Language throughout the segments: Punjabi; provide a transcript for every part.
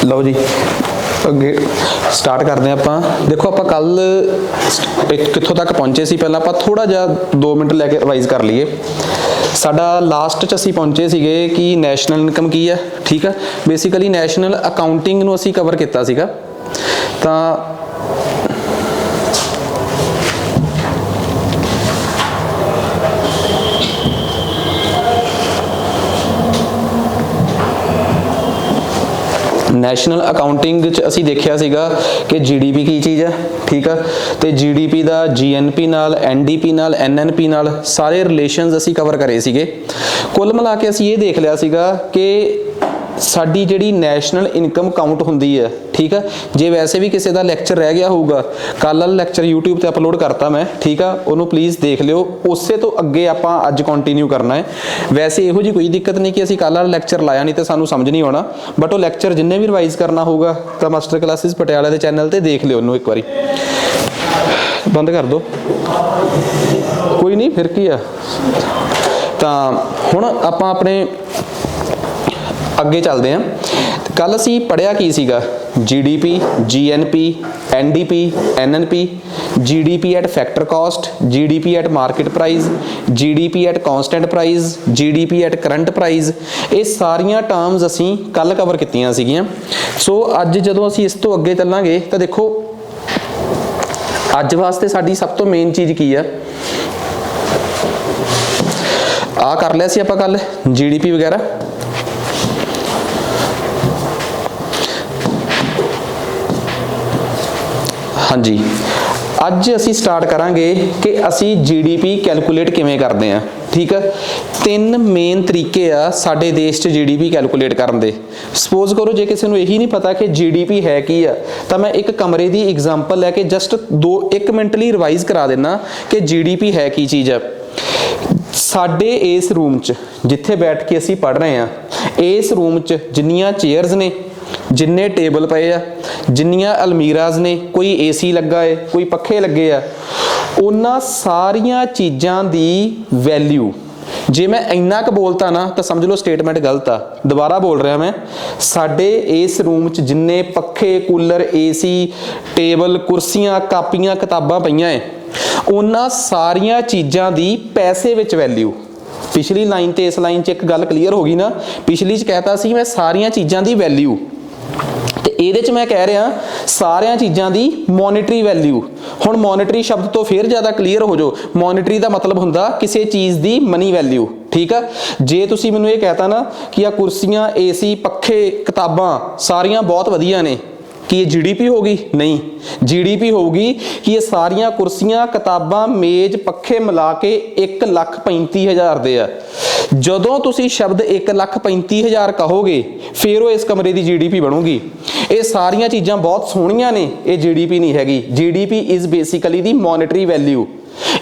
लो जी अगे स्टार्ट करते हैं आप। देखो आप कल कितों तक पहुंचे सी, पहला आप थोड़ा जा 2 मिनट लैके रिवाइज कर लीए। साडा लास्ट च असीं पहुंचे सीगे कि नैशनल इनकम की है, ठीक है। बेसिकली नैशनल अकाउंटिंग नूं असीं कवर किया सीगा। तां नैशनल अकाउंटिंग च असीं देखिया सीगा कि GDP की चीज़ है, ठीक है। तो GDP दा GNP नाल, NDP नाल, NNP नाल सारे रिलेशनस असीं कवर करे सीगे। कुल मिला के असीं ये देख लिया सीगा कि साडी जिहड़ी नैशनल इनकम काउंट हुंदी है, ठीक है। जे वैसे भी किसी का लैक्चर रह गया होगा, कल वाला लैक्चर यूट्यूब पर अपलोड करता मैं, ठीक है। उन्होंने प्लीज़ देख लियो। उससे तो अगे आपां अज कंटिन्यू करना है। वैसे इहो जी कोई दिक्कत नहीं कि असीं कल वाला लैक्चर लाया नहीं तो सानू समझ नहीं आना, बट वो लैक्चर जिन्हें भी रिवाइज करना होगा तो मास्टर क्लासिस पटियाला के चैनल पर देख लियो। उन्होंने एक बारी बंद कर दो, कोई नहीं फिर की है। तो हुण आपां अपने अगे चलते हैं। कल असीं पढ़िया की सीगा GDP, GNP, NDP, NNP, GDP at factor cost, GDP at market price, GDP at constant price, GDP at current price. ये सारियां टर्म्स असीं कल कवर कीतियां सीगियां। सो अज जदों असीं इस तो अगे चलांगे तो देखो अज वास्ते साडी सब तो मेन चीज़ की है, आ कर लिया सी आपां कल GDP वगैरह। हाँ जी, अज असी स्टार्ट करांगे कि असी GDP कैलकुलेट किवें करते हैं, ठीक है। 3 मेन तरीके आ साडे देश च GDP कैलकुलेट करन दे। सपोज करो जे किसी नूं यही नहीं पता कि GDP है की आ, तो मैं एक कमरे की एग्जाम्पल लैके जस्ट 1 मिनट लिए रिवाइज करा देना कि GDP है की चीज़ है। साडे इस रूम च जिथे बैठ के असी पढ़ रहे हैं, इस रूम च जिन्नियां चेयर्स ने, जिन्ने टेबल पे आ, जिन्नियां अलमीराज ने, कोई AC लगा है, कोई पखे लगे आ, उन्हां सारियां चीज़ां दी वैल्यू जे मैं इन्ना क बोलता ना तो समझ लो स्टेटमेंट गलत आ। दोबारा बोल रहा मैं, साडे इस रूम च जिन्ने पखे, कूलर, AC, टेबल, कुर्सियां, कापियां, किताबां पईयां है, उन्हां सारियां चीज़ां दी पैसे विच वैल्यू। पिछली लाइन ते इस लाइन च एक गल क्लीयर हो गई ना। पिछली च कहता सी मैं सारियां चीज़ां दी वैल्यू, ਇਹਦੇ ਚ मैं कह रहा सारिया चीज़ों की मॉनिटरी वैल्यू। हुण मॉनिटरी शब्द तो फिर ज़्यादा क्लीयर हो जाओ, मॉनिटरी का मतलब हुंदा किसी चीज़ की मनी वैल्यू, ठीक है। जे तुसी मैनूं ये कहता ना कि आ कुर्सियां, AC, पखे, किताबां सारियां बहुत वधिया ने, कि ये GDP होगी? नहीं, GDP होगी कि ये सारियां कुर्सियां, किताबां, मेज, पखे मिला के 1,35,000 दे आ। जदों तुसी शब्द 1,35,000 कहोगे फिर वो इस कमरे की GDP बनूगी। ये सारियां चीज़ां बहुत सोहणियां ने, ये GDP नहीं हैगी। GDP is basically the monetary value.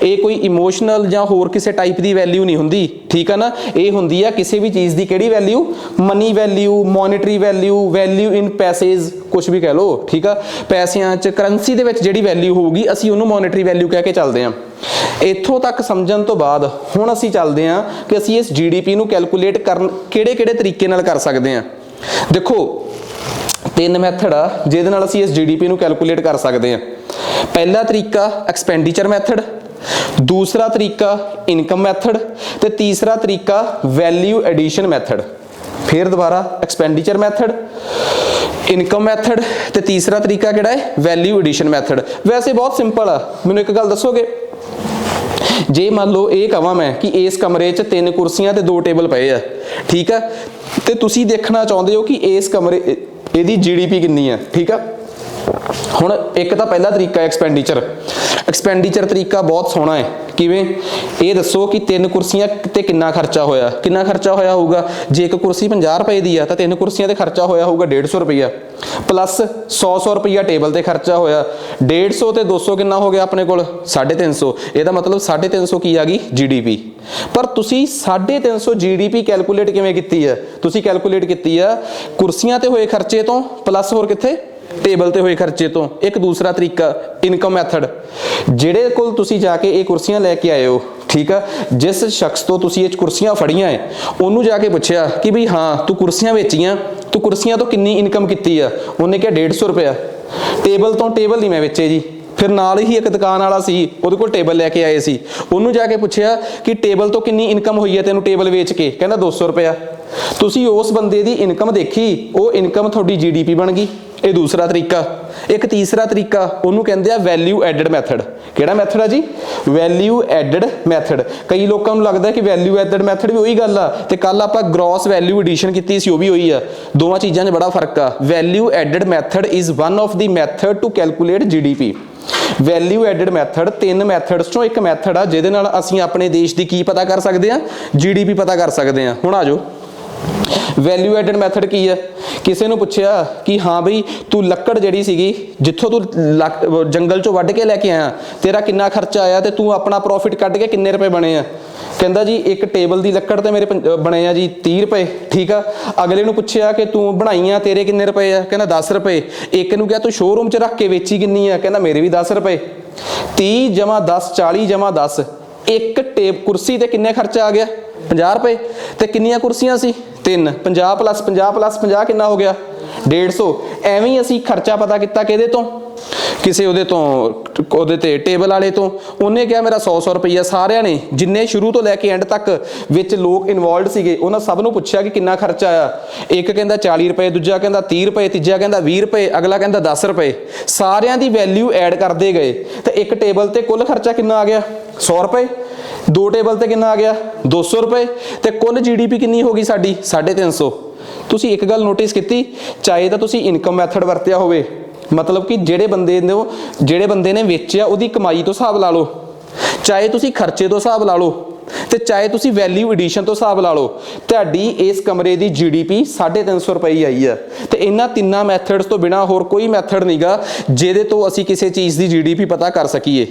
ये कोई इमोशनल या होर किसी टाइप की वैल्यू नहीं हुंदी, ठीक है ना। ये हुंदी आ किसी भी चीज़ की किहड़ी value? Money value, monetary value, value in पैसेज, कुछ भी कह लो, ठीक है। पैसियां च, करंसी दे विच जिहड़ी वैल्यू होगी असीं उहनूं मॉनिटरी वैल्यू कह के चलते हैं। इत्थों तक समझण तो बाद हुण असीं चलते हैं कि असीं इस GDP नूं कैलकुलेट करन किहड़े-किहड़े तरीके नाल कर सकते हैं। देखो 3 मैथड आ जिहदे नाल असीं इस GDP नूं कैलकुलेट कर सकते हैं। पहला तरीका एक्सपेंडिचर मैथड, दूसरा तरीका इनकम मैथड, ते तीसरा तरीका वैल्यू एडिशन मैथड। फिर दोबारा एक्सपेंडिचर मैथड, इनकम मैथड, ते तीसरा तरीका किहड़ा है? Value addition method. वैसे बहुत सिंपल आ। मैनूं एक गल दसोगे, जे मान लो ये कहां मैं कि इस कमरे च 3 कुर्सियां ते 2 टेबल पे है, ठीक है। ते तुसी देखना चाहते हो कि इस कमरे इहदी GDP कितनी है, ठीक है। हुण एक तो पहला तरीका है एक्सपेंडिचर। एक्सपेंडिचर तरीका बहुत सोहना है। किवें? ये दसो कि 3 कुर्सियां ते कितना खर्चा होया? कितना खर्चा होया होगा? जे एक कुर्सी 50 रुपए दी है तो 3 कुर्सियां ते खर्चा होया होगा 150 रुपया, प्लस 100 रुपया टेबल ते खर्चा होया। 150 ते 200 कितना हो गया अपने कोल? 350। ਇਹਦਾ मतलब 350 की आ गई GDP। पर तुसी 350 GDP कैलकुलेट किवें कीती है? तुसी कैलकुलेट कीती है कुर्सियां ते होए खर्चे तो प्लस होर कित्थे? टेबल ते होए खर्चे तो। एक दूसरा तरीका इनकम मैथड, जिहड़े कोल तुसी जाके ये कुर्सियां लैके आए हो, ਠੀਕ ਆ। ਜਿਸ ਸ਼ਖਸ ਤੋਂ ਤੁਸੀਂ ਇਹ ਕੁਰਸੀਆਂ ਫੜੀਆਂ ਹੈ ਉਹਨੂੰ ਜਾ ਕੇ ਪੁੱਛਿਆ ਕਿ ਵੀ ਹਾਂ ਤੂੰ ਕੁਰਸੀਆਂ ਵੇਚੀਆਂ, ਤੂੰ ਕੁਰਸੀਆਂ ਤੋਂ ਕਿੰਨੀ ਇਨਕਮ ਕੀਤੀ ਆ? ਉਹਨੇ ਕਿਹਾ 150 ਰੁਪਇਆ। ਟੇਬਲ ਤੋਂ ਟੇਬਲ ਨਹੀਂ ਮੈਂ ਵੇਚੇ ਜੀ। ਫਿਰ ਨਾਲ ਹੀ ਇੱਕ ਦੁਕਾਨ ਵਾਲਾ ਸੀ, ਉਹਦੇ ਕੋਲ ਟੇਬਲ ਲੈ ਕੇ ਆਏ ਸੀ, ਉਹਨੂੰ ਜਾ ਕੇ ਪੁੱਛਿਆ ਕਿ ਟੇਬਲ ਤੋਂ ਕਿੰਨੀ ਇਨਕਮ ਹੋਈ ਹੈ ਤੈਨੂੰ ਟੇਬਲ ਵੇਚ ਕੇ? ਕਹਿੰਦਾ 200 ਰੁਪਇਆ। ਤੁਸੀਂ ਉਸ ਬੰਦੇ ਦੀ ਇਨਕਮ ਦੇਖੀ, ਉਹ ਇਨਕਮ ਤੁਹਾਡੀ GDP ਬਣ ਗਈ। ਇਹ ਦੂਸਰਾ ਤਰੀਕਾ। ਇੱਕ ਤੀਸਰਾ ਤਰੀਕਾ ਉਹਨੂੰ ਕਹਿੰਦੇ ਆ ਵੈਲਿਊ ਐਡਡ ਮੈਥਡ। ਕਿਹੜਾ ਮੈਥਡ ਆ ਜੀ? Value added method. ਕਈ ਲੋਕਾਂ ਨੂੰ ਲੱਗਦਾ ਕਿ ਵੈਲਿਊ ਐਡਡ ਮੈਥਡ ਵੀ ਉਹੀ ਗੱਲ ਆ, ਤੇ ਕੱਲ ਆਪਾਂ ਗ੍ਰੋਸ ਵੈਲਿਊ ਐਡੀਸ਼ਨ ਕੀਤੀ ਸੀ, ਉਹ ਵੀ ਉਹੀ ਆ। ਦੋਵਾਂ ਚੀਜ਼ਾਂ 'ਚ ਬੜਾ ਫਰਕ ਆ। Value added method is one of the method to calculate GDP। Value added method 3 methods ਚੋਂ ਇੱਕ ਮੈਥਡ ਆ ਜਿਹਦੇ ਨਾਲ ਅਸੀਂ ਆਪਣੇ ਦੇਸ਼ ਦੀ ਕੀ ਪਤਾ ਕਰ ਸਕਦੇ ਆ? GDP ਪਤਾ ਕਰ ਸਕਦੇ ਆ। ਹੁਣ ਆ ਜਾਓ, ਵੈਲਿਊ ਐਡਡ ਮੈਥਡ ਕੀ ਹੈ? ਕਿਸੇ ਨੂੰ ਪੁੱਛਿਆ ਕਿ ਹਾਂ ਬਈ ਤੂੰ ਲੱਕੜ ਜਿਹੜੀ ਸੀਗੀ ਜਿੱਥੋਂ ਤੂੰ ਜੰਗਲ ਚੋਂ ਵੱਢ ਕੇ ਲੈ ਕੇ ਆਇਆ, ਤੇਰਾ ਕਿੰਨਾ ਖਰਚਾ ਆਇਆ ਤੇ ਤੂੰ ਆਪਣਾ ਪ੍ਰੋਫਿਟ ਕੱਢ ਕੇ ਕਿੰਨੇ ਰੁਪਏ ਬਣੇ ਆ? ਕਹਿੰਦਾ ਜੀ ਇੱਕ ਟੇਬਲ ਦੀ ਲੱਕੜ ਤੇ ਮੇਰੇ ਬਣੇ ਆ ਜੀ 30 ਰੁਪਏ। ਠੀਕ ਆ। ਅਗਲੇ ਨੂੰ ਪੁੱਛਿਆ ਕਿ ਤੂੰ ਬਣਾਈਆਂ ਤੇਰੇ ਕਿੰਨੇ ਰੁਪਏ ਆ? ਕਹਿੰਦਾ 10 ਰੁਪਏ। ਇੱਕ ਨੂੰ ਕਿਹਾ ਤੂੰ ਸ਼ੋਰੂਮ 'ਚ ਰੱਖ ਕੇ ਵੇਚੀ ਕਿੰਨੀ ਆ? ਕਹਿੰਦਾ ਮੇਰੇ ਵੀ 10 ਰੁਪਏ। 30 ਜਮਾ 10 40 ਜਮਾ 10। ਇੱਕ ਕੁਰਸੀ ਤੇ ਕਿੰਨੇ ਖਰਚਾ ਆ ਗਿਆ? 50 ਰੁਪਏ। ਤੇ ਕਿੰਨੀਆਂ ਕੁਰਸੀਆਂ ਸੀ? 3। 50 ਪਲੱਸ 50 ਪਲੱਸ 50 ਕਿੰਨਾ ਹੋ ਗਿਆ? 150। ਐਵੇਂ ਹੀ ਅਸੀਂ ਖਰਚਾ ਪਤਾ ਕੀਤਾ ਕਿਹਦੇ ਤੋਂ? ਕਿਸੇ ਉਹਦੇ ਤੇ ਟੇਬਲ ਵਾਲੇ ਤੋਂ। ਉਹਨੇ ਕਿਹਾ ਮੇਰਾ 100 ਰੁਪਈਆ। ਸਾਰਿਆਂ ਨੇ ਜਿੰਨੇ ਸ਼ੁਰੂ ਤੋਂ ਲੈ ਕੇ ਐਂਡ ਤੱਕ ਵਿੱਚ ਲੋਕ ਇਨਵੋਲਵਡ ਸੀਗੇ ਉਹਨਾਂ ਸਭ ਨੂੰ ਪੁੱਛਿਆ ਕਿ ਕਿੰਨਾ ਖਰਚਾ ਆਇਆ। ਇੱਕ ਕਹਿੰਦਾ 40 ਰੁਪਏ, ਦੂਜਾ ਕਹਿੰਦਾ 30 ਰੁਪਏ, ਤੀਜਾ ਕਹਿੰਦਾ 20 ਰੁਪਏ, ਅਗਲਾ ਕਹਿੰਦਾ 10 ਰੁਪਏ। ਸਾਰਿਆਂ ਦੀ ਵੈਲਿਊ ਐਡ ਕਰਦੇ ਗਏ ਤੇ ਇੱਕ ਟੇਬਲ ਤੇ ਕੁੱਲ ਖਰਚਾ ਕਿੰਨਾ ਆ ਗਿਆ? 100 ਰੁਪਏ। 2 ਟੇਬਲ ਤੇ ਕਿੰਨਾ ਆ ਗਿਆ? 200 ਰੁਪਏ। ਤੇ ਕੁੱਲ GDP ਕਿੰਨੀ ਹੋ ਗਈ ਸਾਡੀ? 350। ਤੁਸੀਂ ਇੱਕ ਗੱਲ ਨੋਟਿਸ ਕੀਤੀ, ਚਾਹੇ ਤਾਂ ਤੁਸੀਂ ਇਨਕਮ ਮੈਥਡ ਵਰਤਿਆ ਹੋਵੇ, ਮਤਲਬ ਕਿ ਜਿਹੜੇ ਬੰਦੇ ਨੇ ਵੇਚਿਆ ਉਹਦੀ ਕਮਾਈ ਤੋਂ ਹਿਸਾਬ ਲਾ ਲਓ, ਚਾਹੇ ਤੁਸੀਂ ਖਰਚੇ ਤੋਂ ਹਿਸਾਬ ਲਾ ਲਓ, ਤੇ ਚਾਹੇ ਤੁਸੀਂ ਵੈਲਿਊ ਐਡੀਸ਼ਨ ਤੋਂ ਹਿਸਾਬ ਲਾ ਲਓ, ਤੁਹਾਡੀ ਇਸ ਕਮਰੇ ਦੀ GDP 350 ਰੁਪਏ ਆਈ ਆ। ਤੇ ਇਹਨਾਂ ਤਿੰਨਾਂ ਮੈਥਡਸ ਤੋਂ ਬਿਨਾ ਹੋਰ ਕੋਈ ਮੈਥਡ ਨਹੀਂਗਾ ਜਿਹਦੇ ਤੋਂ ਅਸੀਂ ਕਿਸੇ ਚੀਜ਼ ਦੀ GDP ਪਤਾ ਕਰ ਸਕੀਏ।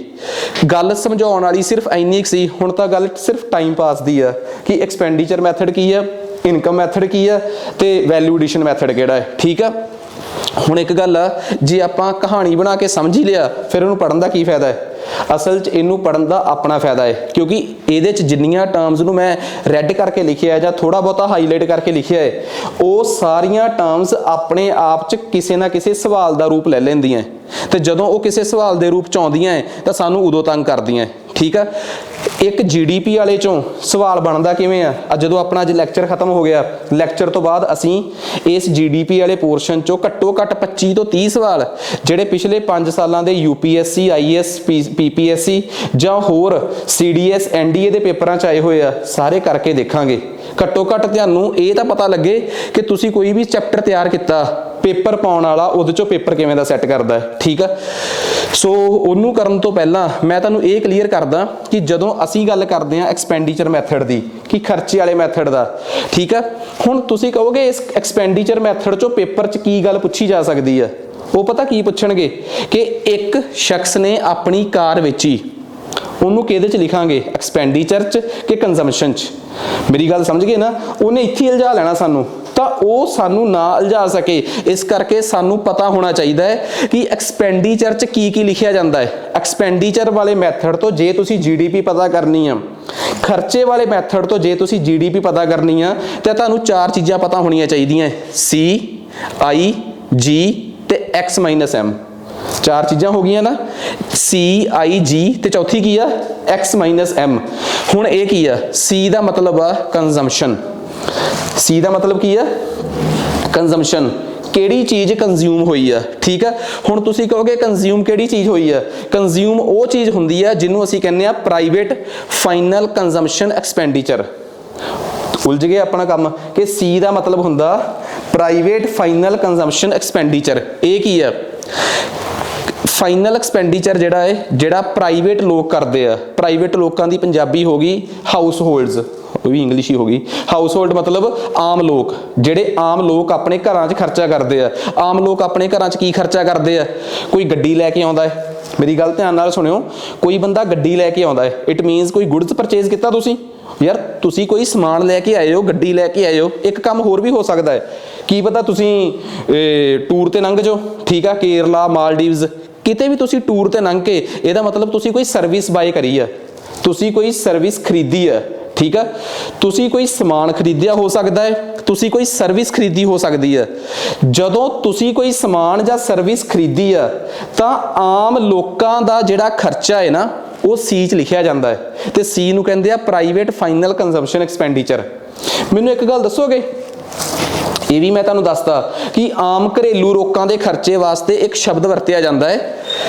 ਗੱਲ ਸਮਝਾਉਣ ਵਾਲੀ ਸਿਰਫ ਇੰਨੀ ਸੀ। ਹੁਣ ਤਾਂ ਗੱਲ ਸਿਰਫ ਟਾਈਮ ਪਾਸ ਦੀ ਆ ਕਿ ਐਕਸਪੈਂਡੀਚਰ ਮੈਥਡ ਕੀ ਆ, ਇਨਕਮ ਮੈਥਡ ਕੀ ਆ, ਤੇ ਵੈਲਿਊ ਐਡੀਸ਼ਨ ਮੈਥਡ ਕਿਹੜਾ ਹੈ। ਠੀਕ ਆ। ਹੁਣ ਇੱਕ ਗੱਲ ਆ, ਜੇ ਆਪਾਂ ਕਹਾਣੀ ਬਣਾ ਕੇ ਸਮਝ ਹੀ ਲਿਆ ਫਿਰ ਉਹਨੂੰ ਪੜ੍ਹਨ ਦਾ ਕੀ ਫਾਇਦਾ ਹੈ? ਅਸਲ 'ਚ ਇਹਨੂੰ ਪੜ੍ਹਨ ਦਾ ਆਪਣਾ ਫਾਇਦਾ ਹੈ, ਕਿਉਂਕਿ ਇਹਦੇ 'ਚ ਜਿੰਨੀਆਂ ਟਰਮਸ ਨੂੰ ਮੈਂ ਰੈੱਡ ਕਰਕੇ ਲਿਖਿਆ ਜਾਂ ਥੋੜਾ ਬਹੁਤਾ ਹਾਈਲਾਈਟ ਕਰਕੇ ਲਿਖਿਆ ਹੈ, ਉਹ ਸਾਰੀਆਂ ਟਰਮਸ ਆਪਣੇ ਆਪ 'ਚ ਕਿਸੇ ਨਾ ਕਿਸੇ ਸਵਾਲ ਦਾ ਰੂਪ ਲੈ ਲੈਂਦੀਆਂ, ਤੇ ਜਦੋਂ ਉਹ ਕਿਸੇ ਸਵਾਲ ਦੇ ਰੂਪ 'ਚ ਆਉਂਦੀਆਂ ਹੈ ਤਾਂ ਸਾਨੂੰ ਉਦੋਂ ਤੰਗ ਕਰਦੀਆਂ। ਠੀਕ ਆ। ਇੱਕ GDP ਵਾਲੇ ਚੋਂ ਸਵਾਲ ਬਣਦਾ ਕਿਵੇਂ ਆ? ਜਦੋਂ ਆਪਣਾ ਅੱਜ ਲੈਕਚਰ ਖਤਮ ਹੋ ਗਿਆ, ਲੈਕਚਰ ਤੋਂ ਬਾਅਦ ਅਸੀਂ ਇਸ GDP ਵਾਲੇ ਪੋਰਸ਼ਨ ਚੋਂ ਘੱਟੋ ਘੱਟ 25 ਤੋਂ 30 ਸਵਾਲ ਜਿਹੜੇ ਪਿਛਲੇ 5 ਸਾਲਾਂ ਦੇ UPSC IAS PPSC ਜਾਂ ਹੋਰ CDS NDA ਦੇ ਪੇਪਰਾਂ 'ਚ ਆਏ ਹੋਏ ਆ, ਸਾਰੇ ਕਰਕੇ ਦੇਖਾਂਗੇ। ਘੱਟੋ ਘੱਟ ਤੁਹਾਨੂੰ ਇਹ ਤਾਂ ਪਤਾ ਲੱਗੇ ਕਿ ਤੁਸੀਂ ਕੋਈ ਵੀ ਚੈਪਟਰ ਤਿਆਰ ਕੀਤਾ, ਪੇਪਰ ਪਾਉਣ ਵਾਲਾ ਉਹਦੇ 'ਚੋਂ ਪੇਪਰ ਕਿਵੇਂ ਦਾ ਸੈੱਟ ਕਰਦਾ ਹੈ। ਠੀਕ ਆ। ਸੋ ਉਹਨੂੰ ਕਰਨ ਤੋਂ ਪਹਿਲਾਂ ਮੈਂ ਤੁਹਾਨੂੰ ਇਹ ਕਲੀਅਰ ਕਰਦਾ ਕਿ ਜਦੋਂ ਅਸੀਂ ਗੱਲ ਕਰਦੇ ਹਾਂ ਐਕਸਪੈਂਡੀਚਰ ਮੈਥਡ ਦੀ, ਕਿ ਖਰਚੇ ਵਾਲੇ ਮੈਥਡ ਦਾ, ਠੀਕ ਆ, ਹੁਣ ਤੁਸੀਂ ਕਹੋਗੇ ਇਸ ਐਕਸਪੈਂਡੀਚਰ ਮੈਥਡ 'ਚੋਂ ਪੇਪਰ 'ਚ ਕੀ ਗੱਲ ਪੁੱਛੀ ਜਾ ਸਕਦੀ ਆ? ਉਹ ਪਤਾ ਕੀ ਪੁੱਛਣਗੇ ਕਿ ਇੱਕ ਸ਼ਖਸ ਨੇ ਆਪਣੀ ਕਾਰ ਵੇਚੀ, ਉਹਨੂੰ ਕਿਹਦੇ 'ਚ ਲਿਖਾਂਗੇ? ਐਕਸਪੈਂਡੀਚਰ 'ਚ ਕਿ ਕੰਜ਼ੰਪਸ਼ਨ 'ਚ? ਮੇਰੀ ਗੱਲ ਸਮਝ ਗਏ ਨਾ? ਉਹਨੇ ਇੱਥੇ ਉਲਝਾ ਲੈਣਾ ਸਾਨੂੰ, ਤਾਂ ਉਹ ਸਾਨੂੰ ਨਾ ਉਲਝਾ ਸਕੇ, ਇਸ ਕਰਕੇ ਸਾਨੂੰ ਪਤਾ ਹੋਣਾ ਚਾਹੀਦਾ ਹੈ ਕਿ ਐਕਸਪੈਂਡੀਚਰ 'ਚ ਕੀ ਕੀ ਲਿਖਿਆ ਜਾਂਦਾ ਹੈ। ਐਕਸਪੈਂਡੀਚਰ ਵਾਲੇ ਮੈਥਡ ਤੋਂ ਜੇ ਤੁਸੀਂ GDP ਪਤਾ ਕਰਨੀ ਆ, ਖਰਚੇ ਵਾਲੇ ਮੈਥਡ ਤੋਂ ਜੇ ਤੁਸੀਂ GDP ਪਤਾ ਕਰਨੀ ਆ, ਤਾਂ ਤੁਹਾਨੂੰ 4 ਚੀਜ਼ਾਂ ਪਤਾ ਹੋਣੀਆਂ ਚਾਹੀਦੀਆਂ, C I G ਤੇ X - M। 4 ਚੀਜ਼ਾਂ ਹੋ ਗਈਆਂ ਨਾ, C I G ਤੇ ਚੌਥੀ ਕੀ ਆ? X - M। ਹੁਣ ਇਹ ਕੀ ਆ? C ਦਾ ਮਤਲਬ ਆ ਕੰਜ਼ੰਪਸ਼ਨ। C ਦਾ ਮਤਲਬ ਕੀ ਆ? ਕੰਜ਼ੰਪਸ਼ਨ। ਕਿਹੜੀ ਚੀਜ਼ ਕੰਜ਼ਿਊਮ ਹੋਈ ਆ। ਠੀਕ ਆ। ਹੁਣ ਤੁਸੀਂ ਕਹੋਗੇ ਕੰਜ਼ਿਊਮ ਕਿਹੜੀ ਚੀਜ਼ ਹੋਈ ਆ? ਕੰਜ਼ਿਊਮ ਉਹ ਚੀਜ਼ ਹੁੰਦੀ ਆ ਜਿਹਨੂੰ ਅਸੀਂ ਕਹਿੰਦੇ ਆ ਪ੍ਰਾਈਵੇਟ ਫਾਈਨਲ ਕੰਜ਼ੰਪਸ਼ਨ ਐਕਸਪੈਂਡੀਚਰ। ਉਲਝ ਗਏ ਆਪਣਾ ਕੰਮ ਕਿ C ਦਾ ਮਤਲਬ ਹੁੰਦਾ ਪ੍ਰਾਈਵੇਟ ਫਾਈਨਲ ਕੰਜ਼ੰਪਸ਼ਨ ਐਕਸਪੈਂਡੀਚਰ। ਇਹ ਕੀ ਆ? ਫਾਈਨਲ ਐਕਸਪੈਂਡੀਚਰ ਜਿਹੜਾ ਹੈ, ਜਿਹੜਾ ਪ੍ਰਾਈਵੇਟ ਲੋਕ ਕਰਦੇ ਆ, ਪ੍ਰਾਈਵੇਟ ਲੋਕਾਂ ਦੀ ਪੰਜਾਬੀ ਹੋ ਗਈ ਹਾਊਸ ਹੋਲਡਸ, ਉਹ ਵੀ ਇੰਗਲਿਸ਼ ਹੀ ਹੋ ਗਈ। ਹਾਊਸ ਹੋਲਡ ਮਤਲਬ ਆਮ ਲੋਕ, ਜਿਹੜੇ ਆਮ ਲੋਕ ਆਪਣੇ ਘਰਾਂ 'ਚ ਖਰਚਾ ਕਰਦੇ ਆ। ਆਮ ਲੋਕ ਆਪਣੇ ਘਰਾਂ 'ਚ ਕੀ ਖਰਚਾ ਕਰਦੇ ਆ? ਕੋਈ ਗੱਡੀ ਲੈ ਕੇ ਆਉਂਦਾ ਹੈ, ਮੇਰੀ ਗੱਲ ਧਿਆਨ ਨਾਲ ਸੁਣਿਓ, ਕੋਈ ਬੰਦਾ ਗੱਡੀ ਲੈ ਕੇ ਆਉਂਦਾ ਹੈ, ਇਟ ਮੀਨਸ ਕੋਈ ਗੁੱਡਸ ਪਰਚੇਜ਼ ਕੀਤਾ ਤੁਸੀਂ। ਯਾਰ ਤੁਸੀਂ ਕੋਈ ਸਮਾਨ ਲੈ ਕੇ ਆਏ ਹੋ, ਗੱਡੀ ਲੈ ਕੇ ਆਏ ਹੋ। ਇੱਕ ਕੰਮ ਹੋਰ ਵੀ ਹੋ ਸਕਦਾ ਹੈ, ਕੀ ਪਤਾ ਤੁਸੀਂ ਟੂਰ ਤੇ ਲੰਘ ਜਾਓ, ਠੀਕ ਆ, ਕੇਰਲਾ, ਮਾਲਦੀਵਜ਼, ਕਿਤੇ ਵੀ ਤੁਸੀਂ ਟੂਰ ਤੇ ਲੰਘ ਕੇ, ਇਹਦਾ ਮਤਲਬ ਤੁਸੀਂ ਕੋਈ ਸਰਵਿਸ ਬਾਏ ਕਰੀ ਆ, ਤੁਸੀਂ ਕੋਈ ਸਰਵਿਸ ਖਰੀਦੀ ਹੈ, ਠੀਕ ਹੈ, ਤੁਸੀਂ ਕੋਈ ਸਮਾਨ ਖਰੀਦਿਆ ਹੋ ਸਕਦਾ ਹੈ, ਤੁਸੀਂ ਕੋਈ ਸਰਵਿਸ ਖਰੀਦੀ ਹੋ ਸਕਦੀ ਹੈ। ਜਦੋਂ ਤੁਸੀਂ ਕੋਈ ਸਮਾਨ ਜਾਂ ਸਰਵਿਸ ਖਰੀਦੀ ਆ ਤਾਂ ਆਮ ਲੋਕਾਂ ਦਾ ਜਿਹੜਾ ਖਰਚਾ ਹੈ ਨਾ ਉਹ ਸੀ 'ਚ ਲਿਖਿਆ ਜਾਂਦਾ ਹੈ, ਤੇ ਸੀ ਨੂੰ ਕਹਿੰਦੇ ਆ ਪ੍ਰਾਈਵੇਟ ਫਾਈਨਲ ਕੰਜ਼ੰਪਸ਼ਨ ਐਕਸਪੈਂਡੀਚਰ। ਮੈਨੂੰ ਇੱਕ ਗੱਲ ਦੱਸੋਗੇ, ਇਹ ਵੀ ਮੈਂ ਤੁਹਾਨੂੰ ਦੱਸਦਾ ਕਿ ਆਮ ਘਰੇਲੂ ਲੋਕਾਂ ਦੇ ਖਰਚੇ ਵਾਸਤੇ ਇੱਕ ਸ਼ਬਦ ਵਰਤਿਆ ਜਾਂਦਾ ਹੈ,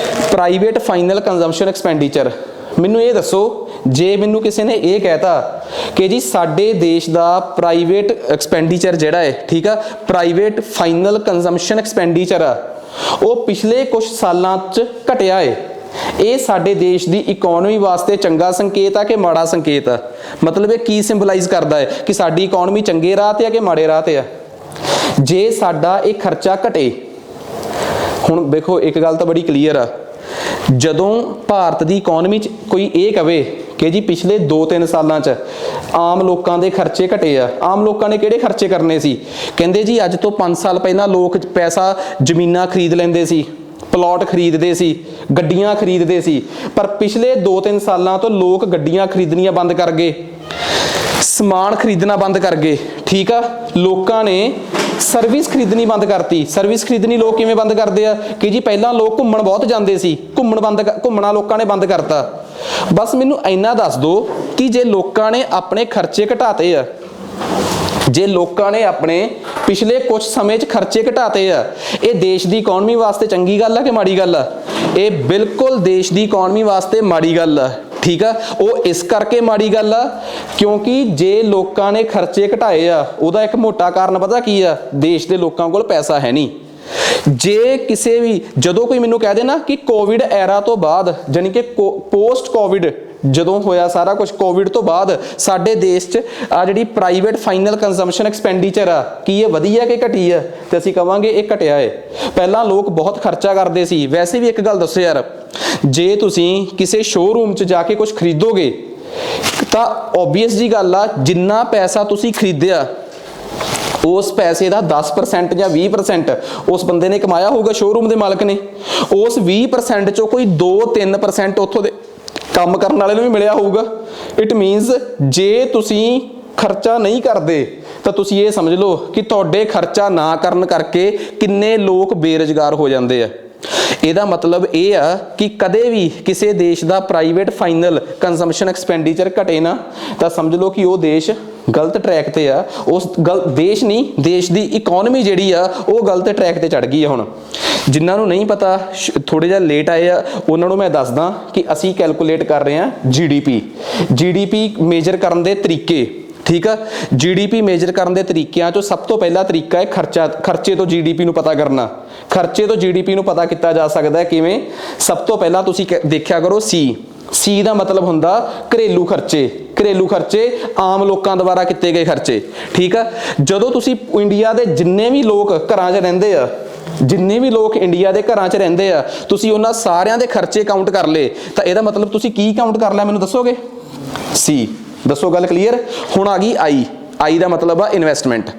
ਪ੍ਰਾਈਵੇਟ ਫਾਈਨਲ ਕੰਜ਼ੰਪਸ਼ਨ ਐਕਸਪੈਂਡੀਚਰ। ਮੈਨੂੰ ਇਹ ਦੱਸੋ, ਜੇ ਮੈਨੂੰ ਕਿਸੇ ਨੇ ਇਹ ਕਹਿਤਾ ਕਿ ਜੀ ਸਾਡੇ ਦੇਸ਼ ਦਾ ਪ੍ਰਾਈਵੇਟ ਐਕਸਪੈਂਡੀਚਰ ਜਿਹੜਾ ਹੈ, ਠੀਕ ਆ, ਪ੍ਰਾਈਵੇਟ ਫਾਈਨਲ ਕੰਜ਼ੰਪਸ਼ਨ ਐਕਸਪੈਂਡੀਚਰ ਆ, ਉਹ ਪਿਛਲੇ ਕੁਝ ਸਾਲਾਂ 'ਚ ਘਟਿਆ ਹੈ, ਇਹ ਸਾਡੇ ਦੇਸ਼ ਦੀ ਇਕਨੋਮੀ ਵਾਸਤੇ ਚੰਗਾ ਸੰਕੇਤ ਆ ਕਿ ਮਾੜਾ ਸੰਕੇਤ ਆ? ਮਤਲਬ ਇਹ ਕੀ ਸਿੰਬਲਾਈਜ਼ ਕਰਦਾ ਹੈ ਕਿ ਸਾਡੀ ਇਕਨੋਮੀ ਚੰਗੇ ਰਾਹ ਤੇ ਆ ਕਿ ਮਾੜੇ ਰਾਹ ਤੇ ਆ? ਜੇ ਸਾਡਾ ਇਹ ਖਰਚਾ ਘਟੇ, ਹੁਣ ਦੇਖੋ ਇੱਕ ਗੱਲ ਤਾਂ ਬੜੀ ਕਲੀਅਰ ਆ, ਜਦੋਂ ਭਾਰਤ ਦੀ ਇਕਨੋਮੀ 'ਚ ਕੋਈ ਇਹ ਕਵੇ ਕਿ ਜੀ ਪਿਛਲੇ 2-3 ਸਾਲਾਂ 'ਚ ਆਮ ਲੋਕਾਂ ਦੇ ਖਰਚੇ ਘਟੇ ਆ, ਆਮ ਲੋਕਾਂ ਨੇ ਕਿਹੜੇ ਖਰਚੇ ਕਰਨੇ ਸੀ? ਕਹਿੰਦੇ ਜੀ ਅੱਜ ਤੋਂ 5 ਸਾਲ ਪਹਿਲਾਂ ਲੋਕ ਪੈਸਾ ਜ਼ਮੀਨਾਂ ਖਰੀਦ ਲੈਂਦੇ ਸੀ, ਪਲਾਟ ਖਰੀਦਦੇ ਸੀ, ਗੱਡੀਆਂ ਖਰੀਦਦੇ ਸੀ, ਪਰ ਪਿਛਲੇ 2-3 ਸਾਲਾਂ ਤੋਂ ਲੋਕ ਗੱਡੀਆਂ ਖਰੀਦਣੀਆਂ ਬੰਦ ਕਰ ਗਏ, ਸਮਾਨ ਖਰੀਦਣਾ ਬੰਦ ਕਰ ਗਏ, ਠੀਕ ਆ। ਲੋਕਾਂ ਨੇ ਸਰਵਿਸ ਖਰੀਦਣੀ ਬੰਦ ਕਰਤੀ। ਸਰਵਿਸ ਖਰੀਦਣੀ ਲੋਕ ਕਿਵੇਂ ਬੰਦ ਕਰਦੇ ਆ ਕਿ ਜੀ ਪਹਿਲਾਂ ਲੋਕ ਘੁੰਮਣ ਬਹੁਤ ਜਾਂਦੇ ਸੀ, ਘੁੰਮਣਾ ਲੋਕਾਂ ਨੇ ਬੰਦ ਕਰਤਾ। ਬਸ ਮੈਨੂੰ ਇੰਨਾ ਦੱਸ ਦਿਓ ਕਿ ਜੇ ਲੋਕਾਂ ਨੇ ਆਪਣੇ ਖਰਚੇ ਘਟਾਤੇ ਆ, ਜੇ ਲੋਕਾਂ ਨੇ ਆਪਣੇ ਪਿਛਲੇ ਕੁਝ ਸਮੇਂ 'ਚ ਖਰਚੇ ਘਟਾਤੇ ਆ, ਇਹ ਦੇਸ਼ ਦੀ ਇਕਨੋਮੀ ਵਾਸਤੇ ਚੰਗੀ ਗੱਲ ਆ ਕਿ ਮਾੜੀ ਗੱਲ ਆ? ਇਹ ਬਿਲਕੁਲ ਦੇਸ਼ ਦੀ ਇਕਨੋਮੀ ਵਾਸਤੇ ਮਾੜੀ ਗੱਲ ਆ, ਠੀਕ ਆ। ਉਹ ਇਸ ਕਰਕੇ ਮਾੜੀ ਗੱਲ ਆ ਕਿਉਂਕਿ ਜੇ ਲੋਕਾਂ ਨੇ ਖਰਚੇ ਘਟਾਏ ਆ, ਉਹਦਾ ਇੱਕ ਮੋਟਾ ਕਾਰਨ ਪਤਾ ਕੀ ਆ? ਦੇਸ਼ ਦੇ ਲੋਕਾਂ ਕੋਲ ਪੈਸਾ ਹੈ ਨਹੀਂ। ਜੇ ਕਿਸੇ ਵੀ, ਜਦੋਂ ਕੋਈ ਮੈਨੂੰ ਕਹਿ ਦੇ ਨਾ ਕਿ ਕੋਵਿਡ ਐਰਾ ਤੋਂ ਬਾਅਦ, ਜਾਨੀ ਕਿ ਪੋਸਟ ਕੋਵਿਡ ਜਦੋਂ ਹੋਇਆ ਸਾਰਾ ਕੁਝ, ਕੋਵਿਡ ਤੋਂ ਬਾਅਦ ਸਾਡੇ ਦੇਸ਼ 'ਚ ਆ ਜਿਹੜੀ ਪ੍ਰਾਈਵੇਟ ਫਾਈਨਲ ਕੰਜ਼ੰਪਸ਼ਨ ਐਕਸਪੈਂਡੀਚਰ ਆ, ਕੀ ਇਹ ਵਧੀ ਹੈ ਕਿ ਘਟੀ ਹੈ? ਤੇ ਅਸੀਂ ਕਵਾਂਗੇ ਇਹ ਘਟਿਆ ਹੈ। ਪਹਿਲਾਂ ਲੋਕ ਬਹੁਤ ਖਰਚਾ ਕਰਦੇ ਸੀ। ਵੈਸੇ ਵੀ ਇੱਕ ਗੱਲ ਦੱਸੋ ਯਾਰ, ਜੇ ਤੁਸੀਂ ਕਿਸੇ ਸ਼ੋਰੂਮ 'ਚ ਜਾ ਕੇ ਕੁਝ ਖਰੀਦੋਗੇ ਤਾਂ ਓਬਵੀਅਸ ਜੀ ਗੱਲ ਆ, ਜਿੰਨਾ ਪੈਸਾ ਤੁਸੀਂ ਖਰੀਦਿਆ ਉਸ ਪੈਸੇ ਦਾ 10% ਜਾਂ 20% ਉਸ ਬੰਦੇ ਨੇ ਕਮਾਇਆ ਹੋਊਗਾ, ਸ਼ੋਰੂਮ ਦੇ ਮਾਲਕ ਨੇ। ਉਸ 20% 'ਚੋਂ ਕੋਈ 2-3% ਉੱਥੋਂ ਦੇ ਕੰਮ ਕਰਨ ਵਾਲੇ ਨੂੰ ਵੀ ਮਿਲਿਆ ਹੋਊਗਾ। ਇਟ ਮੀਨਸ ਜੇ ਤੁਸੀਂ ਖਰਚਾ ਨਹੀਂ ਕਰਦੇ ਤਾਂ ਤੁਸੀਂ ਇਹ ਸਮਝ ਲਓ ਕਿ ਤੁਹਾਡੇ ਖਰਚਾ ਨਾ ਕਰਨ ਕਰਕੇ ਕਿੰਨੇ ਲੋਕ ਬੇਰੁਜ਼ਗਾਰ ਹੋ ਜਾਂਦੇ ਆ। ਇਹਦਾ ਮਤਲਬ ਇਹ ਆ ਕਿ ਕਦੇ ਵੀ ਕਿਸੇ ਦੇਸ਼ ਦਾ ਪ੍ਰਾਈਵੇਟ ਫਾਈਨਲ ਕੰਜ਼ੰਪਸ਼ਨ ਐਕਸਪੈਂਡੀਚਰ ਘਟੇ ਨਾ ਤਾਂ ਸਮਝ ਲਓ ਕਿ ਉਹ ਦੇਸ਼ ਗਲਤ ਟਰੈਕ ਤੇ ਆ। ਉਸ ਦੇਸ਼ ਨਹੀਂ, ਦੇਸ਼ ਦੀ ਇਕਨੋਮੀ ਜਿਹੜੀ ਆ ਉਹ ਗਲਤ ਟਰੈਕ ਤੇ ਚੜ ਗਈ ਆ। ਹੁਣ ਜਿਨ੍ਹਾਂ ਨੂੰ ਨਹੀਂ ਪਤਾ, ਥੋੜੇ ਜਿਹਾ ਲੇਟ ਆਏ ਆ, ਉਹਨਾਂ ਨੂੰ ਮੈਂ ਦੱਸਦਾ ਕਿ ਅਸੀਂ ਕੈਲਕੂਲੇਟ ਕਰ ਰਹੇ ਹਾਂ ਜੀਡੀਪੀ ਮੇਜਰ ਕਰਨ ਦੇ ਤਰੀਕੇ, ਠੀਕ ਆ। ਜੀਡੀਪੀ ਮੇਜਰ ਕਰਨ ਦੇ ਤਰੀਕਿਆਂ ਚੋਂ ਸਭ ਤੋਂ ਪਹਿਲਾ ਤਰੀਕਾ ਹੈ ਖਰਚੇ ਤੋਂ ਜੀਡੀਪੀ ਨੂੰ ਪਤਾ ਕਰਨਾ। ਖਰਚੇ ਤੋਂ ਜੀਡੀਪੀ ਨੂੰ ਪਤਾ ਕੀਤਾ ਜਾ ਸਕਦਾ ਹੈ ਕਿਵੇਂ? ਸਭ ਤੋਂ ਪਹਿਲਾਂ ਤੁਸੀਂ ਦੇਖਿਆ ਕਰੋ ਸੀ ਦਾ ਮਤਲਬ ਹੁੰਦਾ ਘਰੇਲੂ ਖਰਚੇ। ਘਰੇਲੂ ਖਰਚੇ ਆਮ ਲੋਕਾਂ ਦੁਆਰਾ ਕੀਤੇ ਗਏ ਖਰਚੇ, ਠੀਕ ਆ। ਜਦੋਂ ਤੁਸੀਂ ਇੰਡੀਆ ਦੇ ਜਿੰਨੇ ਵੀ ਲੋਕ ਘਰਾਂ 'ਚ ਰਹਿੰਦੇ ਆ, ਜਿੰਨੇ ਵੀ ਲੋਕ ਇੰਡੀਆ ਦੇ ਘਰਾਂ 'ਚ ਰਹਿੰਦੇ ਆ, ਤੁਸੀਂ ਉਹਨਾਂ ਸਾਰਿਆਂ ਦੇ ਖਰਚੇ ਕਾਊਂਟ ਕਰ ਲਏ ਤਾਂ ਇਹਦਾ ਮਤਲਬ ਤੁਸੀਂ ਕੀ ਕਾਊਂਟ ਕਰ ਲਿਆ ਮੈਨੂੰ ਦੱਸੋਗੇ? ਸੀ। ਦੱਸੋ ਗੱਲ ਕਲੀਅਰ? ਹੁਣ ਆ ਗਈ ਆਈ ਦਾ ਮਤਲਬ ਆ ਇਨਵੈਸਟਮੈਂਟ।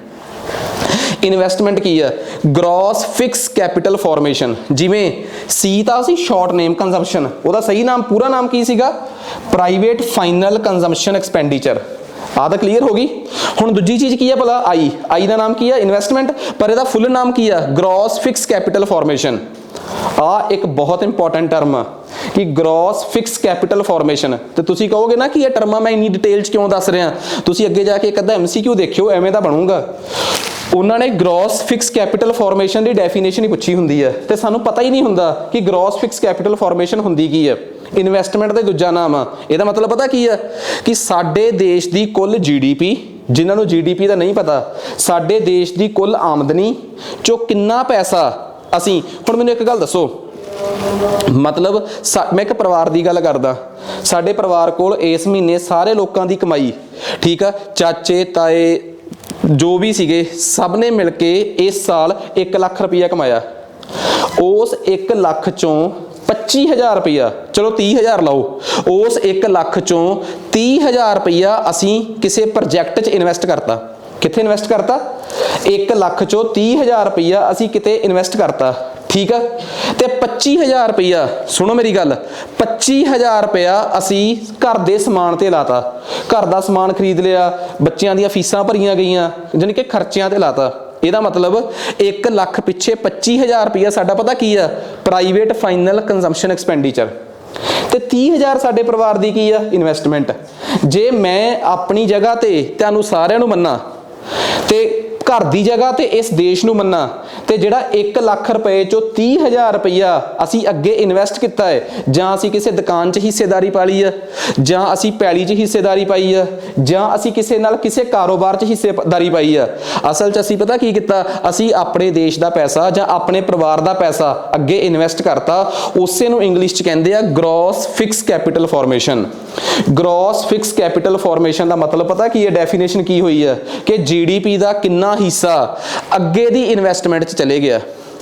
ਇਨਵੈਸਟਮੈਂਟ ਕੀ ਆ? Gross fix capital formation. ਜਿਵੇਂ ਸੀ ਤਾਂ ਸੀ ਸ਼ਾਰਟ ਨੇਮ ਕੰਜ਼ੰਪਸ਼ਨ, ਉਹਦਾ ਸਹੀ ਨਾਮ, ਪੂਰਾ ਨਾਮ ਕੀ ਸੀਗਾ? Private final consumption expenditure. ਆਹ ਤਾਂ ਕਲੀਅਰ ਹੋ ਗਈ। ਹੁਣ ਦੂਜੀ ਚੀਜ਼ ਕੀ ਆ ਭਲਾ? ਆਈ ਦਾ ਨਾਮ ਕੀ ਆ? ਇਨਵੈਸਟਮੈਂਟ, ਪਰ ਇਹਦਾ ਫੁੱਲ ਨਾਮ ਕੀ ਆ? Gross fix capital formation. ਆ ਇੱਕ ਬਹੁਤ ਇੰਪੋਰਟੈਂਟ ਟਰਮ ਆ ਕਿ ਗ੍ਰੋਸ ਫਿਕਸ ਕੈਪੀਟਲ ਫਾਰਮੇਸ਼ਨ। ਤੇ ਤੁਸੀਂ ਕਹੋਗੇ ਨਾ ਕਿ ਇਹ ਟਰਮਾਂ ਮੈਂ ਇੰਨੀ ਡਿਟੇਲ 'ਚ ਕਿਉਂ ਦੱਸ ਰਿਹਾ? ਤੁਸੀਂ ਅੱਗੇ ਜਾ ਕੇ ਇੱਕ ਅੱਧਾ MCQ ਦੇਖਿਓ, ਐਵੇਂ ਦਾ ਬਣੂਗਾ। ਉਹਨਾਂ ਨੇ ਗ੍ਰੋਸ ਫਿਕਸ ਕੈਪੀਟਲ ਫਾਰਮੇਸ਼ਨ ਦੀ ਡੈਫੀਨੇਸ਼ਨ ਹੀ ਪੁੱਛੀ ਹੁੰਦੀ ਹੈ ਤੇ ਸਾਨੂੰ ਪਤਾ ਹੀ ਨਹੀਂ ਹੁੰਦਾ ਕਿ ਗ੍ਰੋਸ ਫਿਕਸ ਕੈਪੀਟਲ ਫਾਰਮੇਸ਼ਨ ਹੁੰਦੀ ਕੀ ਹੈ। ਇਨਵੈਸਟਮੈਂਟ ਦਾ ਦੂਜਾ ਨਾਮ ਆ। ਇਹਦਾ ਮਤਲਬ ਪਤਾ ਕੀ ਆ? ਕਿ ਸਾਡੇ ਦੇਸ਼ ਦੀ ਕੁੱਲ GDP, ਜਿਨ੍ਹਾਂ ਨੂੰ GDP ਦਾ ਨਹੀਂ ਪਤਾ, ਸਾਡੇ ਦੇਸ਼ ਦੀ ਕੁੱਲ ਆਮਦਨੀ 'ਚੋਂ ਕਿੰਨਾ ਪੈਸਾ ਅਸੀਂ, ਹੁਣ ਮੈਨੂੰ ਇੱਕ ਗੱਲ ਦੱਸੋ, ਮਤਲਬ ਮੈਂ ਇੱਕ ਪਰਿਵਾਰ ਦੀ ਗੱਲ ਕਰਦਾ, ਸਾਡੇ ਪਰਿਵਾਰ ਕੋਲ ਇਸ ਮਹੀਨੇ ਸਾਰੇ ਲੋਕਾਂ ਦੀ ਕਮਾਈ, ਠੀਕ ਆ, ਚਾਚੇ ਤਾਏ ਜੋ ਵੀ ਸੀਗੇ, ਸਭ ਨੇ ਮਿਲ ਕੇ ਇਸ ਸਾਲ 1 ਲੱਖ ਰੁਪਈਆ ਕਮਾਇਆ। ਉਸ 1 ਲੱਖ ਚੋਂ 25,000 ਰੁਪਈਆ, ਚਲੋ 30,000 ਲਾਓ, ਉਸ 1 ਲੱਖ ਚੋਂ 30,000 ਰੁਪਈਆ ਅਸੀਂ ਕਿਸੇ ਪ੍ਰੋਜੈਕਟ 'ਚ ਇਨਵੈਸਟ ਕਰਤਾ। ਕਿੱਥੇ ਇਨਵੈਸਟ ਕਰਤਾ? 1 ਲੱਖ ਚੋਂ 30,000 ਰੁਪਈਆ ਅਸੀਂ ਕਿਤੇ ਇਨਵੈਸਟ ਕਰਤਾ, ठीक है। तो 25,000 रुपया, सुनो मेरी गल, 25,000 रुपया असी घर दे समान ते लाता, घर दा समान खरीद लिया, बच्चों दी फीसां भरियां गईयां, जानी कि खर्चियां ते लाता। ਇਹਦਾ मतलब 1 ਲੱਖ ਪਿੱਛੇ 25,000 रुपया साडा पता की है प्राइवेट फाइनल कंजम्पशन एक्सपेंडिचर, ਤੇ 30,000 ਸਾਡੇ ਪਰਿਵਾਰ ਦੀ ਕੀ ਆ ਇਨਵੈਸਟਮੈਂਟ। ਜੇ ਮੈਂ ਆਪਣੀ ਜਗ੍ਹਾ ਤੇ ਤੁਹਾਨੂੰ ਸਾਰਿਆਂ ਨੂੰ ਮੰਨਾਂ ਤੇ घर की जगह तो इस देश नूं मन्ना तो जिहड़ा 1 ਲੱਖ रुपए चों 30,000 रुपया असी अगे इन्वेस्ट किया है, जां असी किसी दुकान च हिस्सेदारी पा ली है, जां असी पैली च हिस्सेदारी पाई है, जां असी किसी नाल किसी कारोबार च हिस्सेदारी पाई है। असल च असी पता की किया, असी अपने देश का पैसा जां अपने परिवार का पैसा अगे इन्वेस्ट करता। उसे नूं इंग्लिश च कहंदे आ gross fix capital formation. Gross fix capital formation का मतलब पता की है, डेफिनेशन की हुई है कि GDP का कितना हिस्सा अगे दी इन्वेस्टमेंट च चले गया।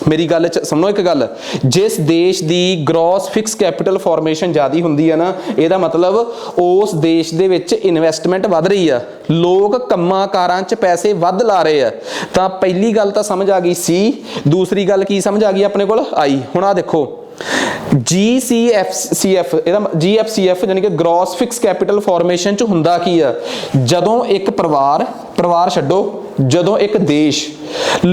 मेरी गल सुनो एक गल, जिस देश की ग्रॉस फिक्स कैपिटल फॉर्मेशन ज़्यादा होंदी है ना, ਇਹਦਾ मतलब उस देश ਦੇ ਵਿੱਚ इन्वेस्टमेंट वध रही है, लोग ਕੰਮਾਂ ਕਾਰਾਂ 'ਚ ਪੈਸੇ ਵੱਧ ਲਾ ਰਹੇ ਆ। ਤਾਂ ਪਹਿਲੀ ਗੱਲ ਤਾਂ ਸਮਝ ਆ ਗਈ ਸੀ, ਦੂਸਰੀ ਗੱਲ ਕੀ ਸਮਝ ਆ ਗਈ ਆਪਣੇ ਕੋਲ ਆਈ। ਹੁਣ ਆ ਦੇਖੋ GCFCF, ਇਹਦਾ GFCF यानी कि ग्रॉस फिक्स कैपिटल फॉर्मेशन च हुंदा की है, जदों एक परिवार छड्डो, जदों एक देश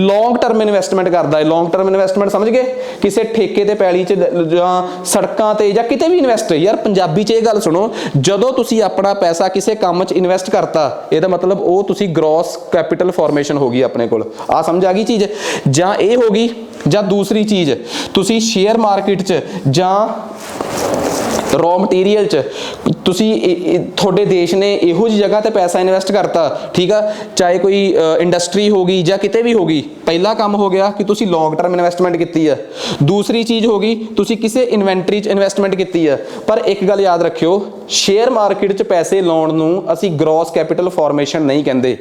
लॉन्ग टर्म इन्वेस्टमेंट करता है। लॉन्ग टर्म इन्वेस्टमेंट समझ गए, किसी ठेके ते पैली च जां सड़कां ते जां किते भी इन्वेस्ट, यार पंजाबी च ये गल सुनो, जदों तुसी अपना पैसा किसी काम च इन्वेस्ट करता, ਇਹਦਾ मतलब ਉਹ ਤੁਸੀਂ ग्रॉस कैपिटल फॉर्मेशन हो गई अपने कोल। आ समझ आ गई चीज़, जां ਇਹ हो गई, जां दूसरी चीज़ तुसी शेयर मार्केट च जां रॉ मटीरियल च तुसी थोड़े देश ने इहो जी जगह ते पैसा इन्वेस्ट करता, ठीक है, चाहे कोई इंडस्ट्री होगी या किते भी होगी। पहला काम हो गया कि तुसी लॉन्ग टर्म इन्वेस्टमेंट की है, दूसरी चीज़ होगी तुसी किसी इन्वेंटरी च इन्वेस्टमेंट की है। पर एक गल याद रखियो, शेयर मार्केट च पैसे लाउण नूं असी ग्रॉस कैपिटल फॉर्मेशन नहीं कहंदे।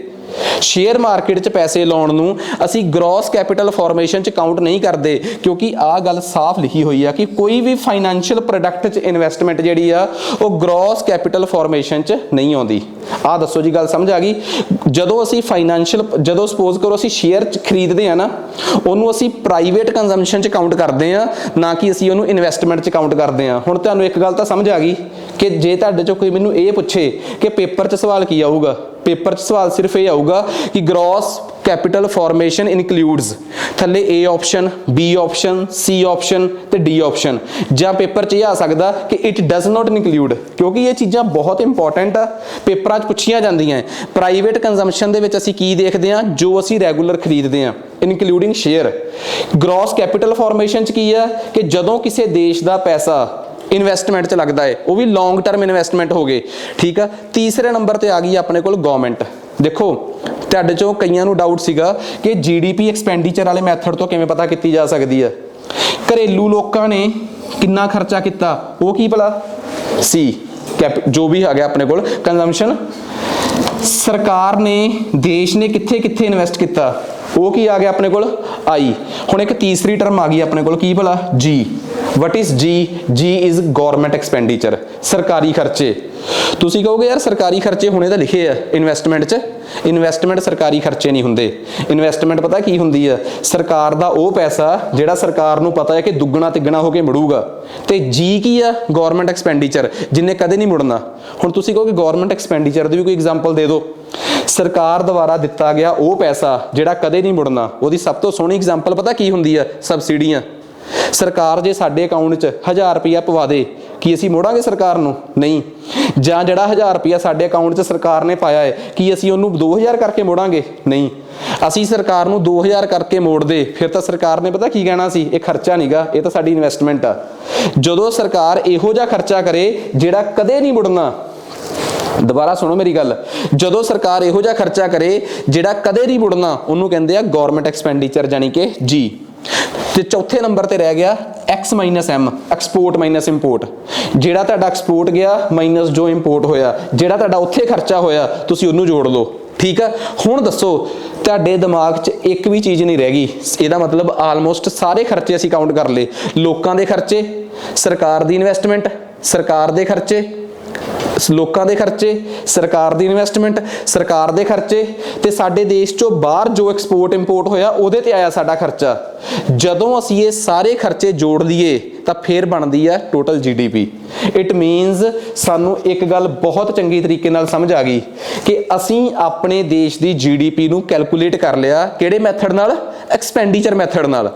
शेयर मार्केट च पैसे लाउण नूं असी ग्रॉस कैपिटल फॉर्मेशन च काउंट नहीं करते, क्योंकि आ गल साफ लिखी हुई है कि कोई भी फाइनैंशियल प्रोडक्ट च इन्वेस्टमेंट जिहड़ी आ वो ग्रॉस कैपिटल फॉर्मेशन च नहीं आउंदी। आ दसो जी गल समझ आ गई। जदों असी फाइनैंशियल, जदों सपोज करो असी शेयर खरीदते हैं ना, उन्होंने असी प्राइवेट कंजम्पशन च काउंट करते हैं, ना कि असी उन्होंने इन्वेस्टमेंट च काउंट करते हैं। हुण तुहानूं एक गल तां समझ आ गई कि जे तुहाडे चों कोई मैनूं ये पूछे कि पेपर च सवाल की आऊगा, पेपर च सवाल सिर्फ ये आऊगा कि ग्रॉस कैपिटल फॉर्मेशन इनकलूड्स, थले A option, B option, C option ते D ऑप्शन, जां पेपर च ये आ सकदा कि इट डज नॉट इनकलूड, क्योंकि ये चीज़ां बहुत इंपॉर्टेंट आ, पेपरां च पुछियां जांदियां। प्राइवेट कंजम्पशन दे विच असीं की देखदे हां, जो असीं रैगूलर खरीदते हैं including share. Gross capital formation च की है कि जदों किसी देश का पैसा इन्वेस्टमेंट च लगता है, वो भी लॉन्ग टर्म इन्वेस्टमेंट हो गए, ठीक है। तीसरे नंबर पर आ गई अपने कोल गवर्नमेंट। देखो तुहाडे चों कईयां नूं डाउट सीगा कि GDP एक्सपेंडिचर वाले मैथड तो किवें पता की जा सकती है। घरेलू लोगों ने कितना खर्चा किया, वो की भला सी जो भी आ गया अपने कोल कंजम्पशन। सरकार ने, देश ने कित्थे कित्थे इन्वेस्ट किया, वो की आ गया अपने कोल आई। हुण एक तीसरी टर्म आ गई अपने कोल की भला G। What is G? G is government expenditure, सरकारी खर्चे। तुसी कहोगे यार सरकारी खर्चे होने तो लिखे है इन्वेस्टमेंट च, इन्वेस्टमेंट सरकारी खर्चे नहीं हुंदे। इन्वेस्टमेंट पता की हुंदी है, सरकार दा वो पैसा जिहड़ा सरकार नूं पता है कि दुगना तिगना होके मुड़ूगा। ते G की है गवर्नमेंट एक्सपेंडिचर, जिन्हें कदे नहीं मुड़ना। हुण तुसी कहोगे गवर्नमेंट एक्सपेंडिचर दी भी कोई एग्जाम्पल दे दो, सरकार द्वारा दिता गया वो पैसा जिहड़ा कदे नहीं मुड़ना, ਉਹਦੀ सब तो सोहनी एग्जाम्पल पता की हुंदी है? सबसिडियां। सरकार जे साडे अकाउंट च 1000 रुपया पवा दे, कि असीं मोड़ांगे सरकार नूं? नहीं। जां जिहड़ा 1000 रुपया साडे अकाउंट च सरकार ने पाया है, कि असीं उहनूं 2000 करके मोड़ांगे? नहीं। असीं सरकार नूं 2000 करके मोड़ दे, फिर तो सरकार ने पता की कहना सी, ये खर्चा नहीं गा, ये तो साडी इन्वेस्टमेंट आ। जदों सरकार इहो जिहा खर्चा करे जिहड़ा कदे नहीं मुड़ना, दोबारा सुनो मेरी गल, जदों सरकार इहो जिहा खर्चा करे जिहड़ा कदे नहीं मुड़ना, उहनूं कहंदे आ गवर्नमेंट एक्सपेंडिचर, यानी कि G। ते चौथे नंबर ते रह गया X minus M, export minus import. जिहड़ा तुहाडा एक्सपोर्ट गया माइनस जो इंपोर्ट होया, जिहड़ा तुहाडा उत्थे खर्चा होया तुसीं उहनूं जोड़ लो, ठीक है। हुण दसो तुहाडे दिमाग 'च एक भी चीज़ नहीं रह गई, ਇਹਦਾ मतलब आलमोस्ट सारे खर्चे असीं काउंट कर ले। लोकां दे खर्चे, सरकार दी इन्वेस्टमेंट, सरकार दे खर्चे, ਲੋਕਾਂ ਦੇ ਖਰਚੇ, ਸਰਕਾਰ ਦੀ ਇਨਵੈਸਟਮੈਂਟ, ਸਰਕਾਰ ਦੇ ਖਰਚੇ ਤੇ ਸਾਡੇ ਦੇਸ਼ ਚੋਂ ਬਾਹਰ ਜੋ ਐਕਸਪੋਰਟ ਇੰਪੋਰਟ ਹੋਇਆ ਉਹਦੇ ਤੇ ਆਇਆ ਸਾਡਾ ਖਰਚਾ। ਜਦੋਂ ਅਸੀਂ ਇਹ ਸਾਰੇ ਖਰਚੇ ਜੋੜ ਲਈਏ ਤਾਂ ਫਿਰ ਬਣਦੀ ਆ ਟੋਟਲ GDP। ਇਟ ਮੀਨਸ ਸਾਨੂੰ ਇੱਕ ਗੱਲ ਬਹੁਤ ਚੰਗੀ ਤਰੀਕੇ ਨਾਲ ਸਮਝ ਆ ਗਈ ਕਿ ਅਸੀਂ ਆਪਣੇ ਦੇਸ਼ ਦੀ GDP ਨੂੰ ਕੈਲਕੂਲੇਟ ਕਰ ਲਿਆ ਕਿਹੜੇ ਮੈਥਡ ਨਾਲ? ਐਕਸਪੈਂਡੀਚਰ ਮੈਥਡ ਨਾਲ।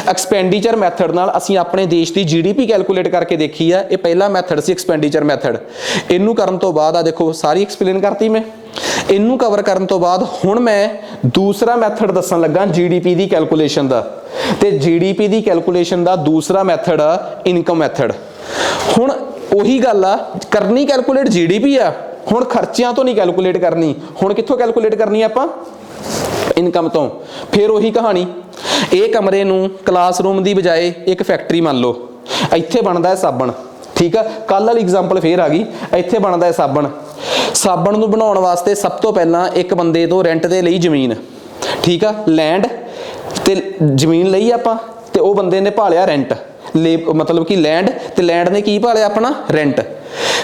ਐਕਸਪੈਂਡੀਚਰ ਮੈਥਡ ਨਾਲ ਅਸੀਂ ਆਪਣੇ ਦੇਸ਼ ਦੀ GDP ਕੈਲਕੂਲੇਟ ਕਰਕੇ ਦੇਖੀ ਆ। ਇਹ ਪਹਿਲਾ ਮੈਥਡ ਸੀ ਐਕਸਪੈਂਡੀਚਰ ਮੈਥਡ। ਇਹਨੂੰ ਕਰਨ ਤੋਂ ਬਾਅਦ ਆ ਦੇਖੋ ਸਾਰੀ ਐਕਸਪਲੇਨ ਕਰਤੀ ਮੈਂ। ਇਹਨੂੰ ਕਵਰ ਕਰਨ ਤੋਂ ਬਾਅਦ ਹੁਣ ਮੈਂ ਦੂਸਰਾ ਮੈਥਡ ਦੱਸਣ ਲੱਗਾ GDP ਦੀ ਕੈਲਕੂਲੇਸ਼ਨ ਦਾ। ਤੇ GDP ਦੀ ਕੈਲਕੂਲੇਸ਼ਨ ਦਾ ਦੂਸਰਾ ਮੈਥਡ ਆ ਇਨਕਮ ਮੈਥਡ। ਹੁਣ ਉਹੀ ਗੱਲ ਆ, ਕਰਨੀ ਕੈਲਕੂਲੇਟ GDP ਆ, ਹੁਣ ਖਰਚਿਆਂ ਤੋਂ ਨਹੀਂ ਕੈਲਕੂਲੇਟ ਕਰਨੀ। ਹੁਣ ਕਿੱਥੋਂ ਕੈਲਕੂਲੇਟ ਕਰਨੀ ਆਪਾਂ? ਇਨਕਮ ਤੋਂ। ਫਿਰ ਉਹੀ ਕਹਾਣੀ, ਇਹ ਕਮਰੇ ਨੂੰ ਕਲਾਸਰੂਮ ਦੀ ਬਜਾਏ ਇੱਕ ਫੈਕਟਰੀ ਮੰਨ ਲਓ। ਇੱਥੇ ਬਣਦਾ ਹੈ ਸਾਬਣ, ਠੀਕ ਆ। ਕੱਲ ਵਾਲੀ ਐਗਜ਼ਾਮਪਲ ਫੇਰ ਆ ਗਈ। ਇੱਥੇ ਬਣਦਾ ਹੈ ਸਾਬਣ। ਸਾਬਣ ਨੂੰ ਬਣਾਉਣ ਵਾਸਤੇ ਸਭ ਤੋਂ ਪਹਿਲਾਂ ਇੱਕ ਬੰਦੇ ਤੋਂ ਰੈਂਟ ਤੇ ਲਈ ਜ਼ਮੀਨ, ਠੀਕ ਆ, ਲੈਂਡ ਤੇ ਜ਼ਮੀਨ ਲਈ ਆਪਾਂ, ਤੇ ਉਹ ਬੰਦੇ ਨੇ ਭਾਲਿਆ ਰੈਂਟ, ਮਤਲਬ ਕਿ ਲੈਂਡ, ਤੇ ਲੈਂਡ ਨੇ ਕੀ ਭਾਲਿਆ? ਆਪਣਾ ਰੈਂਟ।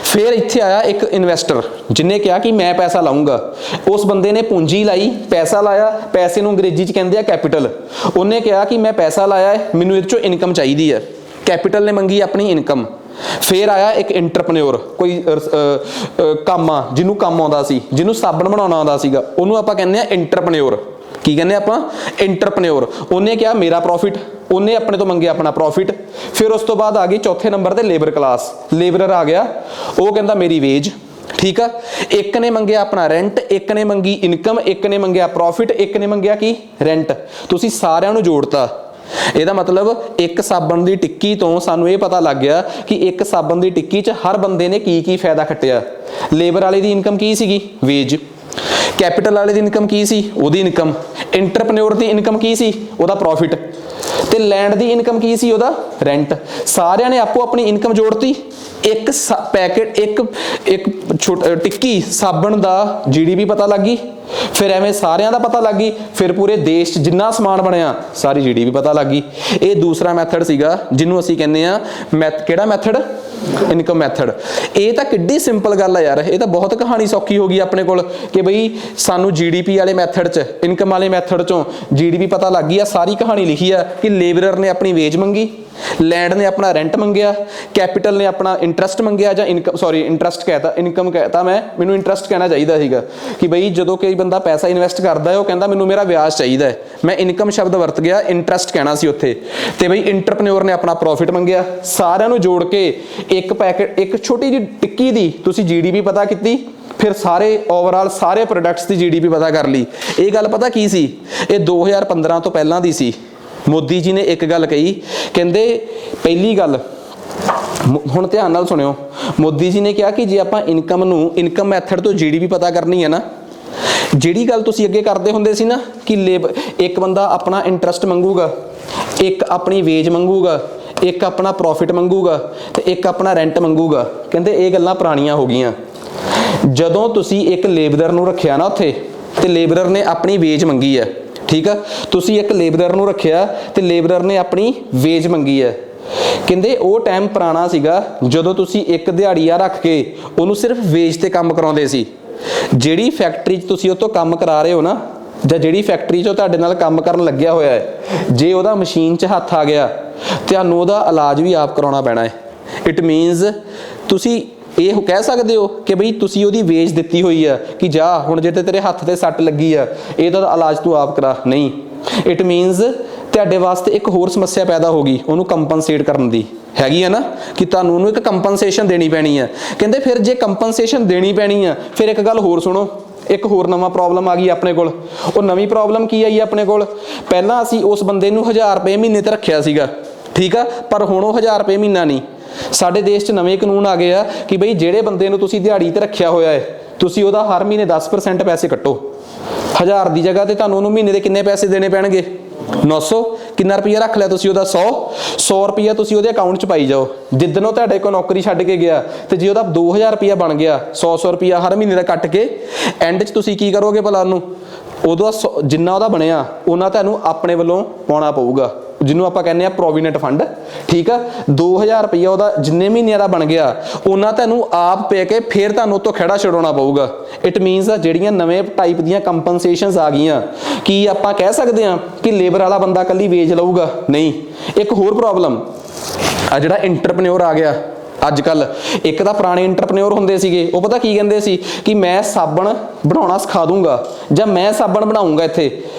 ਫਿਰ ਇੱਥੇ ਆਇਆ ਇੱਕ ਇਨਵੈਸਟਰ ਜਿਹਨੇ ਕਿਹਾ ਕਿ ਮੈਂ ਪੈਸਾ ਲਾਉਂਗਾ। ਉਸ ਬੰਦੇ ਨੇ ਪੂੰਜੀ ਲਾਈ, ਪੈਸਾ ਲਾਇਆ। ਪੈਸੇ ਨੂੰ ਅੰਗਰੇਜ਼ੀ 'ਚ ਕਹਿੰਦੇ ਆ ਕੈਪੀਟਲ। ਉਹਨੇ ਕਿਹਾ ਕਿ ਮੈਂ ਪੈਸਾ ਲਾਇਆ ਹੈ, ਮੈਨੂੰ ਇਹਦੇ 'ਚੋਂ ਇਨਕਮ ਚਾਹੀਦੀ ਹੈ। ਕੈਪੀਟਲ ਨੇ ਮੰਗੀ ਆਪਣੀ ਇਨਕਮ। ਫਿਰ ਆਇਆ ਇੱਕ ਇੰਟਰਪ੍ਰੈਨਿਓਰ, ਕੋਈ ਕੰਮ ਆ, ਜਿਹਨੂੰ ਕੰਮ ਆਉਂਦਾ ਸੀ, ਜਿਹਨੂੰ ਸਾਬਣ ਬਣਾਉਣਾ ਆਉਂਦਾ ਸੀਗਾ, ਉਹਨੂੰ ਆਪਾਂ ਕਹਿੰਦੇ ਆ ਇੰਟਰਪ੍ਰੈਨਿਓਰ। ਕੀ ਕਹਿੰਦੇ ਆਪਾਂ? ਇੰਟਰਪ੍ਰੈਨਿਓਰ। ਉਹਨੇ ਕਿਹਾ ਮੇਰਾ ਪ੍ਰੋਫਿਟ, ਉਹਨੇ ਆਪਣੇ ਤੋਂ ਮੰਗਿਆ ਆਪਣਾ ਪ੍ਰੋਫਿਟ। ਫਿਰ ਉਸ ਤੋਂ ਬਾਅਦ ਆ ਗਈ ਚੌਥੇ ਨੰਬਰ ਤੇ ਲੇਬਰ ਕਲਾਸ। ਲੇਬਰਰ ਆ ਗਿਆ, ਉਹ ਕਹਿੰਦਾ ਮੇਰੀ ਵੇਜ, ਠੀਕ ਆ। ਇੱਕ ਨੇ ਮੰਗਿਆ ਆਪਣਾ ਰੈਂਟ, ਇੱਕ ਨੇ ਮੰਗੀ ਇਨਕਮ, ਇੱਕ ਨੇ ਮੰਗਿਆ ਪ੍ਰੋਫਿਟ, ਇੱਕ ਨੇ ਮੰਗਿਆ ਕੀ? ਰੈਂਟ। ਤੁਸੀਂ ਸਾਰਿਆਂ ਨੂੰ ਜੋੜਤਾ। ਇਹਦਾ ਮਤਲਬ ਇੱਕ ਸਾਬਣ ਦੀ ਟਿੱਕੀ ਤੋਂ ਸਾਨੂੰ ਇਹ ਪਤਾ ਲੱਗ ਗਿਆ ਕਿ ਇੱਕ ਸਾਬਣ ਦੀ ਟਿੱਕੀ 'ਚ ਹਰ ਬੰਦੇ ਨੇ ਕੀ ਕੀ ਫਾਇਦਾ ਖੱਟਿਆ। ਲੇਬਰ ਵਾਲੇ ਦੀ ਇਨਕਮ ਕੀ ਸੀਗੀ? ਵੇਜ। ਕੈਪੀਟਲ ਵਾਲੇ ਦੀ ਇਨਕਮ ਕੀ ਸੀ? ਉਹਦੀ ਇਨਕਮ। ਇੰਟਰਪ੍ਰੈਨਿਓਰ ਦੀ ਇਨਕਮ ਕੀ ਸੀ? ਉਹਦਾ ਪ੍ਰੋਫਿਟ। ਤੇ ਲੈਂਡ ਦੀ ਇਨਕਮ ਕੀ ਸੀ? ਉਹਦਾ ਰੈਂਟ। ਸਾਰਿਆਂ ਨੇ ਆਪੋ ਆਪਣੀ ਇਨਕਮ ਜੋੜਤੀ। ਇੱਕ ਪੈਕੇਟ, ਇੱਕ ਟਿੱਕੀ ਸਾਬਣ ਦਾ GDP ਪਤਾ ਲੱਗ ਗਈ। ਫਿਰ ਐਵੇਂ ਸਾਰਿਆਂ ਦਾ ਪਤਾ ਲੱਗ ਗਈ। ਫਿਰ ਪੂਰੇ ਦੇਸ਼ 'ਚ ਜਿੰਨਾ ਸਮਾਨ ਬਣਿਆ ਸਾਰੀ GDP ਪਤਾ ਲੱਗ ਗਈ। ਇਹ ਦੂਸਰਾ ਮੈਥਡ ਸੀਗਾ ਜਿਹਨੂੰ ਅਸੀਂ ਕਹਿੰਦੇ ਆ ਕਿਹੜਾ ਮੈਥਡ? Income method. ਇਹ ਤਾਂ ਕਿੱਡੀ ਸਿੰਪਲ ਗੱਲ ਆ ਯਾਰ। ਇਹ ਤਾਂ ਬਹੁਤ ਕਹਾਣੀ ਸੌਖੀ ਹੋ ਗਈ ਆਪਣੇ ਕੋਲ ਕਿ ਬਈ ਸਾਨੂੰ GDP ਵਾਲੇ ਮੈਥਡ 'ਚ, ਇਨਕਮ ਵਾਲੇ ਮੈਥਡ 'ਚੋਂ GDP ਪਤਾ ਲੱਗ ਗਈ ਆ। ਸਾਰੀ ਕਹਾਣੀ ਲਿਖੀ ਆ ਕਿ ਲੇਬਰਰ ਨੇ ਆਪਣੀ ਵੇਜ ਮੰਗੀ, ਲੈਂਡ ਨੇ ਆਪਣਾ ਰੈਂਟ ਮੰਗਿਆ, ਕੈਪੀਟਲ ਨੇ ਆਪਣਾ ਇੰਟਰਸਟ ਮੰਗਿਆ, ਜਾਂ ਇਨਕਮ, ਸੌਰੀ ਇੰਟਰਸਟ ਕਹਿਤਾ, ਇਨਕਮ ਕਹਿਤਾ ਮੈਂ, ਮੈਨੂੰ ਇੰਟਰਸਟ ਕਹਿਣਾ ਚਾਹੀਦਾ ਸੀਗਾ ਕਿ ਬਈ ਜਦੋਂ ਕੋਈ ਬੰਦਾ ਪੈਸਾ ਇਨਵੈਸਟ ਕਰਦਾ ਹੈ ਉਹ ਕਹਿੰਦਾ ਮੈਨੂੰ ਮੇਰਾ ਵਿਆਜ ਚਾਹੀਦਾ ਹੈ। ਮੈਂ ਇਨਕਮ ਸ਼ਬਦ ਵਰਤ ਗਿਆ, ਇੰਟਰਸਟ ਕਹਿਣਾ ਸੀ ਉੱਥੇ। ਤੇ ਬਈ ਇੰਟਰਪ੍ਰੈਨਿਓਰ ਨੇ ਆਪਣਾ ਪ੍ਰੋਫਿਟ ਮੰਗਿਆ। ਸਾਰਿਆਂ ਨੂੰ ਜੋੜ ਕੇ ਇੱਕ ਪੈਕੇਟ, ਇੱਕ ਛੋਟੀ ਜਿਹੀ ਟਿੱਕੀ ਦੀ ਤੁਸੀਂ GDP ਪਤਾ ਕੀਤੀ। ਫਿਰ ਸਾਰੇ ਓਵਰਆਲ ਸਾਰੇ ਪ੍ਰੋਡਕਟਸ ਦੀ GDP ਪਤਾ ਕਰ ਲਈ। ਇਹ ਗੱਲ ਪਤਾ ਕੀ ਸੀ? ਇਹ 2015 ਤੋਂ ਪਹਿਲਾਂ ਦੀ ਸੀ। ਮੋਦੀ ਜੀ ਨੇ ਇੱਕ ਗੱਲ ਕਹੀ, ਕਹਿੰਦੇ ਪਹਿਲੀ ਗੱਲ, ਹੁਣ ਧਿਆਨ ਨਾਲ ਸੁਣਿਓ, ਮੋਦੀ ਜੀ ਨੇ ਕਿਹਾ ਕਿ ਜੇ ਆਪਾਂ ਇਨਕਮ ਨੂੰ, ਇਨਕਮ ਮੈਥਡ ਤੋਂ GDP ਪਤਾ ਕਰਨੀ ਹੈ ਨਾ, ਜਿਹੜੀ ਗੱਲ ਤੁਸੀਂ ਅੱਗੇ ਕਰਦੇ ਹੁੰਦੇ ਸੀ ਨਾ ਕਿ ਇੱਕ ਬੰਦਾ ਆਪਣਾ ਇੰਟਰਸਟ ਮੰਗੂਗਾ, ਇੱਕ ਆਪਣੀ ਵੇਜ ਮੰਗੂਗਾ, ਇੱਕ ਆਪਣਾ ਪ੍ਰੋਫਿਟ ਮੰਗੂਗਾ ਤੇ ਇੱਕ ਆਪਣਾ ਰੈਂਟ ਮੰਗੂਗਾ, ਕਹਿੰਦੇ ਇਹ ਗੱਲਾਂ ਪੁਰਾਣੀਆਂ ਹੋ ਗਈਆਂ। ਜਦੋਂ ਤੁਸੀਂ ਇੱਕ ਲੇਬਰਰ ਨੂੰ ਰੱਖਿਆ ਨਾ ਉੱਥੇ, ਤੇ ਲੇਬਰਰ ਨੇ ਆਪਣੀ ਵੇਜ ਮੰਗੀ ਹੈ, ਠੀਕ ਆ। ਤੁਸੀਂ ਇੱਕ ਲੇਬਰਰ ਨੂੰ ਰੱਖਿਆ ਤੇ ਲੇਬਰਰ ਨੇ ਆਪਣੀ ਵੇਜ ਮੰਗੀ ਹੈ। ਕਹਿੰਦੇ ਉਹ ਟਾਈਮ ਪੁਰਾਣਾ ਸੀਗਾ ਜਦੋਂ ਤੁਸੀਂ ਇੱਕ ਦਿਹਾੜੀਆ ਰੱਖ ਕੇ ਉਹਨੂੰ ਸਿਰਫ ਵੇਜ ਤੇ ਕੰਮ ਕਰਾਉਂਦੇ ਸੀ। ਜਿਹੜੀ ਫੈਕਟਰੀ 'ਚ ਤੁਸੀਂ ਉਹ ਤੋਂ ਕੰਮ ਕਰਾ ਰਹੇ ਹੋ ਨਾ, ਜਾਂ ਜਿਹੜੀ ਫੈਕਟਰੀ 'ਚ ਉਹ ਤੁਹਾਡੇ ਨਾਲ ਕੰਮ ਕਰਨ ਲੱਗਿਆ ਹੋਇਆ ਹੈ, ਜੇ ਉਹਦਾ ਮਸ਼ੀਨ 'ਚ ਹੱਥ ਆ ਗਿਆ ਤੁਹਾਨੂੰ ਉਹਦਾ ਇਲਾਜ ਵੀ ਆਪ ਕਰਾਉਣਾ ਪੈਣਾ ਹੈ। ਇਟ ਮੀਨਸ ਤੁਸੀਂ ਇਹ ਕਹਿ ਸਕਦੇ ਹੋ ਕਿ ਬਈ ਤੁਸੀਂ ਉਹਦੀ ਵੇਜ ਦਿੱਤੀ ਹੋਈ ਆ ਕਿ ਜਾ ਹੁਣ ਜੇ ਤੇਰੇ ਹੱਥ ਤੇ ਸੱਟ ਲੱਗੀ ਆ ਇਹਦਾ ਇਲਾਜ ਤੂੰ ਆਪ ਕਰਾ। ਨਹੀਂ, ਇਟ ਮੀਨਸ ਤੁਹਾਡੇ ਵਾਸਤੇ ਇੱਕ ਹੋਰ ਸਮੱਸਿਆ ਪੈਦਾ ਹੋ ਗਈ, ਉਹਨੂੰ ਕੰਪਨਸੇਟ ਕਰਨ ਦੀ ਹੈਗੀ ਆ ਨਾ, ਕਿ ਤੁਹਾਨੂੰ ਉਹਨੂੰ ਇੱਕ ਕੰਪਨਸੇਸ਼ਨ ਦੇਣੀ ਪੈਣੀ ਆ। ਕਹਿੰਦੇ ਫਿਰ ਜੇ ਕੰਪਨਸੇਸ਼ਨ ਦੇਣੀ ਪੈਣੀ ਆ, ਫਿਰ ਇੱਕ ਗੱਲ ਹੋਰ ਸੁਣੋ, ਇੱਕ ਹੋਰ ਨਵਾਂ ਪ੍ਰੋਬਲਮ ਆ ਗਈ ਆਪਣੇ ਕੋਲ। ਉਹ ਨਵੀਂ ਪ੍ਰੋਬਲਮ ਕੀ ਆਈ ਆਪਣੇ ਕੋਲ? ਪਹਿਲਾਂ ਅਸੀਂ ਉਸ ਬੰਦੇ ਨੂੰ 1000 ਰੁਪਏ ਮਹੀਨੇ ਤੇ ਰੱਖਿਆ ਸੀਗਾ, ਠੀਕ ਆ, ਪਰ ਹੁਣ ਉਹ 1000 ਰੁਪਏ ਮਹੀਨਾ ਨਹੀਂ। ਸਾਡੇ ਦੇਸ਼ 'ਚ ਨਵੇਂ ਕਾਨੂੰਨ ਆ ਗਏ ਆ ਕਿ ਬਈ ਜਿਹੜੇ ਬੰਦੇ ਨੂੰ ਤੁਸੀਂ ਦਿਹਾੜੀ ਤੇ ਰੱਖਿਆ ਹੋਇਆ ਹੈ, ਤੁਸੀਂ ਉਹਦਾ ਹਰ ਮਹੀਨੇ 10% ਪੈਸੇ ਕੱਟੋ। 1000 ਦੀ ਜਗ੍ਹਾ ਤੇ ਤੁਹਾਨੂੰ ਉਹਨੂੰ ਮਹੀਨੇ ਦੇ ਕਿੰਨੇ ਪੈਸੇ ਦੇਣੇ ਪੈਣਗੇ? 900। ਕਿੰਨਾ ਰੁਪਈਆ ਰੱਖ ਲਿਆ ਤੁਸੀਂ ਉਹਦਾ? 100 ਰੁਪਈਆ ਤੁਸੀਂ ਉਹਦੇ ਅਕਾਊਂਟ 'ਚ ਪਾਈ ਜਾਓ। ਜਿੱਦਣ ਉਹ ਤੁਹਾਡੇ ਕੋਲ ਨੌਕਰੀ ਛੱਡ ਕੇ ਗਿਆ ਤੇ ਜੇ ਉਹਦਾ 2000 ਰੁਪਈਆ ਬਣ ਗਿਆ, 100 ਰੁਪਈਆ ਹਰ ਮਹੀਨੇ ਦਾ ਕੱਟ ਕੇ, ਐਂਡ 'ਚ ਤੁਸੀਂ ਕੀ ਕਰੋਗੇ ਭਲਾ? ਉਹਨੂੰ ਉਹਦਾ ਜਿੰਨਾ ਉਹਦਾ ਬਣਿਆ ਉਹਨਾਂ ਤੁਹਾਨੂੰ ਆਪਣੇ ਵੱਲੋਂ ਪਾਉਣਾ ਪਊਗਾ। ਜਿਹਨੂੰ ਆਪਾਂ ਕਹਿੰਦੇ ਆ ਪ੍ਰੋਵੀਡੈਂਟ ਫੰਡ, ਠੀਕ ਆ। 2000 ਰੁਪਈਆ ਉਹਦਾ ਜਿੰਨੇ ਮਹੀਨਿਆਂ ਦਾ ਬਣ ਗਿਆ ਉਹਨਾਂ ਤੁਹਾਨੂੰ ਆਪ ਪੇ ਕੇ ਫਿਰ ਤੁਹਾਨੂੰ ਉਹ ਤੋਂ ਖਹਿੜਾ ਛਡਾਉਣਾ ਪਊਗਾ। ਇਟ ਮੀਨਸ ਜਿਹੜੀਆਂ ਨਵੇਂ ਟਾਈਪ ਦੀਆਂ ਕੰਪਨਸੇਸ਼ਨਸ ਆ ਗਈਆਂ, ਕੀ ਆਪਾਂ ਕਹਿ ਸਕਦੇ ਹਾਂ ਕਿ ਲੇਬਰ ਵਾਲਾ ਬੰਦਾ ਇਕੱਲੀ ਵੇਚ ਲਊਗਾ? ਨਹੀਂ। ਇੱਕ ਹੋਰ ਪ੍ਰੋਬਲਮ ਆ, ਜਿਹੜਾ ਇੰਟਰਪ੍ਰੈਨਿਓਰ ਆ ਗਿਆ ਅੱਜ ਕੱਲ। ਇੱਕ ਤਾਂ ਪੁਰਾਣੇ ਇੰਟਰਪ੍ਰੈਨਿਓਰ ਹੁੰਦੇ ਸੀਗੇ, ਉਹ ਪਤਾ ਕੀ ਕਹਿੰਦੇ ਸੀ ਕਿ ਮੈਂ ਸਾਬਣ ਬਣਾਉਣਾ ਸਿਖਾ ਦੂੰਗਾ ਜਾਂ ਮੈਂ ਸਾਬਣ ਬਣਾਉਂਗਾ ਇੱਥੇ,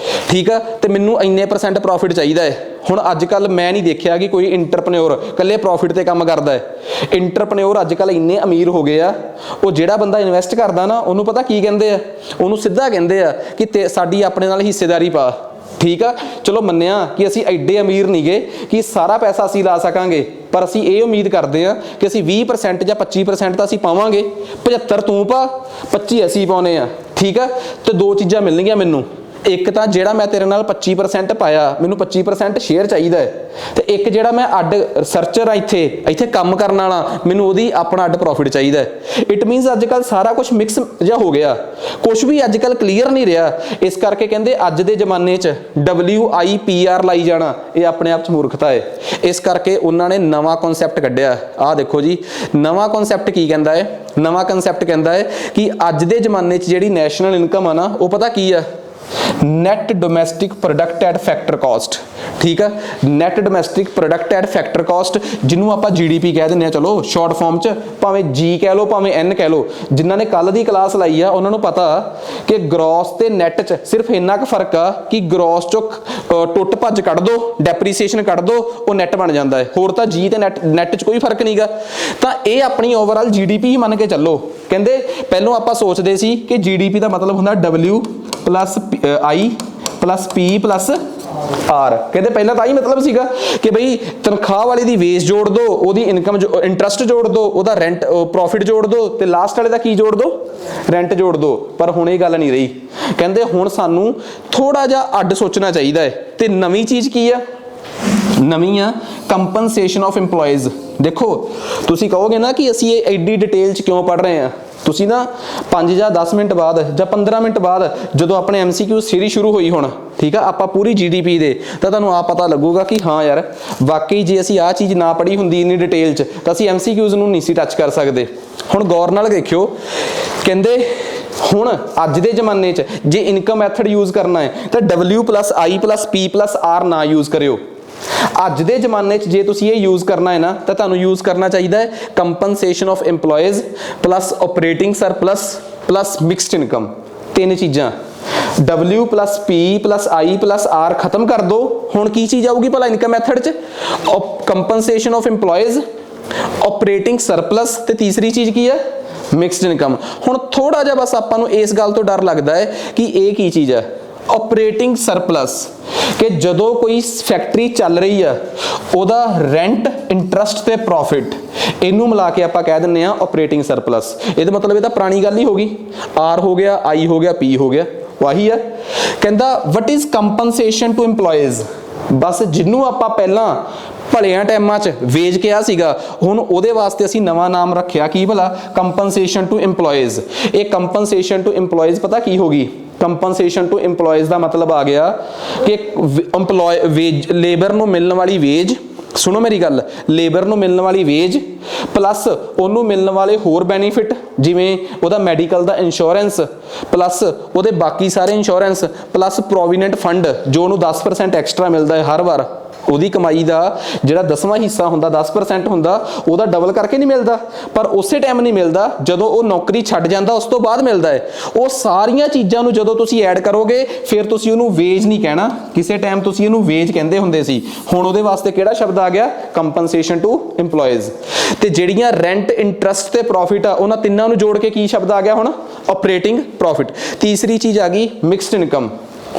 ਠੀਕ ਆ, ਤੇ ਮੈਨੂੰ ਇੰਨੇ % ਪ੍ਰੋਫਿਟ ਚਾਹੀਦਾ ਹੈ। ਹੁਣ ਅੱਜ ਕੱਲ ਮੈਂ ਨਹੀਂ ਦੇਖਿਆ ਕਿ ਕੋਈ ਇੰਟਰਪ੍ਰੈਨਿਓਰ ਇਕੱਲੇ ਪ੍ਰੋਫਿਟ ਤੇ ਕੰਮ ਕਰਦਾ ਹੈ। ਇੰਟਰਪ੍ਰੈਨਿਓਰ ਅੱਜ ਕੱਲ ਇੰਨੇ ਅਮੀਰ ਹੋ ਗਏ ਆ, ਉਹ ਜਿਹੜਾ ਬੰਦਾ ਇਨਵੈਸਟ ਕਰਦਾ ਨਾ ਉਹਨੂੰ ਪਤਾ ਕੀ ਕਹਿੰਦੇ ਆ, ਉਹਨੂੰ ਸਿੱਧਾ ਕਹਿੰਦੇ ਆ ਕਿ ਸਾਡੀ ਆਪਣੇ ਨਾਲ ਹਿੱਸੇਦਾਰੀ ਪਾ, ਠੀਕ ਆ। ਚਲੋ ਮੰਨਿਆ ਕਿ ਅਸੀਂ ਐਡੇ ਅਮੀਰ ਨਹੀਂ ਗਏ ਕਿ ਸਾਰਾ ਪੈਸਾ ਅਸੀਂ ਲਾ ਸਕਾਂਗੇ, ਪਰ ਅਸੀਂ ਇਹ ਉਮੀਦ ਕਰਦੇ ਹਾਂ ਕਿ ਅਸੀਂ 20% ਜਾਂ 25% ਤਾਂ ਅਸੀਂ ਪਾਵਾਂਗੇ। 75 ਤੂੰ ਪਾ, 25 ਅਸੀਂ ਪਾਉਨੇ ਆ, ਠੀਕ ਆ। ਤੇ ਦੋ ਚੀਜ਼ਾਂ ਮਿਲਣਗੀਆਂ ਮੈਨੂੰ, ਇੱਕ ਤਾਂ ਜਿਹੜਾ ਮੈਂ ਤੇਰੇ ਨਾਲ 25% ਪਾਇਆ ਮੈਨੂੰ 25% ਸ਼ੇਅਰ ਚਾਹੀਦਾ ਹੈ, ਤੇ ਇੱਕ ਜਿਹੜਾ ਮੈਂ ਅੱਡ ਰਿਸਰਚਰ ਆ ਇੱਥੇ ਕੰਮ ਕਰਨ ਵਾਲਾ, ਮੈਨੂੰ ਉਹਦੀ ਆਪਣਾ ਅੱਡ ਪ੍ਰੋਫਿਟ ਚਾਹੀਦਾ ਹੈ। ਇਟ ਮੀਨਸ ਅੱਜ ਕੱਲ ਸਾਰਾ ਕੁਝ ਮਿਕਸ ਜਿਹਾ ਹੋ ਗਿਆ, ਕੁਝ ਵੀ ਅੱਜ ਕੱਲ ਕਲੀਅਰ ਨਹੀਂ ਰਿਹਾ। ਇਸ ਕਰਕੇ ਕਹਿੰਦੇ ਅੱਜ ਦੇ ਜ਼ਮਾਨੇ 'ਚ WIPR ਲਾਈ ਜਾਣਾ ਇਹ ਆਪਣੇ ਆਪ 'ਚ ਮੂਰਖਤਾ ਹੈ। ਇਸ ਕਰਕੇ ਉਹਨਾਂ ਨੇ ਨਵਾਂ ਕਨਸੈਪਟ ਕੱਢਿਆ। ਆਹ ਦੇਖੋ ਜੀ, ਨਵਾਂ ਕਨਸੈਪਟ ਕੀ ਕਹਿੰਦਾ ਹੈ? ਨਵਾਂ ਕਨਸੈਪਟ ਕਹਿੰਦਾ ਹੈ ਕਿ ਅੱਜ ਦੇ ਜ਼ਮਾਨੇ 'ਚ ਜਿਹੜੀ ਨੈਸ਼ਨਲ ਇਨਕਮ ਆ ਨਾ, ਉਹ ਪਤਾ ਕੀ ਆ? Net domestic product at factor cost, ਠੀਕ ਆ। Net domestic product at factor cost, ਜਿਹਨੂੰ ਆਪਾਂ GDP ਕਹਿ ਦਿੰਦੇ ਆ, ਚਲੋ ਸ਼ਾਰਟ ਫਾਰਮ 'ਚ, ਭਾਵੇਂ G ਕਹਿ ਲਓ ਭਾਵੇਂ N ਕਹਿ ਲਓ। ਜਿਨ੍ਹਾਂ ਨੇ ਕੱਲ ਦੀ ਕਲਾਸ ਲਾਈ ਆ ਉਹਨਾਂ ਨੂੰ ਪਤਾ ਕਿ ਗ੍ਰੋਸ ਤੇ ਨੈਟ 'ਚ ਸਿਰਫ ਇੰਨਾ ਕੁ ਫਰਕ ਆ ਕਿ ਗ੍ਰੋਸ 'ਚੋਂ ਟੁੱਟ ਭੱਜ ਕੱਢ ਦੋ, ਡੈਪਰੀਸੀਏਸ਼ਨ ਕੱਢ ਦੋ, ਉਹ ਨੈਟ ਬਣ ਜਾਂਦਾ ਹੈ। ਹੋਰ ਤਾਂ G ਤੇ ਨੈਟ 'ਚ ਕੋਈ ਫਰਕ ਨਹੀਂਗਾ। ਤਾਂ ਇਹ ਆਪਣੀ ਓਵਰਆਲ GDP ਹੀ ਮੰਨ ਕੇ ਚੱਲੋ। ਕਹਿੰਦੇ ਪਹਿਲੋਂ ਆਪਾਂ ਸੋਚਦੇ ਸੀ ਕਿ GDP ਦਾ ਮਤਲਬ ਹੁੰਦਾ W plus I plus P plus R। ਕਹਿੰਦੇ ਪਹਿਲਾਂ ਤਾਂ ਹੀ ਮਤਲਬ ਸੀਗਾ ਕਿ ਬਈ ਤਨਖਾਹ ਵਾਲੇ ਦੀ ਵੇਜ ਜੋੜ ਦੋ, ਉਹਦੀ ਇਨਕਮ ਇੰਟਰਸਟ ਜੋੜ ਦੋ, ਉਹਦਾ ਰੈਂਟ ਪ੍ਰੋਫਿਟ ਜੋੜ ਦੋ, ਤੇ ਲਾਸਟ ਵਾਲੇ ਦਾ ਕੀ ਜੋੜ ਦੋ? ਰੈਂਟ ਜੋੜ ਦੋ। ਪਰ ਹੁਣ ਇਹ ਗੱਲ ਨਹੀਂ ਰਹੀ। ਕਹਿੰਦੇ ਹੁਣ ਸਾਨੂੰ ਥੋੜਾ ਜਿਹਾ ਅੱਡ ਸੋਚਣਾ ਚਾਹੀਦਾ ਹੈ। ਤੇ ਨਵੀਂ ਚੀਜ਼ ਕੀ ਆ? ਨਵੀਂ ਆ ਕੰਪਨਸੇਸ਼ਨ ਆਫ EMPLOYEES। ਦੇਖੋ ਤੁਸੀਂ ਕਹੋਗੇ ਨਾ ਕਿ ਅਸੀਂ ਇਹ ਐਡੀ ਡਿਟੇਲ 'ਚ ਕਿਉਂ ਪੜ੍ਹ ਰਹੇ ਹਾਂ। ਤੁਸੀਂ ਨਾ 5 ਜਾਂ 10 ਮਿੰਟ ਬਾਅਦ ਜਾਂ 15 ਮਿੰਟ ਬਾਅਦ ਜਦੋਂ ਆਪਣੇ MCQ ਸੀਰੀਜ਼ ਸ਼ੁਰੂ ਹੋਈ ਹੁਣ, ਠੀਕ ਆ, ਆਪਾਂ ਪੂਰੀ GDP ਦੇ, ਤਾਂ ਤੁਹਾਨੂੰ ਆਪ ਪਤਾ ਲੱਗੂਗਾ ਕਿ ਹਾਂ ਯਾਰ ਵਾਕਈ ਜੇ ਅਸੀਂ ਆਹ ਚੀਜ਼ ਨਾ ਪੜ੍ਹੀ ਹੁੰਦੀ ਇੰਨੀ ਡਿਟੇਲ 'ਚ ਤਾਂ ਅਸੀਂ MCQs ਨੂੰ ਨਹੀਂ ਸੀ ਟੱਚ ਕਰ ਸਕਦੇ। ਹੁਣ ਗੌਰ ਨਾਲ ਦੇਖਿਓ, ਕਹਿੰਦੇ ਹੁਣ ਅੱਜ ਦੇ ਜ਼ਮਾਨੇ 'ਚ ਜੇ ਇਨਕਮ ਮੈਥਡ ਯੂਜ਼ ਕਰਨਾ ਹੈ ਤਾਂ W plus I plus P plus R ਨਾ ਯੂਜ਼ ਕਰਿਓ। ਅੱਜ ਦੇ ਜ਼ਮਾਨੇ 'ਚ ਜੇ ਤੁਸੀਂ ਇਹ ਯੂਜ਼ ਕਰਨਾ ਹੈ ਨਾ ਤਾਂ ਤੁਹਾਨੂੰ ਯੂਜ਼ ਕਰਨਾ ਚਾਹੀਦਾ ਹੈ compensation of EMPLOYEES plus operating surplus plus mixed income. ਤਿੰਨ ਚੀਜ਼ਾਂ W plus P plus I plus R ਖਤਮ ਕਰ ਦੋ। ਹੁਣ ਕੀ ਚੀਜ਼ ਆਊਗੀ ਭਲਾ ਇਨਕਮ ਮੈਥਡ 'ਚ? Compensation of EMPLOYEES, operating surplus, ਤੇ ਤੀਸਰੀ ਚੀਜ਼ ਕੀ ਹੈ? Mixed income. ਹੁਣ ਥੋੜਾ ਜਿਹਾ ਬਸ ਆਪਾਂ ਨੂੰ ਇਸ ਗੱਲ ਤੋਂ ਡਰ ਲੱਗਦਾ ਹੈ ਕਿ ਇਹ ਕੀ ਚੀਜ਼ ਹੈ? ਆਪਰੇਟਿੰਗ ਸਰਪਲਸ, ਕਿ ਜਦੋਂ ਕੋਈ ਫੈਕਟਰੀ ਚੱਲ ਰਹੀ ਆ ਉਹਦਾ ਰੈਂਟ, ਇੰਟਰਸਟ ਤੇ ਪ੍ਰੋਫਿਟ, ਇਹਨੂੰ ਮਿਲਾ ਕੇ ਆਪਾਂ ਕਹਿ ਦਿੰਦੇ ਆ ਆਪਰੇਟਿੰਗ ਸਰਪਲਸ। ਇਹਦਾ ਮਤਲਬ ਇਹ ਤਾਂ ਪੁਰਾਣੀ ਗੱਲ ਹੀ ਹੋ ਗਈ। R ਹੋ ਗਿਆ, I ਹੋ ਗਿਆ, P ਹੋ ਗਿਆ, ਵਾਹੀ ਆ। ਕਹਿੰਦਾ what is compensation to EMPLOYEES। ਬਸ ਜਿਹਨੂੰ ਆਪਾਂ ਪਹਿਲਾਂ ਭਲਿਆਂ ਟਾਈਮਾਂ 'ਚ ਵੇਚ ਕਿਹਾ ਸੀਗਾ, ਹੁਣ ਉਹਦੇ ਵਾਸਤੇ ਅਸੀਂ ਨਵਾਂ ਨਾਮ ਰੱਖਿਆ ਕੀ ਭਲਾ? Compensation to EMPLOYEES। ਇਹ ਕੰਪਨਸੇਸ਼ਨ ਟੂ EMPLOYEES ਪਤਾ ਕੀ ਹੋ ਗਈ? ਕੰਪਨਸੇਸ਼ਨ ਟੂ EMPLOYEES ਦਾ ਮਤਲਬ ਆ ਗਿਆ ਕਿ ਲੇਬਰ ਨੂੰ ਮਿਲਣ ਵਾਲੀ ਵੇਜ, ਸੁਣੋ ਮੇਰੀ ਗੱਲ, ਲੇਬਰ ਨੂੰ ਮਿਲਣ ਵਾਲੀ ਵੇਜ ਪਲੱਸ ਉਹਨੂੰ ਮਿਲਣ ਵਾਲੇ ਹੋਰ ਬੈਨੀਫਿਟ, ਜਿਵੇਂ ਉਹਦਾ ਮੈਡੀਕਲ ਦਾ ਇੰਸ਼ੋਰੈਂਸ ਪਲੱਸ ਉਹਦੇ ਬਾਕੀ ਸਾਰੇ ਇੰਸ਼ੋਰੈਂਸ ਪਲੱਸ ਪ੍ਰੋਵੀਡੈਂਟ ਫੰਡ ਜੋ ਉਹਨੂੰ 10% ਐਕਸਟਰਾ ਮਿਲਦਾ ਹੈ ਹਰ ਵਾਰ। ਉਹਦੀ ਕਮਾਈ ਦਾ ਜਿਹੜਾ 10ਵਾਂ ਹਿੱਸਾ ਹੁੰਦਾ 10% ਹੁੰਦਾ, ਉਹਦਾ ਡਬਲ ਕਰਕੇ ਨਹੀਂ ਮਿਲਦਾ, ਪਰ ਉਸੇ ਟਾਈਮ ਨਹੀਂ ਮਿਲਦਾ ਜਦੋਂ ਉਹ ਨੌਕਰੀ ਛੱਡ ਜਾਂਦਾ, ਉਸ ਤੋਂ ਬਾਅਦ ਮਿਲਦਾ ਹੈ। ਉਹ ਸਾਰੀਆਂ ਚੀਜ਼ਾਂ ਨੂੰ ਜਦੋਂ ਤੁਸੀਂ ਐਡ ਕਰੋਗੇ ਫਿਰ ਤੁਸੀਂ ਉਹਨੂੰ ਵੇਜ ਨਹੀਂ ਕਹਿਣਾ। ਕਿਸੇ ਟਾਈਮ ਤੁਸੀਂ ਇਹਨੂੰ ਵੇਜ ਕਹਿੰਦੇ ਹੁੰਦੇ ਸੀ, ਹੁਣ ਉਹਦੇ ਵਾਸਤੇ ਕਿਹੜਾ ਸ਼ਬਦ ਆ ਗਿਆ? Compensation to EMPLOYEES। ਤੇ ਜਿਹੜੀਆਂ ਰੈਂਟ, ਇੰਟਰਸਟ ਤੇ ਪ੍ਰੋਫਿਟ ਆ, ਉਹਨਾਂ ਤਿੰਨਾਂ ਨੂੰ ਜੋੜ ਕੇ ਕੀ ਸ਼ਬਦ ਆ ਗਿਆ ਹੁਣ? Operating profit. ਤੀਸਰੀ ਚੀਜ਼ ਆ ਗਈ ਮਿਕਸਡ ਇਨਕਮ।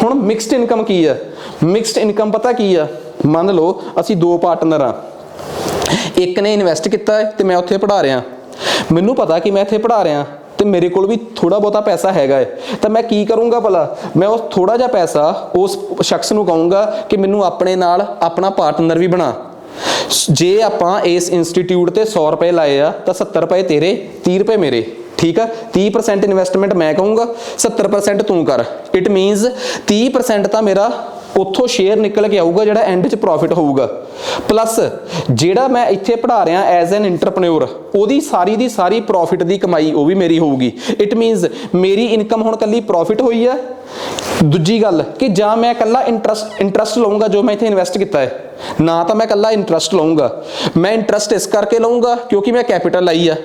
ਹੁਣ ਮਿਕਸਡ ਇਨਕਮ ਕੀ ਆ? ਮਿਕਸਡ ਇਨਕਮ ਪਤਾ ਕੀ ਆ? ਮੰਨ ਲਓ ਅਸੀਂ ਦੋ ਪਾਰਟਨਰ ਆ, ਇੱਕ ਨੇ ਇਨਵੈਸਟ ਕੀਤਾ ਹੈ ਤੇ ਮੈਂ ਉੱਥੇ ਪੜ੍ਹਾ ਰਿਹਾ। ਮੈਨੂੰ ਪਤਾ ਕਿ ਮੈਂ ਇੱਥੇ ਪੜ੍ਹਾ ਰਿਹਾ ਤੇ ਮੇਰੇ ਕੋਲ ਵੀ ਥੋੜਾ ਬਹੁਤਾ ਪੈਸਾ ਹੈਗਾ ਹੈ, ਤਾਂ ਮੈਂ ਕੀ ਕਰੂੰਗਾ ਭਲਾ? ਮੈਂ ਉਹ ਥੋੜਾ ਜਿਹਾ ਪੈਸਾ ਉਸ ਸ਼ਖਸ ਨੂੰ ਕਹੂੰਗਾ ਕਿ ਮੈਨੂੰ ਆਪਣੇ ਨਾਲ ਆਪਣਾ ਪਾਰਟਨਰ ਵੀ ਬਣਾ। ਜੇ ਆਪਾਂ ਇਸ ਇੰਸਟੀਟਿਊਟ ਤੇ 100 ਰੁਪਏ ਲਾਏ ਆ ਤਾਂ 70 ਰੁਪਏ ਤੇਰੇ, 30 ਰੁਪਏ ਮੇਰੇ, ਠੀਕ ਆ। 30% ਇਨਵੈਸਟਮੈਂਟ ਮੈਂ ਕਹੂੰਗਾ, 70% ਤੂੰ ਕਰ। ਇਟ ਮੀਨਸ 30% ਤਾਂ ਮੇਰਾ ਉੱਥੋਂ ਸ਼ੇਅਰ ਨਿਕਲ ਕੇ ਆਊਗਾ ਜਿਹੜਾ ਐਂਡ 'ਚ ਪ੍ਰੋਫਿਟ ਹੋਊਗਾ, ਪਲੱਸ ਜਿਹੜਾ ਮੈਂ ਇੱਥੇ ਪੜ੍ਹਾ ਰਿਹਾ ਐਜ਼ ਐਨ ਇੰਟਰਪ੍ਰੈਨਿਓਰ, ਉਹਦੀ ਸਾਰੀ ਦੀ ਸਾਰੀ ਪ੍ਰੋਫਿਟ ਦੀ ਕਮਾਈ ਉਹ ਵੀ ਮੇਰੀ ਹੋਊਗੀ। ਇਟ ਮੀਨਸ ਮੇਰੀ ਇਨਕਮ ਹੁਣ ਕੱਲੀ ਪ੍ਰੋਫਿਟ ਹੋਈ ਆ। ਦੂਜੀ ਗੱਲ ਕਿ ਜਾਂ ਮੈਂ ਕੱਲਾ ਇੰਟਰਸਟ ਲਵਾਂਗਾ ਜੋ ਮੈਂ ਇੱਥੇ ਇਨਵੈਸਟ ਕੀਤਾ ਹੈ, ਨਾ ਤਾਂ ਮੈਂ ਕੱਲਾ ਇੰਟਰਸਟ ਲਵਾਂਗਾ। ਮੈਂ ਇੰਟਰਸਟ ਇਸ ਕਰਕੇ ਲਵਾਂਗਾ ਕਿਉਂਕਿ ਮੈਂ ਕੈਪੀਟਲ ਲਾਈ ਆ।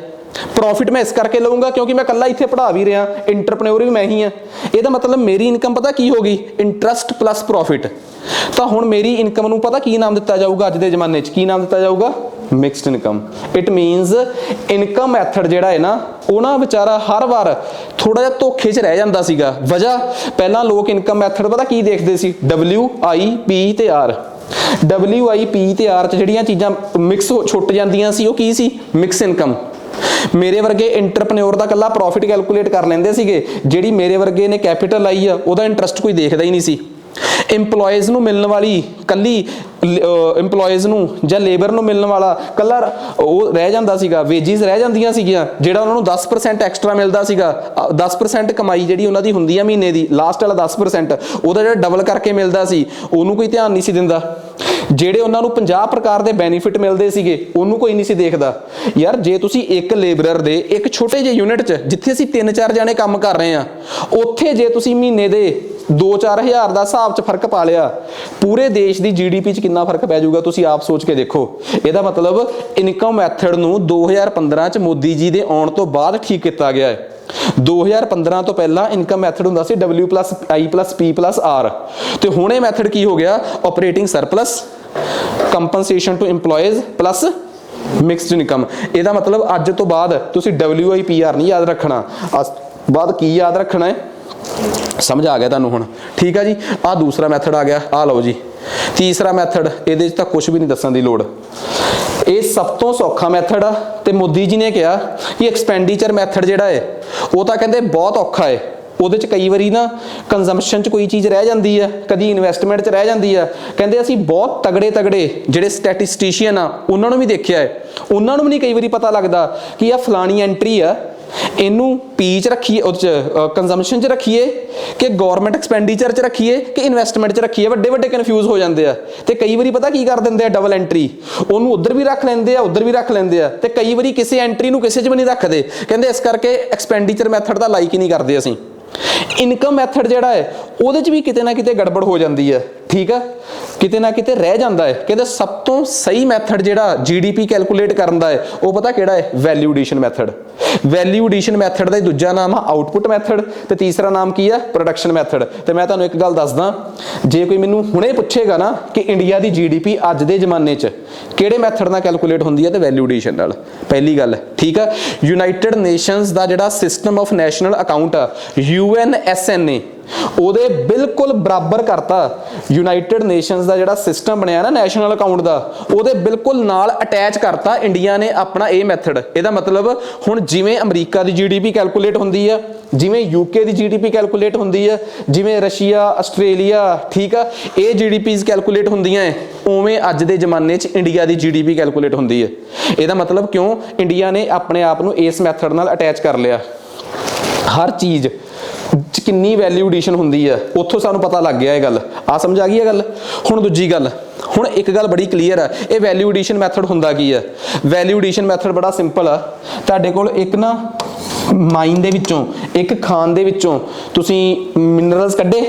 ਪ੍ਰੋਫਿਟ ਮੈਂ ਇਸ ਕਰਕੇ ਲਵਾਂਗਾ ਕਿਉਂਕਿ ਮੈਂ ਕੱਲਾ ਇੱਥੇ ਪੜ੍ਹਾ ਵੀ ਰਿਹਾ, ਇੰਟਰਪ੍ਰੈਨਿਓਰ ਵੀ ਮੈਂ ਹੀ ਆ। ਇਹਦਾ ਮਤਲਬ ਮੇਰੀ ਇਨਕਮ ਪਤਾ ਕੀ ਹੋਗੀ? Interest plus profit. ਤਾਂ ਹੁਣ ਮੇਰੀ ਇਨਕਮ ਨੂੰ ਪਤਾ ਕੀ ਨਾਮ ਦਿੱਤਾ ਜਾਊਗਾ? ਅੱਜ ਦੇ ਜ਼ਮਾਨੇ 'ਚ ਕੀ ਨਾਮ ਦਿੱਤਾ ਜਾਊਗਾ? Mixed income. It means income method ਜਿਹੜਾ ਹੈ ਨਾ, ਉਹ ਨਾ ਵਿਚਾਰਾ ਹਰ ਵਾਰ ਥੋੜਾ ਜਿਹਾ ਧੋਖੇ 'ਚ ਰਹਿ ਜਾਂਦਾ ਸੀਗਾ। ਵਜ੍ਹਾ ਪਹਿਲਾਂ ਲੋਕ ਇਨਕਮ ਮੈਥਡ ਪਤਾ ਕੀ ਦੇਖਦੇ ਸੀ? WIP ਤੇ R। WIP ਤੇ R 'ਚ ਜਿਹੜੀਆਂ ਚੀਜ਼ਾਂ ਮਿਕਸ ਛੁੱਟ ਜਾਂਦੀਆਂ ਸੀ ਉਹ ਕੀ ਸੀ? Mix income. ਮੇਰੇ ਵਰਗੇ ਇੰਟਰਪ੍ਰੈਨਿਓਰ ਦਾ ਕੱਲਾ ਪ੍ਰੋਫਿਟ ਕੈਲਕੂਲੇਟ ਕਰ ਲੈਂਦੇ ਸੀਗੇ, ਜਿਹੜੀ ਮੇਰੇ ਵਰਗੇ ਨੇ ਕੈਪੀਟਲ ਲਾਈ ਆ ਉਹਦਾ ਇੰਟਰਸਟ ਕੋਈ ਦੇਖਦਾ ਹੀ ਨਹੀਂ ਸੀ। ਇੰਪਲੋਇਜ਼ ਨੂੰ ਮਿਲਣ ਵਾਲੀ ਕੱਲੀ ਇੰਪਲੋਇਜ਼ ਨੂੰ ਜਾਂ ਲੇਬਰ ਨੂੰ ਮਿਲਣ ਵਾਲਾ ਕੱਲਾ ਉਹ ਰਹਿ ਜਾਂਦਾ ਸੀਗਾ, ਵੇਜਿਸ ਰਹਿ ਜਾਂਦੀਆਂ ਸੀਗੀਆਂ। ਜਿਹੜਾ ਉਹਨਾਂ ਨੂੰ 10% ਐਕਸਟਰਾ ਮਿਲਦਾ ਸੀਗਾ, 10% ਕਮਾਈ ਜਿਹੜੀ ਉਹਨਾਂ ਦੀ ਹੁੰਦੀ ਆ ਮਹੀਨੇ ਦੀ, ਲਾਸਟ ਵਾਲਾ 10% ਉਹਦਾ ਜਿਹੜਾ ਡਬਲ ਕਰਕੇ ਮਿਲਦਾ ਸੀ, ਉਹਨੂੰ ਕੋਈ ਧਿਆਨ ਨਹੀਂ ਸੀ ਦਿੰਦਾ। ਜਿਹੜੇ ਉਹਨਾਂ ਨੂੰ 50 ਪ੍ਰਕਾਰ ਦੇ ਬੈਨੀਫਿਟ ਮਿਲਦੇ ਸੀਗੇ ਉਹਨੂੰ ਕੋਈ ਨਹੀਂ ਸੀ ਦੇਖਦਾ। ਯਾਰ ਜੇ ਤੁਸੀਂ ਇੱਕ ਲੇਬਰਰ ਦੇ ਇੱਕ ਛੋਟੇ ਜਿਹੇ ਯੂਨਿਟ 'ਚ ਜਿੱਥੇ ਅਸੀਂ 3-4 ਜਣੇ ਕੰਮ ਕਰ ਰਹੇ ਆ, ਉੱਥੇ ਜੇ ਤੁਸੀਂ ਮਹੀਨੇ ਦੇ 2-4 ਹਜ਼ਾਰ ਦਾ ਹਿਸਾਬ 'ਚ ਫਰਕ ਪਾ ਲਿਆ, ਪੂਰੇ ਦੇਸ਼ ਦੀ GDP 'ਚ ਕਿੰਨਾ ਫਰਕ ਪੈ ਜਾਊਗਾ ਤੁਸੀਂ ਆਪ ਸੋਚ ਕੇ ਦੇਖੋ। ਇਹਦਾ ਮਤਲਬ ਇਨਕਮ ਮੈਥਡ ਨੂੰ 2015 'ਚ ਮੋਦੀ ਜੀ ਦੇ ਆਉਣ ਤੋਂ ਬਾਅਦ ਠੀਕ ਕੀਤਾ ਗਿਆ ਹੈ। 2015 ਤੋਂ ਪਹਿਲਾਂ ਇਨਕਮ ਮੈਥਡ ਹੁੰਦਾ ਸੀ W+I+P+R, ਤੇ ਹੁਣ ਇਹ ਮੈਥਡ ਕੀ ਹੋ ਗਿਆ? Operating surplus, compensation to EMPLOYEES plus mixed income. ਇਹਦਾ ਮਤਲਬ ਅੱਜ ਤੋਂ ਬਾਅਦ ਤੁਸੀਂ WIPR ਨਹੀਂ ਯਾਦ ਰੱਖਣਾ, ਬਾਅਦ ਕੀ ਯਾਦ ਰੱਖਣਾ ਹੈ? ਸਮਝ ਆ ਗਿਆ ਤੁਹਾਨੂੰ ਹੁਣ? ਠੀਕ ਆ ਜੀ। ਆਹ ਦੂਸਰਾ ਮੈਥਡ ਆ ਗਿਆ, ਆਹ ਲਓ ਜੀ ਤੀਸਰਾ ਮੈਥਡ। ਇਹਦੇ 'ਚ ਤਾਂ ਕੁਝ ਵੀ ਨਹੀਂ ਦੱਸਣ ਦੀ ਲੋੜ, ਇਹ ਸਭ ਤੋਂ ਸੌਖਾ ਮੈਥਡ ਆ। ਤੇ ਮੋਦੀ ਜੀ ਨੇ ਕਿਹਾ ਕਿ ਐਕਸਪੈਂਡੀਚਰ ਮੈਥਡ ਜਿਹੜਾ ਹੈ ਉਹ ਤਾਂ ਕਹਿੰਦੇ ਬਹੁਤ ਔਖਾ ਹੈ, ਉਹਦੇ 'ਚ ਕਈ ਵਾਰੀ ਨਾ ਕੰਜ਼ੰਪਸ਼ਨ 'ਚ ਕੋਈ ਚੀਜ਼ ਰਹਿ ਜਾਂਦੀ ਆ, ਕਦੀ ਇਨਵੈਸਟਮੈਂਟ 'ਚ ਰਹਿ ਜਾਂਦੀ ਆ। ਕਹਿੰਦੇ ਅਸੀਂ ਬਹੁਤ ਤਗੜੇ ਜਿਹੜੇ ਸਟੈਟਿਸਟੀਸ਼ੀਅਨ ਆ ਉਹਨਾਂ ਨੂੰ ਵੀ ਦੇਖਿਆ ਹੈ, ਉਹਨਾਂ ਨੂੰ ਵੀ ਨਹੀਂ ਕਈ ਵਾਰੀ ਪਤਾ ਲੱਗਦਾ ਕਿ ਆਹ ਫਲਾਣੀ ਐਂਟਰੀ ਆ, ਇਹਨੂੰ P 'ਚ ਰੱਖੀਏ, ਉਹ 'ਚ ਕੰਜ਼ੰਪਸ਼ਨ 'ਚ ਰੱਖੀਏ ਕਿ ਗਵਰਨਮੈਂਟ ਐਕਸਪੈਂਡੀਚਰ 'ਚ ਰੱਖੀਏ ਕਿ ਇਨਵੈਸਟਮੈਂਟ 'ਚ ਰੱਖੀਏ। ਵੱਡੇ ਕਨਫਿਊਜ਼ ਹੋ ਜਾਂਦੇ ਆ। ਤੇ ਕਈ ਵਾਰੀ ਪਤਾ ਕੀ ਕਰ ਦਿੰਦੇ ਆ? ਡਬਲ ਐਂਟਰੀ, ਉਹਨੂੰ ਉੱਧਰ ਵੀ ਰੱਖ ਲੈਂਦੇ ਆ, ਉੱਧਰ ਵੀ ਰੱਖ ਲੈਂਦੇ ਆ। ਤੇ ਕਈ ਵਾਰੀ ਕਿਸੇ ਐਂਟਰੀ ਨੂੰ ਕਿਸੇ 'ਚ ਵੀ ਨਹੀਂ ਰੱਖਦੇ, ਕਹਿੰਦੇ ਇਸ ਕਰਕੇ expenditure method the like he ਨਹੀਂ ਕਰਦੇ ਅਸੀਂ। ਇਨਕਮ ਮੈਥਡ ਜਿਹੜਾ ਹੈ ਉਹਦੇ 'ਚ ਵੀ ਕਿਤੇ ਨਾ ਕਿਤੇ ਗੜਬੜ ਹੋ ਜਾਂਦੀ ਹੈ। ਠੀਕ ਆ, ਕਿਤੇ ਨਾ ਕਿਤੇ ਰਹਿ ਜਾਂਦਾ ਹੈ। ਕਹਿੰਦੇ ਸਭ ਤੋਂ ਸਹੀ ਮੈਥਡ ਜਿਹੜਾ GDP ਕੈਲਕੂਲੇਟ ਕਰਨ ਦਾ ਹੈ ਉਹ ਪਤਾ ਕਿਹੜਾ ਹੈ? Value addition method. Value addition method ਦਾ ਦੂਜਾ ਨਾਮ ਆ ਆਊਟਪੁੱਟ ਮੈਥਡ, ਤੇ ਤੀਸਰਾ ਨਾਮ ਕੀ ਆ? Production method. ਤੇ ਮੈਂ ਤੁਹਾਨੂੰ ਇੱਕ ਗੱਲ ਦੱਸਦਾ, ਜੇ ਕੋਈ ਮੈਨੂੰ ਹੁਣੇ ਪੁੱਛੇਗਾ ਨਾ ਕਿ ਇੰਡੀਆ ਦੀ GDP ਅੱਜ ਦੇ ਜ਼ਮਾਨੇ 'ਚ ਕਿਹੜੇ ਮੈਥਡ ਨਾਲ ਕੈਲਕੂਲੇਟ ਹੁੰਦੀ ਹੈ, ਤੇ ਵੈਲਿਊ ਐਡੀਸ਼ਨ ਨਾਲ। ਪਹਿਲੀ ਗੱਲ, ਠੀਕ ਆ। ਯੂਨਾਈਟਿਡ ਨੇਸ਼ਨਸ ਦਾ ਜਿਹੜਾ ਸਿਸਟਮ ਆਫ ਨੈਸ਼ਨਲ ਅਕਾਊਂਟ ਆ UNSNA, ਉਹਦੇ ਬਿਲਕੁਲ ਬਰਾਬਰ ਕਰਤਾ। ਯੂਨਾਈਟਿਡ ਨੇਸ਼ਨਸ ਦਾ ਜਿਹੜਾ ਸਿਸਟਮ ਬਣਿਆ ਨਾ ਨੈਸ਼ਨਲ ਅਕਾਊਂਟ ਦਾ, ਉਹਦੇ ਬਿਲਕੁਲ ਨਾਲ ਅਟੈਚ ਕਰਤਾ ਇੰਡੀਆ ਨੇ ਆਪਣਾ ਇਹ ਮੈਥਡ। ਇਹਦਾ ਮਤਲਬ ਹੁਣ ਜਿਵੇਂ ਅਮਰੀਕਾ ਦੀ GDP ਕੈਲਕੂਲੇਟ ਹੁੰਦੀ ਆ, ਜਿਵੇਂ UK ਦੀ GDP ਕੈਲਕੂਲੇਟ ਹੁੰਦੀ ਆ, ਜਿਵੇਂ ਰਸ਼ੀਆ, ਆਸਟ੍ਰੇਲੀਆ, ਠੀਕ ਆ, ਇਹ GDPs ਕੈਲਕੂਲੇਟ ਹੁੰਦੀਆਂ ਹੈ, ਉਵੇਂ ਅੱਜ ਦੇ ਜ਼ਮਾਨੇ 'ਚ ਇੰਡੀਆ ਦੀ GDP ਕੈਲਕੂਲੇਟ ਹੁੰਦੀ ਹੈ। ਇਹਦਾ ਮਤਲਬ ਕਿਉਂ? ਇੰਡੀਆ ਨੇ ਆਪਣੇ ਆਪ ਨੂੰ ਇਸ ਮੈਥਡ ਨਾਲ ਅਟੈਚ ਕਰ ਲਿਆ। ਹਰ ਚੀਜ਼ ਕਿੰਨੀ ਵੈਲਿਊ ਐਡੀਸ਼ਨ ਹੁੰਦੀ ਹੈ ਉੱਥੋਂ ਸਾਨੂੰ ਪਤਾ ਲੱਗ ਗਿਆ ਇਹ ਗੱਲ। ਆ ਸਮਝ ਆ ਗਈ ਇਹ ਗੱਲ? ਹੁਣ ਦੂਜੀ ਗੱਲ, ਹੁਣ ਇੱਕ ਗੱਲ ਬੜੀ ਕਲੀਅਰ ਆ, ਇਹ ਵੈਲਿਊ ਐਡੀਸ਼ਨ ਮੈਥਡ ਹੁੰਦਾ ਕੀ ਹੈ? ਵੈਲਿਊ ਐਡੀਸ਼ਨ ਮੈਥਡ ਬੜਾ ਸਿੰਪਲ ਆ। ਤੁਹਾਡੇ ਕੋਲ ਇੱਕ ਨਾ ਮਾਈਨ ਦੇ ਵਿੱਚੋਂ, ਇੱਕ ਖਾਨ ਦੇ ਵਿੱਚੋਂ ਤੁਸੀਂ ਮਿਨਰਲਸ ਕੱਢੇ,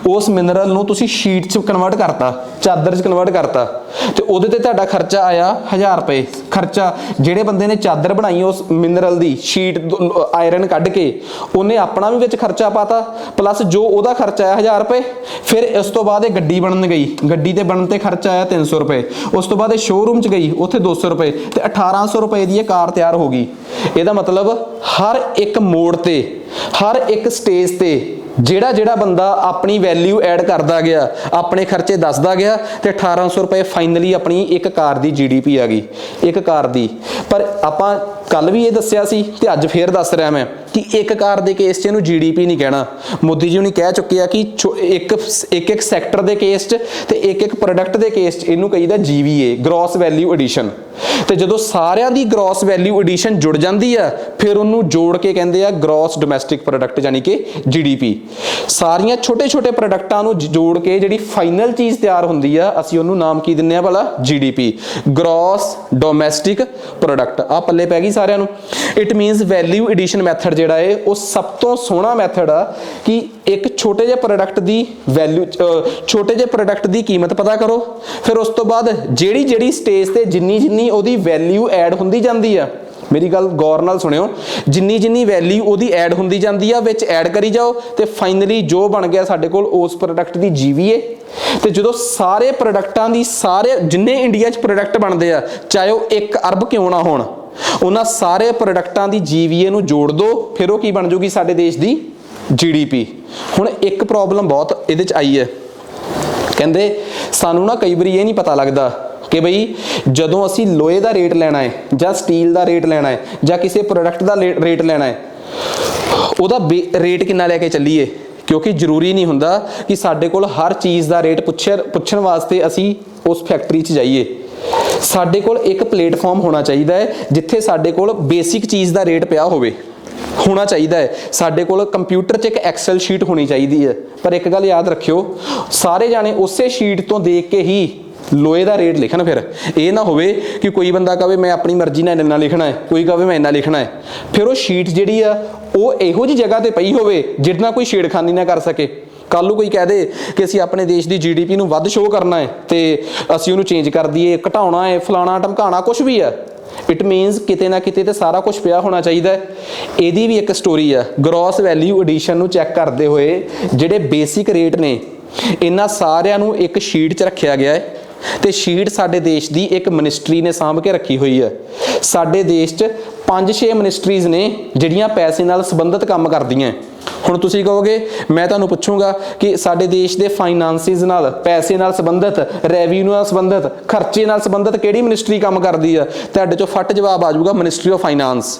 ਉਸ ਮਿਨਰਲ ਨੂੰ ਤੁਸੀਂ ਸ਼ੀਟ 'ਚ ਕਨਵਰਟ ਕਰਤਾ, ਚਾਦਰ 'ਚ ਕਨਵਰਟ ਕਰਤਾ, ਤੇ ਉਹਦੇ ਤੇ ਤੁਹਾਡਾ ਖਰਚਾ ਆਇਆ 1000 ਰੁਪਏ। ਖਰਚਾ ਜਿਹੜੇ ਬੰਦੇ ਨੇ ਚਾਦਰ ਬਣਾਈ ਉਸ ਮਿਨਰਲ ਦੀ ਸ਼ੀਟ ਆਇਰਨ ਕੱਢ ਕੇ, ਉਹਨੇ ਆਪਣਾ ਵੀ ਵਿੱਚ ਖਰਚਾ ਪਾਤਾ, ਪਲੱਸ ਜੋ ਉਹਦਾ ਖਰਚਾ ਆਇਆ 1000 ਰੁਪਏ। ਫਿਰ ਇਸ ਤੋਂ ਬਾਅਦ ਇਹ ਗੱਡੀ ਬਣਨ ਗਈ, ਗੱਡੀ ਤੇ ਬਣਨ ਤੇ ਖਰਚਾ ਆਇਆ 300 ਰੁਪਏ। ਉਸ ਤੋਂ ਬਾਅਦ ਇਹ ਸ਼ੋਰੂਮ 'ਚ ਗਈ, ਉੱਥੇ 200 ਰੁਪਏ, ਤੇ 1800 ਰੁਪਏ ਦੀ ਇਹ ਕਾਰ ਤਿਆਰ ਹੋ ਗਈ। ਇਹਦਾ ਮਤਲਬ ਹਰ ਇੱਕ ਮੋੜ ਤੇ, ਹਰ ਇੱਕ ਸਟੇਜ ਤੇ ਜਿਹੜਾ ਬੰਦਾ ਆਪਣੀ ਵੈਲਿਊ ਐਡ ਕਰਦਾ ਗਿਆ, ਆਪਣੇ ਖਰਚੇ ਦੱਸਦਾ ਗਿਆ, ਤੇ 1800 ਰੁਪਏ ਫਾਈਨਲੀ ਆਪਣੀ ਇੱਕ ਕਾਰ ਦੀ GDP ਆ ਗਈ, ਇੱਕ ਕਾਰ ਦੀ। ਪਰ ਆਪਾਂ ਕੱਲ ਵੀ ਇਹ ਦੱਸਿਆ ਸੀ ਤੇ ਅੱਜ ਫੇਰ ਦੱਸ ਰਿਹਾ ਮੈਂ ਕਿ ਇੱਕ ਕਾਰ ਦੇ ਕੇਸ 'ਚ ਇਹਨੂੰ GDP ਨਹੀਂ ਕਹਿਣਾ। ਮੋਦੀ ਜੀ ਨੇ ਕਹਿ ਚੁੱਕੇ ਆ ਕਿ ਇੱਕ ਸੈਕਟਰ ਦੇ ਕੇਸ 'ਚ ਤੇ ਇੱਕ ਪ੍ਰੋਡਕਟ ਦੇ ਕੇਸ 'ਚ ਇਹਨੂੰ ਕਹੀਦਾ GVA, ਗ੍ਰੋਸ ਵੈਲਿਊ ਐਡੀਸ਼ਨ। ਤੇ ਜਦੋਂ ਸਾਰਿਆਂ ਦੀ ਗ੍ਰੋਸ ਵੈਲਿਊ ਐਡੀਸ਼ਨ ਜੁੜ ਜਾਂਦੀ ਆ ਫਿਰ ਉਹਨੂੰ ਜੋੜ ਕੇ ਕਹਿੰਦੇ ਆ ਗ੍ਰੋਸ ਡੋਮੈਸਟਿਕ ਪ੍ਰੋਡਕਟ ਯਾਨੀ ਕਿ GDP। ਸਾਰੀਆਂ ਛੋਟੇ ਪ੍ਰੋਡਕਟਾਂ ਨੂੰ ਜੋੜ ਕੇ ਜਿਹੜੀ ਫਾਈਨਲ ਚੀਜ਼ ਤਿਆਰ ਹੁੰਦੀ ਆ ਅਸੀਂ ਉਹਨੂੰ ਨਾਮ ਕੀ ਦਿੰਨੇ ਆ ਭਲਾ? GDP, gross domestic product. ਆ ਪੱਲੇ ਪੈ ਗਈ ਸਾਰਿਆਂ ਨੂੰ। It means value addition method ਜਿਹੜਾ ਹੈ ਉਹ ਸਭ ਤੋਂ ਸੋਹਣਾ ਮੈਥਡ ਆ ਕਿ ਇੱਕ ਛੋਟੇ ਜਿਹੇ ਪ੍ਰੋਡਕਟ ਦੀ ਵੈਲਿਊ, ਛੋਟੇ ਜਿਹੇ ਪ੍ਰੋਡਕਟ ਦੀ ਕੀਮਤ ਪਤਾ ਕਰੋ, ਫਿਰ ਉਸ ਤੋਂ ਬਾਅਦ ਜਿਹੜੀ ਸਟੇਜ ਤੇ ਜਿੰਨੀ ਉਹਦੀ ਵੈਲਿਊ ਐਡ ਹੁੰਦੀ ਜਾਂਦੀ ਆ, ਮੇਰੀ ਗੱਲ ਗੌਰ ਨਾਲ ਸੁਣਿਓ, ਜਿੰਨੀ ਵੈਲਿਊ ਉਹਦੀ ਐਡ ਹੁੰਦੀ ਜਾਂਦੀ ਆ ਵਿੱਚ ਐਡ ਕਰੀ ਜਾਓ ਤੇ ਫਾਈਨਲੀ ਜੋ ਬਣ ਗਿਆ ਸਾਡੇ ਕੋਲ ਉਸ ਪ੍ਰੋਡਕਟ ਦੀ GVA। ਤੇ ਜਦੋਂ ਸਾਰੇ ਪ੍ਰੋਡਕਟਾਂ ਦੀ ਜਿੰਨੇ ਇੰਡੀਆ 'ਚ ਪ੍ਰੋਡਕਟ ਬਣਦੇ ਆ ਚਾਹੇ ਉਹ 1 ਅਰਬ ਕਿਉਂ ਨਾ ਹੋਣ, ਉਹਨਾਂ ਸਾਰੇ ਪ੍ਰੋਡਕਟਾਂ ਦੀ GVA ਨੂੰ ਜੋੜ ਦਿਓ, ਫਿਰ ਉਹ ਕੀ ਬਣ ਜੂਗੀ? ਸਾਡੇ ਦੇਸ਼ ਦੀ GDP। ਹੁਣ ਇੱਕ ਪ੍ਰੋਬਲਮ ਬਹੁਤ ਇਹਦੇ 'ਚ ਆਈ ਹੈ, ਕਹਿੰਦੇ ਸਾਨੂੰ ਨਾ ਕਈ ਵਾਰੀ ਇਹ ਨਹੀਂ ਪਤਾ ਲੱਗਦਾ ਕਿ ਬਈ ਜਦੋਂ ਅਸੀਂ ਲੋਹੇ ਦਾ ਰੇਟ ਲੈਣਾ ਹੈ ਜਾਂ ਸਟੀਲ ਦਾ ਰੇਟ ਲੈਣਾ ਹੈ ਜਾਂ ਕਿਸੇ ਪ੍ਰੋਡਕਟ ਦਾ ਰੇਟ ਲੈਣਾ ਹੈ ਉਹਦਾ ਰੇਟ ਕਿੰਨਾ ਲੈ ਕੇ ਚੱਲੀਏ। ਕਿਉਂਕਿ ਜ਼ਰੂਰੀ ਨਹੀਂ ਹੁੰਦਾ ਕਿ ਸਾਡੇ ਕੋਲ ਹਰ ਚੀਜ਼ ਦਾ ਰੇਟ ਪੁੱਛਣ ਵਾਸਤੇ ਅਸੀਂ ਉਸ ਫੈਕਟਰੀ 'ਚ ਜਾਈਏ। ਸਾਡੇ ਕੋਲ ਇੱਕ ਪਲੇਟਫਾਰਮ ਹੋਣਾ ਚਾਹੀਦਾ ਹੈ ਜਿੱਥੇ ਸਾਡੇ ਕੋਲ ਬੇਸਿਕ ਚੀਜ਼ ਦਾ ਰੇਟ ਪਿਆ ਹੋਣਾ ਚਾਹੀਦਾ ਹੈ। ਸਾਡੇ ਕੋਲ ਕੰਪਿਊਟਰ 'ਚ ਇੱਕ ਐਕਸਲ ਸ਼ੀਟ ਹੋਣੀ ਚਾਹੀਦੀ ਹੈ। ਪਰ ਇੱਕ ਗੱਲ ਯਾਦ ਰੱਖਿਓ, ਸਾਰੇ ਜਾਣੇ ਉਸੇ ਸ਼ੀਟ ਤੋਂ ਦੇਖ ਕੇ ਹੀ ਲੋਹੇ ਦਾ ਰੇਟ ਲਿਖਣ। ਫਿਰ ਇਹ ਨਾ ਹੋਵੇ ਕਿ ਕੋਈ ਬੰਦਾ ਕਹੇ ਮੈਂ ਆਪਣੀ ਮਰਜ਼ੀ ਨਾਲ ਇੰਨਾ ਲਿਖਣਾ ਹੈ, ਕੋਈ ਕਹੇ ਮੈਂ ਇੰਨਾ ਲਿਖਣਾ ਹੈ, ਫਿਰ ਉਹ ਸ਼ੀਟ ਜਿਹੜੀ ਆ ਉਹ ਇਹੋ ਜਿਹੀ ਜਗ੍ਹਾ ਤੇ ਪਈ ਹੋਵੇ ਜਿਹਦੇ ਨਾਲ ਕੋਈ ਛੇੜਖਾਨੀ ਨਾ ਕਰ ਸਕੇ। ਕੱਲ ਨੂੰ ਕੋਈ ਕਹਿ ਦੇ ਕਿ ਅਸੀਂ ਆਪਣੇ ਦੇਸ਼ ਦੀ GDP ਨੂੰ ਵੱਧ ਸ਼ੋਅ ਕਰਨਾ ਹੈ ਤੇ ਅਸੀਂ ਉਹਨੂੰ ਚੇਂਜ ਕਰ ਦਈਏ, ਘਟਾਉਣਾ ਹੈ, ਫਲਾਣਾ ਢਮਕਾਣਾ ਕੁਝ ਵੀ ਆ, ਇਟ ਮੀਨਸ ਕਿਤੇ ਨਾ ਕਿਤੇ ਤੇ ਸਾਰਾ ਕੁਝ ਪਿਆ ਹੋਣਾ ਚਾਹੀਦਾ। ਇਹਦੀ ਵੀ ਇੱਕ ਸਟੋਰੀ ਆ। ਗ੍ਰੋਸ ਵੈਲਿਊ ਐਡੀਸ਼ਨ ਨੂੰ ਚੈੱਕ ਕਰਦੇ ਹੋਏ ਜਿਹੜੇ ਬੇਸਿਕ ਰੇਟ ਨੇ ਇਹਨਾਂ ਸਾਰਿਆਂ ਨੂੰ ਇੱਕ ਸ਼ੀਟ 'ਚ ਰੱਖਿਆ ਗਿਆ ਹੈ ਤੇ ਸ਼ੀਟ ਸਾਡੇ ਦੇਸ਼ ਦੀ ਇੱਕ ਮਿਨਿਸਟਰੀ ਨੇ ਸਾਂਭ ਕੇ ਰੱਖੀ ਹੋਈ ਹੈ। ਸਾਡੇ ਦੇਸ਼ 'ਚ 5-6 ਮਿਨਿਸਟਰੀਜ਼ ਨੇ ਜਿਹੜੀਆਂ ਪੈਸੇ ਨਾਲ ਸੰਬੰਧਿਤ ਕੰਮ ਕਰਦੀਆਂ। ਹੁਣ ਤੁਸੀਂ ਕਹੋਗੇ, ਮੈਂ ਤੁਹਾਨੂੰ ਪੁੱਛੂੰਗਾ ਕਿ ਸਾਡੇ ਦੇਸ਼ ਦੇ ਫਾਈਨਾਂਸਿਸ ਨਾਲ, ਪੈਸੇ ਨਾਲ ਸੰਬੰਧਿਤ, ਰੈਵਨਿਊ ਨਾਲ ਸੰਬੰਧਿਤ, ਖਰਚੇ ਨਾਲ ਸੰਬੰਧਿਤ ਕਿਹੜੀ ਮਿਨਿਸਟਰੀ ਕੰਮ ਕਰਦੀ ਆ? ਤੁਹਾਡੇ ਚੋਂ ਫੱਟ ਜਵਾਬ ਆ ਜਾਊਗਾ ਮਿਨਿਸਟਰੀ ਆਫ ਫਾਈਨਾਂਸ,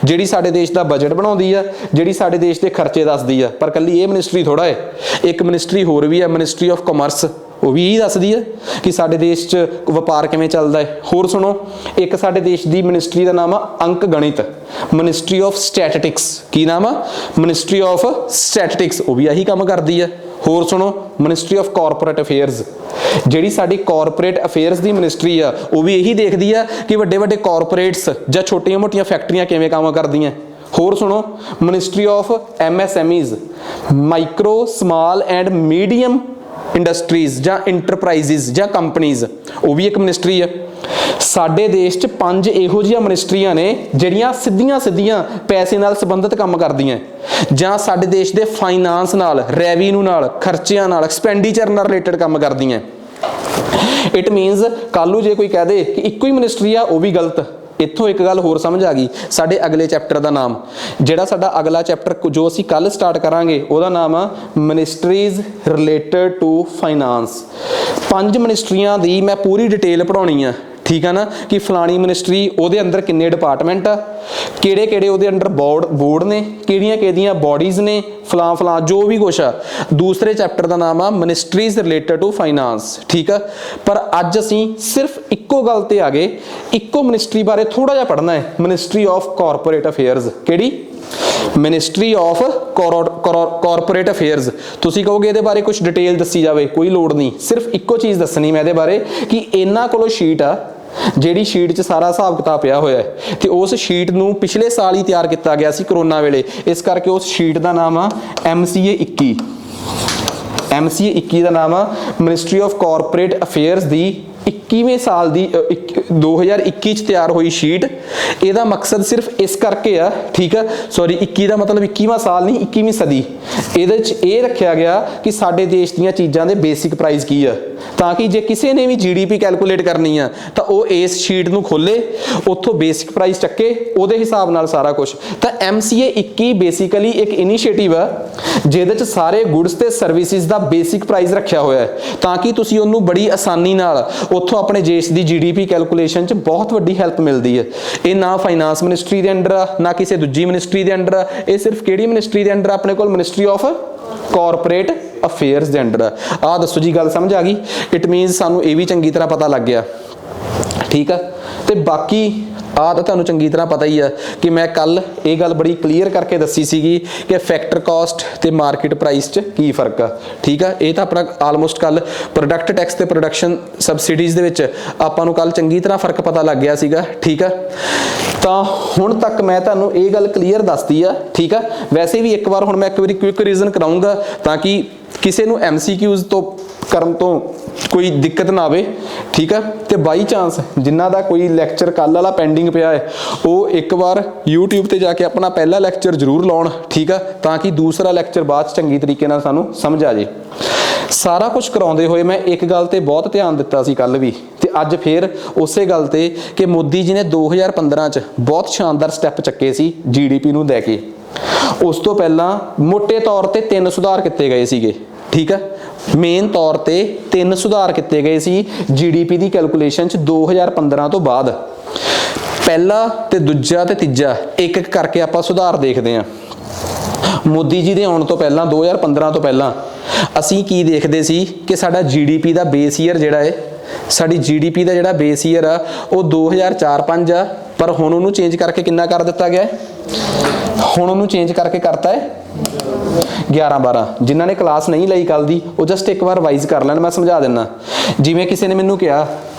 ਜਿਹੜੀ ਸਾਡੇ ਦੇਸ਼ ਦਾ ਬਜਟ ਬਣਾਉਂਦੀ ਆ, ਜਿਹੜੀ ਸਾਡੇ ਦੇਸ਼ ਦੇ ਖਰਚੇ ਦੱਸਦੀ ਆ। ਪਰ ਕੱਲੀ ਇਹ ਮਿਨਿਸਟਰੀ ਥੋੜਾ ਹੈ, ਇੱਕ ਮਿਨਿਸਟਰੀ ਹੋਰ ਵੀ ਹੈ, ਮਿਨਿਸਟਰੀ ਆਫ ਕਾਮਰਸ, ਉਹ ਵੀ ਇਹੀ ਦੱਸਦੀ ਹੈ ਕਿ ਸਾਡੇ ਦੇਸ਼ 'ਚ ਵਪਾਰ ਕਿਵੇਂ ਚੱਲਦਾ ਹੈ। ਹੋਰ ਸੁਣੋ, ਇੱਕ ਸਾਡੇ ਦੇਸ਼ ਦੀ ਮਿਨਿਸਟਰੀ ਦਾ ਨਾਮ ਆ ਅੰਕ ਗਣਿਤ, ਮਿਨਿਸਟਰੀ ਆਫ ਸਟੈਟਿਸਟਿਕਸ। ਕੀ ਨਾਮ ਆ? ਮਿਨਿਸਟਰੀ ਆਫ ਸਟੈਟਿਸਟਿਕਸ, ਉਹ ਵੀ ਇਹੀ ਕੰਮ ਕਰਦੀ ਹੈ। ਹੋਰ ਸੁਣੋ, ਮਿਨਿਸਟਰੀ ਆਫ ਕਾਰਪੋਰੇਟ ਅਫੇਅਰਸ, ਜਿਹੜੀ ਸਾਡੀ ਕਾਰਪੋਰੇਟ ਅਫੇਅਰਸ ਦੀ ਮਿਨਿਸਟਰੀ ਆ ਉਹ ਵੀ ਇਹੀ ਦੇਖਦੀ ਆ ਕਿ ਵੱਡੇ ਕਾਰਪੋਰੇਟਸ ਜਾਂ ਛੋਟੀਆਂ-ਮੋਟੀਆਂ ਫੈਕਟਰੀਆਂ ਕਿਵੇਂ ਕੰਮ ਕਰਦੀਆਂ। ਹੋਰ ਸੁਣੋ, ministry of MSMEs, micro small and medium industries ਜਾਂ ਇੰਟਰਪ੍ਰਾਈਜ਼ਸ ਜਾਂ ਕੰਪਨੀਜ਼, ਉਹ ਵੀ ਇੱਕ ਮਿਨਿਸਟਰੀ ਹੈ। ਸਾਡੇ ਦੇਸ਼ 'ਚ 5 ਇਹੋ ਜਿਹੀਆਂ ਮਿਨਿਸਟਰੀਆਂ ਨੇ ਜਿਹੜੀਆਂ ਸਿੱਧੀਆਂ ਪੈਸੇ ਨਾਲ ਸੰਬੰਧਿਤ ਕੰਮ ਕਰਦੀਆਂ ਜਾਂ ਸਾਡੇ ਦੇਸ਼ ਦੇ ਫਾਈਨਾਂਸ ਨਾਲ, ਰੈਵਨਿਊ ਨਾਲ, ਖਰਚਿਆਂ ਨਾਲ, ਐਕਸਪੈਂਡੀਚਰ ਨਾਲ ਰਿਲੇਟਡ ਕੰਮ ਕਰਦੀਆਂ। ਇਟ ਮੀਨਸ ਕੱਲ੍ਹ ਨੂੰ ਜੇ ਕੋਈ ਕਹਿ ਦੇ ਕਿ ਇੱਕੋ ਹੀ ਮਿਨਿਸਟਰੀ ਆ, ਉਹ ਵੀ ਗਲਤ। ਇੱਥੋਂ ਇੱਕ ਗੱਲ ਹੋਰ ਸਮਝ ਆ ਗਈ। ਸਾਡੇ ਅਗਲੇ ਚੈਪਟਰ ਦਾ ਨਾਮ, ਜਿਹੜਾ ਸਾਡਾ ਅਗਲਾ ਚੈਪਟਰ ਜੋ ਅਸੀਂ ਕੱਲ ਸਟਾਰਟ ਕਰਾਂਗੇ, ਉਹਦਾ ਨਾਮ ਆ ਮਿਨਿਸਟਰੀਜ਼ ਰਿਲੇਟਡ ਟੂ ਫਾਈਨਾਂਸ। 5 ਮਿਨਿਸਟਰੀਆਂ ਦੀ ਮੈਂ ਪੂਰੀ ਡਿਟੇਲ ਪੜਾਉਣੀ ਆ, ਠੀਕ ਆ ਨਾ, ਕਿ ਫਲਾਣੀ ਮਿਨਿਸਟਰੀ ਉਹਦੇ ਅੰਦਰ ਕਿੰਨੇ ਡਿਪਾਰਟਮੈਂਟ ਆ, ਕਿਹੜੇ ਉਹਦੇ ਅੰਡਰ ਬੋਰਡ ਨੇ, ਕਿਹੜੀਆਂ ਬੋਡੀਜ਼ ਨੇ, ਫਲਾਂ ਜੋ ਵੀ ਕੁਛ ਆ। ਦੂਸਰੇ ਚੈਪਟਰ ਦਾ ਨਾਮ ਆ ਮਿਨਿਸਟਰੀਜ਼ ਰਿਲੇਟਡ ਟੂ ਫਾਈਨਾਂਸ, ਠੀਕ ਆ। ਪਰ ਅੱਜ ਅਸੀਂ ਸਿਰਫ ਇੱਕੋ ਗੱਲ ਤੇ ਆ ਗਏ, ਇੱਕੋ ਮਿਨਿਸਟਰੀ ਬਾਰੇ ਥੋੜਾ ਜਿਹਾ ਪੜ੍ਹਨਾ ਹੈ, ਮਿਨਿਸਟਰੀ ਆਫ ਕਾਰਪੋਰੇਟ ਅਫੇਅਰਸ। ਕਿਹੜੀ? Ministry of corporate affairs. ਤੁਸੀਂ ਕਹੋਗੇ ਇਹਦੇ ਬਾਰੇ ਕੁਝ ਡਿਟੇਲ ਦੱਸੀ ਜਾਵੇ, ਕੋਈ ਲੋੜ ਨਹੀਂ, ਸਿਰਫ ਇੱਕੋ ਚੀਜ਼ ਦੱਸਣੀ ਮੈਂ ਇਹਦੇ ਬਾਰੇ ਕਿ ਇਹਨਾਂ ਕੋਲੋਂ ਸ਼ੀਟ ਆ, ਜਿਹੜੀ ਸ਼ੀਟ 'ਚ ਸਾਰਾ ਹਿਸਾਬ ਕਿਤਾਬ ਪਿਆ ਹੋਇਆ ਹੈ ਤੇ ਉਸ ਸ਼ੀਟ ਨੂੰ ਪਿਛਲੇ ਸਾਲ ਹੀ ਤਿਆਰ ਕੀਤਾ ਗਿਆ ਸੀ ਕਰੋਨਾ ਵੇਲੇ, ਇਸ ਕਰਕੇ ਉਸ ਸ਼ੀਟ ਦਾ ਨਾਮ ਆ MCA 21। MCA 21 ਦਾ ਨਾਮ ਆ ਮਿਨਿਸਟਰੀ ਆਫ ਕਾਰਪੋਰੇਟ ਅਫੇਅਰਸ ਦੀ 21ਵੇਂ ਸਾਲ ਦੀ 2021 'ਚ ਤਿਆਰ ਹੋਈ ਸ਼ੀਟ। ਇਹਦਾ ਮਕਸਦ ਸਿਰਫ ਇਸ ਕਰਕੇ ਆ, ਠੀਕ ਆ, ਸੌਰੀ 21 ਦਾ ਮਤਲਬ 21ਵਾਂ ਸਾਲ ਨਹੀਂ, 21ਵੀਂ ਸਦੀ। ਇਹਦੇ 'ਚ ਇਹ ਰੱਖਿਆ ਗਿਆ ਕਿ ਸਾਡੇ ਦੇਸ਼ ਦੀਆਂ ਚੀਜ਼ਾਂ ਦੇ ਬੇਸਿਕ ਪ੍ਰਾਈਸ ਕੀ ਆ, ਤਾਂ ਕਿ ਜੇ ਕਿਸੇ ਨੇ ਵੀ GDP ਕੈਲਕੂਲੇਟ ਕਰਨੀ ਆ ਤਾਂ ਉਹ ਇਸ ਸ਼ੀਟ ਨੂੰ ਖੋਲੇ, ਉੱਥੋਂ ਬੇਸਿਕ ਪ੍ਰਾਈਸ ਚੱਕੇ, ਉਹਦੇ ਹਿਸਾਬ ਨਾਲ ਸਾਰਾ ਕੁਝ। ਤਾਂ MCA 21 ਬੇਸਿਕਲੀ ਇੱਕ ਇਨੀਸ਼ੀਏਟਿਵ ਆ ਜਿਹਦੇ 'ਚ ਸਾਰੇ ਗੁੱਡਸ ਤੇ ਸਰਵਿਸਿਜ਼ ਦਾ ਬੇਸਿਕ ਪ੍ਰਾਈਸ ਰੱਖਿਆ ਹੋਇਆ ਹੈ, ਤਾਂ ਕਿ ਤੁਸੀਂ ਉਹਨੂੰ ਬੜੀ ਆਸਾਨੀ ਨਾਲ ਉੱਥੋਂ ਆਪਣੇ ਦੇਸ਼ ਦੀ GDP ਕੈਲਕੂਲੇਸ਼ਨ 'ਚ ਬਹੁਤ ਵੱਡੀ ਹੈਲਪ ਮਿਲਦੀ ਹੈ। ਇਹ ਨਾ ਫਾਈਨਾਂਸ ਮਿਨਿਸਟਰੀ ਦੇ ਅੰਡਰ ਆ, ਨਾ ਕਿਸੇ ਦੂਜੀ ਮਿਨਿਸਟਰੀ ਦੇ ਅੰਡਰ ਆ, ਇਹ ਸਿਰਫ ਕਿਹੜੀ ਮਿਨਿਸਟਰੀ ਦੇ ਅੰਡਰ ਆ? ਆਪਣੇ ਕੋਲ ਮਿਨਿਸਟਰੀ ਆਫ ਕਾਰਪੋਰੇਟ ਅਫੇਅਰਸ ਦੇ ਅੰਡਰ ਆ। ਦੱਸੋ ਜੀ, ਗੱਲ ਸਮਝ ਆ ਗਈ? ਇਟ ਮੀਨਸ ਸਾਨੂੰ ਇਹ ਵੀ ਚੰਗੀ ਤਰ੍ਹਾਂ ਪਤਾ ਲੱਗ ਗਿਆ, ਠੀਕ ਆ। ਤੇ ਬਾਕੀ ਆਹ ਤਾਂ ਤੁਹਾਨੂੰ ਚੰਗੀ ਤਰ੍ਹਾਂ ਪਤਾ ਹੀ ਆ ਕਿ ਮੈਂ ਕੱਲ ਇਹ ਗੱਲ ਬੜੀ ਕਲੀਅਰ ਕਰਕੇ ਦੱਸੀ ਸੀਗੀ ਕਿ ਫੈਕਟਰ ਕਾਸਟ ਤੇ ਮਾਰਕੀਟ ਪ੍ਰਾਈਸ 'ਚ ਕੀ ਫਰਕ ਆ, ਠੀਕ ਆ। ਇਹ ਤਾਂ ਆਪਣਾ ਆਲਮੋਸਟ ਕੱਲ ਪ੍ਰੋਡਕਟ ਟੈਕਸ ਤੇ ਪ੍ਰੋਡਕਸ਼ਨ ਸਬਸਿਡੀਜ਼ ਦੇ ਵਿੱਚ ਆਪਾਂ ਨੂੰ ਕੱਲ ਚੰਗੀ ਤਰ੍ਹਾਂ ਫਰਕ ਪਤਾ ਲੱਗ ਗਿਆ ਸੀਗਾ, ਠੀਕ ਆ। ਤਾਂ ਹੁਣ ਤੱਕ ਮੈਂ ਤੁਹਾਨੂੰ ਇਹ ਗੱਲ ਕਲੀਅਰ ਦੱਸਦੀ ਆ, ਠੀਕ ਆ। ਵੈਸੇ ਵੀ ਇੱਕ ਵਾਰ ਹੁਣ ਮੈਂ ਇੱਕ ਵਾਰੀ ਕੁਇਕ ਰੀਜ਼ਨ ਕਰਾਉਂਗਾ ਤਾਂ ਕਿ ਕਿਸੇ ਨੂੰ MCQs ਤੋਂ ਕਰਨ ਤੋਂ ਕੋਈ ਦਿੱਕਤ ਨਾ ਆਵੇ, ਠੀਕ ਆ। ਤੇ ਬਾਈ ਚਾਂਸ ਜਿਨ੍ਹਾਂ ਦਾ ਕੋਈ ਲੈਕਚਰ ਕੱਲ ਵਾਲਾ ਪੈਂਡਿੰਗ ਪਿਆ ਹੈ ਉਹ ਇੱਕ ਵਾਰ YouTube ਤੇ ਜਾ ਕੇ ਆਪਣਾ ਪਹਿਲਾ ਲੈਕਚਰ ਜ਼ਰੂਰ ਲਾਉਣ, ਠੀਕ ਆ, ਤਾਂ ਕਿ ਦੂਸਰਾ ਲੈਕਚਰ ਬਾਅਦ 'ਚ ਚੰਗੀ ਤਰੀਕੇ ਨਾਲ ਸਾਨੂੰ ਸਮਝ ਆ ਜੇ। ਸਾਰਾ ਕੁਝ ਕਰਾਉਂਦੇ ਹੋਏ ਮੈਂ ਇੱਕ ਗੱਲ ਤੇ ਬਹੁਤ ਧਿਆਨ ਦਿੱਤਾ ਸੀ ਕੱਲ ਵੀ, ਤੇ ਅੱਜ ਫੇਰ ਉਸੇ ਗੱਲ ਤੇ ਕਿ ਮੋਦੀ ਜੀ ਨੇ 2015 'ਚ ਬਹੁਤ ਸ਼ਾਨਦਾਰ ਸਟੈਪ ਚੱਕੇ ਸੀ GDP ਨੂੰ ਲੈ ਕੇ। ਉਸ ਤੋਂ ਪਹਿਲਾਂ ਮੋਟੇ ਤੌਰ ਤੇ 3 ਸੁਧਾਰ ਕੀਤੇ ਗਏ ਸੀਗੇ, ਠੀਕ ਆ। ਮੇਨ ਤੌਰ ਤੇ 3 ਸੁਧਾਰ ਕੀਤੇ ਗਏ ਸੀ GDP ਦੀ ਕੈਲਕੂਲੇਸ਼ਨ 'ਚ 2015 ਤੋਂ ਬਾਅਦ। ਪਹਿਲਾ ਤੇ ਦੂਜਾ ਤੇ ਤੀਜਾ ਇੱਕ ਇੱਕ ਕਰਕੇ ਆਪਾਂ ਸੁਧਾਰ ਦੇਖਦੇ ਹਾਂ। ਮੋਦੀ ਜੀ ਦੇ ਆਉਣ ਤੋਂ ਪਹਿਲਾਂ 2015 ਤੋਂ ਪਹਿਲਾਂ ਅਸੀਂ ਕੀ ਦੇਖਦੇ ਸੀ ਕਿ ਸਾਡਾ GDP ਦਾ ਬੇਸ ਈਅਰ ਜਿਹੜਾ ਹੈ, ਸਾਡੀ GDP ਦਾ ਜਿਹੜਾ ਬੇਸ ਈਅਰ ਆ ਉਹ 2004-5 ਆ, ਪਰ ਹੁਣ ਉਹਨੂੰ ਚੇਂਜ ਕਰਕੇ ਕਿੰਨਾ ਕਰ ਦਿੱਤਾ ਗਿਆ ਹੈ? ਹੁਣ ਉਹਨੂੰ ਚੇਂਜ ਕਰਕੇ ਕਰਤਾ ਹੈ 11-12। ਜਿਨ੍ਹਾਂ ਨੇ ਕਲਾਸ ਨਹੀਂ ਲਈ ਕੱਲ ਦੀ ਉਹ ਜਸਟ ਇੱਕ ਵਾਰ ਵਾਈਜ਼ ਕਰ ਲੈਣ, ਮੈਂ ਸਮਝਾ ਦਿੰਦਾ। ਜਿਵੇਂ ਕਿਸੇ ਨੇ ਮੈਨੂੰ ਕਿਹਾ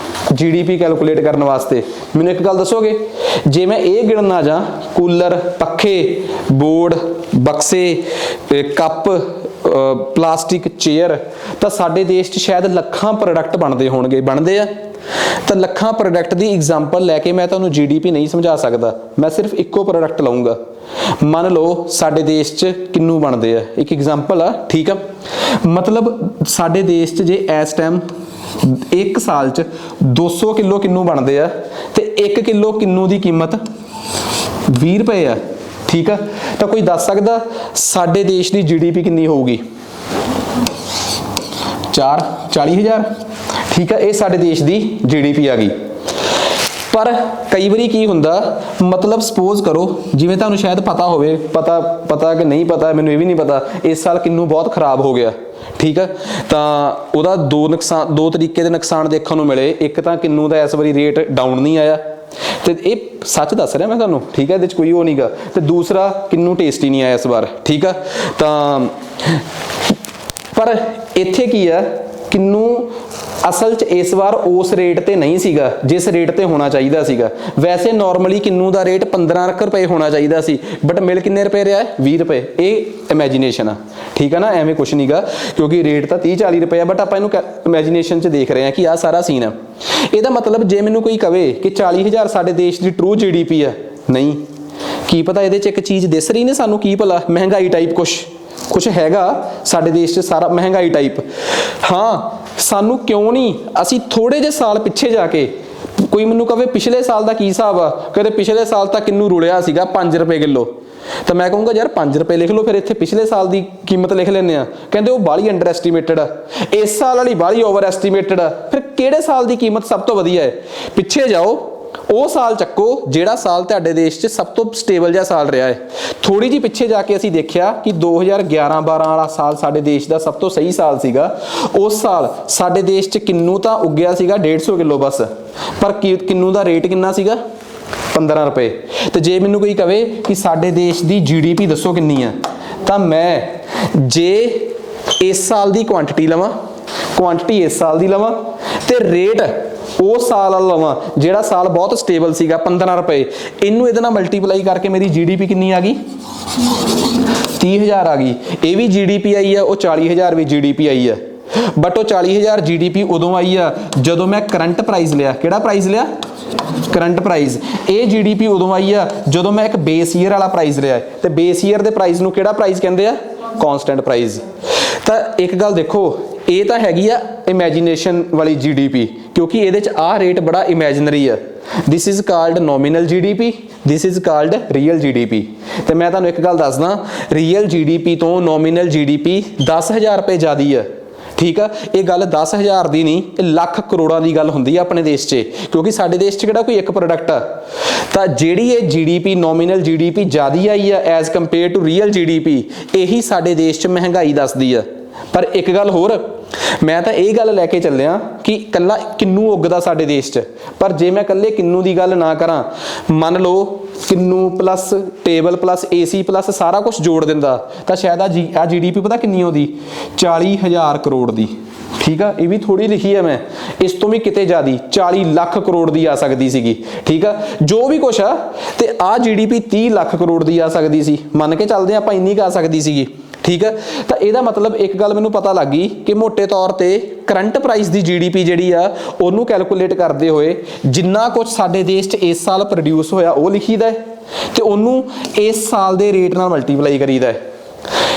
GDP ਕੈਲਕੂਲੇਟ ਕਰਨ ਵਾਸਤੇ ਮੈਨੂੰ ਇੱਕ ਗੱਲ ਦੱਸੋਗੇ, ਜੇ ਮੈਂ ਇਹ ਗਿਣਨਾ ਜਾਂ ਕੂਲਰ, ਪੱਖੇ, ਬੋਰਡ, ਬਕਸੇ, ਕੱਪ, ਪਲਾਸਟਿਕ, ਚੇਅਰ, ਤਾਂ ਸਾਡੇ ਦੇਸ਼ 'ਚ ਸ਼ਾਇਦ ਲੱਖਾਂ ਪ੍ਰੋਡਕਟ ਬਣਦੇ ਹੋਣਗੇ। ਬਣਦੇ ਆ ਤਾਂ ਲੱਖਾਂ ਪ੍ਰੋਡਕਟ ਦੀ ਐਗਜ਼ਾਮਪਲ ਲੈ ਕੇ ਮੈਂ ਤੁਹਾਨੂੰ GDP ਨਹੀਂ ਸਮਝਾ ਸਕਦਾ। ਮੈਂ ਸਿਰਫ ਇੱਕੋ ਪ੍ਰੋਡਕਟ ਲਵਾਂਗਾ। ਮੰਨ ਲਓ ਸਾਡੇ ਦੇਸ਼ 'ਚ ਕਿੰਨੂ ਬਣਦੇ ਆ, ਇੱਕ ਐਗਜ਼ਾਮਪਲ ਆ, ਠੀਕ ਆ। ਮਤਲਬ ਸਾਡੇ ਦੇਸ਼ 'ਚ ਜੇ ਇਸ ਟਾਈਮ ਇੱਕ ਸਾਲ 'ਚ 200 ਕਿਲੋ ਕਿੰਨੂ ਬਣਦੇ ਆ ਤੇ 1 ਕਿਲੋ ਕਿੰਨੂ ਦੀ ਕੀਮਤ 20 ਰੁਪਏ ਆ, ਠੀਕ ਆ। ਤਾਂ ਕੋਈ ਦੱਸ ਸਕਦਾ ਸਾਡੇ ਦੇਸ਼ ਦੀ GDP ਕਿੰਨੀ ਹੋਊਗੀ? 40,000, ਠੀਕ ਆ। ਇਹ ਸਾਡੇ ਦੇਸ਼ ਦੀ GDP ਆ ਗਈ। ਪਰ ਕਈ ਵਾਰੀ ਕੀ ਹੁੰਦਾ, ਮਤਲਬ ਸਪੋਜ਼ ਕਰੋ ਜਿਵੇਂ ਤੁਹਾਨੂੰ ਸ਼ਾਇਦ ਪਤਾ ਹੋਵੇ, ਪਤਾ ਕਿ ਨਹੀਂ ਪਤਾ ਮੈਨੂੰ ਇਹ ਵੀ ਨਹੀਂ ਪਤਾ, ਇਸ ਸਾਲ ਕਿੰਨੂ ਬਹੁਤ ਖਰਾਬ ਹੋ ਗਿਆ, ਠੀਕ ਆ। ਤਾਂ ਉਹਦਾ ਦੋ ਤਰੀਕੇ ਦੇ ਨੁਕਸਾਨ ਦੇਖਣ ਨੂੰ ਮਿਲੇ। ਇੱਕ ਤਾਂ ਕਿੰਨੂ ਦਾ ਇਸ ਵਾਰੀ ਰੇਟ ਡਾਊਨ ਨਹੀਂ ਆਇਆ, ਤੇ ਇਹ ਸੱਚ ਦੱਸ ਰਿਹਾ ਮੈਂ ਤੁਹਾਨੂੰ, ਠੀਕ ਹੈ, ਇਹਦੇ 'ਚ ਕੋਈ ਉਹ ਨਹੀਂਗਾ। ਤੇ ਦੂਸਰਾ ਕਿੰਨੂ ਟੇਸਟੀ ਨਹੀਂ ਆਇਆ ਇਸ ਵਾਰ, ਠੀਕ ਆ। ਤਾਂ ਪਰ ਇੱਥੇ ਕੀ ਆ, ਕਿੰਨੂ ਅਸਲ 'ਚ ਇਸ ਵਾਰ ਉਸ ਰੇਟ ਤੇ ਨਹੀਂ ਸੀਗਾ ਜਿਸ ਰੇਟ ਤੇ ਹੋਣਾ ਚਾਹੀਦਾ ਸੀਗਾ। ਵੈਸੇ ਨਾਰਮਲੀ ਕਿੰਨੂ ਦਾ ਰੇਟ 15 ਰੁਪਏ ਹੋਣਾ ਚਾਹੀਦਾ ਸੀ, ਬਟ ਮਿਲ ਕਿੰਨੇ ਰੁਪਏ ਰਿਹਾ ਹੈ? 20 ਰੁਪਏ। ਇਹ ਇਮੈਜੀਨੇਸ਼ਨ ਆ, ਠੀਕ ਆ ਨਾ, ਐਵੇਂ ਕੁਛ ਨਹੀਂਗਾ, ਕਿਉਂਕਿ ਰੇਟ ਤਾਂ 30-40 ਰੁਪਏ ਆ, ਬਟ ਆਪਾਂ ਇਹਨੂੰ ਇਮੈਜੀਨੇਸ਼ਨ 'ਚ ਦੇਖ ਰਹੇ ਹਾਂ ਕਿ ਆਹ ਸਾਰਾ ਸੀਨ ਆ। ਇਹਦਾ ਮਤਲਬ ਜੇ ਮੈਨੂੰ ਕੋਈ ਕਵੇ ਕਿ 40,000 ਸਾਡੇ ਦੇਸ਼ ਦੀ ਟਰੂ GDP ਆ, ਨਹੀਂ, ਕੀ ਪਤਾ ਇਹਦੇ 'ਚ ਇੱਕ ਚੀਜ਼ ਦਿਸ ਰਹੀ ਨੇ ਸਾਨੂੰ, ਕੀ ਭਲਾ ਮਹਿੰਗਾਈ ਟਾਈਪ ਕੁਛ ਹੈਗਾ ਸਾਡੇ ਦੇਸ਼ 'ਚ ਸਾਰਾ ਮਹਿੰਗਾਈ ਟਾਈਪ। ਹਾਂ, ਸਾਨੂੰ ਕਿਉਂ ਨਹੀਂ ਅਸੀਂ ਥੋੜੇ ਜਿਹੇ ਸਾਲ ਪਿੱਛੇ ਜਾ ਕੇ, ਕੋਈ ਮੈਨੂੰ ਕਹੇ ਪਿਛਲੇ ਸਾਲ ਦਾ ਕੀ ਹਿਸਾਬ ਆ, ਕਹਿੰਦੇ ਪਿਛਲੇ ਸਾਲ ਤਾਂ ਕਿੰਨੂ ਰੁਲਿਆ ਸੀਗਾ 5 ਰੁਪਏ ਕਿਲੋ, ਤਾਂ ਮੈਂ ਕਹੂੰਗਾ ਯਾਰ 5 ਰੁਪਏ ਲਿਖ ਲਓ, ਫਿਰ ਇੱਥੇ ਪਿਛਲੇ ਸਾਲ ਦੀ ਕੀਮਤ ਲਿਖ ਲੈਂਦੇ ਆ। ਕਹਿੰਦੇ ਉਹ ਬਾਹਲੀ ਅੰਡਰ ਐਸਟੀਮੇਟਡ ਆ, ਇਸ ਸਾਲ ਵਾਲੀ ਬਾਹਲੀ ਓਵਰ ਐਸਟੀਮੇਟਡ ਆ। ਫਿਰ ਕਿਹੜੇ ਸਾਲ ਦੀ ਕੀਮਤ ਸਭ ਤੋਂ ਵਧੀਆ ਹੈ? ਪਿੱਛੇ ਜਾਓ, ਉਹ ਸਾਲ ਚੱਕੋ ਜਿਹੜਾ ਸਾਲ ਤੁਹਾਡੇ ਦੇਸ਼ 'ਚ ਸਭ ਤੋਂ ਸਟੇਬਲ ਜਿਹਾ ਸਾਲ ਰਿਹਾ ਹੈ। ਥੋੜੀ ਜਿਹੀ ਪਿੱਛੇ ਜਾ ਕੇ ਅਸੀਂ ਦੇਖਿਆ ਕਿ 2011-12 ਵਾਲਾ ਸਾਲ ਸਾਡੇ ਦੇਸ਼ ਦਾ ਸਭ ਤੋਂ ਸਹੀ ਸਾਲ ਸੀਗਾ। ਉਸ ਸਾਲ ਸਾਡੇ ਦੇਸ਼ 'ਚ ਕਿੰਨੂ ਤਾਂ ਉੱਗਿਆ ਸੀਗਾ 150 ਕਿਲੋ ਬਸ, ਪਰ ਕਿੰਨੂ ਦਾ ਰੇਟ ਕਿੰਨਾ ਸੀਗਾ? 15 ਰੁਪਏ। ਤੇ ਜੇ ਮੈਨੂੰ ਕੋਈ ਕਵੇ ਕਿ ਸਾਡੇ ਦੇਸ਼ ਦੀ GDP ਦੱਸੋ ਕਿੰਨੀ ਆ, ਤਾਂ ਮੈਂ ਜੇ ਇਸ ਸਾਲ ਦੀ ਕੁਆਂਟੀਟੀ ਲਵਾਂ, ਕੁਆਂਟੀਟੀ ਇਸ ਸਾਲ ਦੀ ਲਵਾਂ, ਤੇ ਰੇਟ ਉਸ ਸਾਲ ਵਾਲਾ ਲਵਾਂ ਜਿਹੜਾ ਸਾਲ ਬਹੁਤ ਸਟੇਬਲ ਸੀਗਾ 15 ਰੁਪਏ, ਇਹਨੂੰ ਇਹਦੇ ਨਾਲ ਮਲਟੀਪਲਾਈ ਕਰਕੇ ਮੇਰੀ GDP ਕਿੰਨੀ ਆ ਗਈ? 30,000 ਆ ਗਈ। ਇਹ ਵੀ GDP ਆਈ ਆ, ਉਹ 40,000 ਵੀ GDP ਆਈ ਆ, ਬਟ ਉਹ 40,000 GDP ਉਦੋਂ ਆਈ ਆ ਜਦੋਂ ਮੈਂ ਕਰੰਟ ਪ੍ਰਾਈਸ ਲਿਆ। ਕਿਹੜਾ ਪ੍ਰਾਈਸ ਲਿਆ? Current price. ਇਹ GDP ਉਦੋਂ ਆਈ ਆ ਜਦੋਂ ਮੈਂ ਇੱਕ ਬੇਸ ਈਅਰ ਵਾਲਾ ਪ੍ਰਾਈਸ ਲਿਆ, ਤੇ ਬੇਸ ਈਅਰ ਦੇ ਪ੍ਰਾਈਸ ਨੂੰ ਕਿਹੜਾ ਪ੍ਰਾਈਸ ਕਹਿੰਦੇ ਆ? ਕੌਨਸਟੈਂਟ ਪ੍ਰਾਈਸ। ਤਾਂ ਇੱਕ ਗੱਲ ਦੇਖੋ, ਇਹ ਤਾਂ ਹੈਗੀ ਆ ਇਮੈਜੀਨੇਸ਼ਨ ਵਾਲੀ GDP, ਕਿਉਂਕਿ ਇਹਦੇ ਚ ਆ ਰੇਟ ਬੜਾ ਇਮੈਜਨਰੀ ਆ। This is called nominal GDP, this is called real GDP। ਤੇ ਮੈਂ ਤੁਹਾਨੂੰ ਇੱਕ ਗੱਲ ਦੱਸਦਾ, ਰੀਅਲ GDP ਤੋਂ ਨੋਮੀਨਲ GDP 10,000 ਰੁਪਏ ਜ਼ਿਆਦੀ ਆ। ਠੀਕ ਆ, ਇਹ ਗੱਲ 10,000 ਦੀ ਨਹੀਂ, ਇਹ ਲੱਖ ਕਰੋੜਾਂ ਦੀ ਗੱਲ ਹੁੰਦੀ ਆ ਆਪਣੇ ਦੇਸ਼ 'ਚ, ਕਿਉਂਕਿ ਸਾਡੇ ਦੇਸ਼ 'ਚ ਕਿਹੜਾ ਕੋਈ ਇੱਕ ਪ੍ਰੋਡਕਟ ਆ। ਤਾਂ ਜਿਹੜੀ ਇਹ GDP ਨੋਮੀਨਲ GDP ਜ਼ਿਆਦੀ ਆਈ ਆ as compare to real GDP, ਇਹੀ ਸਾਡੇ ਦੇਸ਼ 'ਚ ਮਹਿੰਗਾਈ ਦੱਸਦੀ ਆ। ਪਰ ਇੱਕ ਗੱਲ ਹੋਰ, ਮੈਂ ਤਾਂ ਇਹ ਗੱਲ ਲੈ ਕੇ ਚੱਲਿਆ ਕਿ ਕੱਲਾ ਕਿੰਨੂ ਉੱਗਦਾ ਸਾਡੇ ਦੇਸ਼ 'ਚ, ਪਰ ਜੇ ਮੈਂ ਕੱਲੇ ਕਿੰਨੂ ਦੀ ਗੱਲ ਨਾ ਕਰਾਂ, ਮੰਨ ਲਓ ਕਿੰਨੂ plus table plus AC plus ਸਾਰਾ ਕੁਝ ਜੋੜ ਦਿੰਦਾ ਤਾਂ ਸ਼ਾਇਦ ਆ GDP ਪਤਾ ਕਿੰਨੀ ਉਹਦੀ, 40,000 ਕਰੋੜ ਦੀ। ਠੀਕ ਆ, ਇਹ ਵੀ ਥੋੜੀ ਲਿਖੀ ਹੈ ਮੈਂ, ਇਸ ਤੋਂ ਵੀ ਕਿਤੇ ਜ਼ਿਆਦੀ 40 ਲੱਖ ਕਰੋੜ ਦੀ ਆ ਸਕਦੀ ਸੀਗੀ। ਠੀਕ ਆ, ਜੋ ਵੀ ਕੁਛ ਆ, ਤੇ ਆ GDP 30 ਲੱਖ ਕਰੋੜ ਦੀ ਆ ਸਕਦੀ ਸੀ, ਮੰਨ ਕੇ ਚੱਲਦੇ ਆਪਾਂ ਇੰਨੀ ਕੁ ਆ ਸਕਦੀ ਸੀਗੀ। ਠੀਕ ਹੈ, ਤਾਂ ਇਹਦਾ ਮਤਲਬ ਇੱਕ ਗੱਲ ਮੈਨੂੰ ਪਤਾ ਲੱਗ ਗਈ ਕਿ ਮੋਟੇ ਤੌਰ ਤੇ ਕਰੰਟ ਪ੍ਰਾਈਸ ਦੀ GDP ਜਿਹੜੀ ਆ ਉਹਨੂੰ ਕੈਲਕੂਲੇਟ ਕਰਦੇ ਹੋਏ ਜਿੰਨਾ ਕੁਝ ਸਾਡੇ ਦੇਸ਼ 'ਚ ਇਸ ਸਾਲ ਪ੍ਰੋਡਿਊਸ ਹੋਇਆ ਉਹ ਲਿਖੀਦਾ ਹੈ, ਤੇ ਉਹਨੂੰ ਇਸ ਸਾਲ ਦੇ ਰੇਟ ਨਾਲ ਮਲਟੀਪਲਾਈ ਕਰੀਦਾ ਹੈ।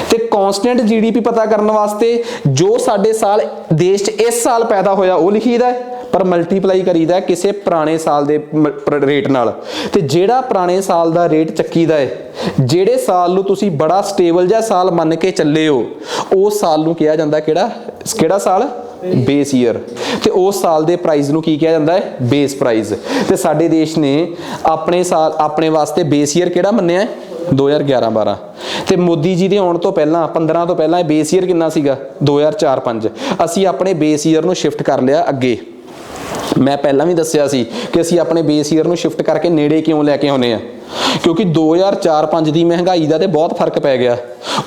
ਤੇ ਕਨਸਟੈਂਟ GDP ਪਤਾ ਕਰਨ ਵਾਸਤੇ ਜੋ ਸਾਡੇ ਸਾਲ ਦੇਸ਼ 'ਚ ਇਸ ਸਾਲ ਪੈਦਾ ਹੋਇਆ ਉਹ ਲਿਖੀਦਾ ਹੈ, ਪਰ ਮਲਟੀਪਲਾਈ ਕਰੀਦਾ ਕਿਸੇ ਪੁਰਾਣੇ ਸਾਲ ਦੇ ਰੇਟ ਨਾਲ। ਤੇ ਜਿਹੜਾ ਪੁਰਾਣੇ ਸਾਲ ਦਾ ਰੇਟ ਚੱਕੀਦਾ ਹੈ, ਜਿਹੜੇ ਸਾਲ ਨੂੰ ਤੁਸੀਂ ਬੜਾ ਸਟੇਬਲ ਜਿਹਾ ਸਾਲ ਮੰਨ ਕੇ ਚੱਲੇ ਹੋ, ਉਸ ਸਾਲ ਨੂੰ ਕਿਹਾ ਜਾਂਦਾ ਕਿਹੜਾ ਸਾਲ, ਬੇਸ ਈਅਰ। ਤੇ ਉਸ ਸਾਲ ਦੇ ਪ੍ਰਾਈਸ ਨੂੰ ਕੀ ਕਿਹਾ ਜਾਂਦਾ ਹੈ, ਬੇਸ ਪ੍ਰਾਈਸ। ਤੇ ਸਾਡੇ ਦੇਸ਼ ਨੇ ਆਪਣੇ ਵਾਸਤੇ ਬੇਸ ਈਅਰ ਕਿਹੜਾ ਮੰਨਿਆ ਹੈ, 2011-12। ਤੇ ਮੋਦੀ ਜੀ ਦੇ ਆਉਣ ਤੋਂ ਪਹਿਲਾਂ 15 ਤੋਂ ਪਹਿਲਾਂ ਬੇਸ ਈਅਰ ਕਿੰਨਾ ਸੀਗਾ, 2004-5। ਅਸੀਂ ਆਪਣੇ ਬੇਸ ਈਅਰ ਨੂੰ ਸ਼ਿਫਟ ਕਰ ਲਿਆ ਅੱਗੇ। ਮੈਂ ਪਹਿਲਾਂ ਵੀ ਦੱਸਿਆ ਸੀ ਕਿ ਅਸੀਂ ਆਪਣੇ ਬੇਸ ਈਅਰ ਨੂੰ ਸ਼ਿਫਟ ਕਰਕੇ ਨੇੜੇ ਕਿਉਂ ਲੈ ਕੇ ਆਉਨੇ ਆ, ਕਿਉਂਕਿ 2004-5 ਦੀ ਮਹਿੰਗਾਈ ਦਾ ਤੇ ਬਹੁਤ ਫਰਕ ਪੈ ਗਿਆ।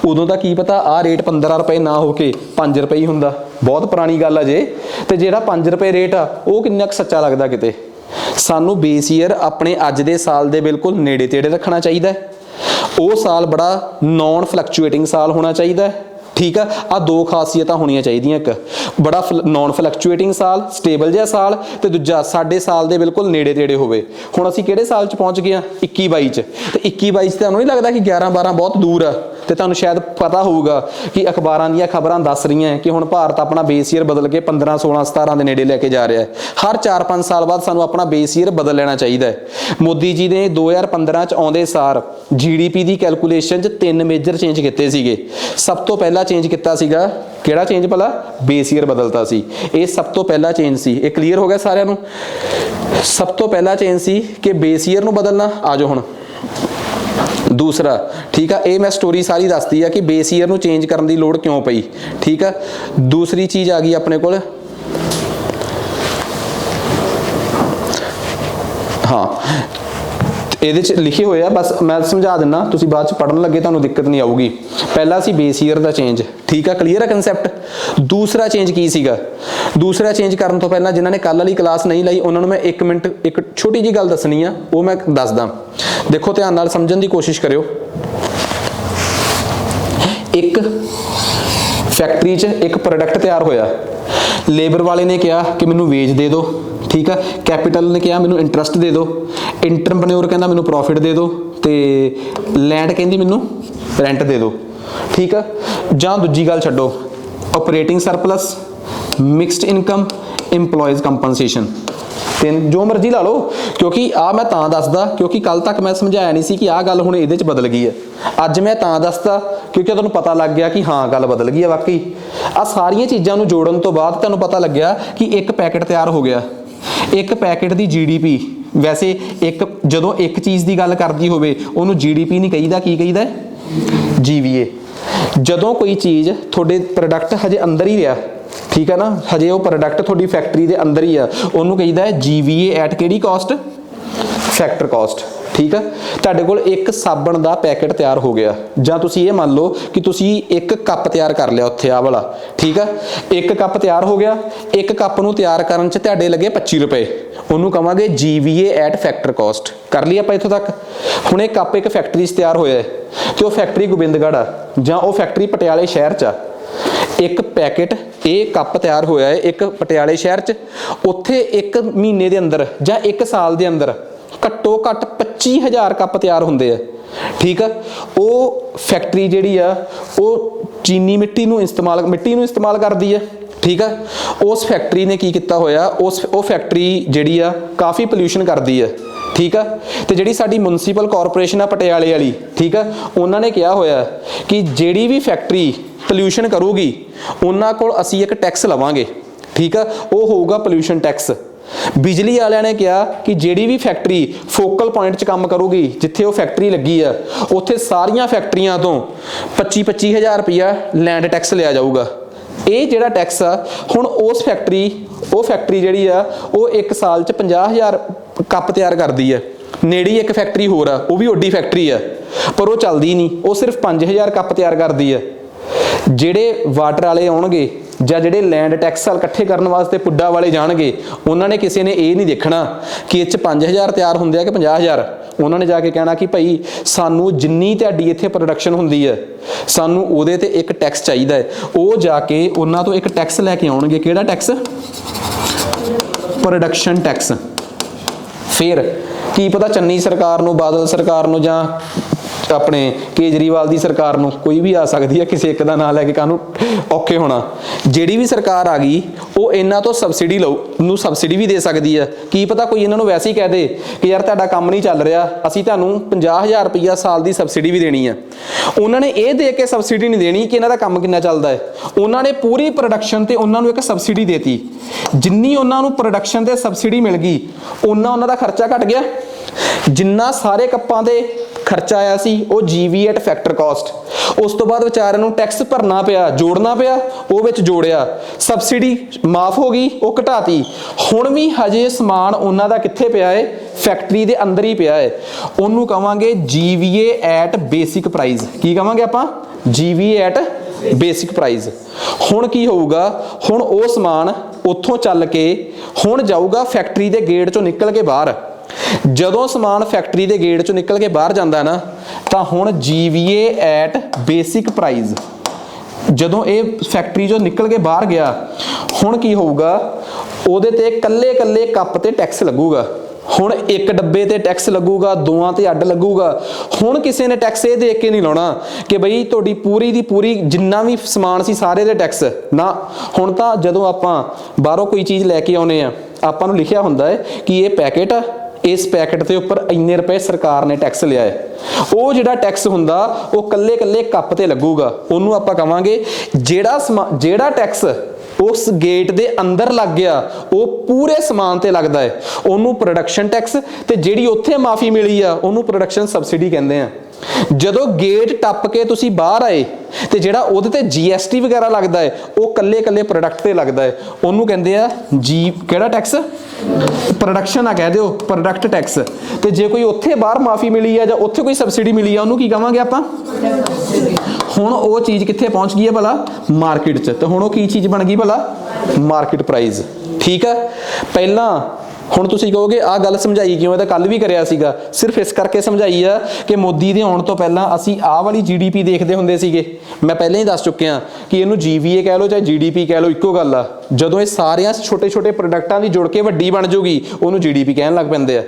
ਉਦੋਂ ਤਾਂ ਕੀ ਪਤਾ ਆਹ ਰੇਟ 15 ਰੁਪਏ ਨਾ ਹੋ ਕੇ 5 ਰੁਪਏ ਹੀ ਹੁੰਦਾ, ਬਹੁਤ ਪੁਰਾਣੀ ਗੱਲ ਆ ਜੇ। ਤੇ ਜਿਹੜਾ 5 ਰੁਪਏ ਰੇਟ ਆ ਉਹ ਕਿੰਨਾ ਕੁ ਸੱਚਾ ਲੱਗਦਾ ਕਿਤੇ। ਸਾਨੂੰ ਬੇਸ ਈਅਰ ਆਪਣੇ ਅੱਜ ਦੇ ਸਾਲ ਦੇ ਬਿਲਕੁਲ ਨੇੜੇ ਤੇੜੇ ਰੱਖਣਾ ਚਾਹੀਦਾ। ਉਹ ਸਾਲ ਬੜਾ ਨੌਨ ਫਲਕਚੁਏਟਿੰਗ ਸਾਲ ਹੋਣਾ ਚਾਹੀਦਾ। ਠੀਕ ਆ, ਆ ਦੋ ਖਾਸੀਅਤਾਂ ਹੋਣੀਆਂ ਚਾਹੀਦੀਆਂ, ਇੱਕ ਬੜਾ ਨੌਨ ਫਲਕਚੁਏਟਿੰਗ ਸਾਲ, ਸਟੇਬਲ ਜਿਹਾ ਸਾਲ, ਤੇ ਦੂਜਾ ਸਾਡੇ ਸਾਲ ਦੇ ਬਿਲਕੁਲ ਨੇੜੇ ਤੇੜੇ ਹੋਵੇ। ਹੁਣ ਅਸੀਂ ਕਿਹੜੇ ਸਾਲ 'ਚ ਪਹੁੰਚ ਗਏ ਆ, 21-22 'ਚ। ਤੇ 21-22 'ਚ ਤੁਹਾਨੂੰ ਨਹੀਂ ਲੱਗਦਾ ਕਿ 11-12 ਬਹੁਤ ਦੂਰ ਆ। ਤੇ ਤੁਹਾਨੂੰ ਸ਼ਾਇਦ ਪਤਾ ਹੋਊਗਾ ਕਿ ਅਖਬਾਰਾਂ ਦੀਆਂ ਖਬਰਾਂ ਦੱਸ ਰਹੀਆਂ ਕਿ ਹੁਣ ਭਾਰਤ ਆਪਣਾ ਬੇਸ ਈਅਰ ਬਦਲ ਕੇ 15, 16, 17 ਦੇ ਨੇੜੇ ਲੈ ਕੇ ਜਾ ਰਿਹਾ ਹੈ। ਹਰ 4-5 ਸਾਲ ਬਾਅਦ ਸਾਨੂੰ ਆਪਣਾ ਬੇਸ ਈਅਰ ਬਦਲ ਲੈਣਾ ਚਾਹੀਦਾ ਹੈ। ਮੋਦੀ ਜੀ ਨੇ 2015 'ਚ ਆਉਂਦੇ ਸਾਰ GDP ਦੀ ਕੈਲਕੂਲੇਸ਼ਨ 'ਚ 3 ਮੇਜਰ ਚੇਂਜ ਕੀਤੇ ਸੀਗੇ। ਸਭ ਤੋਂ ਪਹਿਲਾਂ ਚੇਂਜ ਕੀਤਾ ਸੀਗਾ ਕਿਹੜਾ ਚੇਂਜ ਭਲਾ, ਬੇਸ ਈਅਰ ਬਦਲਤਾ ਸੀ। ਇਹ ਸਭ ਤੋਂ ਪਹਿਲਾ ਚੇਂਜ ਸੀ। ਇਹ ਕਲੀਅਰ ਹੋ ਗਿਆ ਸਾਰਿਆਂ ਨੂੰ। ਸਭ ਤੋਂ ਪਹਿਲਾ ਚੇਂਜ ਸੀ ਕਿ ਬੇਸ ਈਅਰ ਨੂੰ ਬਦਲਣਾ। ਆ ਜਾਓ ਹੁਣ ਦੂਸਰਾ। ਠੀਕ ਆ, ਇਹ ਮੈਂ ਸਟੋਰੀ ਸਾਰੀ ਦੱਸਦੀ ਆ ਕਿ ਬੇਸ ਈਅਰ ਨੂੰ ਚੇਂਜ ਕਰਨ ਦੀ ਲੋੜ ਕਿਉਂ ਪਈ। ਠੀਕ ਆ, ਦੂਸਰੀ ਚੀਜ਼ ਆ ਗਈ ਆਪਣੇ ਕੋਲ, ਹਾਂ ਇਹਦੇ 'ਚ ਲਿਖੇ ਹੋਏ ਆ, ਬਸ ਮੈਂ ਸਮਝਾ ਦਿੰਦਾ, ਤੁਸੀਂ ਬਾਅਦ 'ਚ ਪੜ੍ਹਨ ਲੱਗੇ ਤੁਹਾਨੂੰ ਦਿੱਕਤ ਨਹੀਂ ਆਊਗੀ। ਪਹਿਲਾ ਸੀ ਬੇਸ ਈਅਰ ਦਾ ਚੇਂਜ। ਠੀਕ ਆ, ਕਲੀਅਰ ਆ ਕਨਸੈਪਟ। ਦੂਸਰਾ ਚੇਂਜ ਕੀ ਸੀਗਾ, ਦੂਸਰਾ ਚੇਂਜ ਕਰਨ ਤੋਂ ਪਹਿਲਾਂ ਜਿਨ੍ਹਾਂ ਨੇ ਕੱਲ੍ਹ ਵਾਲੀ ਕਲਾਸ ਨਹੀਂ ਲਾਈ ਉਹਨਾਂ ਨੂੰ ਮੈਂ 1 ਮਿੰਟ ਇੱਕ ਛੋਟੀ ਜਿਹੀ ਗੱਲ ਦੱਸਣੀ ਆ, ਉਹ ਮੈਂ ਦੱਸਦਾ। ਦੇਖੋ ਧਿਆਨ ਨਾਲ ਸਮਝਣ ਦੀ ਕੋਸ਼ਿਸ਼ ਕਰਿਓ। ਇੱਕ ਫੈਕਟਰੀ 'ਚ ਇੱਕ ਪ੍ਰੋਡਕਟ ਤਿਆਰ ਹੋਇਆ, ਲੇਬਰ ਵਾਲੇ ਨੇ ਕਿਹਾ ਕਿ ਮੈਨੂੰ ਵੇਜ ਦੇ ਦਿਓ। ਠੀਕ ਆ, ਕੈਪੀਟਲ ਨੇ ਕਿਹਾ ਮੈਨੂੰ ਇੰਟਰਸਟ ਦੇ ਦਿਓ, ਇੰਟਰਪ੍ਰੈਨਿਓਰ ਕਹਿੰਦਾ ਮੈਨੂੰ ਪ੍ਰੋਫਿਟ ਦੇ ਦਿਓ, ਤੇ ਲੈਂਡ ਕਹਿੰਦੀ ਮੈਨੂੰ ਰੈਂਟ ਦੇ ਦਿਓ। ਠੀਕ ਆ, ਜਾਂ ਦੂਜੀ ਗੱਲ ਛੱਡੋ, operating surplus, mixed income, employees compensation, ਤਿੰਨ ਜੋ ਮਰਜ਼ੀ ਲਾ ਲਓ। ਕਿਉਂਕਿ ਆ ਮੈਂ ਤਾਂ ਦੱਸਦਾ ਕਿਉਂਕਿ ਕੱਲ ਤੱਕ ਮੈਂ ਸਮਝਾਇਆ ਨਹੀਂ ਸੀ ਕਿ ਆਹ ਗੱਲ ਹੁਣ ਇਹਦੇ 'ਚ ਬਦਲ ਗਈ ਹੈ। ਅੱਜ ਮੈਂ ਤਾਂ ਦੱਸਦਾ ਕਿਉਂਕਿ ਤੁਹਾਨੂੰ ਪਤਾ ਲੱਗ ਗਿਆ ਕਿ ਹਾਂ ਗੱਲ ਬਦਲ ਗਈ ਹੈ ਵਾਕਈ। ਆ ਸਾਰੀਆਂ ਚੀਜ਼ਾਂ ਨੂੰ ਜੋੜਨ ਤੋਂ ਬਾਅਦ ਤੁਹਾਨੂੰ ਪਤਾ ਲੱਗਿਆ ਕਿ ਇੱਕ ਪੈਕੇਟ ਤਿਆਰ ਹੋ ਗਿਆ। ਇੱਕ ਪੈਕੇਟ ਦੀ GDP, ਵੈਸੇ ਇੱਕ ਜਦੋਂ ਇੱਕ ਚੀਜ਼ ਦੀ ਗੱਲ ਕਰਦੀ ਹੋਵੇ ਉਹਨੂੰ GDP ਨਹੀਂ ਕਹੀਦਾ, ਕੀ ਕਹੀਦਾ, GVA। ਜਦੋਂ ਕੋਈ ਚੀਜ਼ ਤੁਹਾਡੇ ਪ੍ਰੋਡਕਟ ਹਜੇ ਅੰਦਰ ਹੀ ਰਿਹਾ, ਠੀਕ ਹੈ ਨਾ, ਹਜੇ ਉਹ ਪ੍ਰੋਡਕਟ ਤੁਹਾਡੀ ਫੈਕਟਰੀ ਦੇ ਅੰਦਰ ਹੀ ਆ, ਉਹਨੂੰ ਕਹੀਦਾ ਹੈ GVA ਐਟ ਕਿਹੜੀ ਕਾਸਟ, ਫੈਕਟਰ ਕਾਸਟ। ਠੀਕ ਆ, ਤੁਹਾਡੇ ਕੋਲ ਇੱਕ ਸਾਬਣ ਦਾ ਪੈਕੇਟ ਤਿਆਰ ਹੋ ਗਿਆ, ਜਾਂ ਤੁਸੀਂ ਇਹ ਮੰਨ ਲਓ ਕਿ ਤੁਸੀਂ ਇੱਕ ਕੱਪ ਤਿਆਰ ਕਰ ਲਿਆ ਉੱਥੇ ਆਹ ਵਾਲਾ। ਠੀਕ ਆ, ਇੱਕ ਕੱਪ ਤਿਆਰ ਹੋ ਗਿਆ। ਇੱਕ ਕੱਪ ਨੂੰ ਤਿਆਰ ਕਰਨ 'ਚ ਤੁਹਾਡੇ ਲੱਗੇ 25 ਰੁਪਏ, ਉਹਨੂੰ ਕਵਾਂਗੇ GVA ਐਟ ਫੈਕਟਰ ਕਾਸਟ। ਕਰ ਲਈ ਆਪਾਂ ਇੱਥੋਂ ਤੱਕ। ਹੁਣ ਇਹ ਕੱਪ ਇੱਕ ਫੈਕਟਰੀ 'ਚ ਤਿਆਰ ਹੋਇਆ ਤੇ ਉਹ ਫੈਕਟਰੀ ਗੋਬਿੰਦਗੜ੍ਹ ਆ ਜਾਂ ਉਹ ਫੈਕਟਰੀ ਪਟਿਆਲੇ ਸ਼ਹਿਰ 'ਚ ਆ। ਇੱਕ ਪੈਕੇਟ ਇਹ ਕੱਪ ਤਿਆਰ ਹੋਇਆ ਹੈ ਇੱਕ ਪਟਿਆਲੇ ਸ਼ਹਿਰ 'ਚ, ਉੱਥੇ 1 ਮਹੀਨੇ ਦੇ ਅੰਦਰ ਜਾਂ 1 ਸਾਲ ਦੇ ਅੰਦਰ ਘੱਟੋ ਘੱਟ 25,000 ਕੱਪ ਤਿਆਰ ਹੁੰਦੇ ਆ। ਠੀਕ ਆ, ਉਹ ਫੈਕਟਰੀ ਜਿਹੜੀ ਆ ਉਹ ਚੀਨੀ ਮਿੱਟੀ ਨੂੰ ਇਸਤੇਮਾਲ ਕਰਦੀ ਹੈ। ठीक है। उस फैक्ट्री ने की किया होया, वो फैक्ट्री जिहड़ी आ काफ़ी पोल्यूशन करती है, ठीक है। तो जिहड़ी साडी म्युनिसिपल कॉरपोरेशन आ पटियाले वाली, ठीक है, उन्होंने कहा होया कि जिहड़ी भी फैक्ट्री पोल्यूशन करूगी उन्हां कोल असीं एक टैक्स लवांगे, ठीक है, वो होगा पोल्यूशन टैक्स। बिजली वालिਆਂ ने कहा कि जिहड़ी भी फैक्ट्री फोकल पॉइंट 'च काम करूगी, जिथे वो फैक्ट्री लगी है उत्थे सारियां फैक्ट्रियां तो 25-25 हज़ार रुपया लैंड टैक्स लिया जाऊगा। ये जिहड़ा टैक्स आ हुण उस फैक्ट्री जिहड़ी आ वो एक साल 'च 50,000 कप तैयार करती है। नेड़ी एक फैक्ट्री होर आ, वो भी वड्डी फैक्ट्री है, पर वो चलदी नहीं, वो सिर्फ 5,000 कप तैयार करती है। ਜਿਹੜੇ ਵਾਟਰ ਵਾਲੇ ਆਉਣਗੇ ਜਾਂ ਜਿਹੜੇ ਲੈਂਡ ਟੈਕਸ ਵਾਲ ਇਕੱਠੇ ਕਰਨ ਵਾਸਤੇ ਪੁੱਡਾ ਵਾਲੇ ਜਾਣਗੇ, ਉਹਨਾਂ ਨੇ ਕਿਸੇ ਨੇ ਇਹ ਨਹੀਂ ਦੇਖਣਾ ਕਿ ਇਹ 'ਚ 5,000 ਤਿਆਰ ਹੁੰਦੇ ਆ ਕਿ 50,000। ਉਹਨਾਂ ਨੇ ਜਾ ਕੇ ਕਹਿਣਾ ਕਿ ਭਾਈ ਸਾਨੂੰ ਜਿੰਨੀ ਤੁਹਾਡੀ ਇੱਥੇ ਪ੍ਰੋਡਕਸ਼ਨ ਹੁੰਦੀ ਹੈ ਸਾਨੂੰ ਉਹਦੇ ਤੇ ਇੱਕ ਟੈਕਸ ਚਾਹੀਦਾ ਹੈ। ਉਹ ਜਾ ਕੇ ਉਹਨਾਂ ਤੋਂ ਇੱਕ ਟੈਕਸ ਲੈ ਕੇ ਆਉਣਗੇ। ਕਿਹੜਾ ਟੈਕਸ? Production tax. ਫਿਰ ਕੀ ਪਤਾ ਚੰਨੀ ਸਰਕਾਰ ਨੂੰ, ਬਾਦਲ ਸਰਕਾਰ ਨੂੰ ਜਾਂ अपने केजरीवाल की सरकार नूं कोई भी आ सकती है, किसी एक का नाम लैके कानूं औखे होना। जिहड़ी भी सरकार आ गई वो इन्हां तो सबसिडी नूं सबसिडी भी दे सकती है। की पता कोई इन्हां नूं वैसे ही कह दे कि यार तुहाडा काम नहीं चल रहा, असीं तुहानूं 50,000 रुपया साल की सबसिडी भी देनी है। उन्होंने ये दे के सबसिडी नहीं देनी कि इन्हां दा काम किन्ना चलदा है, उन्होंने पूरी प्रोडक्शन ते उन्हां नूं एक सबसिडी देती। जिन्नी उन्हां नूं प्रोडक्शन ते सबसिडी मिल गई उन्ना उन्हां दा खर्चा घट गया। जिन्ना सारे कप्पां दे खर्चा आया सी वो GVAT फैक्टर कॉस्ट, उस तो बाद विचारिਆਂ ਨੂੰ टैक्स भरना पिया, जोड़ना पिया, वो विच जोड़िया, सबसिडी माफ हो गई, वो घटाती। हुण भी हजे समान उन्हां दा कित्थे पिया है? फैक्ट्री दे अंदर ही पिया है। उन्होंने कहांगे GVAT बेसिक प्राइस। की कहांगे आपां? GVAT basic price. हुण की होऊगा? हुण वो समान उत्थों चल के हुण जाऊगा फैक्ट्री दे गेट चों निकल के बाहर। ਜਦੋਂ ਸਮਾਨ ਫੈਕਟਰੀ ਦੇ ਗੇਟ ਚੋਂ ਨਿਕਲ ਕੇ ਬਾਹਰ ਜਾਂਦਾ ਨਾ ਤਾਂ ਹੁਣ GVAT ਬੇਸਿਕ ਪ੍ਰਾਈਸ, ਜਦੋਂ ਇਹ ਫੈਕਟਰੀ ਚੋਂ ਨਿਕਲ ਕੇ ਬਾਹਰ ਗਿਆ ਹੁਣ ਕੀ ਹੋਊਗਾ? ਉਹਦੇ ਤੇ ਕੱਲੇ ਕੱਪ ਤੇ ਟੈਕਸ ਲੱਗੂਗਾ। ਹੁਣ ਇੱਕ ਡੱਬੇ ਤੇ ਟੈਕਸ ਲੱਗੂਗਾ, ਦੋਵਾਂ ਤੇ ਅੱਡ ਲੱਗੂਗਾ। ਹੁਣ ਕਿਸੇ ਨੇ ਟੈਕਸ ਇਹ ਦੇਖ ਕੇ ਨਹੀਂ ਲਾਉਣਾ ਕਿ ਬਈ ਤੁਹਾਡੀ ਪੂਰੀ ਦੀ ਪੂਰੀ ਜਿੰਨਾ ਵੀ ਸਮਾਨ ਸੀ ਸਾਰੇ ਦੇ ਟੈਕਸ ਨਾ। ਹੁਣ ਤਾਂ ਜਦੋਂ ਆਪਾਂ ਬਾਹਰੋਂ ਕੋਈ ਚੀਜ਼ ਲੈ ਕੇ ਆਉਨੇ ਆ ਆਪਾਂ ਨੂੰ ਲਿਖਿਆ ਹੁੰਦਾ ਹੈ ਕਿ ਇਹ ਪੈਕੇਟ ਆ, इस पैकेट के उपर इन्ने रुपए सरकार ने टैक्स लिया है। वो जिहड़ा टैक्स हुंदा वो कल्ले कप ते लगूगा। उन्होंने आपां कहांगे जिहड़ा टैक्स उस गेट दे अंदर लग गया वो पूरे समान ते लगदा है, उन्होंने प्रोडक्शन टैक्स, ते जिहड़ी उत्थे माफ़ी मिली आ उन्होंने प्रोडक्शन सबसिडी कहंदे आ। जदों गेट टप के तुसीं बाहर आए तो जिहड़ा उहदे ते GST वगैरह लगदा है वो कल्ले प्रोडक्ट ते लगदा है, उन्होंने कहंदे आ किहड़ा टैक्स? प्रोडक्शन आ कह दिओ, प्रोडक्ट टैक्स। तो जे कोई उत्थे बाहर माफ़ी मिली है जां उत्थे कोई सबसिडी मिली है उन्होंने की कहांगे आपां? हुण वो चीज़ कित्थे पहुँच गई है भला? मार्केट च। तो हुण वो की चीज़ बन गई भला? Market price. ठीक है। पहला ਹੁਣ ਤੁਸੀਂ ਕਹੋਗੇ ਆ ਗੱਲ ਸਮਝਾਈ ਕਿਉਂ? ਇਹ ਤਾਂ ਕੱਲ ਵੀ ਕਰਿਆ ਸੀਗਾ। ਸਿਰਫ ਇਸ ਕਰਕੇ ਸਮਝਾਈ ਆ ਕਿ ਮੋਦੀ ਦੇ ਆਉਣ ਤੋਂ ਪਹਿਲਾਂ ਅਸੀਂ ਆਹ ਵਾਲੀ GDP ਦੇਖਦੇ ਹੁੰਦੇ ਸੀਗੇ। ਮੈਂ ਪਹਿਲਾਂ ਹੀ ਦੱਸ ਚੁੱਕਿਆ ਕਿ ਇਹਨੂੰ GVA ਕਹਿ ਲਓ ਚਾਹੇ GDP ਕਹਿ ਲਓ, ਇੱਕੋ ਗੱਲ ਆ। ਜਦੋਂ ਇਹ ਸਾਰਿਆਂ ਛੋਟੇ ਪ੍ਰੋਡਕਟਾਂ ਦੀ ਜੁੜ ਕੇ ਵੱਡੀ ਬਣ ਜੂਗੀ ਉਹਨੂੰ GDP ਕਹਿਣ ਲੱਗ ਪੈਂਦੇ ਆ।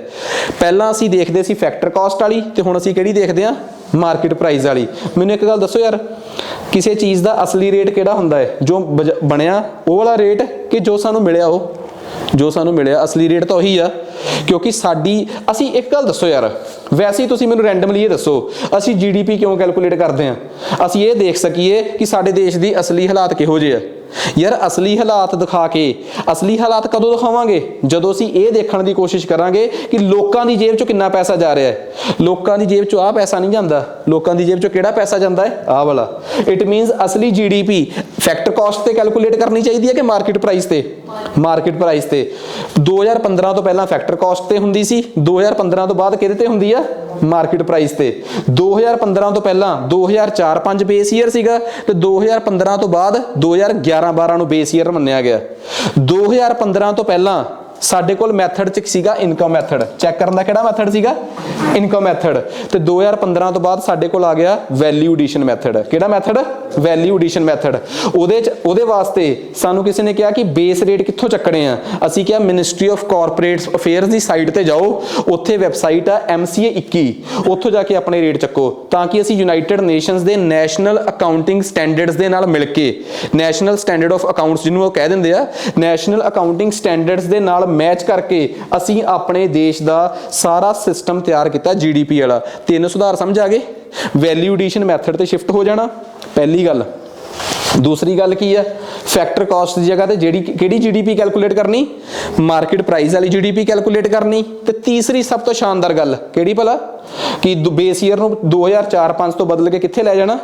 ਪਹਿਲਾਂ ਅਸੀਂ ਦੇਖਦੇ ਸੀ ਫੈਕਟਰ ਕਾਸਟ ਵਾਲੀ ਤੇ ਹੁਣ ਅਸੀਂ ਕਿਹੜੀ ਦੇਖਦੇ ਆ? ਮਾਰਕੀਟ ਪ੍ਰਾਈਸ ਵਾਲੀ। ਮੈਨੂੰ ਇੱਕ ਗੱਲ ਦੱਸੋ ਯਾਰ, ਕਿਸੇ ਚੀਜ਼ ਦਾ ਅਸਲੀ ਰੇਟ ਕਿਹੜਾ ਹੁੰਦਾ ਹੈ? ਜੋ ਬਣਿਆ ਉਹ ਵਾਲਾ ਰੇਟ ਕਿ ਜੋ ਸਾਨੂੰ ਮਿਲਿਆ? ਉਹ जो सानू मिले असली रेट तो वही आ। क्योंकि साडी असी एक गल दसो यार, वैसे ही तुसी मैनू रैंडमली ये दसो असी GDP क्यों कैलकुलेट करते हैं? असी ये देख सकीए कि साडे देश की असली हालात किहो जे आ। यार असली हालात दिखा के, असली हालात कदों दिखावांगे? जदों असी ये देखण दी कोशिश करांगे कि लोकां दी जेब चों किन्ना पैसा जा रहा है। लोकां दी जेब चों आ पैसा नहीं जांदा, लोकां दी जेब चों किहड़ा पैसा जांदा है? आ वाला। इट मीनस असली GDP फैक्टर कॉस्ट ते कैलकुलेट करनी चाहिए है कि मार्केट प्राइस ते? मार्केट प्राइस ते। 2015 तो पहला फैक्टर कॉस्ट ते हुंदी सी, 2015 तो बाद किहदे ते हुंदी आ? मार्केट प्राइस ते। 2015 तो पहला 2004-5 बेस ईयर सीगा ते 2015 तो बाद 2011-12 ਨੂੰ बेस ईयर ਮੰਨਿਆ ਗਿਆ। 2015 ਤੋਂ ਪਹਿਲਾਂ ਸਾਡੇ ਕੋਲ ਮੈਥਡ ਚ ਸੀਗਾ ਇਨਕਮ ਮੈਥਡ, ਚੈੱਕ ਕਰਨ ਦਾ ਕਿਹੜਾ ਮੈਥਡ ਸੀਗਾ, ਇਨਕਮ ਮੈਥਡ। ਤੇ 2015 ਤੋਂ ਬਾਅਦ ਸਾਡੇ ਕੋਲ ਆ ਗਿਆ ਵੈਲਿਊ ਐਡੀਸ਼ਨ ਮੈਥਡ। ਕਿਹੜਾ ਮੈਥਡ, ਵੈਲਿਊ ਐਡੀਸ਼ਨ ਮੈਥਡ। ਉਹਦੇ ਵਾਸਤੇ ਸਾਨੂੰ ਕਿਸੇ ਨੇ ਕਿਹਾ ਕਿ ਬੇਸ ਰੇਟ ਕਿੱਥੋਂ ਚੱਕਣੇ ਆ, ਅਸੀਂ ਕਿਹਾ ministry of corporate affairs the site ਤੇ ਜਾਓ, ਉੱਥੇ ਵੈਬਸਾਈਟ ਆ MCA 21, ਉੱਥੋਂ ਜਾ ਕੇ ਆਪਣੇ ਰੇਟ ਚੱਕੋ, ਤਾਂ ਕਿ ਅਸੀਂ ਯੂਨਾਈਟਿਡ ਨੇਸ਼ਨਸ ਦੇ ਨੈਸ਼ਨਲ ਅਕਾਊਂਟਿੰਗ ਸਟੈਂਡਰਡਸ ਦੇ ਨਾਲ ਮਿਲ ਕੇ, ਨੈਸ਼ਨਲ ਸਟੈਂਡਰਡ ਆਫ ਅਕਾਊਂਟਸ ਜਿਹਨੂੰ ਉਹ ਕਹਿ ਦਿੰਦੇ ਆ, ਨੈਸ਼ਨਲ ਅਕਾਊਂਟਿੰਗ ਸਟੈਂਡਰਡਸ ਦੇ ਨਾਲ ਮੈਚ ਕਰਕੇ ਅਸੀਂ ਆਪਣੇ ਦੇਸ਼ ਦਾ ਸਾਰਾ ਸਿਸਟਮ ਤਿਆਰ ਕੀਤਾ GDP ਵਾਲਾ। ਤਿੰਨ ਸੁਧਾਰ ਸਮਝ ਆ ਗਏ। ਵੈਲਿਊ ਐਡੀਸ਼ਨ ਮੈਥਡ ਤੇ ਸ਼ਿਫਟ ਹੋ ਜਾਣਾ, ਪਹਿਲੀ ਗੱਲ। ਦੂਸਰੀ ਗੱਲ ਕੀ ਹੈ, ਫੈਕਟਰ ਕਾਸਟ ਦੀ ਜਗ੍ਹਾ ਤੇ ਕਿਹੜੀ GDP ਕੈਲਕੂਲੇਟ ਕਰਨੀ, ਮਾਰਕੀਟ ਪ੍ਰਾਈਸ ਵਾਲੀ GDP ਕੈਲਕੂਲੇਟ ਕਰਨੀ। ਤੇ ਤੀਸਰੀ ਸਭ ਤੋਂ ਸ਼ਾਨਦਾਰ ਗੱਲ ਕਿਹੜੀ ਭਲਾ, ਕਿ ਬੇਸ ਈਅਰ ਨੂੰ 2004-5 ਤੋਂ ਬਦਲ ਕੇ ਕਿੱਥੇ ਲੈ ਜਾਣਾ,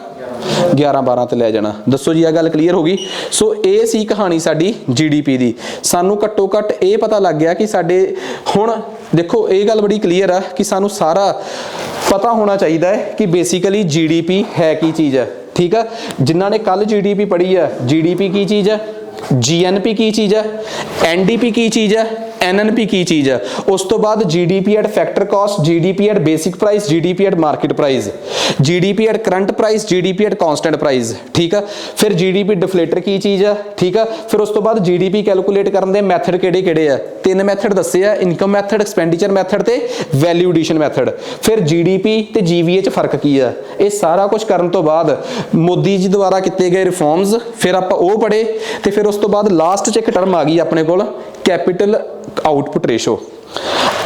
11-12 ਤੇ ਲੈ ਜਾਣਾ। ਦੱਸੋ ਜੀ, ਇਹ ਗੱਲ ਕਲੀਅਰ ਹੋ ਗਈ। ਸੋ ਇਹ ਸੀ ਕਹਾਣੀ ਸਾਡੀ GDP ਦੀ। ਸਾਨੂੰ ਘੱਟੋ ਘੱਟ ਇਹ ਪਤਾ ਲੱਗ ਗਿਆ ਕਿ ਸਾਡੇ, ਹੁਣ ਦੇਖੋ ਇਹ ਗੱਲ ਬੜੀ ਕਲੀਅਰ ਆ ਕਿ ਸਾਨੂੰ ਸਾਰਾ ਪਤਾ ਹੋਣਾ ਚਾਹੀਦਾ ਹੈ ਕਿ ਬੇਸਿਕਲੀ GDP ਹੈ ਕੀ ਚੀਜ਼ ਹੈ। ਠੀਕ ਆ, ਜਿਨ੍ਹਾਂ ਨੇ ਕੱਲ GDP ਪੜ੍ਹੀ ਹੈ, GDP ਕੀ ਚੀਜ਼ ਹੈ, GNP ਕੀ ਚੀਜ਼ ਹੈ, NDP ਕੀ ਚੀਜ਼ ਹੈ, NNP ਕੀ ਚੀਜ਼ ਹੈ। ਉਸ ਤੋਂ ਬਾਅਦ GDP at factor cost, GDP at basic price, GDP at market price, GDP at current price, GDP at constant price. ਠੀਕ ਆ, ਫਿਰ GDP ਡਿਫਲੇਟਰ ਕੀ ਚੀਜ਼ ਆ। ਠੀਕ ਆ, ਫਿਰ ਉਸ ਤੋਂ ਬਾਅਦ GDP ਕੈਲਕੂਲੇਟ ਕਰਨ ਦੇ ਮੈਥਡ ਕਿਹੜੇ ਕਿਹੜੇ ਆ, ਤਿੰਨ ਮੈਥਡ ਦੱਸੇ ਆ, ਇਨਕਮ ਮੈਥਡ, ਐਕਸਪੈਂਡੀਚਰ ਮੈਥਡ ਤੇ ਵੈਲਿਊ ਐਡੀਸ਼ਨ ਮੈਥਡ। ਫਿਰ GDP ਤੇ GVA ਚ ਫਰਕ ਕੀ ਆ। ਇਹ ਸਾਰਾ ਕੁਝ ਕਰਨ ਤੋਂ ਬਾਅਦ ਮੋਦੀ ਜੀ ਦੁਆਰਾ ਕੀਤੇ ਗਏ ਰਿਫਾਰਮਸ, ਫਿਰ ਆਪਾਂ ਉਹ ਪੜ੍ਹੇ, ਤੇ ਫਿਰ ਉਸ ਤੋਂ ਬਾਅਦ ਲਾਸਟ ਚ ਇੱਕ ਟਰਮ ਆ ਗਈ ਆਪਣੇ ਕੋਲ, ਕੈਪੀਟਲ ਆਊਟਪੁੱਟ ਰੇਸ਼ੋ।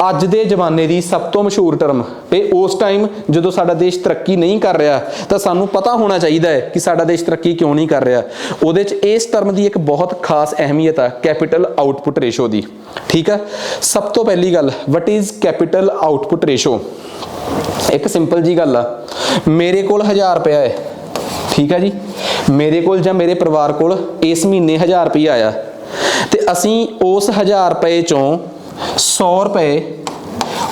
ਅੱਜ ਦੇ ਜ਼ਮਾਨੇ ਦੀ ਸਭ ਤੋਂ ਮਸ਼ਹੂਰ ਟਰਮ। ਇਹ ਉਸ ਟਾਈਮ ਜਦੋਂ ਸਾਡਾ ਦੇਸ਼ ਤਰੱਕੀ ਨਹੀਂ ਕਰ ਰਿਹਾ ਤਾਂ ਸਾਨੂੰ ਪਤਾ ਹੋਣਾ ਚਾਹੀਦਾ ਹੈ ਕਿ ਸਾਡਾ ਦੇਸ਼ ਤਰੱਕੀ ਕਿਉਂ ਨਹੀਂ ਕਰ ਰਿਹਾ। ਉਹਦੇ 'ਚ ਇਸ ਟਰਮ ਦੀ ਇੱਕ ਬਹੁਤ ਖਾਸ ਅਹਿਮੀਅਤ ਹੈ, ਕੈਪੀਟਲ ਆਊਟਪੁੱਟ ਰੇਸ਼ੋ ਦੀ। ਠੀਕ ਹੈ, ਸਭ ਤੋਂ ਪਹਿਲੀ ਗੱਲ, what is capital output ratio. ਇੱਕ ਸਿੰਪਲ ਜੀ ਗੱਲ ਆ, ਮੇਰੇ ਕੋਲ 1000 ਰੁਪਇਆ ਹੈ। ਠੀਕ ਹੈ ਜੀ, ਮੇਰੇ ਕੋਲ ਜਾਂ ਮੇਰੇ ਪਰਿਵਾਰ ਕੋਲ ਇਸ ਮਹੀਨੇ 1000 ਰੁਪਇਆ ਆਇਆ, ਤੇ ਅਸੀਂ ਉਸ 1000 ਰੁਪਏ ਚੋਂ 100 ਰੁਪਏ,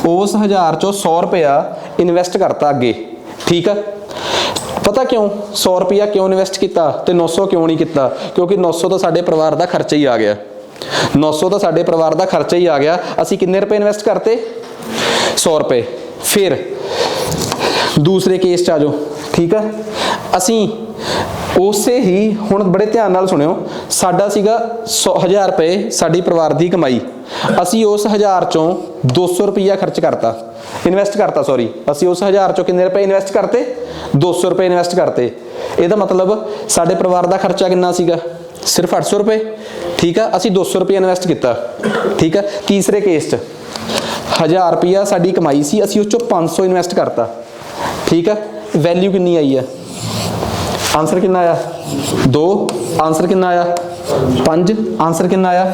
ਉਸ 1000 ਚੋਂ 100 ਰੁਪਇਆ ਇਨਵੈਸਟ ਕਰਤਾ ਅੱਗੇ। ਠੀਕ ਆ, ਪਤਾ ਕਿਉਂ 100 ਰੁਪਇਆ ਕਿਉਂ ਇਨਵੈਸਟ ਕੀਤਾ ਤੇ 900 ਕਿਉਂ ਨਹੀਂ ਕੀਤਾ? ਕਿਉਂਕਿ 900 ਤਾਂ ਸਾਡੇ ਪਰਿਵਾਰ ਦਾ ਖਰਚਾ ਹੀ ਆ ਗਿਆ। 900 ਤਾਂ ਸਾਡੇ ਪਰਿਵਾਰ ਦਾ ਖਰਚਾ ਹੀ ਆ ਗਿਆ। ਅਸੀਂ ਕਿੰਨੇ ਰੁਪਏ ਇਨਵੈਸਟ ਕਰਤੇ? 100 ਰੁਪਏ। ਫਿਰ ਦੂਸਰੇ ਕੇਸ 'ਚ ਆ ਜਾਓ। ਠੀਕ ਆ, ਅਸੀਂ ਉਸੇ ਹੀ, ਹੁਣ ਬੜੇ ਧਿਆਨ ਨਾਲ ਸੁਣਿਓ, ਸਾਡਾ ਸੀਗਾ 1000 ਰੁਪਏ ਸਾਡੀ ਪਰਿਵਾਰ ਦੀ ਕਮਾਈ, ਅਸੀਂ ਉਸ 1000 ਚੋਂ 200 ਰੁਪਈਆ ਖਰਚ ਕਰਤਾ, ਇਨਵੈਸਟ ਕਰਤਾ, ਸੌਰੀ, ਅਸੀਂ ਉਸ 1000 ਚੋਂ ਕਿੰਨੇ ਰੁਪਏ ਇਨਵੈਸਟ ਕਰਤੇ? 200 ਰੁਪਏ ਇਨਵੈਸਟ ਕਰਤੇ। ਇਹਦਾ ਮਤਲਬ ਸਾਡੇ ਪਰਿਵਾਰ ਦਾ ਖਰਚਾ ਕਿੰਨਾ ਸੀਗਾ? ਸਿਰਫ 800 ਰੁਪਏ। ਠੀਕ ਆ, ਅਸੀਂ 200 ਰੁਪਏ ਇਨਵੈਸਟ ਕੀਤਾ। ਠੀਕ ਆ, ਤੀਸਰੇ ਕੇਸ 'ਚ 1000 ਰੁਪਈਆ ਸਾਡੀ ਕਮਾਈ ਸੀ, ਅਸੀਂ ਉਸ ਚੋਂ 500 ਇਨਵੈਸਟ ਕਰਤਾ। ਠੀਕ ਆ, ਵੈਲਿਊ ਕਿੰਨੀ ਆਈ ਆ? ਆਨਸਰ ਕਿੰਨਾ ਆਇਆ? 2। ਆਨਸਰ ਕਿੰਨਾ ਆਇਆ? 5। ਆਨਸਰ ਕਿੰਨਾ ਆਇਆ?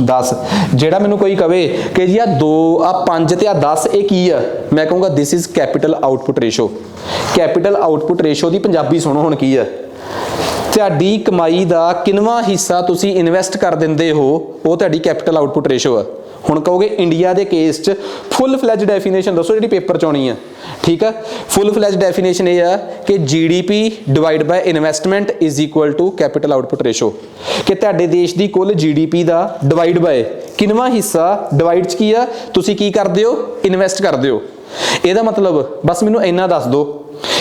10। ਜਿਹੜਾ ਮੈਨੂੰ ਕੋਈ ਕਵੇ ਕਿ ਜੀ ਆ 2, ਆ 5 ਤੇ ਆ 10 ਇਹ ਕੀ ਆ, ਮੈਂ ਕਹੂੰਗਾ this is capital output ratio. Capital output ratio ਦੀ ਪੰਜਾਬੀ ਸੁਣੋ ਹੁਣ ਕੀ ਆ। ਤੁਹਾਡੀ ਕਮਾਈ ਦਾ ਕਿੰਨਵਾਂ ਹਿੱਸਾ ਤੁਸੀਂ ਇਨਵੈਸਟ ਕਰ ਦਿੰਦੇ ਹੋ, ਉਹ ਤੁਹਾਡੀ ਕੈਪੀਟਲ ਆਊਟਪੁੱਟ ਰੇਸ਼ੋ ਆ। ਹੁਣ ਕਹੋਗੇ ਇੰਡੀਆ ਦੇ ਕੇਸ 'ਚ ਫੁੱਲ ਫਲੈਜ ਡੈਫੀਨੇਸ਼ਨ ਦੱਸੋ ਜਿਹੜੀ ਪੇਪਰ 'ਚ ਆਉਣੀ ਆ। ਠੀਕ ਆ, ਫੁੱਲ ਫਲੈਜ ਡੈਫੀਨੇਸ਼ਨ ਇਹ ਆ ਕਿ GDP divide by investment is equal to capital output ratio. ਕਿ ਤੁਹਾਡੇ ਦੇਸ਼ ਦੀ ਕੁੱਲ GDP ਦਾ ਡਿਵਾਈਡ ਬਾਏ ਕਿੰਨਵਾਂ ਹਿੱਸਾ, ਡਿਵਾਈਡ 'ਚ ਕੀ ਆ, ਤੁਸੀਂ ਕੀ ਕਰਦੇ ਹੋ? ਇਨਵੈਸਟ ਕਰਦੇ ਹੋ। ਇਹਦਾ ਮਤਲਬ ਬਸ ਮੈਨੂੰ ਇੰਨਾ ਦੱਸ ਦਿਓ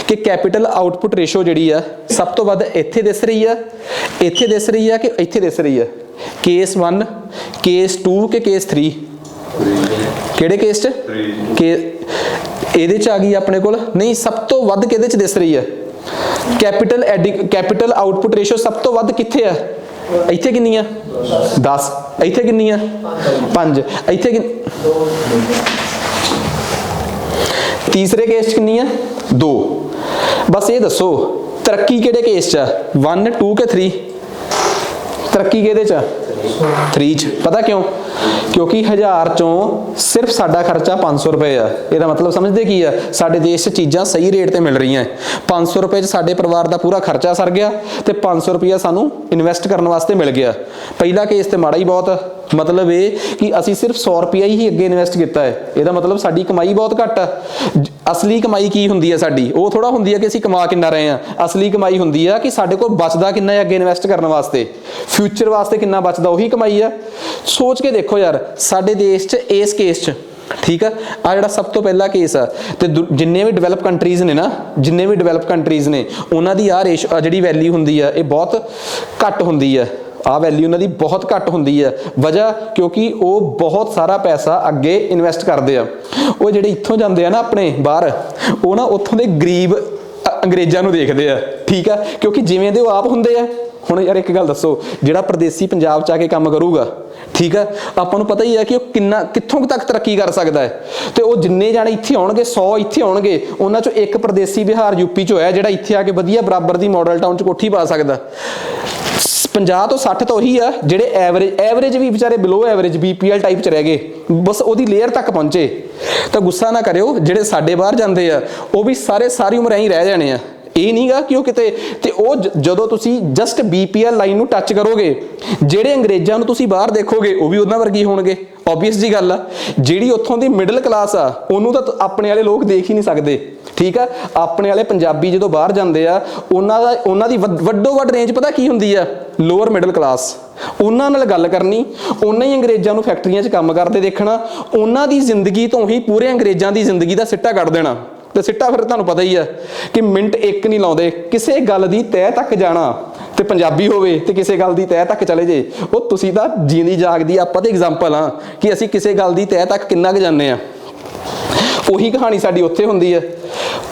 ਕਿ ਕੈਪੀਟਲ ਆਊਟਪੁੱਟ ਰੇਸ਼ੋ ਜਿਹੜੀ ਆ ਸਭ ਤੋਂ ਵੱਧ ਇੱਥੇ ਦਿਸ ਰਹੀ ਆ, ਇੱਥੇ ਦਿਸ ਰਹੀ ਆ ਕਿ ਇੱਥੇ ਦਿਸ ਰਹੀ ਆ? ਕੇਸ 1, ਕੇਸ 2 ਕਿ ਕੇਸ 3? ਕਿਹੜੇ ਕੇਸ 'ਚ? ਇਹਦੇ 'ਚ ਆ ਗਈ ਆਪਣੇ ਕੋਲ। ਨਹੀਂ, ਸਭ ਤੋਂ ਵੱਧ ਕਿਹਦੇ 'ਚ ਦਿਸ ਰਹੀ ਹੈ? ਕੈਪੀਟਲ ਆਊਟਪੁੱਟ ਰੇਸ਼ੋ ਸਭ ਤੋਂ ਵੱਧ ਕਿੱਥੇ ਆ? ਇੱਥੇ ਕਿੰਨੀ ਆ? 10। ਇੱਥੇ ਕਿੰਨੀ ਆ? 5। ਇੱਥੇ ਤੀਸਰੇ ਕੇਸ 'ਚ ਕਿੰਨੀ ਆ? 2। ਬਸ ਇਹ ਦੱਸੋ ਤਰੱਕੀ ਕਿਹੜੇ ਕੇਸ 'ਚ ਆ? 1, 2 ਕਿ 3? ਤਰੱਕੀ ਕਿਹਦੇ 'ਚ ਆ? 3 'ਚ। ਪਤਾ ਕਿਉਂ? ਕਿਉਂਕਿ 1000 ਚੋਂ ਸਿਰਫ ਸਾਡਾ ਖਰਚਾ 500 ਰੁਪਏ ਆ। ਇਹਦਾ ਮਤਲਬ ਸਮਝਦੇ ਕੀ ਆ? ਸਾਡੇ ਦੇਸ਼ 'ਚ ਚੀਜ਼ਾਂ ਸਹੀ ਰੇਟ ਤੇ ਮਿਲ ਰਹੀਆਂ। 500 ਰੁਪਏ 'ਚ ਸਾਡੇ ਪਰਿਵਾਰ ਦਾ ਪੂਰਾ ਖਰਚਾ ਸਰ ਗਿਆ ਤੇ 500 ਰੁਪਇਆ ਸਾਨੂੰ ਇਨਵੈਸਟ ਕਰਨ ਵਾਸਤੇ ਮਿਲ ਗਿਆ। ਪਹਿਲਾ ਕੇਸ ਤੇ ਮਾੜਾ ਹੀ ਬਹੁਤ, ਮਤਲਬ ਇਹ ਕਿ ਅਸੀਂ ਸਿਰਫ 100 ਰੁਪਇਆ ਹੀ ਅੱਗੇ ਇਨਵੈਸਟ ਕੀਤਾ ਹੈ। ਇਹਦਾ ਮਤਲਬ ਸਾਡੀ ਕਮਾਈ ਬਹੁਤ ਘੱਟ ਆ। ਅਸਲੀ ਕਮਾਈ ਕੀ ਹੁੰਦੀ ਹੈ ਸਾਡੀ? ਉਹ ਥੋੜਾ ਹੁੰਦੀ ਹੈ ਕਿ ਅਸੀਂ ਕਮਾ ਕਿੰਨਾ ਰਹੇ ਆ। ਅਸਲੀ ਕਮਾਈ ਹੁੰਦੀ ਆ ਕਿ ਸਾਡੇ ਕੋਲ ਬਚਦਾ ਕਿੰਨਾ ਹੈ ਅੱਗੇ ਇਨਵੈਸਟ ਕਰਨ ਵਾਸਤੇ, ਫਿਊਚਰ ਵਾਸਤੇ ਕਿੰਨਾ ਬਚਦਾ, ਉਹੀ ਕਮਾਈ ਆ। ਸੋਚ ਕੇ ਦੇਖੋ ਯਾਰ, ਸਾਡੇ ਦੇਸ਼ 'ਚ ਇਸ ਕੇਸ 'ਚ, ਠੀਕ ਆ, ਆ ਜਿਹੜਾ ਸਭ ਤੋਂ ਪਹਿਲਾ ਕੇਸ ਆ, ਤੇ ਜਿੰਨੇ ਵੀ ਡਿਵੈਲਪ ਕੰਟਰੀਜ਼ ਨੇ ਨਾ, ਜਿੰਨੇ ਵੀ ਡਿਵੈਲਪ ਕੰਟਰੀਜ਼ ਨੇ, ਉਹਨਾਂ ਦੀ ਆ ਰੇਸ਼ੋ ਜਿਹੜੀ ਵੈਲਿਊ ਹੁੰਦੀ ਆ ਇਹ ਬਹੁਤ ਘੱਟ ਹੁੰਦੀ ਆ। ਆ ਵੈਲਿਊ ਉਹਨਾਂ ਦੀ ਬਹੁਤ ਘੱਟ ਹੁੰਦੀ ਆ। ਵਜ੍ਹਾ ਕਿਉਂਕਿ ਉਹ ਬਹੁਤ ਸਾਰਾ ਪੈਸਾ ਅੱਗੇ ਇਨਵੈਸਟ ਕਰਦੇ ਆ। ਉਹ ਜਿਹੜੇ ਇੱਥੋਂ ਜਾਂਦੇ ਆ ਨਾ ਆਪਣੇ ਬਾਹਰ, ਉਹ ਨਾ ਉੱਥੋਂ ਦੇ ਗਰੀਬ ਅੰਗਰੇਜ਼ਾਂ ਨੂੰ ਦੇਖਦੇ ਆ, ਠੀਕ ਆ, ਕਿਉਂਕਿ ਜਿਵੇਂ ਦੇ ਉਹ ਆਪ ਹੁੰਦੇ ਆ। ਹੁਣ ਯਾਰ ਇੱਕ ਗੱਲ ਦੱਸੋ, ਜਿਹੜਾ ਪਰਦੇਸੀ ਪੰਜਾਬ 'ਚ ਆ ਕੇ ਕੰਮ ਕਰੂਗਾ, ਠੀਕ ਆ, ਆਪਾਂ ਨੂੰ ਪਤਾ ਹੀ ਹੈ ਕਿ ਉਹ ਕਿੱਥੋਂ ਤੱਕ ਤਰੱਕੀ ਕਰ ਸਕਦਾ ਹੈ। ਤੇ ਉਹ ਜਿੰਨੇ ਜਾਣੇ ਇੱਥੇ ਆਉਣਗੇ, 100 ਇੱਥੇ ਆਉਣਗੇ, ਉਹਨਾਂ 'ਚੋਂ ਇੱਕ ਪਰਦੇਸੀ ਬਿਹਾਰ ਯੂਪੀ 'ਚ ਹੋਇਆ ਜਿਹੜਾ ਇੱਥੇ ਆ ਕੇ ਵਧੀਆ ਬਰਾਬਰ ਦੀ ਮਾਡਲ ਟਾਊਨ 'ਚ ਕੋਠੀ ਪਾ ਸਕਦਾ। 50 ਤੋਂ 60 ਤਾਂ ਉਹੀ ਆ ਜਿਹੜੇ ਐਵਰੇਜ ਵੀ ਵਿਚਾਰੇ ਬਿਲੋ ਐਵਰੇਜ BPL ਟਾਈਪ 'ਚ ਰਹਿ ਗਏ, ਬਸ ਉਹਦੀ ਲੇਅਰ ਤੱਕ ਪਹੁੰਚੇ। ਤਾਂ ਗੁੱਸਾ ਨਾ ਕਰਿਓ, ਜਿਹੜੇ ਸਾਡੇ ਬਾਹਰ ਜਾਂਦੇ ਆ ਉਹ ਵੀ ਸਾਰੀ ਉਮਰ ਐਂ ਹੀ ਰਹਿ ਜਾਣੇ ਆ। ਇਹ ਨਹੀਂਗਾ ਕਿ ਉਹ ਕਿਤੇ, ਤੇ ਉਹ ਜਦੋਂ ਤੁਸੀਂ ਜਸਟ BPL ਲਾਈਨ ਨੂੰ ਟੱਚ ਕਰੋਗੇ, ਜਿਹੜੇ ਅੰਗਰੇਜ਼ਾਂ ਨੂੰ ਤੁਸੀਂ ਬਾਹਰ ਦੇਖੋਗੇ ਉਹ ਵੀ ਉਹਨਾਂ ਵਰਗੀ ਹੋਣਗੇ। ਓਬਵੀਅਸ ਜੀ ਗੱਲ ਆ। ਜਿਹੜੀ ਉੱਥੋਂ ਦੀ ਮਿਡਲ ਕਲਾਸ ਆ ਉਹਨੂੰ ਤਾਂ ਆਪਣੇ ਵਾਲੇ ਲੋਕ ਦੇਖ ਹੀ ਨਹੀਂ ਸਕਦੇ, ਠੀਕ ਆ। ਆਪਣੇ ਵਾਲੇ ਪੰਜਾਬੀ ਜਦੋਂ ਬਾਹਰ ਜਾਂਦੇ ਆ, ਉਹਨਾਂ ਦੀ ਵੱਡੋ ਵੱਡ ਰੇਂਜ ਪਤਾ ਕੀ ਹੁੰਦੀ ਆ? Lower middle class. ਉਹਨਾਂ ਨਾਲ ਗੱਲ ਕਰਨੀ, ਉਹਨਾਂ ਹੀ ਅੰਗਰੇਜ਼ਾਂ ਨੂੰ ਫੈਕਟਰੀਆਂ 'ਚ ਕੰਮ ਕਰਦੇ ਦੇਖਣਾ, ਉਹਨਾਂ ਦੀ ਜ਼ਿੰਦਗੀ ਤੋਂ ਹੀ ਪੂਰੇ ਅੰਗਰੇਜ਼ਾਂ ਦੀ ਜ਼ਿੰਦਗੀ ਦਾ ਸਿੱਟਾ ਕੱਢ ਦੇਣਾ। ਤੇ ਸਿੱਟਾ ਫਿਰ ਤੁਹਾਨੂੰ ਪਤਾ ਹੀ ਆ ਕਿ ਮਿੰਟ ਇੱਕ ਨਹੀਂ ਲਾਉਂਦੇ। ਕਿਸੇ ਗੱਲ ਦੀ ਤਹਿ ਤੱਕ ਜਾਣਾ, ਤੇ ਪੰਜਾਬੀ ਹੋਵੇ ਤੇ ਕਿਸੇ ਗੱਲ ਦੀ ਤਹਿ ਤੱਕ ਚਲੇ ਜੇ, ਉਹ ਤੁਸੀਂ ਤਾਂ ਜੀਂਦੀ ਜਾਗਦੀ ਆਪਾਂ ਤੇ ਐਗਜ਼ਾਮਪਲ ਆ ਕਿ ਅਸੀਂ ਕਿਸੇ ਗੱਲ ਦੀ ਤਹਿ ਤੱਕ ਕਿੰਨਾ ਕੁ ਜਾਂਦੇ ਆ। ਉਹੀ ਕਹਾਣੀ ਸਾਡੀ ਉੱਥੇ ਹੁੰਦੀ ਆ।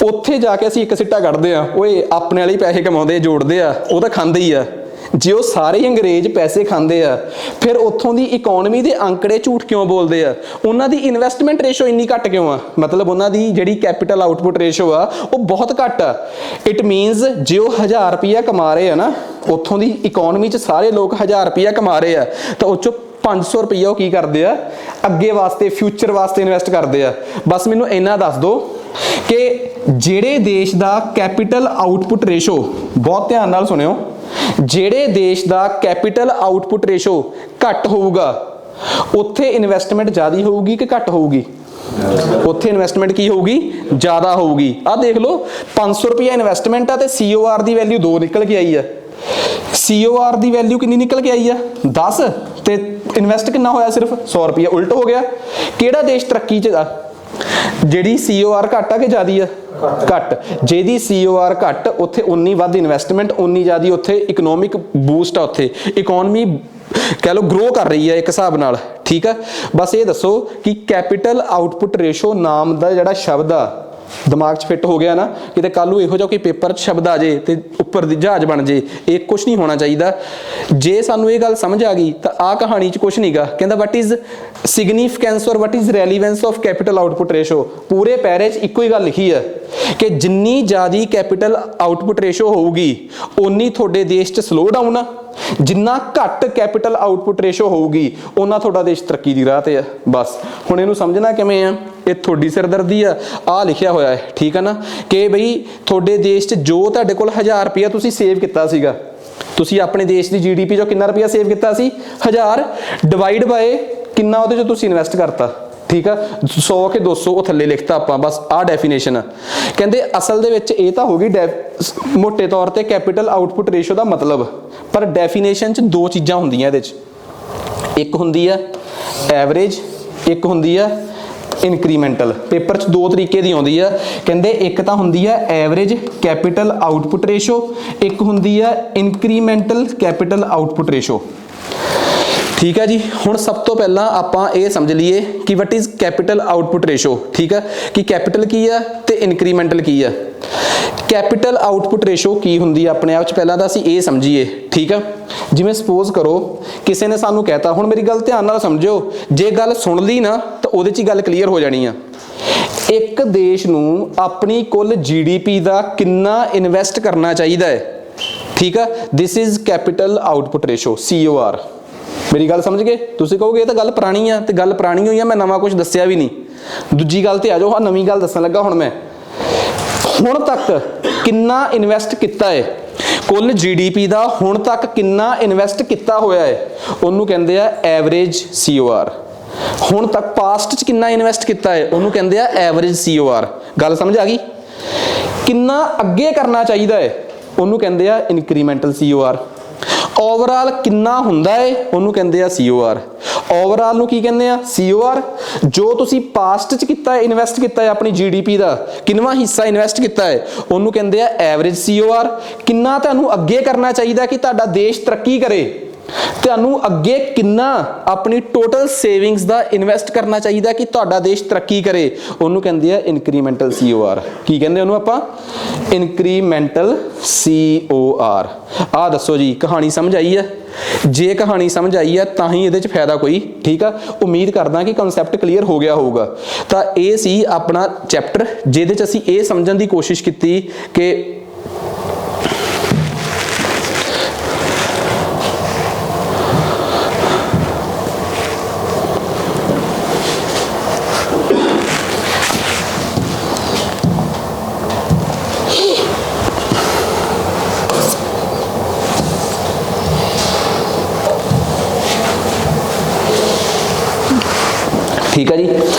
ਉੱਥੇ ਜਾ ਕੇ ਅਸੀਂ ਇੱਕ ਸਿੱਟਾ ਕੱਢਦੇ ਆ, ਓਏ ਆਪਣੇ ਵਾਲੇ ਪੈਸੇ ਕਮਾਉਂਦੇ ਜੋੜਦੇ ਆ, ਉਹ ਤਾਂ ਖਾਂਦੇ ਹੀ ਆ। ਜੇ ਉਹ ਸਾਰੇ ਅੰਗਰੇਜ਼ ਪੈਸੇ ਖਾਂਦੇ ਆ, ਫਿਰ ਉੱਥੋਂ ਦੀ ਇਕਨੋਮੀ ਦੇ ਅੰਕੜੇ ਝੂਠ ਕਿਉਂ ਬੋਲਦੇ ਆ? ਉਹਨਾਂ ਦੀ ਇਨਵੈਸਟਮੈਂਟ ਰੇਸ਼ੋ ਇੰਨੀ ਘੱਟ ਕਿਉਂ ਆ? ਮਤਲਬ ਉਹਨਾਂ ਦੀ ਜਿਹੜੀ ਕੈਪੀਟਲ ਆਊਟਪੁੱਟ ਰੇਸ਼ੋ ਆ ਉਹ ਬਹੁਤ ਘੱਟ ਆ। ਇਟ ਮੀਨਸ ਜੇ ਉਹ 1000 ਰੁਪਇਆ ਕਮਾ ਰਹੇ ਆ ਨਾ, ਉੱਥੋਂ ਦੀ ਇਕਨੋਮੀ 'ਚ ਸਾਰੇ ਲੋਕ 1000 ਰੁਪਇਆ ਕਮਾ ਰਹੇ ਆ, ਤਾਂ ਉਹ 'ਚੋਂ 500 ਰੁਪਇਆ ਉਹ ਕੀ ਕਰਦੇ ਆ? ਅੱਗੇ ਵਾਸਤੇ, ਫਿਊਚਰ ਵਾਸਤੇ ਇਨਵੈਸਟ ਕਰਦੇ ਆ। ਬਸ ਮੈਨੂੰ ਇੰਨਾ ਦੱਸ ਦਿਓ ਕਿ ਜਿਹੜੇ ਦੇਸ਼ ਦਾ ਕੈਪੀਟਲ ਆਊਟਪੁੱਟ ਰੇਸ਼ੋ, ਬਹੁਤ ਧਿਆਨ ਨਾਲ ਸੁਣਿਓ, ਜਿਹੜੇ ਦੇਸ਼ ਦਾ ਕੈਪੀਟਲ ਆਊਟਪੁੱਟ ਰੇਸ਼ੋ ਘੱਟ ਹੋਊਗਾ, ਉੱਥੇ ਇਨਵੈਸਟਮੈਂਟ ਜ਼ਿਆਦਾ ਹੋਊਗੀ ਕਿ ਘੱਟ ਹੋਊਗੀ? ਉੱਥੇ ਇਨਵੈਸਟਮੈਂਟ ਕੀ ਹੋਊਗੀ? ਜ਼ਿਆਦਾ ਹੋਊਗੀ। ਆਹ ਦੇਖ ਲਓ, 500 ਰੁਪਇਆ ਇਨਵੈਸਟਮੈਂਟ ਆ ਤੇ COR ਦੀ ਵੈਲਿਊ 2 ਨਿਕਲ ਕੇ ਆਈ ਆ। COR ਦੀ ਵੈਲਿਊ ਕਿੰਨੀ ਨਿਕਲ ਕੇ ਆਈ ਆ? 10, ਤੇ ਇਨਵੈਸਟ ਕਿੰਨਾ ਹੋਇਆ? ਸਿਰਫ 100 ਰੁਪਇਆ। ਉਲਟ ਹੋ ਗਿਆ। ਕਿਹੜਾ ਦੇਸ਼ ਤਰੱਕੀ 'ਚ ਆ? ਜਿਹੜੀ COR ਘੱਟ ਆ ਕਿ ਜ਼ਿਆਦੀ ਆ? ਘੱਟ। ਜਿਹਦੀ COR ਘੱਟ, ਉੱਥੇ ਉਨੀ ਵੱਧ ਇਨਵੈਸਟਮੈਂਟ, ਉਨੀ ਜ਼ਿਆਦੀ ਉੱਥੇ ਇਕਨੋਮਿਕ ਬੂਸਟ ਆ। ਉੱਥੇ ਇਕਨੋਮੀ ਕਹਿ ਲਓ ਗਰੋ ਕਰ ਰਹੀ ਹੈ ਇੱਕ ਹਿਸਾਬ ਨਾਲ, ਠੀਕ ਆ। ਬਸ ਇਹ ਦੱਸੋ ਕਿ ਕੈਪੀਟਲ ਆਊਟਪੁੱਟ ਰੇਸ਼ੋ ਨਾਮ ਦਾ ਜਿਹੜਾ ਸ਼ਬਦ ਆ ਦਿਮਾਗ 'ਚ ਫਿੱਟ ਹੋ ਗਿਆ ਨਾ, ਕਿਤੇ ਕੱਲ ਨੂੰ ਇਹੋ ਜਿਹਾ ਕੋਈ ਪੇਪਰ 'ਚ ਸ਼ਬਦ ਆ ਜੇ ਤੇ ਉੱਪਰ ਦੀ ਜਹਾਜ਼ ਬਣ ਜੇ, ਇਹ ਕੁਛ ਨਹੀਂ ਹੋਣਾ ਚਾਹੀਦਾ। ਜੇ ਸਾਨੂੰ ਇਹ ਗੱਲ ਸਮਝ ਆ ਗਈ ਤਾਂ ਆਹ ਕਹਾਣੀ 'ਚ ਕੁਛ ਨਹੀਂਗਾ। ਕਹਿੰਦਾ ਵਟ ਇਜ਼ ਸਿਗਨੀਫੀਕੈਂਸ ਔਰ what is relevance of capital output ratio. ਪੂਰੇ ਪੈਰੇ 'ਚ ਇੱਕੋ ਹੀ ਗੱਲ ਲਿਖੀ ਹੈ ਕਿ ਜਿੰਨੀ ਜ਼ਿਆਦਾ ਕੈਪੀਟਲ ਆਊਟਪੁੱਟ ਰੇਸ਼ੋ ਹੋਊਗੀ, ਓਨੀ ਤੁਹਾਡੇ ਦੇਸ਼ 'ਚ ਸਲੋ ਡਾਊਨ ਆ। ਜਿੰਨਾ ਘੱਟ ਕੈਪੀਟਲ ਆਊਟਪੁੱਟ ਰੇਸ਼ੋ ਹੋਊਗੀ, ਉਹਨਾਂ ਤੁਹਾਡਾ ਦੇਸ਼ ਤਰੱਕੀ ਦੀ ਰਾਹ ਤੇ ਆ। ਬਸ ਹੁਣ ਇਹਨੂੰ ਸਮਝਣਾ ਕਿਵੇਂ ਆ? ਇਹ ਤੁਹਾਡੀ ਸਿਰਦਰਦੀ ਆ। ਆਹ ਲਿਖਿਆ ਹੋਇਆ ਹੈ, ਠੀਕ ਆ ਨਾ, ਕਿ ਬਈ ਤੁਹਾਡੇ ਦੇਸ਼ 'ਚ ਜੋ ਤੁਹਾਡੇ ਕੋਲ 1000 ਰੁਪਇਆ ਤੁਸੀਂ ਸੇਵ ਕੀਤਾ ਸੀਗਾ, ਤੁਸੀਂ ਆਪਣੇ ਦੇਸ਼ ਦੀ GDP 'ਚੋਂ ਕਿੰਨਾ ਰੁਪਇਆ ਸੇਵ ਕੀਤਾ ਸੀ? 1000, ਡਿਵਾਈਡ ਬਾਏ ਕਿੰਨਾ ਉਹਦੇ 'ਚ ਤੁਸੀਂ ਇਨਵੈਸਟ ਕਰਤਾ, ਠੀਕ ਆ। 100 ਕਿ 200 ਉਹ ਥੱਲੇ ਲਿਖਤਾ ਆਪਾਂ। ਬਸ ਆਹ ਡੈਫੀਨੇਸ਼ਨ ਆ। ਕਹਿੰਦੇ ਅਸਲ ਦੇ ਵਿੱਚ ਇਹ ਤਾਂ ਹੋ ਗਈ ਮੋਟੇ ਤੌਰ ਤੇ ਕੈਪੀਟਲ ਆਊਟਪੁੱਟ ਰੇਸ਼ੋ ਦਾ ਮਤਲਬ। ਪਰ ਡੈਫੀਨੇਸ਼ਨ 'ਚ ਦੋ ਚੀਜ਼ਾਂ ਹੁੰਦੀਆਂ ਇਹਦੇ 'ਚ, ਇੱਕ ਹੁੰਦੀ ਆ ਐਵਰੇਜ, ਇੱਕ ਹੁੰਦੀ ਆ ਇਨਕਰੀਮੈਂਟਲ। ਪੇਪਰ 'ਚ ਦੋ ਤਰੀਕੇ ਦੀ ਆਉਂਦੀ ਆ। ਕਹਿੰਦੇ ਇੱਕ ਤਾਂ ਹੁੰਦੀ ਆ ਐਵਰੇਜ ਕੈਪੀਟਲ ਆਊਟਪੁੱਟ ਰੇਸ਼ੋ, ਇੱਕ ਹੁੰਦੀ ਆ ਇਨਕਰੀਮੈਂਟਲ ਕੈਪੀਟਲ ਆਊਟਪੁੱਟ ਰੇਸ਼ੋ, ਠੀਕ ਹੈ ਜੀ। ਹੁਣ ਸਭ ਤੋਂ ਪਹਿਲਾਂ ਆਪਾਂ ਇਹ ਸਮਝ ਲਈਏ ਕਿ what is capital output ratio, ਠੀਕ ਹੈ, ਕਿ ਕੈਪੀਟਲ ਕੀ ਆ ਤੇ ਇਨਕਰੀਮੈਂਟਲ ਕੀ ਆ। ਕੈਪੀਟਲ ਆਊਟਪੁੱਟ ਰੇਸ਼ੋ ਕੀ ਹੁੰਦੀ ਆ ਆਪਣੇ ਆਪ 'ਚ, ਪਹਿਲਾਂ ਤਾਂ ਅਸੀਂ ਇਹ ਸਮਝੀਏ, ਠੀਕ ਆ। ਜਿਵੇਂ ਸਪੋਜ਼ ਕਰੋ ਕਿਸੇ ਨੇ ਸਾਨੂੰ ਕਹਿਤਾ, ਹੁਣ ਮੇਰੀ ਗੱਲ ਧਿਆਨ ਨਾਲ ਸਮਝਿਓ, ਜੇ ਗੱਲ ਸੁਣ ਲਈ ਨਾ ਤਾਂ ਉਹਦੇ 'ਚ ਹੀ ਗੱਲ ਕਲੀਅਰ ਹੋ ਜਾਣੀ ਆ। ਇੱਕ ਦੇਸ਼ ਨੂੰ ਆਪਣੀ ਕੁੱਲ GDP ਦਾ ਕਿੰਨਾ ਇਨਵੈਸਟ ਕਰਨਾ ਚਾਹੀਦਾ ਹੈ, ਠੀਕ ਆ। This is capital output ratio, COR। ਮੇਰੀ ਗੱਲ ਸਮਝ ਗਏ? ਤੁਸੀਂ ਕਹੋਗੇ ਇਹ ਤਾਂ ਗੱਲ ਪੁਰਾਣੀ ਆ, ਤੇ ਗੱਲ ਪੁਰਾਣੀ ਹੋਈ ਆ, ਮੈਂ ਨਵਾਂ ਕੁਝ ਦੱਸਿਆ ਵੀ ਨਹੀਂ। ਦੂਜੀ ਗੱਲ ਤੇ ਆ ਜਾਓ, ਹਾਂ ਨਵੀਂ ਗੱਲ ਦੱਸਣ ਲੱਗਾ ਹੁਣ ਮੈਂ। ਹੁਣ ਤੱਕ ਕਿੰਨਾ ਇਨਵੈਸਟ ਕੀਤਾ ਹੈ, ਕੁੱਲ GDP ਦਾ ਹੁਣ ਤੱਕ ਕਿੰਨਾ ਇਨਵੈਸਟ ਕੀਤਾ ਹੋਇਆ ਹੈ, ਉਹਨੂੰ ਕਹਿੰਦੇ ਆ ਐਵਰੇਜ COR। ਹੁਣ ਤੱਕ ਪਾਸਟ 'ਚ ਕਿੰਨਾ ਇਨਵੈਸਟ ਕੀਤਾ ਹੈ, ਉਹਨੂੰ ਕਹਿੰਦੇ ਆ ਐਵਰੇਜ COR। ਗੱਲ ਸਮਝ ਆ ਗਈ? ਕਿੰਨਾ ਅੱਗੇ ਕਰਨਾ ਚਾਹੀਦਾ ਹੈ, ਉਹਨੂੰ ਕਹਿੰਦੇ ਆ ਇਨਕਰੀਮੈਂਟਲ COR। ਓਵਰਆਲ ਕਿੰਨਾ ਹੁੰਦਾ ਹੈ ਉਹਨੂੰ ਕਹਿੰਦੇ ਆ COR। ਓਵਰਆਲ ਨੂੰ ਕੀ ਕਹਿੰਦੇ ਆ COR। ਜੋ ਤੁਸੀਂ ਪਾਸਟ ਚ ਕੀਤਾ ਹੈ, ਇਨਵੈਸਟ ਕੀਤਾ ਹੈ ਆਪਣੀ GDP ਦਾ ਕਿੰਨਵਾਂ ਹਿੱਸਾ ਇਨਵੈਸਟ ਕੀਤਾ ਹੈ ਉਹਨੂੰ ਕਹਿੰਦੇ ਆ ਐਵਰੇਜ COR। ਕਿੰਨਾ ਤੁਹਾਨੂੰ ਅੱਗੇ ਕਰਨਾ ਚਾਹੀਦਾ ਕਿ ਤੁਹਾਡਾ ਦੇਸ਼ ਤਰੱਕੀ ਕਰੇ, ਤੁਹਾਨੂੰ ਅੱਗੇ ਕਿੰਨਾ ਆਪਣੀ ਟੋਟਲ ਸੇਵਿੰਗਸ ਦਾ ਇਨਵੈਸਟ ਕਰਨਾ ਚਾਹੀਦਾ ਕਿ ਤੁਹਾਡਾ ਦੇਸ਼ ਤਰੱਕੀ ਕਰੇ ਉਹਨੂੰ ਕਹਿੰਦੇ ਆ ਇਨਕਰੀਮੈਂਟਲ COR। ਕੀ ਕਹਿੰਦੇ ਉਹਨੂੰ ਆਪਾਂ ਇਨਕਰੀਮੈਂਟਲ COR। ਆ ਦੱਸੋ ਜੀ ਕਹਾਣੀ ਸਮਝ ਆਈ ਹੈ? ਜੇ ਕਹਾਣੀ ਸਮਝ ਆਈ ਹੈ ਤਾਂ ਹੀ ਇਹਦੇ ਚ ਫਾਇਦਾ ਕੋਈ। ਠੀਕ ਆ, ਉਮੀਦ ਕਰਦਾ ਕਿ ਕਨਸੈਪਟ ਕਲੀਅਰ ਹੋ ਗਿਆ ਹੋਊਗਾ। ਤਾਂ ਇਹ ਸੀ ਆਪਣਾ ਚੈਪਟਰ ਜਿਹਦੇ ਚ ਅਸੀਂ ਇਹ ਸਮਝਣ ਦੀ ਕੋਸ਼ਿਸ਼ ਕੀਤੀ ਕਿ ਠੀਕ ਆ ਜੀ,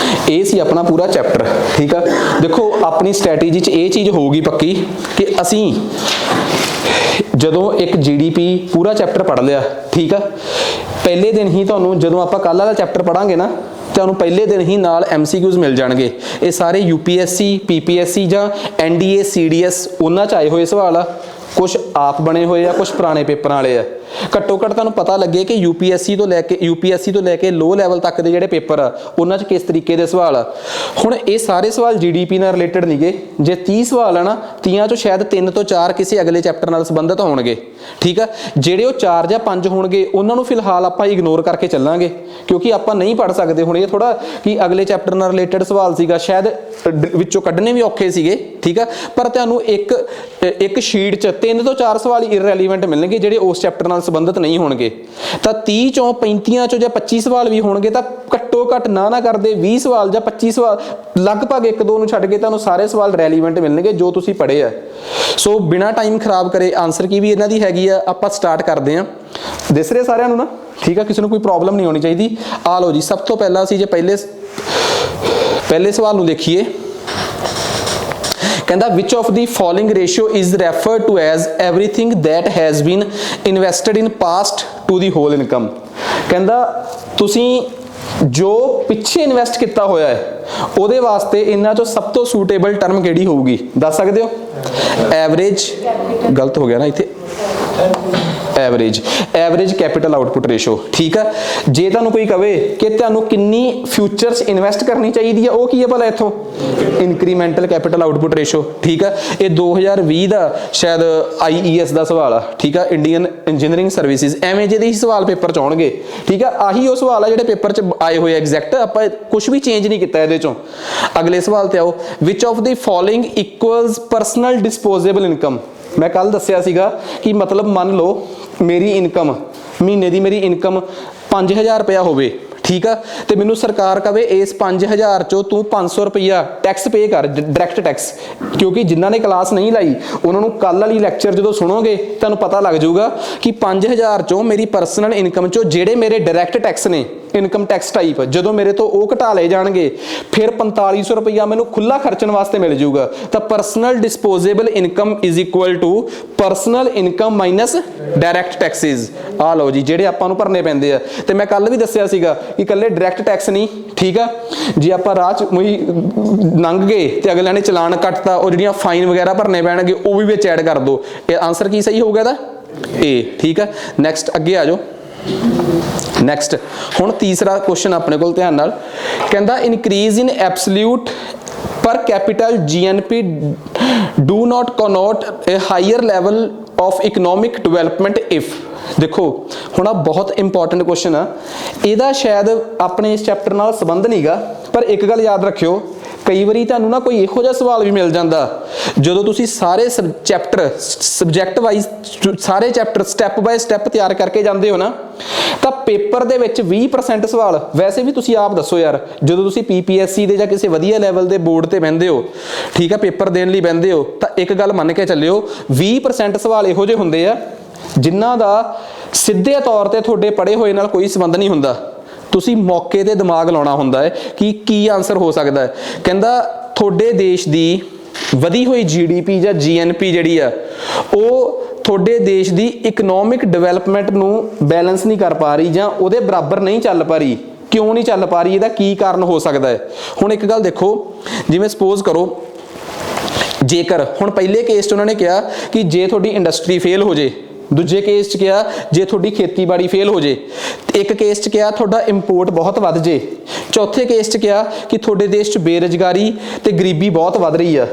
ਇਹ ਸੀ ਆਪਣਾ ਪੂਰਾ ਚੈਪਟਰ। ਠੀਕ ਆ, ਦੇਖੋ ਆਪਣੀ ਸਟ੍ਰੈਟੇਜੀ 'ਚ ਇਹ ਚੀਜ਼ ਹੋਊਗੀ ਪੱਕੀ ਕਿ ਅਸੀਂ ਜਦੋਂ ਇੱਕ GDP ਪੂਰਾ ਚੈਪਟਰ ਪੜ੍ਹ ਲਿਆ, ਠੀਕ ਆ, ਪਹਿਲੇ ਦਿਨ ਹੀ ਤੁਹਾਨੂੰ ਜਦੋਂ ਆਪਾਂ ਕੱਲ੍ਹ ਵਾਲਾ ਚੈਪਟਰ ਪੜ੍ਹਾਂਗੇ ਨਾ ਤੁਹਾਨੂੰ ਪਹਿਲੇ ਦਿਨ ਹੀ ਨਾਲ MCQs ਮਿਲ ਜਾਣਗੇ। ਇਹ ਸਾਰੇ UPSC PPSC ਜਾਂ NDA CDS ਉਹਨਾਂ 'ਚ ਆਏ ਹੋਏ ਸਵਾਲ ਆ। ਕੁਛ ਆਪ ਬਣੇ ਹੋਏ ਆ, ਕੁਛ ਪੁਰਾਣੇ ਪੇਪਰਾਂ ਵਾਲੇ ਆ। ਘੱਟੋ ਘੱਟ ਤੁਹਾਨੂੰ ਪਤਾ ਲੱਗੇ ਕਿ UPSC ਤੋਂ ਲੈ ਕੇ ਲੋ ਲੈਵਲ ਤੱਕ ਦੇ ਜਿਹੜੇ ਪੇਪਰ ਆ ਉਹਨਾਂ 'ਚ ਕਿਸ ਤਰੀਕੇ ਦੇ ਸਵਾਲ ਆ। ਹੁਣ ਇਹ ਸਾਰੇ ਸਵਾਲ GDP ਨਾਲ ਰਿਲੇਟਡ ਨਹੀਂਗੇ। ਜੇ 30 ਸਵਾਲ ਆ ਨਾ, 30 ਚੋਂ ਸ਼ਾਇਦ 3 ਤੋਂ 4 ਕਿਸੇ ਅਗਲੇ ਚੈਪਟਰ ਨਾਲ ਸੰਬੰਧਿਤ ਹੋਣਗੇ। ਠੀਕ ਆ, ਜਿਹੜੇ ਉਹ 4 ਜਾਂ 5 ਹੋਣਗੇ ਉਹਨਾਂ ਨੂੰ ਫਿਲਹਾਲ ਆਪਾਂ ਇਗਨੋਰ ਕਰਕੇ ਚੱਲਾਂਗੇ ਕਿਉਂਕਿ ਆਪਾਂ ਨਹੀਂ ਪੜ੍ਹ ਸਕਦੇ। ਹੁਣ ਇਹ ਥੋੜਾ ਕਿ ਅਗਲੇ ਚੈਪਟਰ ਨਾਲ ਰਿਲੇਟਡ ਸਵਾਲ ਸੀਗਾ, ਸ਼ਾਇਦ ਵਿੱਚੋਂ ਕੱਢਣੇ ਵੀ ਔਖੇ ਸੀਗੇ। ਠੀਕ ਆ, ਪਰ ਤੁਹਾਨੂੰ ਇੱਕ ਸ਼ੀਟ 'ਚ 3 ਤੋਂ 4 ਸਵਾਲ ਇਰਰੈਲੀਵੈਂਟ ਮਿਲਣਗੇ ਜਿਹੜੇ ਉਸ ਚੈਪਟਰ ਨਾਲ ਸੰਬੰਧਿਤ ਨਹੀਂ ਹੋਣਗੇ। ਤਾਂ 30 ਚੋਂ 35 ਚੋਂ ਜਾਂ 25 ਸਵਾਲ ਵੀ ਹੋਣਗੇ ਤਾਂ ਘੱਟੋ ਘੱਟ ਨਾ ਕਰਦੇ 20 ਸਵਾਲ ਜਾਂ 25 ਸਵਾਲ ਲਗਭਗ 1-2 ਨੂੰ ਛੱਡ ਕੇ ਤੁਹਾਨੂੰ ਸਾਰੇ ਸਵਾਲ ਰੈਲੀਵੈਂਟ ਮਿਲਣਗੇ ਜੋ ਤੁਸੀਂ ਪੜ੍ਹੇ ਆ। ਸੋ ਬਿਨਾਂ ਟਾਈਮ ਖਰਾਬ ਕਰੇ ਆਨਸਰ ਕੀ ਵੀ ਇਹਨਾਂ ਦੀ ਹੈਗੀ ਆ, ਆਪਾਂ ਸਟਾਰਟ ਕਰਦੇ ਹਾਂ। ਦਿਸ ਰਿਹਾ ਸਾਰਿਆਂ ਨੂੰ ਨਾ? ਠੀਕ ਆ, ਕਿਸੇ ਨੂੰ ਕੋਈ ਪ੍ਰੋਬਲਮ ਨਹੀਂ ਹੋਣੀ ਚਾਹੀਦੀ। ਆ ਲਓ ਜੀ, ਸਭ ਤੋਂ ਪਹਿਲਾਂ ਅਸੀਂ ਜੇ ਪਹਿਲੇ ਸਵਾਲ ਨੂੰ ਦੇਖੀਏ, ਕਹਿੰਦਾ which of the following ratio is referred to as everything that has been invested in past to the whole income। ਕਹਿੰਦਾ ਤੁਸੀਂ ਜੋ ਪਿੱਛੇ ਇਨਵੈਸਟ ਕੀਤਾ ਹੋਇਆ ਹੈ ਉਹਦੇ ਵਾਸਤੇ ਇਹਨਾਂ ਚੋਂ ਸਭ ਤੋਂ ਸੂਟੇਬਲ ਟਰਮ ਕਿਹੜੀ ਹੋਊਗੀ ਦੱਸ ਸਕਦੇ ਹੋ? ਐਵਰੇਜ, ਗਲਤ ਹੋ ਗਿਆ ਨਾ ਇੱਥੇ, ਐਵਰੇਜ ਕੈਪੀਟਲ ਆਊਟਪੁੱਟ ਰੇਸ਼ੋ। ਠੀਕ ਆ, ਜੇ ਤੁਹਾਨੂੰ ਕੋਈ ਕਵੇ ਕਿ ਤੁਹਾਨੂੰ ਕਿੰਨੀ ਫਿਊਚਰਸ ਇਨਵੈਸਟ ਕਰਨੀ ਚਾਹੀਦੀ ਆ ਉਹ ਕੀ ਹੈ ਭਲਾ ਇੱਥੋਂ? ਇਨਕਰੀਮੈਂਟਲ ਕੈਪੀਟਲ ਆਊਟਪੁੱਟ ਰੇਸ਼ੋ। ਠੀਕ ਆ, ਇਹ 2020 ਦਾ ਸ਼ਾਇਦ IES ਦਾ ਸਵਾਲ ਆ। ਠੀਕ ਆ, ਇੰਡੀਅਨ ਇੰਜੀਨੀਅਰਿੰਗ ਸਰਵਿਸਿਜ਼, ਐਵੇਂ ਜਿਹੇ ਹੀ ਸਵਾਲ ਪੇਪਰ 'ਚ ਆਉਣਗੇ। ਠੀਕ ਆ, ਆਹੀ ਉਹ ਸਵਾਲ ਆ ਜਿਹੜੇ ਪੇਪਰ 'ਚ ਆਏ ਹੋਏ ਐਗਜ਼ੈਕਟ, ਆਪਾਂ ਕੁਝ ਵੀ ਚੇਂਜ ਨਹੀਂ ਕੀਤਾ ਇਹਦੇ 'ਚੋਂ। ਅਗਲੇ ਸਵਾਲ ਤੇ ਆਓ, ਵਿਚ of the following equals personal disposable income. ਮੈਂ ਕੱਲ ਦੱਸਿਆ ਸੀਗਾ ਕਿ ਮਤਲਬ ਮੰਨ ਲਓ ਮੇਰੀ ਇਨਕਮ ਮਹੀਨੇ ਦੀ ਮੇਰੀ ਇਨਕਮ 5000 ਰੁਪਇਆ ਹੋਵੇ। ਠੀਕ ਆ, ਤੇ ਮੈਨੂੰ ਸਰਕਾਰ ਕਵੇ ਇਸ 5000 ਚੋਂ ਤੂੰ 500 ਰੁਪਇਆ ਟੈਕਸ ਪੇ ਕਰ, ਡਾਇਰੈਕਟ ਟੈਕਸ। ਕਿਉਂਕਿ ਜਿਨ੍ਹਾਂ ਨੇ ਕਲਾਸ ਨਹੀਂ ਲਾਈ ਉਹਨਾਂ ਨੂੰ ਕੱਲ ਵਾਲੀ ਲੈਕਚਰ ਜਦੋਂ ਸੁਣੋਗੇ ਤੁਹਾਨੂੰ ਪਤਾ ਲੱਗ ਜਾਊਗਾ ਕਿ 5000 ਚੋਂ ਮੇਰੀ ਪਰਸਨਲ ਇਨਕਮ ਚੋਂ ਜਿਹੜੇ ਮੇਰੇ ਡਾਇਰੈਕਟ ਟੈਕਸ ਨੇ, ਇਨਕਮ ਟੈਕਸ ਟਾਈਪ, ਜਦੋਂ ਮੇਰੇ ਤੋਂ ਉਹ ਘਟਾ ਲਏ ਜਾਣਗੇ ਫਿਰ 4500 ਰੁਪਇਆ ਮੈਨੂੰ ਖੁੱਲਾ ਖਰਚਣ ਵਾਸਤੇ ਮਿਲ ਜਾਊਗਾ। ਤਾਂ personal disposable income is equal to personal income minus direct taxes. ਆ ਲਓ ਜੀ, ਜਿਹੜੇ ਆਪਾਂ ਨੂੰ ਭਰਨੇ ਪੈਂਦੇ ਆ। ਤੇ ਮੈਂ ਕੱਲ ਵੀ ਦੱਸਿਆ ਸੀਗਾ ਕਿ ਇਕੱਲੇ ਡਾਇਰੈਕਟ ਟੈਕਸ ਨਹੀਂ। ਠੀਕ ਆ, ਜੇ ਆਪਾਂ ਰਾਹ 'ਚ ਲੰਘ ਗਏ ਤੇ ਅਗਲਿਆਂ ਨੇ ਚਲਾਨ ਕੱਟਤਾ, ਉਹ ਜਿਹੜੀਆਂ ਫਾਈਨ ਵਗੈਰਾ ਭਰਨੇ ਪੈਣਗੇ ਉਹ ਵੀ ਵਿੱਚ ਐਡ ਕਰ ਦਿਓ। ਇਹ ਆਨਸਰ ਕੀ ਸਹੀ ਹੋਊਗਾ ਇਹਦਾ? A। ਠੀਕ ਆ, ਨੈਕਸਟ ਅੱਗੇ ਆ ਜਾਓ। ਨੈਕਸਟ ਹੁਣ ਤੀਸਰਾ ਕੁਐਸਚਨ ਆਪਣੇ ਕੋਲ ਧਿਆਨ ਨਾਲ, ਕਹਿੰਦਾ increase in absolute per capital GNP do not connote a higher level of economic development if. ਦੇਖੋ ਹੁਣ ਆ ਬਹੁਤ ਇੰਪੋਰਟੈਂਟ ਕੁਐਸਚਨ ਆ, ਇਹਦਾ ਸ਼ਾਇਦ ਆਪਣੇ ਇਸ ਚੈਪਟਰ ਨਾਲ ਸੰਬੰਧ ਨਹੀਂਗਾ, ਪਰ ਇੱਕ ਗੱਲ ਯਾਦ ਰੱਖਿਓ, ਕਈ ਵਾਰੀ ਤੁਹਾਨੂੰ ਨਾ ਕੋਈ ਇਹੋ ਜਿਹਾ ਸਵਾਲ ਵੀ ਮਿਲ ਜਾਂਦਾ ਜਦੋਂ ਤੁਸੀਂ ਸਾਰੇ ਚੈਪਟਰ ਸਬਜੈਕਟ ਵਾਈਜ਼ ਸਾਰੇ ਚੈਪਟਰ ਸਟੈਪ ਬਾਏ ਸਟੈਪ ਤਿਆਰ ਕਰਕੇ ਜਾਂਦੇ ਹੋ ਨਾ, ਤਾਂ ਪੇਪਰ ਦੇ ਵਿੱਚ 20% ਸਵਾਲ, ਵੈਸੇ ਵੀ ਤੁਸੀਂ ਆਪ ਦੱਸੋ ਯਾਰ, ਜਦੋਂ ਤੁਸੀਂ PPSC ਦੇ ਜਾਂ ਕਿਸੇ ਵਧੀਆ ਲੈਵਲ ਦੇ ਬੋਰਡ ਤੇ ਬਹਿੰਦੇ ਹੋ, ਠੀਕ ਆ, ਪੇਪਰ ਦੇਣ ਲਈ ਬਹਿੰਦੇ ਹੋ, ਤਾਂ ਇੱਕ ਗੱਲ ਮੰਨ ਕੇ ਚੱਲਿਓ 20% ਸਵਾਲ ਇਹੋ ਜਿਹੇ ਹੁੰਦੇ ਆ ਜਿਨ੍ਹਾਂ ਦਾ ਸਿੱਧੇ ਤੌਰ ਤੇ ਤੁਹਾਡੇ ਪੜ੍ਹੇ ਹੋਏ ਨਾਲ ਕੋਈ ਸੰਬੰਧ ਨਹੀਂ ਹੁੰਦਾ। ਤੁਸੀਂ ਮੌਕੇ ਤੇ ਦਿਮਾਗ ਲਾਉਣਾ ਹੁੰਦਾ ਹੈ ਕਿ ਕੀ ਆਨਸਰ ਹੋ ਸਕਦਾ ਹੈ। ਕਹਿੰਦਾ ਤੁਹਾਡੇ ਦੇਸ਼ ਦੀ ਵਧੀ ਹੋਈ GDP ਜਾਂ GNP ਜਿਹੜੀ ਆ ਉਹ ਤੁਹਾਡੇ ਦੇਸ਼ ਦੀ ਇਕਨੋਮਿਕ ਡਿਵੈਲਪਮੈਂਟ ਨੂੰ ਬੈਲੈਂਸ ਨਹੀਂ ਕਰ ਪਾ ਰਹੀ ਜਾਂ ਉਹਦੇ ਬਰਾਬਰ ਨਹੀਂ ਚੱਲ ਪਾ ਰਹੀ। ਕਿਉਂ ਨਹੀਂ ਚੱਲ ਪਾ ਰਹੀ, ਇਹਦਾ ਕੀ ਕਾਰਨ ਹੋ ਸਕਦਾ ਹੈ? ਹੁਣ ਇੱਕ ਗੱਲ ਦੇਖੋ, ਜਿਵੇਂ ਸਪੋਜ਼ ਕਰੋ ਜੇਕਰ ਹੁਣ ਪਹਿਲੇ ਕੇਸ 'ਚ ਉਹਨਾਂ ਨੇ ਕਿਹਾ ਕਿ ਜੇ ਤੁਹਾਡੀ ਇੰਡਸਟਰੀ ਫੇਲ ਹੋ ਜੇ, ਦੂਜੇ ਕੇਸ 'ਚ ਕਿਹਾ ਜੇ ਤੁਹਾਡੀ ਖੇਤੀਬਾੜੀ ਫੇਲ ਹੋ ਜੇ, ਇੱਕ ਕੇਸ 'ਚ ਕਿਹਾ ਤੁਹਾਡਾ ਇੰਪੋਰਟ ਬਹੁਤ ਵੱਧ ਜੇ, ਚੌਥੇ ਕੇਸ 'ਚ ਕਿਹਾ ਕਿ ਤੁਹਾਡੇ ਦੇਸ਼ 'ਚ ਬੇਰੁਜ਼ਗਾਰੀ ਤੇ ਗਰੀਬੀ ਬਹੁਤ ਵੱਧ ਰਹੀ ਆ।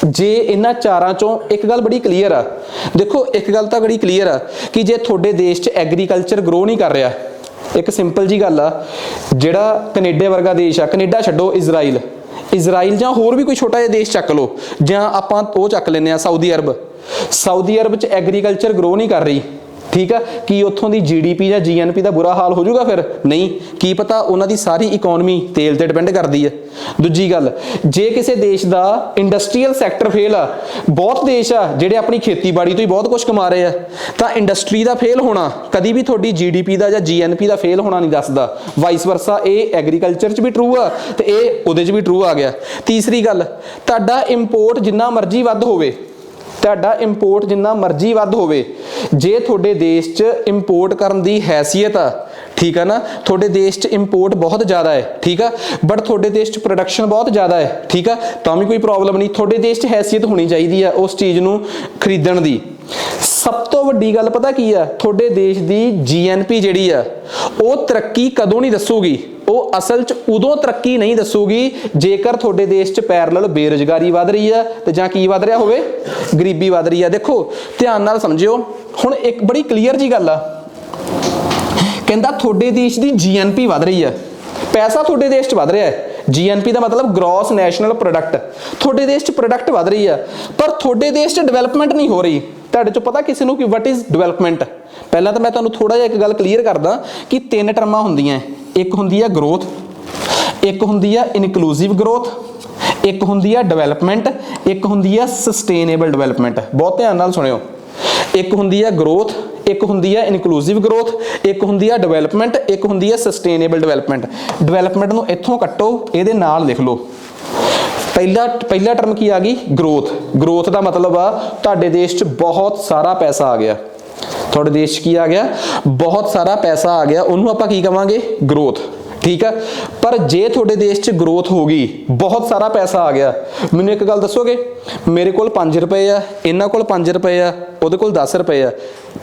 ਜੇ ਇਹਨਾਂ ਚਾਰਾਂ ਚੋਂ ਇੱਕ ਗੱਲ ਬੜੀ ਕਲੀਅਰ ਆ, ਦੇਖੋ ਇੱਕ ਗੱਲ ਤਾਂ ਬੜੀ ਕਲੀਅਰ ਆ ਕਿ ਜੇ ਤੁਹਾਡੇ ਦੇਸ਼ 'ਚ ਐਗਰੀਕਲਚਰ ਗਰੋ ਨਹੀਂ ਕਰ ਰਿਹਾ, ਇੱਕ ਸਿੰਪਲ ਜੀ ਗੱਲ ਆ, ਜਿਹੜਾ ਕੈਨੇਡਾ ਵਰਗਾ ਦੇਸ਼ ਆ, ਕੈਨੇਡਾ ਛੱਡੋ, ਇਜ਼ਰਾਈਲ ਜਾਂ ਹੋਰ ਵੀ ਕੋਈ ਛੋਟਾ ਜਿਹਾ ਦੇਸ਼ ਚੱਕ ਲਓ, ਜਾਂ ਆਪਾਂ ਉਹ ਚੱਕ ਲੈਂਦੇ ਆ ਸਾਊਦੀ ਅਰਬ 'ਚ ਐਗਰੀਕਲਚਰ ਗਰੋ ਨਹੀਂ ਕਰ ਰਹੀ, ਠੀਕ ਆ, ਕੀ ਉੱਥੋਂ ਦੀ GDP ਜਾਂ GNP ਦਾ ਬੁਰਾ ਹਾਲ ਹੋ ਜਾਊਗਾ? ਫਿਰ ਨਹੀਂ, ਕੀ ਪਤਾ ਉਹਨਾਂ ਦੀ ਸਾਰੀ ਇਕਨੋਮੀ ਤੇਲ ਤੇ ਡਿਪੈਂਡ ਕਰਦੀ ਹੈ। ਦੂਜੀ ਗੱਲ, ਜੇ ਕਿਸੇ ਦੇਸ਼ ਦਾ ਇੰਡਸਟਰੀਅਲ ਸੈਕਟਰ ਫੇਲ ਆ, ਬਹੁਤ ਦੇਸ਼ ਆ ਜਿਹੜੇ ਆਪਣੀ ਖੇਤੀਬਾੜੀ ਤੋਂ ਹੀ ਬਹੁਤ ਕੁਝ ਕਮਾ ਰਹੇ ਆ, ਤਾਂ ਇੰਡਸਟਰੀ ਦਾ ਫੇਲ ਹੋਣਾ ਕਦੀ ਵੀ ਤੁਹਾਡੀ GDP ਦਾ ਜਾਂ GNP ਦਾ ਫੇਲ ਹੋਣਾ ਨਹੀਂ ਦੱਸਦਾ। ਵਾਈਸ ਵਰਸਾ, ਇਹ ਐਗਰੀਕਲਚਰ 'ਚ ਵੀ ਟਰੂ ਆ ਤੇ ਇਹ ਉਹਦੇ 'ਚ ਵੀ ਟਰੂ ਆ ਗਿਆ। ਤੀਸਰੀ ਗੱਲ, ਤੁਹਾਡਾ ਇੰਪੋਰਟ ਜਿੰਨਾ ਮਰਜ਼ੀ ਵੱਧ ਹੋਵੇ, ਜੇ ਤੁਹਾਡੇ ਦੇਸ਼ 'ਚ ਇੰਪੋਰਟ ਕਰਨ ਦੀ ਹੈਸੀਅਤ ਆ, ਠੀਕ ਆ ਨਾ, ਤੁਹਾਡੇ ਦੇਸ਼ 'ਚ ਇੰਪੋਰਟ ਬਹੁਤ ਜ਼ਿਆਦਾ ਹੈ, ਠੀਕ ਆ, ਬਟ ਤੁਹਾਡੇ ਦੇਸ਼ 'ਚ ਪ੍ਰੋਡਕਸ਼ਨ ਬਹੁਤ ਜ਼ਿਆਦਾ ਹੈ, ਠੀਕ ਆ, ਤਾਂ ਵੀ ਕੋਈ ਪ੍ਰੋਬਲਮ ਨਹੀਂ। ਤੁਹਾਡੇ ਦੇਸ਼ 'ਚ ਹੈਸੀਅਤ ਹੋਣੀ ਚਾਹੀਦੀ ਆ ਉਸ ਚੀਜ਼ ਨੂੰ ਖਰੀਦਣ ਦੀ। ਸਭ ਤੋਂ ਵੱਡੀ ਗੱਲ ਪਤਾ ਕੀ ਆ, ਤੁਹਾਡੇ ਦੇਸ਼ ਦੀ GNP ਜਿਹੜੀ ਆ ਉਹ ਤਰੱਕੀ ਕਦੋਂ ਨਹੀਂ ਦੱਸੂਗੀ, ਉਹ ਅਸਲ 'ਚ ਉਦੋਂ ਤਰੱਕੀ ਨਹੀਂ ਦੱਸੂਗੀ ਜੇਕਰ ਤੁਹਾਡੇ ਦੇਸ਼ 'ਚ ਪੈਰਲਲ ਬੇਰੁਜ਼ਗਾਰੀ ਵੱਧ ਰਹੀ ਆ ਤੇ ਜਾਂ ਕੀ ਵੱਧ ਰਿਹਾ ਹੋਵੇ, ਗਰੀਬੀ ਵੱਧ ਰਹੀ ਆ। ਦੇਖੋ ਧਿਆਨ ਨਾਲ ਸਮਝਿਓ, ਹੁਣ ਇੱਕ ਬੜੀ ਕਲੀਅਰ ਜੀ ਗੱਲ ਆ, ਕਹਿੰਦਾ ਤੁਹਾਡੇ ਦੇਸ਼ ਦੀ GNP ਵੱਧ ਰਹੀ ਆ, ਪੈਸਾ ਤੁਹਾਡੇ ਦੇਸ਼ 'ਚ ਵੱਧ ਰਿਹਾ ਹੈ, GNP ਦਾ ਮਤਲਬ ਗ੍ਰੋਸ ਨੈਸ਼ਨਲ ਪ੍ਰੋਡਕਟ, ਤੁਹਾਡੇ ਦੇਸ਼ 'ਚ ਪ੍ਰੋਡਕਟ ਵੱਧ ਰਹੀ ਆ, ਪਰ ਤੁਹਾਡੇ ਦੇਸ਼ 'ਚ ਡਿਵੈਲਪਮੈਂਟ ਨਹੀਂ ਹੋ ਰਹੀ। ਤੁਹਾਡੇ 'ਚੋਂ ਪਤਾ ਕਿਸੇ ਨੂੰ ਕਿ ਵਟ ਇਜ਼ ਡਿਵੈਲਪਮੈਂਟ? ਪਹਿਲਾਂ ਤਾਂ ਮੈਂ ਤੁਹਾਨੂੰ ਥੋੜਾ ਜਿਹਾ ਇੱਕ ਗੱਲ ਕਲੀਅਰ ਕਰਦਾ ਕਿ ਤਿੰਨ ਟਰਮਾਂ ਹੁੰਦੀਆਂ, ਇੱਕ ਹੁੰਦੀ ਆ ਗਰੋਥ, ਇੱਕ ਹੁੰਦੀ ਆ ਇਨਕਲੂਸਿਵ ਗਰੋਥ, ਇੱਕ ਹੁੰਦੀ ਆ ਡਿਵੈਲਪਮੈਂਟ, ਇੱਕ ਹੁੰਦੀ ਆ ਸਸਟੇਨੇਬਲ ਡਿਵੈਲਪਮੈਂਟ। ਬਹੁਤ ਧਿਆਨ ਨਾਲ ਸੁਣਿਓ, ਇੱਕ ਹੁੰਦੀ ਆ ਗਰੋਥ, ਇੱਕ ਹੁੰਦੀ ਆ ਇਨਕਲੂਸਿਵ ਗਰੋਥ, ਇੱਕ ਹੁੰਦੀ ਆ ਡਿਵੈਲਪਮੈਂਟ, ਇੱਕ ਹੁੰਦੀ ਆ ਸਸਟੇਨੇਬਲ ਡਿਵੈਲਪਮੈਂਟ। ਡਿਵੈਲਪਮੈਂਟ ਨੂੰ ਇੱਥੋਂ ਕੱਟੋ, ਇਹਦੇ ਨਾਲ ਲਿਖ ਲਓ। ਪਹਿਲਾ ਟਰਮ ਕੀ ਆ ਗਈ? ਗਰੋਥ ਦਾ ਮਤਲਬ ਆ ਤੁਹਾਡੇ ਦੇਸ਼ 'ਚ ਬਹੁਤ ਸਾਰਾ ਪੈਸਾ ਆ ਗਿਆ, ਤੁਹਾਡੇ ਦੇਸ਼ 'ਚ ਕੀ ਆ ਗਿਆ? ਬਹੁਤ ਸਾਰਾ ਪੈਸਾ ਆ ਗਿਆ, ਉਹਨੂੰ ਆਪਾਂ ਕੀ ਕਵਾਂਗੇ? ਗਰੋਥ, ਠੀਕ ਆ। ਪਰ ਜੇ ਤੁਹਾਡੇ ਦੇਸ਼ 'ਚ ਗਰੋਥ ਹੋ ਗਈ, ਬਹੁਤ ਸਾਰਾ ਪੈਸਾ ਆ ਗਿਆ, ਮੈਨੂੰ ਇੱਕ ਗੱਲ ਦੱਸੋਗੇ, ਮੇਰੇ ਕੋਲ 5 ਰੁਪਏ ਆ, ਇਹਨਾਂ ਕੋਲ 5 ਰੁਪਏ ਆ, ਉਹਦੇ ਕੋਲ 10 ਰੁਪਏ ਆ,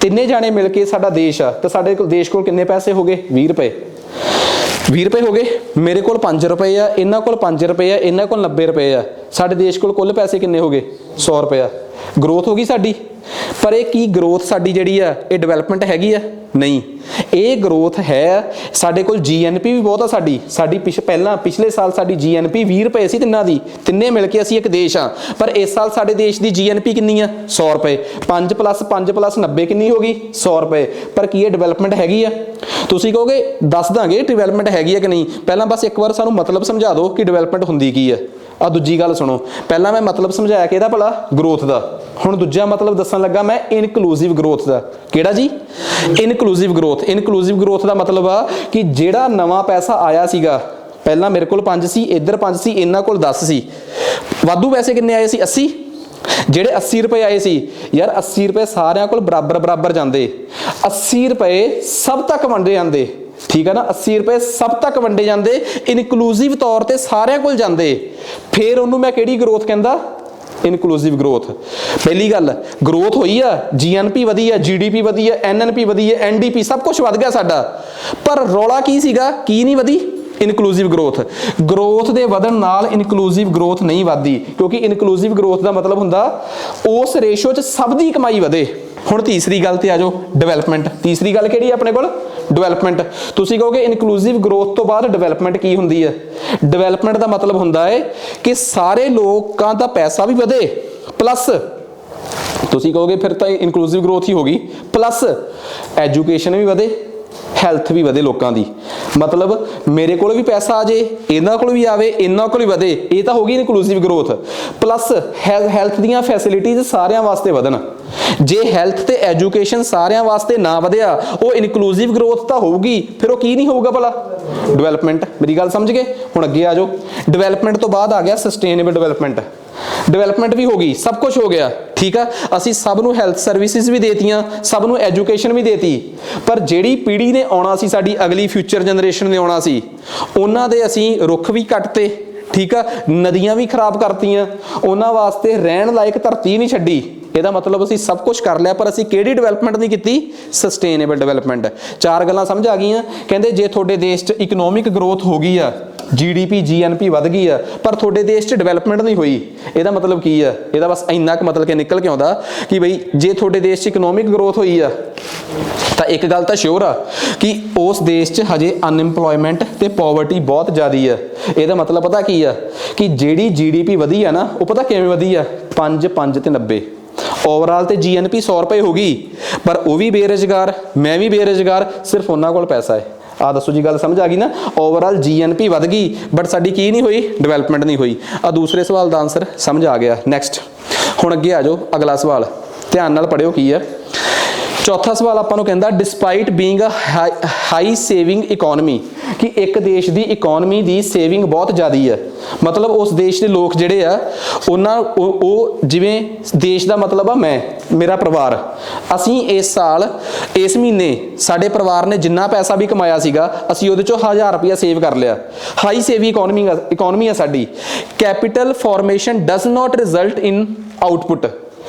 ਤਿੰਨੇ ਜਾਣੇ ਮਿਲ ਕੇ ਸਾਡਾ ਦੇਸ਼ ਆ, ਤਾਂ ਸਾਡੇ ਦੇਸ਼ ਕੋਲ ਕਿੰਨੇ ਪੈਸੇ ਹੋ ਗਏ? 20 ਰੁਪਏ ਹੋ ਗਏ। ਮੇਰੇ ਕੋਲ 5 ਰੁਪਏ ਆ, ਇਹਨਾਂ ਕੋਲ 5 ਰੁਪਏ ਆ, ਇਹਨਾਂ ਕੋਲ 90 ਰੁਪਏ ਆ, ਸਾਡੇ ਦੇਸ਼ ਕੋਲ ਕੁੱਲ ਪੈਸੇ ਕਿੰਨੇ ਹੋ ਗਏ? 100 ਰੁਪਏ। ਗਰੋਥ ਹੋ ਗਈ ਸਾਡੀ। ਪਰ ਇਹ ਕੀ ਗਰੋਥ ਸਾਡੀ ਜਿਹੜੀ ਆ ਇਹ ਡਿਵੈਲਪਮੈਂਟ ਹੈਗੀ ਆ? ਨਹੀਂ, ਇਹ ਗਰੋਥ ਹੈ, ਸਾਡੇ ਕੋਲ GNP ਵੀ ਬਹੁਤ ਆ, ਸਾਡੀ ਪਿਛਲੇ ਸਾਲ ਸਾਡੀ GNP 20 ਰੁਪਏ ਸੀ ਤਿੰਨਾਂ ਦੀ, ਤਿੰਨੇ ਮਿਲ ਕੇ ਅਸੀਂ ਇੱਕ ਦੇਸ਼ ਆ, ਪਰ ਇਸ ਸਾਲ ਸਾਡੇ ਦੇਸ਼ ਦੀ GNP ਕਿੰਨੀ ਆ? 100 ਰੁਪਏ। 5 + 5 + 90 ਕਿੰਨੀ ਹੋ ਗਈ? 100 ਰੁਪਏ। ਪਰ ਕੀ ਇਹ ਡਿਵੈਲਪਮੈਂਟ ਹੈਗੀ ਆ? ਤੁਸੀਂ ਕਹੋਗੇ ਦੱਸ ਦਾਂਗੇ ਡਿਵੈਲਪਮੈਂਟ ਹੈਗੀ ਆ ਕਿ ਨਹੀਂ, ਪਹਿਲਾਂ ਬਸ ਇੱਕ ਵਾਰ ਸਾਨੂੰ ਮਤਲਬ ਸਮਝਾ ਦਿਓ ਕਿ ਡਿਵੈਲਪਮੈਂਟ ਹੁੰਦੀ ਕੀ ਆ। ਆ ਦੂਜੀ ਗੱਲ ਸੁਣੋ, ਪਹਿਲਾਂ ਮੈਂ ਮਤਲਬ ਸਮਝਾਇਆ ਕਿ ਇਹਦਾ ਭਲਾ ਗਰੋਥ ਦਾ, ਹੁਣ ਦੂਜਾ ਮਤਲਬ ਦੱਸਣ ਲੱਗਾ ਮੈਂ ਇਨਕਲੂਸਿਵ ਗਰੋਥ ਦਾ। ਕਿਹੜਾ ਜੀ? ਇਨਕਲੂਸਿਵ ਗਰੋਥ ਦਾ ਮਤਲਬ ਆ ਕਿ ਜਿਹੜਾ ਨਵਾਂ ਪੈਸਾ ਆਇਆ ਸੀਗਾ, ਪਹਿਲਾਂ ਮੇਰੇ ਕੋਲ 5 ਸੀ, ਇੱਧਰ 5 ਸੀ, ਇਹਨਾਂ ਕੋਲ 10 ਸੀ, ਵਾਧੂ ਪੈਸੇ ਕਿੰਨੇ ਆਏ ਸੀ? 80। ਜਿਹੜੇ 80 ਰੁਪਏ ਆਏ ਸੀ, ਯਾਰ 80 ਰੁਪਏ ਸਾਰਿਆਂ ਕੋਲ ਬਰਾਬਰ ਜਾਂਦੇ, 80 ਰੁਪਏ ਸਭ ਤੱਕ ਵੰਡੇ ਜਾਂਦੇ, ਠੀਕ ਹੈ ਨਾ, 80 ਰੁਪਏ ਸਭ ਤੱਕ ਵੰਡੇ ਜਾਂਦੇ, ਇਨਕਲੂਸਿਵ ਤੌਰ ਤੇ ਸਾਰਿਆਂ ਕੋਲ ਜਾਂਦੇ, ਫਿਰ ਉਹਨੂੰ ਮੈਂ ਕਿਹੜੀ ਗਰੋਥ ਕਹਿੰਦਾ? Inclusive growth. ਪਹਿਲੀ ਗੱਲ, ਗਰੋਥ ਹੋਈ ਆ, GNP ਵਧੀ ਆ, GDP ਵਧੀ ਆ, NNP ਵਧੀ ਆ, NDP ਸਭ ਕੁਝ ਵਧ ਗਿਆ ਸਾਡਾ, ਪਰ ਰੌਲਾ ਕੀ ਸੀਗਾ? ਕੀ ਨਹੀਂ ਵਧੀ? ਇਨਕਲੂਸਿਵ ਗਰੋਥ ਦੇ ਵਧਣ ਨਾਲ ਇਨਕਲੂਸਿਵ ਗਰੋਥ ਨਹੀਂ ਵਧਦੀ, ਕਿਉਂਕਿ ਇਨਕਲੂਸਿਵ ਗਰੋਥ ਦਾ ਮਤਲਬ ਹੁੰਦਾ ਉਸ ਰੇਸ਼ੋ 'ਚ ਸਭ ਦੀ ਕਮਾਈ ਵਧੇ। ਹੁਣ ਤੀਸਰੀ ਗੱਲ ਤੇ ਆ ਜਾਓ, ਡਿਵੈਲਪਮੈਂਟ। ਤੀਸਰੀ ਗੱਲ ਕਿਹੜੀ ਆਪਣੇ ਕੋਲ? ਡਿਵੈਲਪਮੈਂਟ। ਤੁਸੀਂ ਕਹੋਗੇ ਇਨਕਲੂਸਿਵ ਗਰੋਥ ਤੋਂ ਬਾਅਦ ਡਿਵੈਲਪਮੈਂਟ ਕੀ ਹੁੰਦੀ ਹੈ? ਡਿਵੈਲਪਮੈਂਟ ਦਾ ਮਤਲਬ ਹੁੰਦਾ ਹੈ ਕਿ ਸਾਰੇ ਲੋਕਾਂ ਦਾ ਪੈਸਾ ਵੀ ਵਧੇ, ਪਲੱਸ ਤੁਸੀਂ ਕਹੋਗੇ ਫਿਰ ਤਾਂ ਇਨਕਲੂਸਿਵ ਗਰੋਥ ਹੀ ਹੋ ਗਈ, ਪਲੱਸ ਐਜੂਕੇਸ਼ਨ ਵੀ ਵਧੇ, ਹੈਲਥ ਵੀ ਵਧੇ ਲੋਕਾਂ ਦੀ। ਮਤਲਬ ਮੇਰੇ ਕੋਲ ਵੀ ਪੈਸਾ ਆ ਜੇ, ਇਹਨਾਂ ਕੋਲ ਵੀ ਆਵੇ, ਇਹਨਾਂ ਕੋਲ ਵੀ ਵਧੇ, ਇਹ ਤਾਂ ਹੋ ਗਈ ਇਨਕਲੂਸਿਵ ਗਰੋਥ। ਪਲੱਸ ਹੈਲਥ ਦੀਆਂ ਫੈਸਿਲਿਟੀਜ਼ ਸਾਰਿਆਂ ਵਾਸਤੇ ਵਧਣ। ਜੇ ਹੈਲਥ ਤੇ ਐਜੂਕੇਸ਼ਨ ਸਾਰਿਆਂ ਵਾਸਤੇ ਨਾ ਵਧਿਆ, ਉਹ ਇਨਕਲੂਸਿਵ ਗਰੋਥ ਤਾਂ ਹੋਊਗੀ, ਫਿਰ ਉਹ ਕੀ ਨਹੀਂ ਹੋਊਗਾ ਭਲਾ? ਡਿਵੈਲਪਮੈਂਟ। ਮੇਰੀ ਗੱਲ ਸਮਝ ਗਏ? ਹੁਣ ਅੱਗੇ ਆ ਜਾਓ, ਡਿਵੈਲਪਮੈਂਟ ਤੋਂ ਬਾਅਦ ਆ ਗਿਆ ਸਸਟੇਨੇਬਲ ਡਿਵੈਲਪਮੈਂਟ। ਡਿਵੈਲਪਮੈਂਟ ਵੀ ਹੋ ਗਈ, ਸਭ ਕੁਝ ਹੋ ਗਿਆ, ਠੀਕ ਆ। ਅਸੀਂ ਸਭ ਨੂੰ ਹੈਲਥ ਸਰਵਿਸਿਜ਼ ਵੀ ਦੇਤੀਆਂ, ਸਭ ਨੂੰ ਐਜੂਕੇਸ਼ਨ ਵੀ ਦੇਤੀ, ਪਰ ਜਿਹੜੀ ਪੀੜ੍ਹੀ ਨੇ ਆਉਣਾ ਸੀ, ਸਾਡੀ ਅਗਲੀ ਫਿਊਚਰ ਜਨਰੇਸ਼ਨ ਨੇ ਆਉਣਾ ਸੀ, ਉਹਨਾਂ ਦੇ ਅਸੀਂ ਰੁੱਖ ਵੀ ਕੱਟਤੇ, ਠੀਕ ਆ, ਨਦੀਆਂ ਵੀ ਖਰਾਬ ਕਰਤੀਆਂ, ਉਹਨਾਂ ਵਾਸਤੇ ਰਹਿਣ ਲਾਇਕ ਧਰਤੀ ਨਹੀਂ ਛੱਡੀ। ਇਹਦਾ ਮਤਲਬ ਅਸੀਂ ਸਭ ਕੁਝ ਕਰ ਲਿਆ, ਪਰ ਅਸੀਂ ਕਿਹੜੀ ਡਿਵੈਲਪਮੈਂਟ ਨਹੀਂ ਕੀਤੀ? Sustainable development. ਚਾਰ ਗੱਲਾਂ ਸਮਝ ਆ ਗਈਆਂ। ਕਹਿੰਦੇ ਜੇ ਤੁਹਾਡੇ ਦੇਸ਼ 'ਚ ਇਕਨੋਮਿਕ ਗਰੋਥ ਹੋ ਗਈ ਆ, GDP GNP ਵੱਧ ਗਈ ਆ, ਪਰ ਤੁਹਾਡੇ ਦੇਸ਼ 'ਚ ਡਿਵੈਲਪਮੈਂਟ ਨਹੀਂ ਹੋਈ, ਇਹਦਾ ਮਤਲਬ ਕੀ ਆ? ਇਹਦਾ ਬਸ ਇੰਨਾ ਕੁ ਮਤਲਬ ਕਿ ਨਿਕਲ ਕੇ ਆਉਂਦਾ ਕਿ ਬਈ ਜੇ ਤੁਹਾਡੇ ਦੇਸ਼ 'ਚ ਇਕਨੋਮਿਕ ਗਰੋਥ ਹੋਈ ਆ ਤਾਂ ਇੱਕ ਗੱਲ ਤਾਂ ਸ਼ੋਰ ਆ ਕਿ ਉਸ ਦੇਸ਼ 'ਚ ਹਜੇ ਅਨਇੰਪਲੋਇਮੈਂਟ ਤੇ ਪੋਵਰਟੀ ਬਹੁਤ ਜ਼ਿਆਦੀ ਆ। ਇਹਦਾ ਮਤਲਬ ਪਤਾ ਕੀ ਆ ਕਿ ਜਿਹੜੀ GDP ਵਧੀ ਆ ਨਾ, ਉਹ ਪਤਾ ਕਿਵੇਂ ਵਧੀ ਆ? 5 5 ਤੇ 90 ਓਵਰਆਲ ਤੇ GNP 100 ਰੁਪਏ ਹੋ ਗਈ, ਪਰ ਉਹ ਵੀ ਬੇਰੁਜ਼ਗਾਰ, ਮੈਂ ਵੀ ਬੇਰੁਜ਼ਗਾਰ, ਸਿਰਫ ਉਹਨਾਂ ਕੋਲ ਪੈਸਾ ਹੈ। ਆ ਦੱਸੋ ਜੀ, ਗੱਲ ਸਮਝ ਆ ਗਈ ਨਾ? ਓਵਰਆਲ GNP ਵੱਧ ਗਈ, ਬਟ ਸਾਡੀ ਕੀ ਨਹੀਂ ਹੋਈ? ਡਿਵੈਲਪਮੈਂਟ ਨਹੀਂ ਹੋਈ। ਆ ਦੂਸਰੇ ਸਵਾਲ ਦਾ ਆਨਸਰ ਸਮਝ ਆ ਗਿਆ। ਨੈਕਸਟ, ਹੁਣ ਅੱਗੇ ਆ ਜਾਓ, ਅਗਲਾ ਸਵਾਲ ਧਿਆਨ ਨਾਲ ਪੜ੍ਹਿਓ ਕੀ ਆ। ਚੌਥਾ ਸਵਾਲ ਆਪਾਂ ਨੂੰ ਕਹਿੰਦਾ despite being a high saving economy, ਕਿ ਇੱਕ ਦੇਸ਼ ਦੀ ਇਕਨੋਮੀ ਦੀ ਸੇਵਿੰਗ ਬਹੁਤ ਜ਼ਿਆਦੀ ਹੈ। ਮਤਲਬ ਉਸ ਦੇਸ਼ ਦੇ ਲੋਕ ਜਿਹੜੇ ਆ ਉਹਨਾਂ ਉਹ ਜਿਵੇਂ ਦੇਸ਼ ਦਾ ਮਤਲਬ ਆ ਮੈਂ, ਮੇਰਾ ਪਰਿਵਾਰ, ਅਸੀਂ ਇਸ ਸਾਲ ਇਸ ਮਹੀਨੇ ਸਾਡੇ ਪਰਿਵਾਰ ਨੇ ਜਿੰਨਾ ਪੈਸਾ ਵੀ ਕਮਾਇਆ ਸੀਗਾ, ਅਸੀਂ ਉਹਦੇ ਚੋਂ 1000 ਰੁਪਇਆ ਸੇਵ ਕਰ ਲਿਆ। ਹਾਈ ਸੇਵਿੰਗ ਇਕਨੋਮੀ ਆ ਸਾਡੀ। Capital formation does not result in output,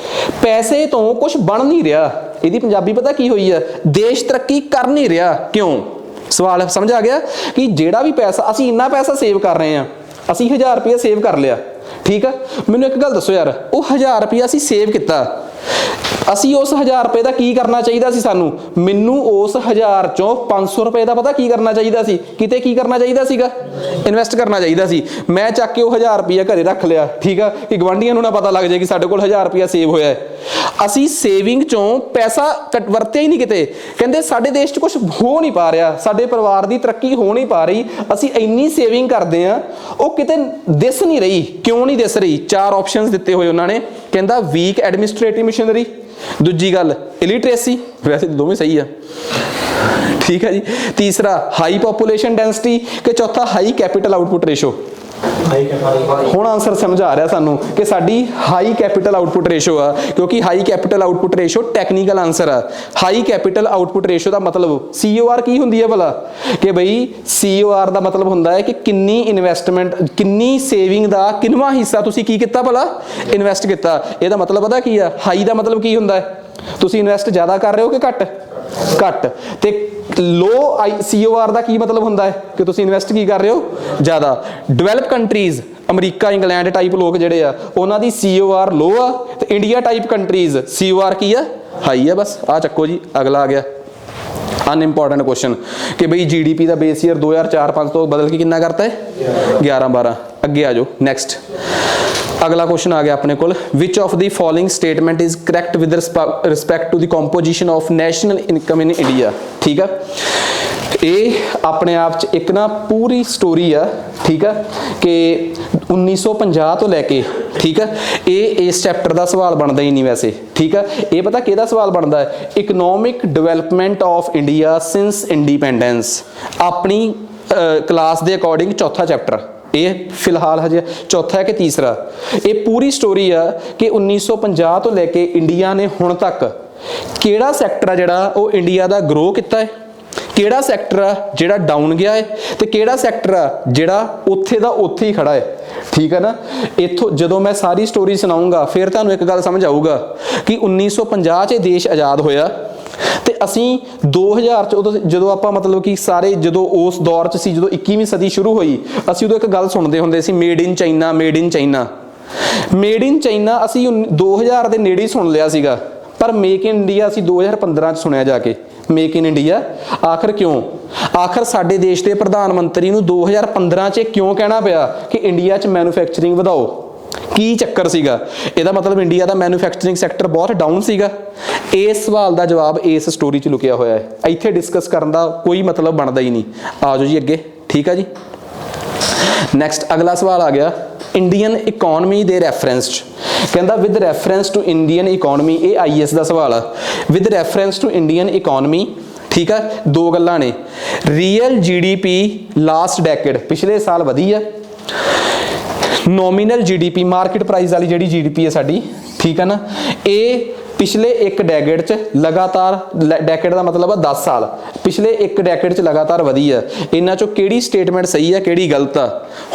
ਪੈਸੇ ਤੋਂ ਕੁਝ ਬਣ ਨਹੀਂ ਰਿਹਾ। ਇਹਦੀ ਪੰਜਾਬੀ ਪਤਾ ਕੀ ਹੋਈ ਆ? ਦੇਸ਼ ਤਰੱਕੀ ਕਰ ਨਹੀਂ ਰਿਹਾ। ਕਿਉਂ? ਸਵਾਲ ਸਮਝ ਆ ਗਿਆ ਕਿ ਜਿਹੜਾ ਵੀ ਪੈਸਾ ਅਸੀਂ ਇੰਨਾ ਪੈਸਾ ਸੇਵ ਕਰ ਰਹੇ ਆ, ਅਸੀਂ 1000 ਰੁਪਇਆ ਸੇਵ ਕਰ ਲਿਆ, ਠੀਕ ਆ। ਮੈਨੂੰ ਇੱਕ ਗੱਲ ਦੱਸੋ ਯਾਰ, ਉਹ 1000 ਰੁਪਇਆ ਅਸੀਂ ਸੇਵ ਕੀਤਾ, ਅਸੀਂ ਉਸ 1000 ਰੁਪਏ ਦਾ ਕੀ ਕਰਨਾ ਚਾਹੀਦਾ ਸੀ ਸਾਨੂੰ? ਮੈਨੂੰ ਉਸ 1000 ਚੋਂ 500 ਰੁਪਏ ਦਾ ਪਤਾ ਕੀ ਕਰਨਾ ਚਾਹੀਦਾ ਸੀ? ਕਿਤੇ ਕੀ ਕਰਨਾ ਚਾਹੀਦਾ ਸੀਗਾ? ਇਨਵੈਸਟ ਕਰਨਾ ਚਾਹੀਦਾ ਸੀ। ਮੈਂ ਚੱਕ ਕੇ ਉਹ 1000 ਰੁਪਇਆ ਘਰੇ ਰੱਖ ਲਿਆ, ਠੀਕ ਆ, ਕਿ ਗਵਾਂਢੀਆਂ ਨੂੰ ਨਾ ਪਤਾ ਲੱਗ ਜਾਏ ਕਿ ਸਾਡੇ ਕੋਲ 1000 ਰੁਪਇਆ ਸੇਵ ਹੋਇਆ ਹੈ। ਅਸੀਂ ਸੇਵਿੰਗ ਚੋਂ ਪੈਸਾ ਵਰਤਿਆ ਹੀ ਨਹੀਂ ਕਿਤੇ। ਕਹਿੰਦੇ ਸਾਡੇ ਦੇਸ਼ 'ਚ ਕੁਝ ਹੋ ਨਹੀਂ ਪਾ ਰਿਹਾ, ਸਾਡੇ ਪਰਿਵਾਰ ਦੀ ਤਰੱਕੀ ਹੋ ਨਹੀਂ ਪਾ ਰਹੀ, ਅਸੀਂ ਇੰਨੀ ਸੇਵਿੰਗ ਕਰਦੇ ਆ, ਉਹ ਕਿਤੇ ਦਿਸ ਨਹੀਂ ਰਹੀ। ਕਿਉਂ ਨਹੀਂ ਦਿਸ ਰਹੀ? 4 ਆਪਸ਼ਨਸ ਦਿੱਤੇ ਹੋਏ ਉਹਨਾਂ ਨੇ। ਕਹਿੰਦਾ ਵੀਕ ਐਡਮਿਨਿਸਟ੍ਰੇਟਿਵ ਮਸ਼ੀਨਰੀ, ਦੂਜੀ ਗੱਲ ਇਲਿਟਰੇਸੀ, ਵੈਸੇ ਦੋਵੇਂ ਸਹੀ ਆ, ਠੀਕ ਹੈ ਜੀ। ਤੀਸਰਾ ਹਾਈ ਪੋਪੂਲੇਸ਼ਨ ਡੈਂਸਿਟੀ, ਕਿ ਚੌਥਾ ਹਾਈ ਕੈਪੀਟਲ ਆਊਟਪੁੱਟ ਰੇਸ਼ੋ। ਹੁਣ ਆਨਸਰ ਸਮਝ ਆ ਰਿਹਾ ਸਾਨੂੰ ਕਿ ਸਾਡੀ ਹਾਈ ਕੈਪੀਟਲ ਆਊਟਪੁੱਟ ਰੇਸ਼ੋ ਆ, ਕਿਉਂਕਿ high capital output ratio technical answer ਆ। ਹਾਈ ਕੈਪੀਟਲ ਆਊਟਪੁੱਟ ਰੇਸ਼ੋ ਦਾ ਮਤਲਬ COR ਕੀ ਹੁੰਦੀ ਹੈ ਭਲਾ? ਕਿ ਬਈ COR ਦਾ ਮਤਲਬ ਹੁੰਦਾ ਹੈ ਕਿ ਕਿੰਨੀ ਇਨਵੈਸਟਮੈਂਟ, ਕਿੰਨੀ ਸੇਵਿੰਗ ਦਾ ਕਿੰਨਵਾਂ ਹਿੱਸਾ ਤੁਸੀਂ ਕੀ ਕੀਤਾ ਭਲਾ? ਇਨਵੈਸਟ ਕੀਤਾ। ਇਹਦਾ ਮਤਲਬ ਪਤਾ ਕੀ ਆ? ਹਾਈ ਦਾ ਮਤਲਬ ਕੀ ਹੁੰਦਾ ਹੈ? ਤੁਸੀਂ ਇਨਵੈਸਟ ਜ਼ਿਆਦਾ ਕਰ ਰਹੇ ਹੋ ਕਿ ਘੱਟ? ਘੱਟ। ਤੇ ਲੋ COR ਦਾ ਕੀ ਮਤਲਬ ਹੁੰਦਾ ਹੈ? ਕਿ ਤੁਸੀਂ ਇਨਵੈਸਟ ਕੀ ਕਰ ਰਹੇ ਹੋ? ਜ਼ਿਆਦਾ। Develop countries, America England type ਲੋਕ ਜਿਹੜੇ ਆ, ਉਹਨਾਂ ਦੀ COR ਲੋ ਆ, ਤੇ ਇੰਡੀਆ ਟਾਈਪ ਕੰਟਰੀਜ਼ COR ਕੀ ਆ? ਹਾਈ ਆ। ਬਸ ਆ ਚੱਕੋ ਜੀ, ਅਗਲਾ ਆ ਗਿਆ ਅਨਇੰਪੋਰਟੈਂਟ ਕੁਐਸਚਨ ਕਿ ਬਈ GDP ਦਾ ਬੇਸ ਈਅਰ 2004-5 ਤੋਂ ਬਦਲ ਕੇ ਕਿੰਨਾ ਕਰਤਾ ਹੈ? 11-12। ਅੱਗੇ ਆ ਜਾਓ, ਨੈਕਸਟ ਅਗਲਾ ਕੁਐਸਚਨ ਆ ਗਿਆ ਆਪਣੇ ਕੋਲ। Which of the following statement is correct with respect to the composition of national income in India, ਠੀਕ ਆ। ਇਹ ਆਪਣੇ ਆਪ 'ਚ ਇੱਕ ਨਾ ਪੂਰੀ ਸਟੋਰੀ ਆ, ਠੀਕ ਆ, ਕਿ 1950 ਤੋਂ ਲੈ ਕੇ, ਠੀਕ ਆ, ਇਹ ਇਸ ਚੈਪਟਰ ਦਾ ਸਵਾਲ ਬਣਦਾ ਹੀ ਨਹੀਂ ਵੈਸੇ, ਠੀਕ ਆ। ਇਹ ਪਤਾ ਕਿਹਦਾ ਸਵਾਲ ਬਣਦਾ ਹੈ? Economic development of India since independence. ਆਪਣੀ ਕਲਾਸ ਦੇ ਅਕੋਰਡਿੰਗ ਚੌਥਾ ਚੈਪਟਰ ਇਹ ਫਿਲਹਾਲ ਹਜੇ ਚੌਥਾ ਹੈ ਕਿ ਤੀਸਰਾ। ਇਹ ਪੂਰੀ ਸਟੋਰੀ ਆ ਕਿ 1950 ਤੋਂ ਲੈ ਕੇ ਇੰਡੀਆ ਨੇ ਹੁਣ ਤੱਕ ਕਿਹੜਾ ਸੈਕਟਰ ਆ ਜਿਹੜਾ ਉਹ ਇੰਡੀਆ ਦਾ ਗਰੋ ਕੀਤਾ ਹੈ, ਕਿਹੜਾ ਸੈਕਟਰ ਆ ਜਿਹੜਾ ਡਾਊਨ ਗਿਆ ਹੈ, ਤੇ ਕਿਹੜਾ ਸੈਕਟਰ ਆ ਜਿਹੜਾ ਉੱਥੇ ਦਾ ਉੱਥੇ ਹੀ ਖੜਾ ਹੈ, ਠੀਕ ਹੈ ਨਾ। ਇੱਥੋਂ ਜਦੋਂ ਮੈਂ ਸਾਰੀ ਸਟੋਰੀ ਸੁਣਾਉਂਗਾ ਫਿਰ ਤੁਹਾਨੂੰ ਇੱਕ ਗੱਲ ਸਮਝ ਆਊਗਾ ਕਿ 1950 'ਚ ਇਹ ਦੇਸ਼ ਆਜ਼ਾਦ ਹੋਇਆ, ਤੇ ਅਸੀਂ 2000 'ਚ ਉਦੋਂ ਜਦੋਂ ਆਪਾਂ ਮਤਲਬ ਕਿ ਸਾਰੇ ਜਦੋਂ ਉਸ ਦੌਰ 'ਚ ਸੀ, ਜਦੋਂ 21ਵੀਂ ਸਦੀ ਸ਼ੁਰੂ ਹੋਈ, ਅਸੀਂ ਉਦੋਂ ਇੱਕ ਗੱਲ ਸੁਣਦੇ ਹੁੰਦੇ ਸੀ, made in China, made in China. Made in China ਅਸੀਂ 2000 ਦੇ ਨੇੜੇ ਹੀ ਸੁਣ ਲਿਆ ਸੀਗਾ, ਪਰ ਮੇਕ ਇਨ ਇੰਡੀਆ ਅਸੀਂ 2015 'ਚ ਸੁਣਿਆ ਜਾ ਕੇ। ਮੇਕ ਇਨ ਇੰਡੀਆ ਆਖਰ ਕਿਉਂ? ਆਖਰ ਸਾਡੇ ਦੇਸ਼ ਦੇ ਪ੍ਰਧਾਨ ਮੰਤਰੀ ਨੂੰ 2015 'ਚ ਕਿਉਂ ਕਹਿਣਾ ਪਿਆ ਕਿ ਇੰਡੀਆ 'ਚ ਮੈਨੂਫੈਕਚਰਿੰਗ ਵਧਾਓ? ਕੀ ਚੱਕਰ ਸੀਗਾ? ਇਹਦਾ ਮਤਲਬ ਇੰਡੀਆ ਦਾ ਮੈਨੂਫੈਕਚਰਿੰਗ ਸੈਕਟਰ ਬਹੁਤ ਡਾਊਨ ਸੀਗਾ। ਇਸ ਸਵਾਲ ਦਾ ਜਵਾਬ ਇਸ ਸਟੋਰੀ 'ਚ ਲੁਕਿਆ ਹੋਇਆ ਹੈ, ਇੱਥੇ ਡਿਸਕਸ ਕਰਨ ਦਾ ਕੋਈ ਮਤਲਬ ਬਣਦਾ ਹੀ ਨਹੀਂ। ਆ ਜਾਓ ਜੀ ਅੱਗੇ, ਠੀਕ ਆ ਜੀ। ਨੈਕਸਟ ਅਗਲਾ ਸਵਾਲ ਆ ਗਿਆ ਇੰਡੀਅਨ ਇਕਨੋਮੀ ਦੇ ਰੈਫਰੈਂਸ 'ਚ। ਕਹਿੰਦਾ with reference to Indian economy, ਇਹ IAS ਦਾ ਸਵਾਲ ਆ। With reference to Indian economy, ਠੀਕ ਆ, ਦੋ ਗੱਲਾਂ ਨੇ। ਰੀਅਲ GDP ਲਾਸਟ ਡੈਕੇਡ, ਪਿਛਲੇ ਸਾਲ ਵਧੀ ਆ, ਨੋਮੀਨਲ GDP ਮਾਰਕੀਟ ਪ੍ਰਾਈਸ ਵਾਲੀ ਜਿਹੜੀ GDP ਹੈ ਸਾਡੀ, ਠੀਕ ਹੈ ਨਾ, ਇਹ ਪਿਛਲੇ ਇੱਕ ਡੈਕੇਡ 'ਚ ਲਗਾਤਾਰ, ਡੈਕੇਡ ਦਾ ਮਤਲਬ ਆ 10 ਸਾਲ, ਪਿਛਲੇ ਇੱਕ ਡੈਕੇਡ 'ਚ ਲਗਾਤਾਰ ਵਧੀ ਆ। ਇਹਨਾਂ 'ਚੋਂ ਕਿਹੜੀ ਸਟੇਟਮੈਂਟ ਸਹੀ ਆ, ਕਿਹੜੀ ਗਲਤ ਆ?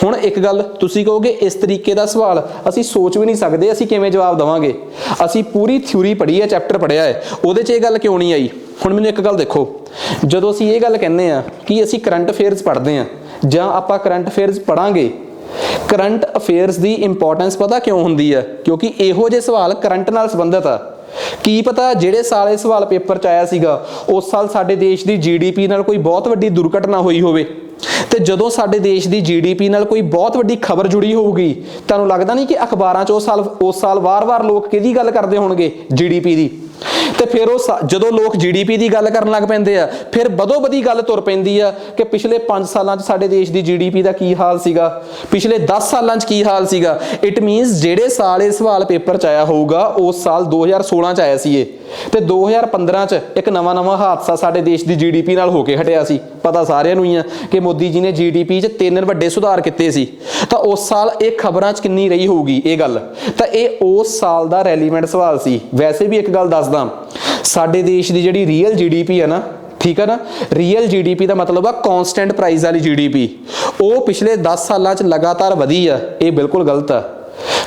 ਹੁਣ ਇੱਕ ਗੱਲ ਤੁਸੀਂ ਕਹੋਗੇ ਇਸ ਤਰੀਕੇ ਦਾ ਸਵਾਲ ਅਸੀਂ ਸੋਚ ਵੀ ਨਹੀਂ ਸਕਦੇ, ਅਸੀਂ ਕਿਵੇਂ ਜਵਾਬ ਦੇਵਾਂਗੇ? ਅਸੀਂ ਪੂਰੀ ਥਿਊਰੀ ਪੜ੍ਹੀ ਹੈ, ਚੈਪਟਰ ਪੜ੍ਹਿਆ ਹੈ, ਉਹਦੇ 'ਚ ਇਹ ਗੱਲ ਕਿਉਂ ਨਹੀਂ ਆਈ? ਹੁਣ ਮੈਨੂੰ ਇੱਕ ਗੱਲ ਦੇਖੋ, ਜਦੋਂ ਅਸੀਂ ਇਹ ਗੱਲ ਕਹਿੰਦੇ ਆ ਕਿ ਅਸੀਂ ਕਰੰਟ ਅਫੇਅਰਸ ਪੜ੍ਹਦੇ ਆ ਜਾਂ ਆਪਾਂ ਕਰੰਟ ਅਫੇਅਰਸ ਪੜ੍ਹਾਂਗੇ, ਕਰੰਟ ਅਫੇਅਰਸ ਦੀ ਇੰਪੋਰਟੈਂਸ ਪਤਾ ਕਿਉਂ ਹੁੰਦੀ ਆ? ਕਿਉਂਕਿ ਇਹੋ ਜਿਹੇ ਸਵਾਲ ਕਰੰਟ ਨਾਲ ਸੰਬੰਧਿਤ ਆ। ਕੀ ਪਤਾ ਜਿਹੜੇ ਸਾਲ ਇਹ ਸਵਾਲ ਪੇਪਰ 'ਚ ਆਇਆ ਸੀਗਾ ਉਸ ਸਾਲ ਸਾਡੇ ਦੇਸ਼ ਦੀ GDP ਨਾਲ ਕੋਈ ਬਹੁਤ ਵੱਡੀ ਦੁਰਘਟਨਾ ਹੋਈ ਹੋਵੇ, ਤੇ ਜਦੋਂ ਸਾਡੇ ਦੇਸ਼ ਦੀ GDP ਨਾਲ ਕੋਈ ਬਹੁਤ ਵੱਡੀ ਖਬਰ ਜੁੜੀ ਹੋਊਗੀ, ਤੁਹਾਨੂੰ ਲੱਗਦਾ ਨਹੀਂ ਕਿ ਅਖਬਾਰਾਂ 'ਚ ਉਸ ਸਾਲ ਵਾਰ-ਵਾਰ ਲੋਕ ਕਿਹਦੀ ਗੱਲ ਕਰਦੇ ਹੋਣਗੇ? GDP ਦੀ। ਤੇ ਫਿਰ ਉਹ ਜਦੋਂ ਲੋਕ GDP ਦੀ ਗੱਲ ਕਰਨ ਲੱਗ ਪੈਂਦੇ ਆ, ਫਿਰ ਬਦੋ ਬਦੀ ਗੱਲ ਤੁਰ ਪੈਂਦੀ ਆ ਕਿ ਪਿਛਲੇ 5 ਸਾਲਾਂ 'ਚ ਸਾਡੇ ਦੇਸ਼ ਦੀ GDP ਦਾ ਕੀ ਹਾਲ ਸੀਗਾ, ਪਿਛਲੇ 10 ਸਾਲਾਂ 'ਚ ਕੀ ਹਾਲ ਸੀਗਾ। ਇਟ ਮੀਨਸ ਜਿਹੜੇ ਸਾਲ ਇਹ ਸਵਾਲ ਪੇਪਰ 'ਚ ਆਇਆ ਹੋਊਗਾ ਉਸ ਸਾਲ 2016 'ਚ ਆਇਆ ਸੀ ਇਹ, ਤੇ 2015 'ਚ ਇੱਕ ਨਵਾਂ ਹਾਦਸਾ ਸਾਡੇ ਦੇਸ਼ ਦੀ GDP ਨਾਲ ਹੋ ਕੇ ਹਟਿਆ ਸੀ। ਪਤਾ ਸਾਰਿਆਂ ਨੂੰ ਹੀ ਆ ਕਿ ਮੋਦੀ ਜੀ ਨੇ GDP 'ਚ 3 ਵੱਡੇ ਸੁਧਾਰ ਕੀਤੇ ਸੀ। ਤਾਂ ਉਸ ਸਾਲ ਇਹ ਖਬਰਾਂ 'ਚ ਕਿੰਨੀ ਰਹੀ ਹੋਊਗੀ ਇਹ ਗੱਲ? ਤਾਂ ਇਹ ਉਸ ਸਾਲ ਦਾ ਰੈਲੀਵੈਂਟ ਸਵਾਲ ਸੀ। ਵੈਸੇ ਵੀ ਇੱਕ ਗੱਲ ਦੱਸਦਾ, ਸਾਡੇ ਦੇਸ਼ ਦੀ ਜਿਹੜੀ ਰੀਅਲ GDP ਹੈ ਨਾ, ਠੀਕ ਹੈ ਨਾ, ਰੀਅਲ GDP ਦਾ ਮਤਲਬ ਆ ਕੌਨਸਟੈਂਟ ਪ੍ਰਾਈਸ ਵਾਲੀ GDP, ਉਹ ਪਿਛਲੇ 10 ਸਾਲਾਂ 'ਚ ਲਗਾਤਾਰ ਵਧੀ ਆ। ਇਹ ਬਿਲਕੁਲ ਗਲਤ ਆ।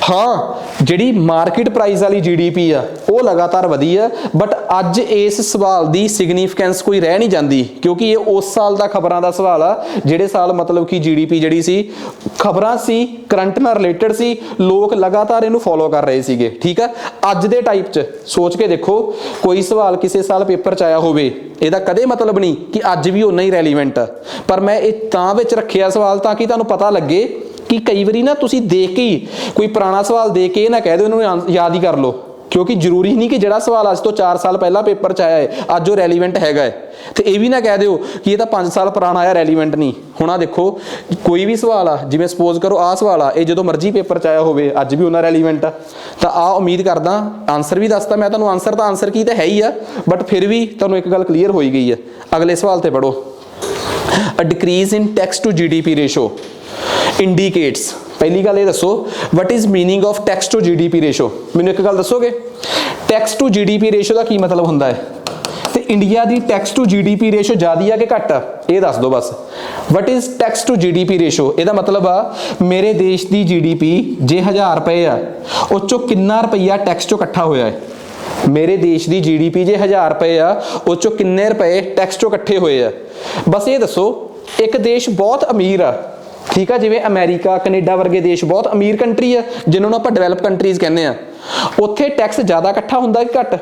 ਹਾਂ, ਜਿਹੜੀ ਮਾਰਕੀਟ ਪ੍ਰਾਈਸ ਵਾਲੀ GDP ਆ ਉਹ ਲਗਾਤਾਰ ਵਧੀ ਆ, ਬਟ ਅੱਜ ਇਸ ਸਵਾਲ ਦੀ ਸਿਗਨੀਫੀਕੈਂਸ ਕੋਈ ਰਹਿ ਨਹੀਂ ਜਾਂਦੀ, ਕਿਉਂਕਿ ਇਹ ਉਸ ਸਾਲ ਦਾ ਖਬਰਾਂ ਦਾ ਸਵਾਲ ਆ ਜਿਹੜੇ ਸਾਲ ਮਤਲਬ ਕਿ GDP ਜਿਹੜੀ ਸੀ, ਖਬਰਾਂ ਸੀ, ਕਰੰਟ ਨਾਲ ਰਿਲੇਟਡ ਸੀ, ਲੋਕ ਲਗਾਤਾਰ ਇਹਨੂੰ ਫੋਲੋ ਕਰ ਰਹੇ ਸੀਗੇ। ਠੀਕ ਆ, ਅੱਜ ਦੇ ਟਾਈਪ 'ਚ ਸੋਚ ਕੇ ਦੇਖੋ, ਕੋਈ ਸਵਾਲ ਕਿਸੇ ਸਾਲ ਪੇਪਰ 'ਚ ਆਇਆ ਹੋਵੇ, ਇਹਦਾ ਕਦੇ ਮਤਲਬ ਨਹੀਂ ਕਿ ਅੱਜ ਵੀ ਉਨਾ ਹੀ ਰੈਲੀਵੈਂਟ ਆ। ਪਰ ਮੈਂ ਇਹ ਤਾਂ ਵਿੱਚ ਰੱਖਿਆ ਸਵਾਲ ਤਾਂ ਕਿ ਤੁਹਾਨੂੰ ਪਤਾ ਲੱਗੇ ਕਿ ਕਈ ਵਾਰੀ ਨਾ ਤੁਸੀਂ ਦੇਖ ਕੇ ਹੀ ਕੋਈ ਪੁਰਾਣਾ ਸਵਾਲ ਦੇਖ ਕੇ ਇਹ ਨਾ ਕਹਿ ਦਿਓ ਇਹਨੂੰ ਯਾਦ ਹੀ ਕਰ ਲਓ, ਕਿਉਂਕਿ ਜ਼ਰੂਰੀ ਨਹੀਂ ਕਿ ਜਿਹੜਾ ਸਵਾਲ ਅੱਜ ਤੋਂ 4 ਸਾਲ ਪਹਿਲਾਂ ਪੇਪਰ 'ਚ ਆਇਆ ਹੈ ਅੱਜ ਉਹ ਰੈਲੀਵੈਂਟ ਹੈਗਾ ਹੈ। ਤੇ ਇਹ ਵੀ ਨਾ ਕਹਿ ਦਿਓ ਕਿ ਇਹ ਤਾਂ 5 ਸਾਲ ਪੁਰਾਣਾ ਆਇਆ, ਰੈਲੀਵੈਂਟ ਨਹੀਂ। ਹੁਣ ਆ ਦੇਖੋ, ਕੋਈ ਵੀ ਸਵਾਲ ਆ, ਜਿਵੇਂ ਸਪੋਜ਼ ਕਰੋ ਆਹ ਸਵਾਲ ਆ, ਇਹ ਜਦੋਂ ਮਰਜ਼ੀ ਪੇਪਰ 'ਚ ਆਇਆ ਹੋਵੇ ਅੱਜ ਵੀ ਉਹਨਾਂ ਰੈਲੀਵੈਂਟ ਆ। ਤਾਂ ਆ ਉਮੀਦ ਕਰਦਾ ਆਨਸਰ ਵੀ ਦੱਸਦਾ ਮੈਂ ਤੁਹਾਨੂੰ, ਆਨਸਰ ਕੀ ਤਾਂ ਹੈ ਹੀ ਆ, ਬਟ ਫਿਰ ਵੀ ਤੁਹਾਨੂੰ ਇੱਕ ਗੱਲ ਕਲੀਅਰ ਹੋਈ ਗਈ ਹੈ। ਅਗਲੇ ਸਵਾਲ ਤੇ ਪੜੋ। A decrease in tax to GDP ratio indicates, ਪਹਿਲੀ ਗੱਲ ਇਹ ਦੱਸੋ what is meaning of tax to GDP ratio? ਮੈਨੂੰ ਇੱਕ ਗੱਲ ਦੱਸੋਗੇ, ਟੈਕਸ ਟੂ GDP ਰੇਸ਼ੋ ਦਾ ਕੀ ਮਤਲਬ ਹੁੰਦਾ ਹੈ? ਤੇ ਇੰਡੀਆ ਦੀ ਟੈਕਸ ਟੂ GDP ਰੇਸ਼ੋ ਜ਼ਿਆਦੀ ਆ ਕਿ ਘੱਟ ਆ, ਇਹ ਦੱਸ ਦਿਓ ਬਸ। What is tax to GDP ratio? ਇਹਦਾ ਮਤਲਬ ਆ ਮੇਰੇ ਦੇਸ਼ ਦੀ GDP ਜੇ 1000 ਰੁਪਏ ਆ, ਉਹ ਚੋਂ ਕਿੰਨਾ ਰੁਪਈਆ ਟੈਕਸ ਚੋਂ ਇਕੱਠਾ ਹੋਇਆ ਹੈ? ਮੇਰੇ ਦੇਸ਼ ਦੀ GDP ਜੇ 1000 ਰੁਪਏ ਆ, ਉਹ ਚੋਂ ਕਿੰਨੇ ਰੁਪਏ ਟੈਕਸ ਚੋਂ ਇਕੱਠੇ ਹੋਏ ਆ? ਬਸ ਇਹ ਦੱਸੋ। ਇੱਕ ਦੇਸ਼ ਬਹੁਤ ਅਮੀਰ ਆ, ਠੀਕ ਆ, ਜਿਵੇਂ ਅਮਰੀਕਾ, ਕੈਨੇਡਾ ਵਰਗੇ ਦੇਸ਼ ਬਹੁਤ ਅਮੀਰ ਕੰਟਰੀ ਆ, ਜਿਨ੍ਹਾਂ ਨੂੰ ਆਪਾਂ ਡਿਵੈਲਪ ਕੰਟਰੀਜ਼ ਕਹਿੰਦੇ ਆ, ਉੱਥੇ ਟੈਕਸ ਜ਼ਿਆਦਾ ਇਕੱਠਾ ਹੁੰਦਾ ਕਿ ਘੱਟ?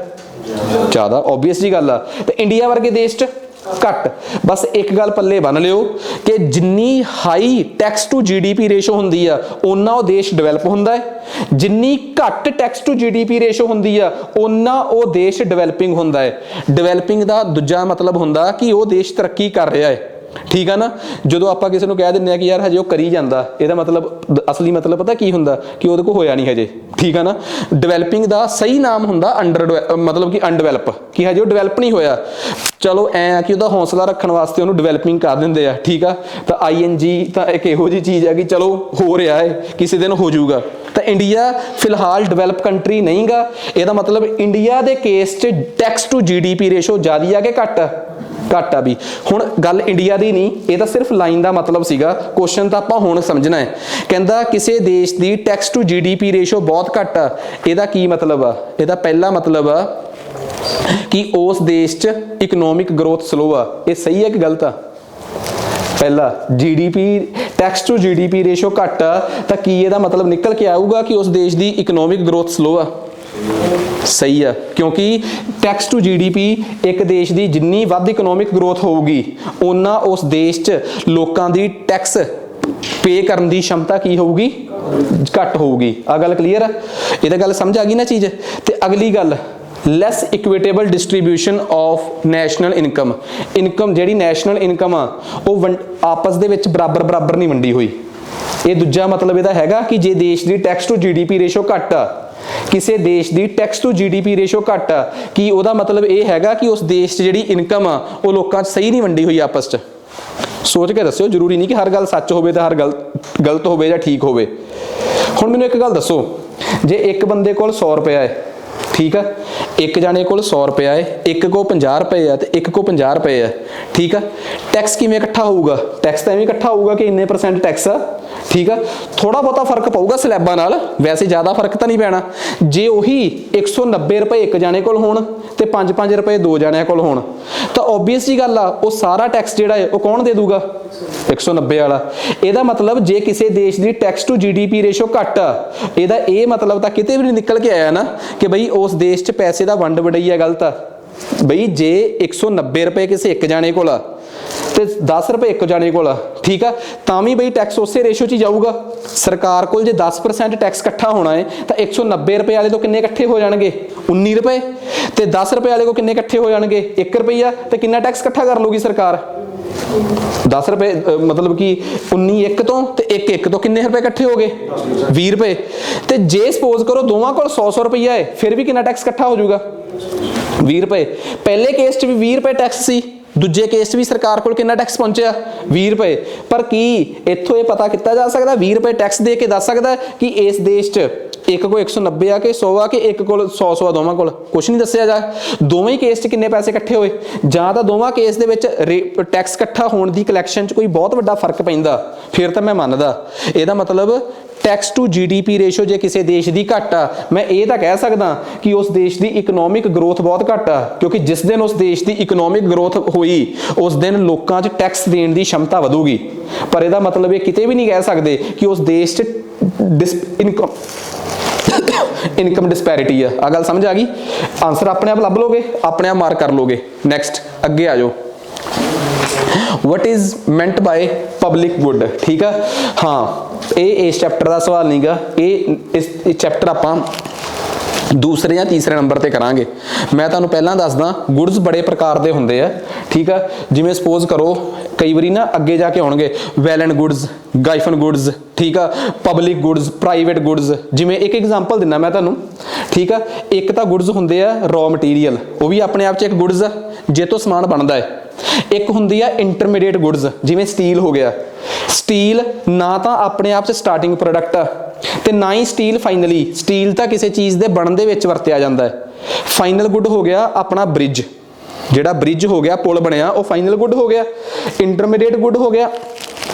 ਜ਼ਿਆਦਾ, ਓਬਵੀਅਸ ਜੀ ਗੱਲ ਆ। ਤੇ ਇੰਡੀਆ ਵਰਗੇ ਦੇਸ਼ 'ਚ ਘੱਟ। ਬਸ ਇੱਕ ਗੱਲ ਪੱਲੇ ਬੰਨ ਲਿਓ ਕਿ ਜਿੰਨੀ high tax to GDP ratio ਹੁੰਦੀ ਆ ਓਨਾ ਉਹ ਦੇਸ਼ ਡਿਵੈਲਪ ਹੁੰਦਾ ਹੈ, ਜਿੰਨੀ ਘੱਟ ਟੈਕਸ ਟੂ GDP ਰੇਸ਼ੋ ਹੁੰਦੀ ਆ ਓਨਾ ਉਹ ਦੇਸ਼ ਡਿਵੈਲਪਿੰਗ ਹੁੰਦਾ ਹੈ। ਡਿਵੈਲਪਿੰਗ ਦਾ ਦੂਜਾ ਮਤਲਬ ਹੁੰਦਾ ਕਿ ਉਹ ਦੇਸ਼ ਤਰੱਕੀ ਕਰ ਰਿਹਾ ਹੈ। ਠੀਕ ਆ ਨਾ, ਜਦੋਂ ਆਪਾਂ ਕਿਸੇ ਨੂੰ ਕਹਿ ਦਿੰਦੇ ਆ ਕਿ ਯਾਰ ਹਜੇ ਉਹ ਕਰੀ ਜਾਂਦਾ, ਇਹਦਾ ਮਤਲਬ ਅਸਲੀ ਮਤਲਬ ਪਤਾ ਕੀ ਹੁੰਦਾ? ਕਿ ਉਹਦੇ ਕੋਲ ਹੋਇਆ ਨਹੀਂ ਹਜੇ। ਠੀਕ ਆ ਨਾ, ਡਿਵੈਲਪਿੰਗ ਦਾ ਸਹੀ ਨਾਮ ਹੁੰਦਾ ਮਤਲਬ ਕਿ ਅਨਡਿਵੈਲਪ, ਕਿ ਹਜੇ ਉਹ ਡਿਵੈਲਪ ਨਹੀਂ ਹੋਇਆ। ਚਲੋ ਐ ਆ ਕਿ ਉਹਦਾ ਹੌਸਲਾ ਰੱਖਣ ਵਾਸਤੇ ਉਹਨੂੰ ਡਿਵੈਲਪਿੰਗ ਕਰ ਦਿੰਦੇ ਆ। ਠੀਕ ਆ, ਤਾਂ ING ਤਾਂ ਇੱਕ ਇਹੋ ਜਿਹੀ ਚੀਜ਼ ਹੈ ਕਿ ਚਲੋ ਹੋ ਰਿਹਾ ਹੈ, ਕਿਸੇ ਦਿਨ ਹੋ ਜਾਊਗਾ। ਤਾਂ ਇੰਡੀਆ ਫਿਲਹਾਲ ਡਿਵੈਲਪ ਕੰਟਰੀ ਨਹੀਂ ਗਾ। ਇਹਦਾ ਮਤਲਬ ਇੰਡੀਆ ਦੇ ਕੇਸ 'ਚ ਟੈਕਸ ਟੂ GDP ਰੇਸ਼ੋ ਜ਼ਿਆਦਾ ਆ ਕਿ ਘੱਟ ਆ? ਘੱਟ ਆ ਵੀ। ਹੁਣ ਗੱਲ ਇੰਡੀਆ ਦੀ ਨਹੀਂ, ਇਹ ਤਾਂ ਸਿਰਫ ਲਾਈਨ ਦਾ ਮਤਲਬ ਸੀਗਾ, ਕੁਐਸਚਨ ਤਾਂ ਆਪਾਂ ਹੁਣ ਸਮਝਣਾ ਹੈ। ਕਹਿੰਦਾ ਕਿਸੇ ਦੇਸ਼ ਦੀ ਟੈਕਸ ਟੂ GDP ਰੇਸ਼ੋ ਬਹੁਤ ਘੱਟ ਆ, ਇਹਦਾ ਕੀ ਮਤਲਬ ਆ? ਇਹਦਾ ਪਹਿਲਾ ਮਤਲਬ ਆ ਕਿ ਉਸ ਦੇਸ਼ 'ਚ ਇਕਨੋਮਿਕ ਗਰੋਥ ਸਲੋ ਆ। ਇਹ ਸਹੀ ਹੈ ਕਿ ਗਲਤ ਆ? ਪਹਿਲਾ, ਟੈਕਸ ਟੂ GDP ਰੇਸ਼ੋ ਘੱਟ ਆ, ਤਾਂ ਕੀ ਇਹਦਾ ਮਤਲਬ ਨਿਕਲ ਕੇ ਆਊਗਾ ਕਿ ਉਸ ਦੇਸ਼ ਦੀ ਇਕਨੋਮਿਕ ਗਰੋਥ ਸਲੋ ਆ? ਸਹੀ ਆ, ਕਿਉਂਕਿ ਟੈਕਸ ਟੂ GDP ਇੱਕ ਦੇਸ਼ ਦੀ ਜਿੰਨੀ ਵੱਧ ਇਕਨੋਮਿਕ ਗਰੋਥ ਹੋਊਗੀ ਓਨਾ ਉਸ ਦੇਸ਼ 'ਚ ਲੋਕਾਂ ਦੀ ਟੈਕਸ ਪੇ ਕਰਨ ਦੀ ਸ਼ਮਤਾ ਕੀ ਹੋਊਗੀ? ਘੱਟ ਹੋਊਗੀ। ਆ ਗੱਲ ਕਲੀਅਰ ਆ? ਇਹ ਤਾਂ ਗੱਲ ਸਮਝ ਆ ਗਈ ਨਾ ਚੀਜ਼? ਤੇ ਅਗਲੀ ਗੱਲ, less equitable distribution of national income. Income ਜਿਹੜੀ ਨੈਸ਼ਨਲ ਇਨਕਮ ਆ ਉਹ ਆਪਸ ਦੇ ਵਿੱਚ ਬਰਾਬਰ ਨਹੀਂ ਵੰਡੀ ਹੋਈ। ਇਹ ਦੂਜਾ ਮਤਲਬ ਇਹਦਾ ਹੈਗਾ ਕਿ ਜੇ ਦੇਸ਼ ਦੀ ਟੈਕਸ ਟੂ GDP ਰੇਸ਼ੋ ਘੱਟ ਆ, ਕਿਸੇ ਦੇਸ਼ ਦੀ ਟੈਕਸ ਟੂ GDP ਰੇਸ਼ੋ ਘੱਟ ਆ, ਕੀ ਉਹਦਾ ਮਤਲਬ ਇਹ ਹੈਗਾ ਕਿ ਉਸ ਦੇਸ਼ 'ਚ ਜਿਹੜੀ ਇਨਕਮ ਆ ਉਹ ਲੋਕਾਂ 'ਚ ਸਹੀ ਨਹੀਂ ਵੰਡੀ ਹੋਈ ਆਪਸ 'ਚ? ਸੋਚ ਕੇ ਦੱਸਿਓ, ਜ਼ਰੂਰੀ ਨਹੀਂ ਕਿ ਹਰ ਗੱਲ ਸੱਚ ਹੋਵੇ ਤਾਂ ਹਰ ਗਲਤ ਹੋਵੇ ਜਾਂ ਠੀਕ ਹੋਵੇ। हुण मैनूं एक गल दसो, जे एक बंदे कोल 100 रुपया है, ठीक है, एक जाने को 100 रुपया है, एक को 50 रुपए है तो एक को 50 रुपए है, ठीक है। टैक्स किवें इकट्ठा होऊगा? टैक्स तो इवें इकट्ठा होऊगा कि इन्ने % टैक्स आ, ठीक है। थोड़ा बहुता फर्क पऊगा स्लैबां नाल, वैसे ज़्यादा फर्क तो नहीं पैना। जे उही 190 रुपए एक जाने कोल होण ते 5-5 रुपए दो जाणिਆਂ कोल होण तो ओबवियस जी गल आ, वो सारा टैक्स जिहड़ा है वो कौन दे दूगा? 190 वाला। ਇਹਦਾ मतलब जे किसी देश की टैक्स टू GDP रेशो घट आ, ਇਹਦਾ ਇਹ मतलब ਤਾਂ किते भी नहीं निकल के आया ना कि बई उस देश 'ਚ पैसे का वंड वडईया गलत आ। बई जे 190 रुपए किसी एक जाने को ते 10 रुपए एक जाने को, ठीक है, तां भी बई टैक्स उस रेशो 'ਚ जाऊगा। सरकार को जे 10% टैक्स इकट्ठा होना है तो 190 रुपए वाले तो किन्ने इकट्ठे हो जाएंगे? 19 रुपए। तो 10 रुपए वाले को किन्ने इकट्ठे हो जाएंगे? 1 रुपया। तो कितना टैक्स इकट्ठा कर लूगी सरकार? 10 रुपए, मतलब कि 19 एक तो ते 1 तो किन्ने रुपए इकट्ठे हो गए? 20 रुपए। तो जे सपोज करो दोवां कोल 100 रुपया है, फिर भी कितना टैक्स इकट्ठा हो जाऊगा? 20 रुपए। पहले केस 'ਚ भी 20 रुपए टैक्स सी, दूजे केस 'ਚ भी सरकार को कितना टैक्स पहुंचा? 20 रुपए। पर की इत्थों ये पता किया जा सकता 20 रुपए टैक्स दे के दस सकता कि इस देश 'ਚ एक को 190 आ के 100 आ के एक को 100 आ, दोवां कोल कुछ नहीं दस्सिया जा। दोवें केस 'ਚ किन्ने पैसे इकट्ठे होए? जां तां दोवां केस दे विच टैक्स इकट्ठा होण दी कलैक्शन 'ਚ कोई बहुत वड्डा फर्क पैंदा, फिर तां मैं मनदा। ਇਹਦਾ मतलब टैक्स टू GDP रेशो जे किसी देश की घट आ, मैं ये तो कह सकदा कि उस देश की इकनॉमिक ग्रोथ बहुत घट आ, क्योंकि जिस दिन उस देश की इकनॉमिक ग्रोथ हुई उस दिन लोगों 'ਚ टैक्स देने की क्षमता वधूगी। पर यदा मतलब ये किते भी नहीं कह सकते कि उस देश 'ਚ इनकम डिस्पैरिटी है। आ गल समझ आ गई? आंसर अपने आप लभ लोगे, अपने आप मार्क कर लोगे। नैक्सट अगे आ जाओ। What is meant by public good, ठीक है। हाँ, ये इस चैप्टर का सवाल नहीं गा, ये इस चैप्टर आपां दूसरे या तीसरे नंबर पर करांगे। मैं तुहानूं पहलां दसदा, गुड्स बड़े प्रकार के होंदे आ, ठीक है। जिवें सपोज करो कई बारी ना अगे जाके आउणगे वैल एंड गुड्स, गाइफन गुड्स, ठीक है, पब्लिक गुड्स, प्राइवेट गुड्स। जिवें एक एग्जाम्पल दिना मैं तुहानूं, ठीक है। एक तो गुड्स होंदे आ रॉ मटीरीयल, वो भी अपने आप 'ਚ एक गुड्स आ जे तो समान बनता है। एक होंदी आ इंटरमीडिएट गुड्स, जिवें स्टील हो गया। स्टील ना तो अपने आप 'ਚ स्टार्टिंग प्रोडक्ट आ ते ना ही स्टील फाइनली, स्टील तो किसी चीज़ के बनने विच वरत्या जाता है। फाइनल गुड हो गया अपना ब्रिज, जिहड़ा ब्रिज हो गया पुल बनया वो फाइनल गुड हो गया। इंटरमीडिएट गुड हो गया,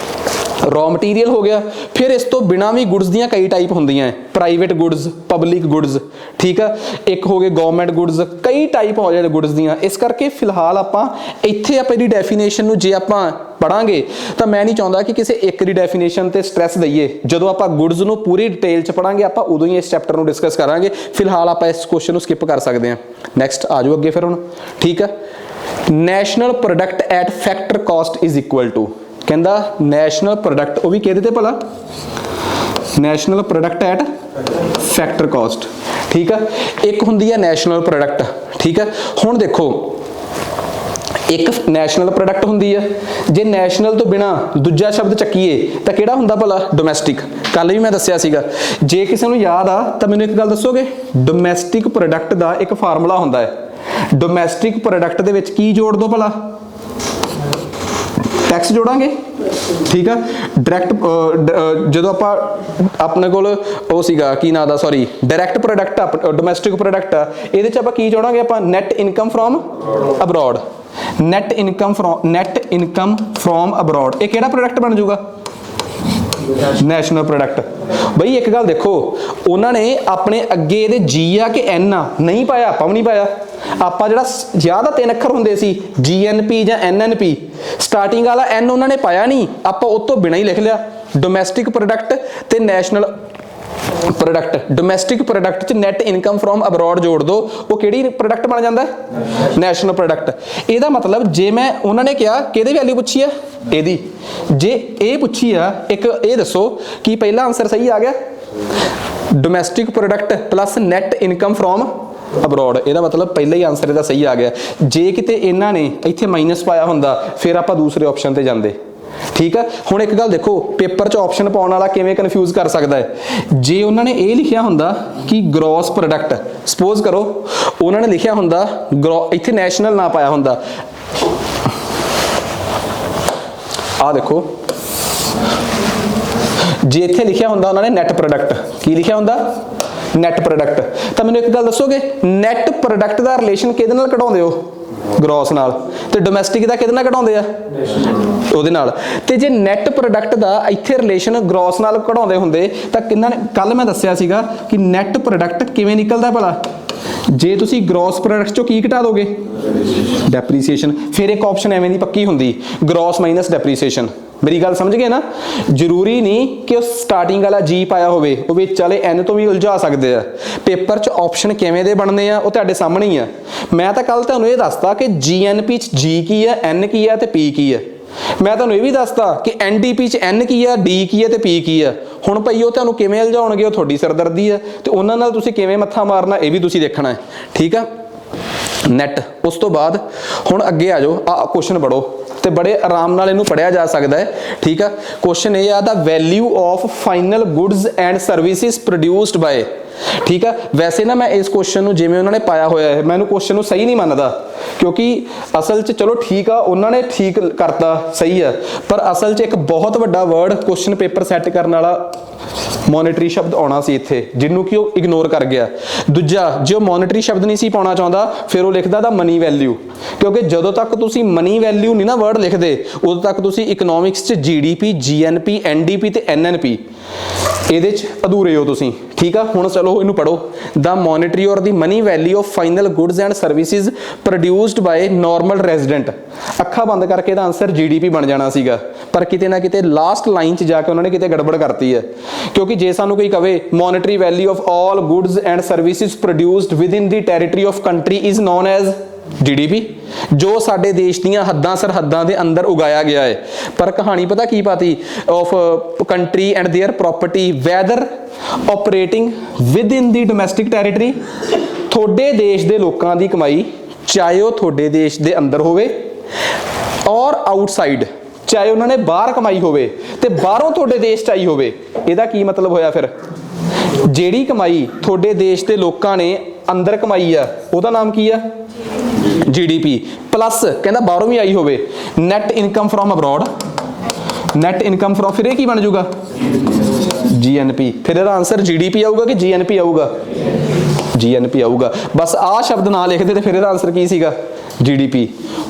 रॉ मटीरीयल हो गया। फिर इस तो बिना भी गुड्स दियां कई टाइप होंदियां हैं, प्राइवेट गुड्स, पब्लिक गुड्स, ठीक है। एक हो गए गवर्नमेंट गुड्स, कई टाइप हो जाए गुड्स दियां। इस करके फिलहाल आपां इत्थे आपां इहदी डेफिनेशन नूं जे आपां पढ़ांगे तो मैं नहीं चाहता कि किसी एक दी डेफिनेशन ते स्ट्रैस दईए। जदों आपां गुड्स नूं पूरी डिटेल च पढ़ांगे आपां उदों ही इस चैप्टर नूं डिस्कस करांगे। फिलहाल आपां इस क्वेश्चन नूं स्किप कर सकते हैं। नैक्सट आ जाओ अगे फिर हुण, ठीक है। National product at factor cost is equal to, कहंदा नैशनल प्रोडक्ट, वो भी कहते थे भला national product at factor cost, ठीक है। एक हुंदी है नैशनल प्रोडक्ट, ठीक है। हुण देखो एक नैशनल प्रोडक्ट हुंदी है, जे नैशनल तो बिना दूजा शब्द चक्कीए तो किहड़ा हुंदा भला? डोमैस्टिक। कल भी मैं दस्सिया सीगा, जे किसी नूं याद आ तो मैनूं एक गल दसोगे, डोमैस्टिक प्रोडक्ट का एक फार्मूला हुंदा है। डोमैस्टिक प्रोडक्ट दे विच की जोड़ दो भला? टैक्स जोड़ांगे, ठीक है। डायरैक्ट जो आप अपने को सीगा की ना दा, sorry, direct product domestic product आ, ये आपां की जोड़ांगे? आपां net income from abroad, net income from abroad. ये किहड़ा प्रोडक्ट बन जाऊगा? National product. बई एक गल देखो, उन्होंने अपने अगे ये जी आ कि एन आ नहीं पाया, आपां भी नहीं पाया। आपां जिहड़ा ज़्यादा 3 अखर हुंदे सी GNP जां NNP, स्टार्टिंग वाला एन उन्होंने पाया नहीं, आपां उस तो बिना ही लिख लिया। डोमैस्टिक प्रोडक्ट ते नैशनल प्रोडक्ट, डोमैस्टिक प्रोडक्ट च नैट इनकम फ्रॉम अब्रॉड जोड़ दो, वो किहड़ी प्रोडक्ट बन जाता है? National product. ਇਹਦਾ मतलब जे मैं उन्होंने कहा किहदी वैल्यू पूछी है? ਇਹਦੀ। जे ये पूछी है एक ये दसो कि पहला आंसर सही आ गया domestic product plus net income from abroad, ਇਹਦਾ मतलब पहला ही आंसर ਇਹਦਾ सही आ गया। जे किते इन्हां ने इत्थे माइनस पाया हुंदा फिर आपां दूसरे ऑप्शन ते जांदे, ठीक है। हुण एक गल देखो, पेपर च ऑप्शन पाउण वाला किवें कन्फ्यूज कर सकता है। जे उन्होंने ये लिखिया हुंदा कि ग्रॉस प्रोडक्ट, सपोज करो उन्होंने लिखिया हुंदा इत्थे नैशनल ना पाया हुंदा, आ देखो ਜੇ ਇੱਥੇ ਲਿਖਿਆ ਹੁੰਦਾ ਉਹਨਾਂ ਨੇ ਨੈਟ ਪ੍ਰੋਡਕਟ, ਕੀ ਲਿਖਿਆ ਹੁੰਦਾ ਨੈਟ ਪ੍ਰੋਡਕਟ, ਤਾਂ ਮੈਨੂੰ ਇੱਕ ਗੱਲ ਦੱਸੋਗੇ ਨੈਟ ਪ੍ਰੋਡਕਟ ਦਾ ਰਿਲੇਸ਼ਨ ਕਿਹਦੇ ਨਾਲ ਕਢਾਉਂਦੇ ਹੋ ਗ੍ਰੋਸ ਨਾਲ, ਤੇ ਡੋਮੈਸਟਿਕ ਦਾ ਕਿਹਦੇ ਨਾਲ ਕਢਾਉਂਦੇ ਆ ਉਹਦੇ ਨਾਲ। ਤੇ ਜੇ ਨੈਟ ਪ੍ਰੋਡਕਟ ਦਾ ਇੱਥੇ ਰਿਲੇਸ਼ਨ ਗ੍ਰੋਸ ਨਾਲ ਕਢਾਉਂਦੇ ਹੁੰਦੇ ਤਾਂ ਕਿੰਨਾ, ਕੱਲ ਮੈਂ ਦੱਸਿਆ ਸੀਗਾ ਕਿ ਨੈਟ ਪ੍ਰੋਡਕਟ ਕਿਵੇਂ ਨਿਕਲਦਾ ਭਲਾ, ਜੇ ਤੁਸੀਂ ਗ੍ਰੋਸ ਪ੍ਰੋਡਕਟ ਚੋਂ ਕੀ ਘਟਾ ਦੋਗੇ ਡੈਪਰੀਸੀਏਸ਼ਨ, ਫਿਰ ਇੱਕ ਆਪਸ਼ਨ ਐਵੇਂ ਦੀ ਪੱਕੀ ਹੁੰਦੀ ਗ੍ਰੋਸ ਮਾਈਨਸ ਡੈਪਰੀਸੀਏਸ਼ਨ। ਮੇਰੀ ਗੱਲ ਸਮਝ ਗਏ ਨਾ, ਜ਼ਰੂਰੀ ਨਹੀਂ ਕਿ ਉਹ ਸਟਾਰਟਿੰਗ ਵਾਲਾ ਜੀ ਪਾਇਆ ਹੋਵੇ, ਉਹ ਵਿੱਚ ਵਾਲੇ ਐਨ ਤੋਂ ਵੀ ਉਲਝਾ ਸਕਦੇ ਆ। ਪੇਪਰ 'ਚ ਆਪਸ਼ਨ ਕਿਵੇਂ ਦੇ ਬਣਨੇ ਆ ਉਹ ਤੁਹਾਡੇ ਸਾਹਮਣੇ ਹੀ ਆ। ਮੈਂ ਤਾਂ ਕੱਲ ਤੁਹਾਨੂੰ ਇਹ ਦੱਸਤਾ ਕਿ GNP 'ਚ G ਕੀ ਆ, N ਕੀ ਆ ਤੇ P ਕੀ ਆ। ਮੈਂ ਤੁਹਾਨੂੰ ਇਹ ਵੀ ਦੱਸਤਾ ਕਿ NDP 'ਚ N ਕੀ ਆ, D ਕੀ ਆ ਤੇ P ਕੀ ਆ। ਹੁਣ ਭਾਈ ਉਹ ਤੁਹਾਨੂੰ ਕਿਵੇਂ ਉਲਝਾਉਣਗੇ ਉਹ ਤੁਹਾਡੀ ਸਿਰਦਰਦੀ ਆ, ਤੇ ਉਹਨਾਂ ਨਾਲ ਤੁਸੀਂ ਕਿਵੇਂ ਮੱਥਾ ਮਾਰਨਾ ਇਹ ਵੀ ਤੁਸੀਂ ਦੇਖਣਾ ਹੈ, ਠੀਕ ਆ। ਨੈਟ, ਉਸ ਤੋਂ ਬਾਅਦ ਹੁਣ ਅੱਗੇ ਆ ਜਾਓ, ਆ ਕੁਐਸਚਨ ਪੜੋ ਤੇ ਬੜੇ ਆਰਾਮ ਨਾਲ ਇਹਨੂੰ ਪੜਿਆ ਜਾ ਸਕਦਾ ਹੈ, ਠੀਕ ਆ। ਕੁਐਸਚਨ ਇਹ ਆ, the value of final goods and services produced by, ਠੀਕ ਆ। ਵੈਸੇ ਨਾ ਮੈਂ ਇਸ ਕੁਐਸਚਨ ਨੂੰ ਜਿਵੇਂ ਉਹਨਾਂ ਨੇ ਪਾਇਆ ਹੋਇਆ ਹੈ, ਮੈਂ ਇਹਨੂੰ ਕੁਐਸਚਨ ਨੂੰ ਸਹੀ ਨਹੀਂ ਮੰਨਦਾ, ਕਿਉਂਕਿ ਅਸਲ 'ਚ ਚਲੋ ਠੀਕ ਆ ਉਹਨਾਂ ਨੇ ਠੀਕ ਕਰਤਾ ਸਹੀ ਆ, ਪਰ ਅਸਲ 'ਚ ਇੱਕ ਬਹੁਤ ਵੱਡਾ ਵਰਡ ਕੁਐਸਚਨ ਪੇਪਰ ਸੈੱਟ ਕਰਨ ਵਾਲਾ ਮੋਨਿਟਰੀ ਸ਼ਬਦ ਆਉਣਾ ਸੀ ਇੱਥੇ, ਜਿਹਨੂੰ ਕਿ ਉਹ ਇਗਨੋਰ ਕਰ ਗਿਆ। ਦੂਜਾ, ਜੇ ਉਹ ਮੋਨਿਟਰੀ ਸ਼ਬਦ ਨਹੀਂ ਸੀ ਪਾਉਣਾ ਚਾਹੁੰਦਾ ਫਿਰ ਉਹ ਲਿਖਦਾ ਦਾ ਮਨੀ ਵੈਲਿਊ, ਕਿਉਂਕਿ ਜਦੋਂ ਤੱਕ ਤੁਸੀਂ ਮਨੀ ਵੈਲਿਊ ਨਹੀਂ ਨਾ ਵਰਡ ਲਿਖਦੇ ਉਦੋਂ ਤੱਕ ਤੁਸੀਂ ਇਕਨੋਮਿਕਸ 'ਚ GDP, GNP, NDP ਤੇ NNP ਇਹਦੇ 'ਚ ਅਧੂਰੇ ਹੋ ਤੁਸੀਂ, ਠੀਕ ਆ। ਹੁਣ ਚਲੋ ਇਹਨੂੰ ਪੜੋ, ਦਾ monetary or the money value of final goods and services produced by normal resident. ਅੱਖਾਂ ਬੰਦ ਕਰਕੇ ਇਹਦਾ ਆਨਸਰ GDP ਬਣ ਜਾਣਾ ਸੀਗਾ, ਪਰ ਕਿਤੇ ਨਾ ਕਿਤੇ ਲਾਸਟ ਲਾਈਨ 'ਚ ਜਾ ਕੇ ਉਹਨਾਂ ਨੇ ਕਿਤੇ ਗੜਬੜ ਕਰਤੀ ਹੈ, ਕਿਉਂਕਿ ਜੇ ਸਾਨੂੰ ਕੋਈ ਕਵੇ monetary value of all goods and services produced within the territory of country is known as GDP, ਜੋ ਸਾਡੇ ਦੇਸ਼ ਦੀਆਂ ਹੱਦਾਂ ਸਰਹੱਦਾਂ ਦੇ ਅੰਦਰ ਉਗਾਇਆ ਗਿਆ ਹੈ। ਪਰ ਕਹਾਣੀ ਪਤਾ ਕੀ ਪਾਤੀ, of country and their property whether operating within the domestic territory. ਤੁਹਾਡੇ ਦੇਸ਼ ਦੇ ਲੋਕਾਂ ਦੀ ਕਮਾਈ ਚਾਹੇ ਉਹ ਤੁਹਾਡੇ ਦੇਸ਼ ਦੇ ਅੰਦਰ ਹੋਵੇ ਔਰ ਆਊਟਸਾਈਡ, ਚਾਹੇ ਉਹਨਾਂ ਨੇ ਬਾਹਰ ਕਮਾਈ ਹੋਵੇ ਤੇ ਬਾਹਰੋਂ ਤੁਹਾਡੇ ਦੇਸ਼ 'ਚ ਆਈ ਹੋਵੇ। ਇਹਦਾ ਕੀ ਮਤਲਬ ਹੋਇਆ ਫਿਰ, ਜਿਹੜੀ ਕਮਾਈ ਤੁਹਾਡੇ ਦੇਸ਼ ਦੇ ਲੋਕਾਂ ਨੇ ਅੰਦਰ ਕਮਾਈ ਆ ਉਹਦਾ ਨਾਮ ਕੀ ਆ GDP, ਪਲੱਸ ਕਹਿੰਦਾ ਬਾਹਰੋਂ ਵੀ ਆਈ ਹੋਵੇ net income from abroad, net income from, ਫਿਰ ਇਹ ਕੀ ਬਣ ਜਾਊਗਾ GNP। ਫਿਰ ਇਹਦਾ ਆਨਸਰ GDP ਆਊਗਾ ਕਿ GNP ਆਊਗਾ, GNP ਆਊਗਾ। ਬਸ ਆਹ ਸ਼ਬਦ ਨਾ ਲਿਖਦੇ ਤੇ ਫਿਰ ਇਹਦਾ ਆਨਸਰ ਕੀ ਸੀਗਾ GDP।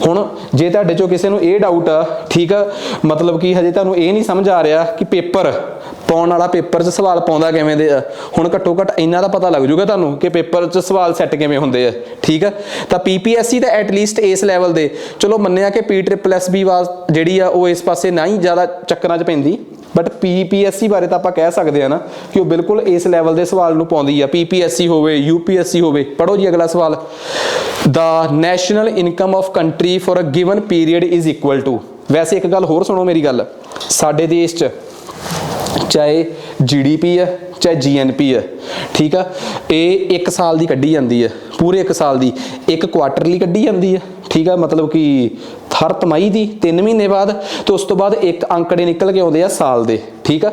ਹੁਣ ਜੇ ਤੁਹਾਡੇ ਚੋਂ ਕਿਸੇ ਨੂੰ ਇਹ ਡਾਊਟ ਆ, ਠੀਕ ਆ, ਮਤਲਬ ਕਿ ਹਜੇ ਤੁਹਾਨੂੰ ਇਹ ਨਹੀਂ ਸਮਝ ਆ ਰਿਹਾ ਕਿ ਪੇਪਰ ਪਾਉਣ ਵਾਲਾ ਪੇਪਰ 'ਚ ਸਵਾਲ ਪਾਉਂਦਾ ਕਿਵੇਂ ਦੇ ਆ, ਹੁਣ ਘੱਟੋ ਘੱਟ ਇੰਨਾ ਦਾ ਪਤਾ ਲੱਗ ਜਾਊਗਾ ਤੁਹਾਨੂੰ ਕਿ ਪੇਪਰ 'ਚ ਸਵਾਲ ਸੈੱਟ ਕਿਵੇਂ ਹੁੰਦੇ ਆ, ਠੀਕ ਆ। ਤਾਂ PPSC ਤਾਂ ਐਟਲੀਸਟ ਇਸ ਲੈਵਲ ਦੇ, ਚਲੋ ਮੰਨਿਆ ਕਿ PSSB ਜਿਹੜੀ ਆ ਉਹ ਇਸ ਪਾਸੇ ਨਾ ਹੀ ਜ਼ਿਆਦਾ ਚੱਕਰਾਂ 'ਚ ਪੈਂਦੀ, ਬਟ PPSC ਬਾਰੇ ਤਾਂ ਆਪਾਂ ਕਹਿ ਸਕਦੇ ਆ ਨਾ ਕਿ ਉਹ ਬਿਲਕੁਲ ਇਸ ਲੈਵਲ ਦੇ ਸਵਾਲ ਨੂੰ ਪਾਉਂਦੀ ਆ। PPSC ਹੋਵੇ, UPSC ਹੋਵੇ। ਪੜੋ ਜੀ ਅਗਲਾ ਸਵਾਲ, the national income of country for a given period is equal to. ਵੈਸੇ ਇੱਕ ਗੱਲ ਹੋਰ ਸੁਣੋ ਮੇਰੀ ਗੱਲ, ਸਾਡੇ ਦੇਸ਼ 'ਚ ਚਾਹੇ GDP ਹੈ ਚਾਹੇ GNP ਹੈ, ਠੀਕ ਆ, ਇਹ ਇੱਕ ਸਾਲ ਦੀ ਕੱਢੀ ਜਾਂਦੀ ਹੈ, ਪੂਰੇ ਇੱਕ ਸਾਲ ਦੀ, ਇੱਕ ਕੁਆਟਰਲੀ ਕੱਢੀ ਜਾਂਦੀ ਹੈ, ਠੀਕ ਆ, ਮਤਲਬ ਕਿ ਹਰ ਤਿਮਾਹੀ ਦੀ 3 ਮਹੀਨੇ ਬਾਅਦ, ਤੇ ਉਸ ਤੋਂ ਬਾਅਦ ਇੱਕ ਅੰਕੜੇ ਨਿਕਲ ਕੇ ਆਉਂਦੇ ਆ ਸਾਲ ਦੇ, ਠੀਕ ਆ।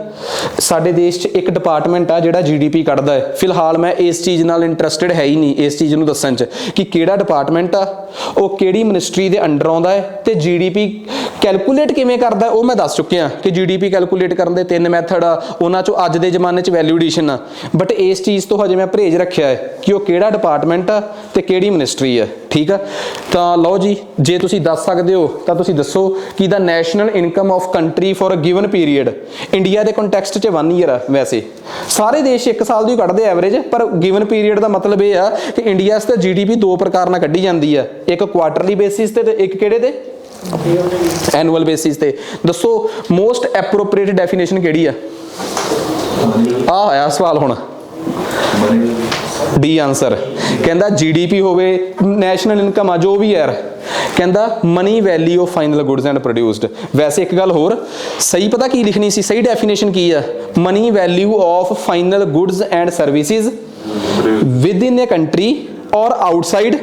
ਸਾਡੇ ਦੇਸ਼ 'ਚ ਇੱਕ ਡਿਪਾਰਟਮੈਂਟ ਆ ਜਿਹੜਾ GDP ਕੱਢਦਾ ਹੈ। ਫਿਲਹਾਲ ਮੈਂ ਇਸ ਚੀਜ਼ ਨਾਲ ਇੰਟਰਸਟਿਡ ਹੈ ਹੀ ਨਹੀਂ, ਇਸ ਚੀਜ਼ ਨੂੰ ਦੱਸਣ 'ਚ ਕਿ ਕਿਹੜਾ ਡਿਪਾਰਟਮੈਂਟ ਆ, ਉਹ ਕਿਹੜੀ ਮਿਨਿਸਟਰੀ ਦੇ ਅੰਡਰ ਆਉਂਦਾ ਹੈ, ਤੇ GDP ਕੈਲਕੂਲੇਟ ਕਿਵੇਂ ਕਰਦਾ ਉਹ ਮੈਂ ਦੱਸ ਚੁੱਕਿਆ ਕਿ GDP ਕੈਲਕੂਲੇਟ ਕਰਨ ਦੇ 3 ਮੈਥਡ ਆ, ਉਹਨਾਂ 'ਚੋਂ ਅੱਜ ਦੇ ਜ਼ਮਾਨੇ 'ਚ ਵੈਲਿਊ ਐਡੀਸ਼ਨ ਆ। ਬਟ ਇਸ ਚੀਜ਼ ਤੋਂ ਹਜੇ ਮੈਂ ਪਰਹੇਜ਼ ਰੱਖਿਆ ਹੈ ਕਿ ਉਹ ਕਿਹੜਾ ਡਿਪਾਰਟਮੈਂਟ ਆ ਤੇ ਕਿਹੜੀ ਮਿਨਿਸਟਰੀ ਆ, ਠੀਕ ਆ। ਤਾਂ ਲਓ ਜੀ, ਜੇ ਤੁਸੀਂ ਦੱਸ ਸਕਦੇ ਹੋ ਤਾਂ ਤੁਸੀਂ ਦੱਸੋ ਕਿ the national income of country for a given period, India ਦੇ ਕੰਟੈਕਸਟ 'ਚ 1 ਈਅਰ ਆ, ਵੈਸੇ ਸਾਰੇ ਦੇਸ਼ 1 ਸਾਲ ਦੀ ਕੱਢਦੇ ਐਵਰੇਜ, ਪਰ ਗਿਵਨ ਪੀਰੀਅਡ ਦਾ ਮਤਲਬ ਇਹ ਆ ਕਿ ਇੰਡੀਆ 'ਚ ਤਾਂ GDP 2 ਪ੍ਰਕਾਰ ਨਾਲ ਕੱਢੀ ਜਾਂਦੀ ਆ, ਇੱਕ ਕੁਆਟਰਲੀ ਬੇਸਿਸ ਤੇ ਇੱਕ ਕਿਹੜੇ ਤੇ ਐਨੂਅਲ ਬੇਸਿਸ ਤੇ। ਦੱਸੋ ਮੋਸਟ ਐਪਰੋਪ੍ਰੀਏਟ ਡੈਫੀਨੇਸ਼ਨ ਕਿਹੜੀ ਆ? ਆਹ ਆਇਆ ਸਵਾਲ ਹੁਣ, D ਆਨਸਰ। ਕਹਿੰਦਾ GDP ਹੋਵੇ, ਨੈਸ਼ਨਲ ਇਨਕਮ ਆ ਜੋ ਵੀ ਯਾਰ, ਕਹਿੰਦਾ money value of final goods and produced. ਵੈਸੇ ਇੱਕ ਗੱਲ ਹੋਰ ਸਹੀ ਪਤਾ ਕੀ ਲਿਖਣੀ ਸੀ, ਸਹੀ ਡੈਫੀਨੇਸ਼ਨ ਕੀ ਆ? Money value of final goods and services within a country or outside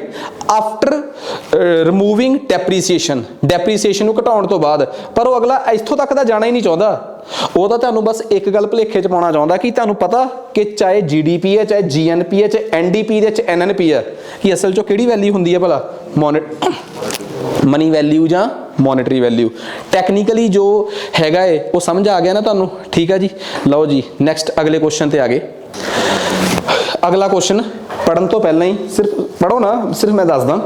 after removing depreciation, depreciation ਨੂੰ ਘਟਾਉਣ ਤੋਂ ਬਾਅਦ। ਪਰ ਉਹ ਅਗਲਾ ਇੱਥੋਂ ਤੱਕ ਤਾਂ ਜਾਣਾ ਹੀ ਨਹੀਂ ਚਾਹੁੰਦਾ, ਉਹ ਤਾਂ ਤੁਹਾਨੂੰ ਬਸ ਇੱਕ ਗੱਲ ਭੁਲੇਖੇ 'ਚ ਪਾਉਣਾ ਚਾਹੁੰਦਾ ਕਿ ਤੁਹਾਨੂੰ ਪਤਾ ਕਿ ਚਾਹੇ GDP ਹੈ, ਚਾਹੇ GNP ਹੈ, ਚਾਹੇ NDP ਦੇ 'ਚ NNP ਹੈ, ਕਿ ਅਸਲ 'ਚੋਂ ਕਿਹੜੀ ਵੈਲਿਊ ਹੁੰਦੀ ਹੈ ਭਲਾ, ਮਨੀ ਵੈਲਿਊ ਜਾਂ ਮੋਨਿਟਰੀ ਵੈਲਿਊ। ਟੈਕਨੀਕਲੀ ਜੋ ਹੈਗਾ ਏ ਉਹ ਸਮਝ ਆ ਗਿਆ ਨਾ ਤੁਹਾਨੂੰ, ਠੀਕ ਆ ਜੀ। ਲਓ ਜੀ ਨੈਕਸਟ ਅਗਲੇ ਕੁਐਸਚਨ ਤੇ ਆ ਗਏ। ਅਗਲਾ ਕੁਐਸਚਨ ਪੜਨ ਤੋਂ ਪਹਿਲਾਂ ਹੀ ਸਿਰਫ ਪੜੋ ਨਾ, ਸਿਰਫ ਮੈਂ ਦੱਸਦਾ,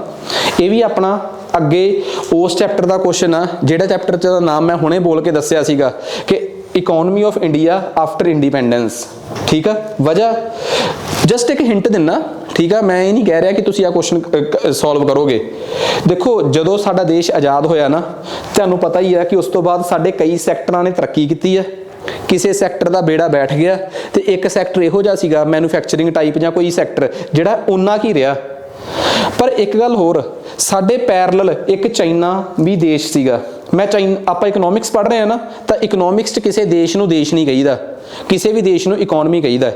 ਇਹ ਵੀ ਆਪਣਾ ਅੱਗੇ ਉਸ ਚੈਪਟਰ ਦਾ ਕੁਐਸਚਨ ਆ ਜਿਹੜਾ ਚੈਪਟਰ ਦਾ ਨਾਮ ਮੈਂ ਹੁਣੇ ਬੋਲ ਕੇ ਦੱਸਿਆ ਸੀਗਾ ਕਿ economy of India after independence, ਠੀਕ ਆ। ਵਜ੍ਹਾ ਜਸਟ ਇੱਕ ਹਿੰਟ ਦਿੰਨਾ, ਠੀਕ ਆ, ਮੈਂ ਇਹ ਨਹੀਂ ਕਹਿ ਰਿਹਾ ਕਿ ਤੁਸੀਂ ਆ ਕੁਐਸਚਨ ਸੋਲਵ ਕਰੋਗੇ। ਦੇਖੋ ਜਦੋਂ ਸਾਡਾ ਦੇਸ਼ ਆਜ਼ਾਦ ਹੋਇਆ ਨਾ, ਤੁਹਾਨੂੰ ਪਤਾ ਹੀ ਹੈ ਕਿ ਉਸ ਤੋਂ ਬਾਅਦ ਸਾਡੇ ਕਈ ਸੈਕਟਰਾਂ ਨੇ ਤਰੱਕੀ ਕੀਤੀ ਹੈ, ਕਿਸੇ ਸੈਕਟਰ ਦਾ ਬੇੜਾ ਬੈਠ ਗਿਆ ਤੇ ਇੱਕ ਸੈਕਟਰ ਇਹੋ ਜਿਹਾ ਸੀਗਾ ਮੈਨੂਫੈਕਚਰਿੰਗ ਟਾਈਪ ਜਾਂ ਕੋਈ ਸੈਕਟਰ ਜਿਹੜਾ ਉਹਨਾਂ ਕੀ ਰਿਹਾ। ਪਰ ਇੱਕ ਗੱਲ ਹੋਰ, ਸਾਡੇ ਪੈਰਲਲ ਇੱਕ ਚਾਈਨਾ ਵੀ ਦੇਸ਼ ਸੀਗਾ। ਮੈਂ ਆਪਾਂ ਇਕਨੋਮਿਕਸ ਪੜ੍ਹ ਰਹੇ ਹਾਂ ਨਾ, ਤਾਂ ਇਕਨੋਮਿਕਸ 'ਚ ਕਿਸੇ ਦੇਸ਼ ਨੂੰ ਦੇਸ਼ ਨਹੀਂ ਕਹੀਦਾ, ਕਿਸੇ ਵੀ ਦੇਸ਼ ਨੂੰ ਇਕਨੋਮੀ ਕਹੀਦਾ।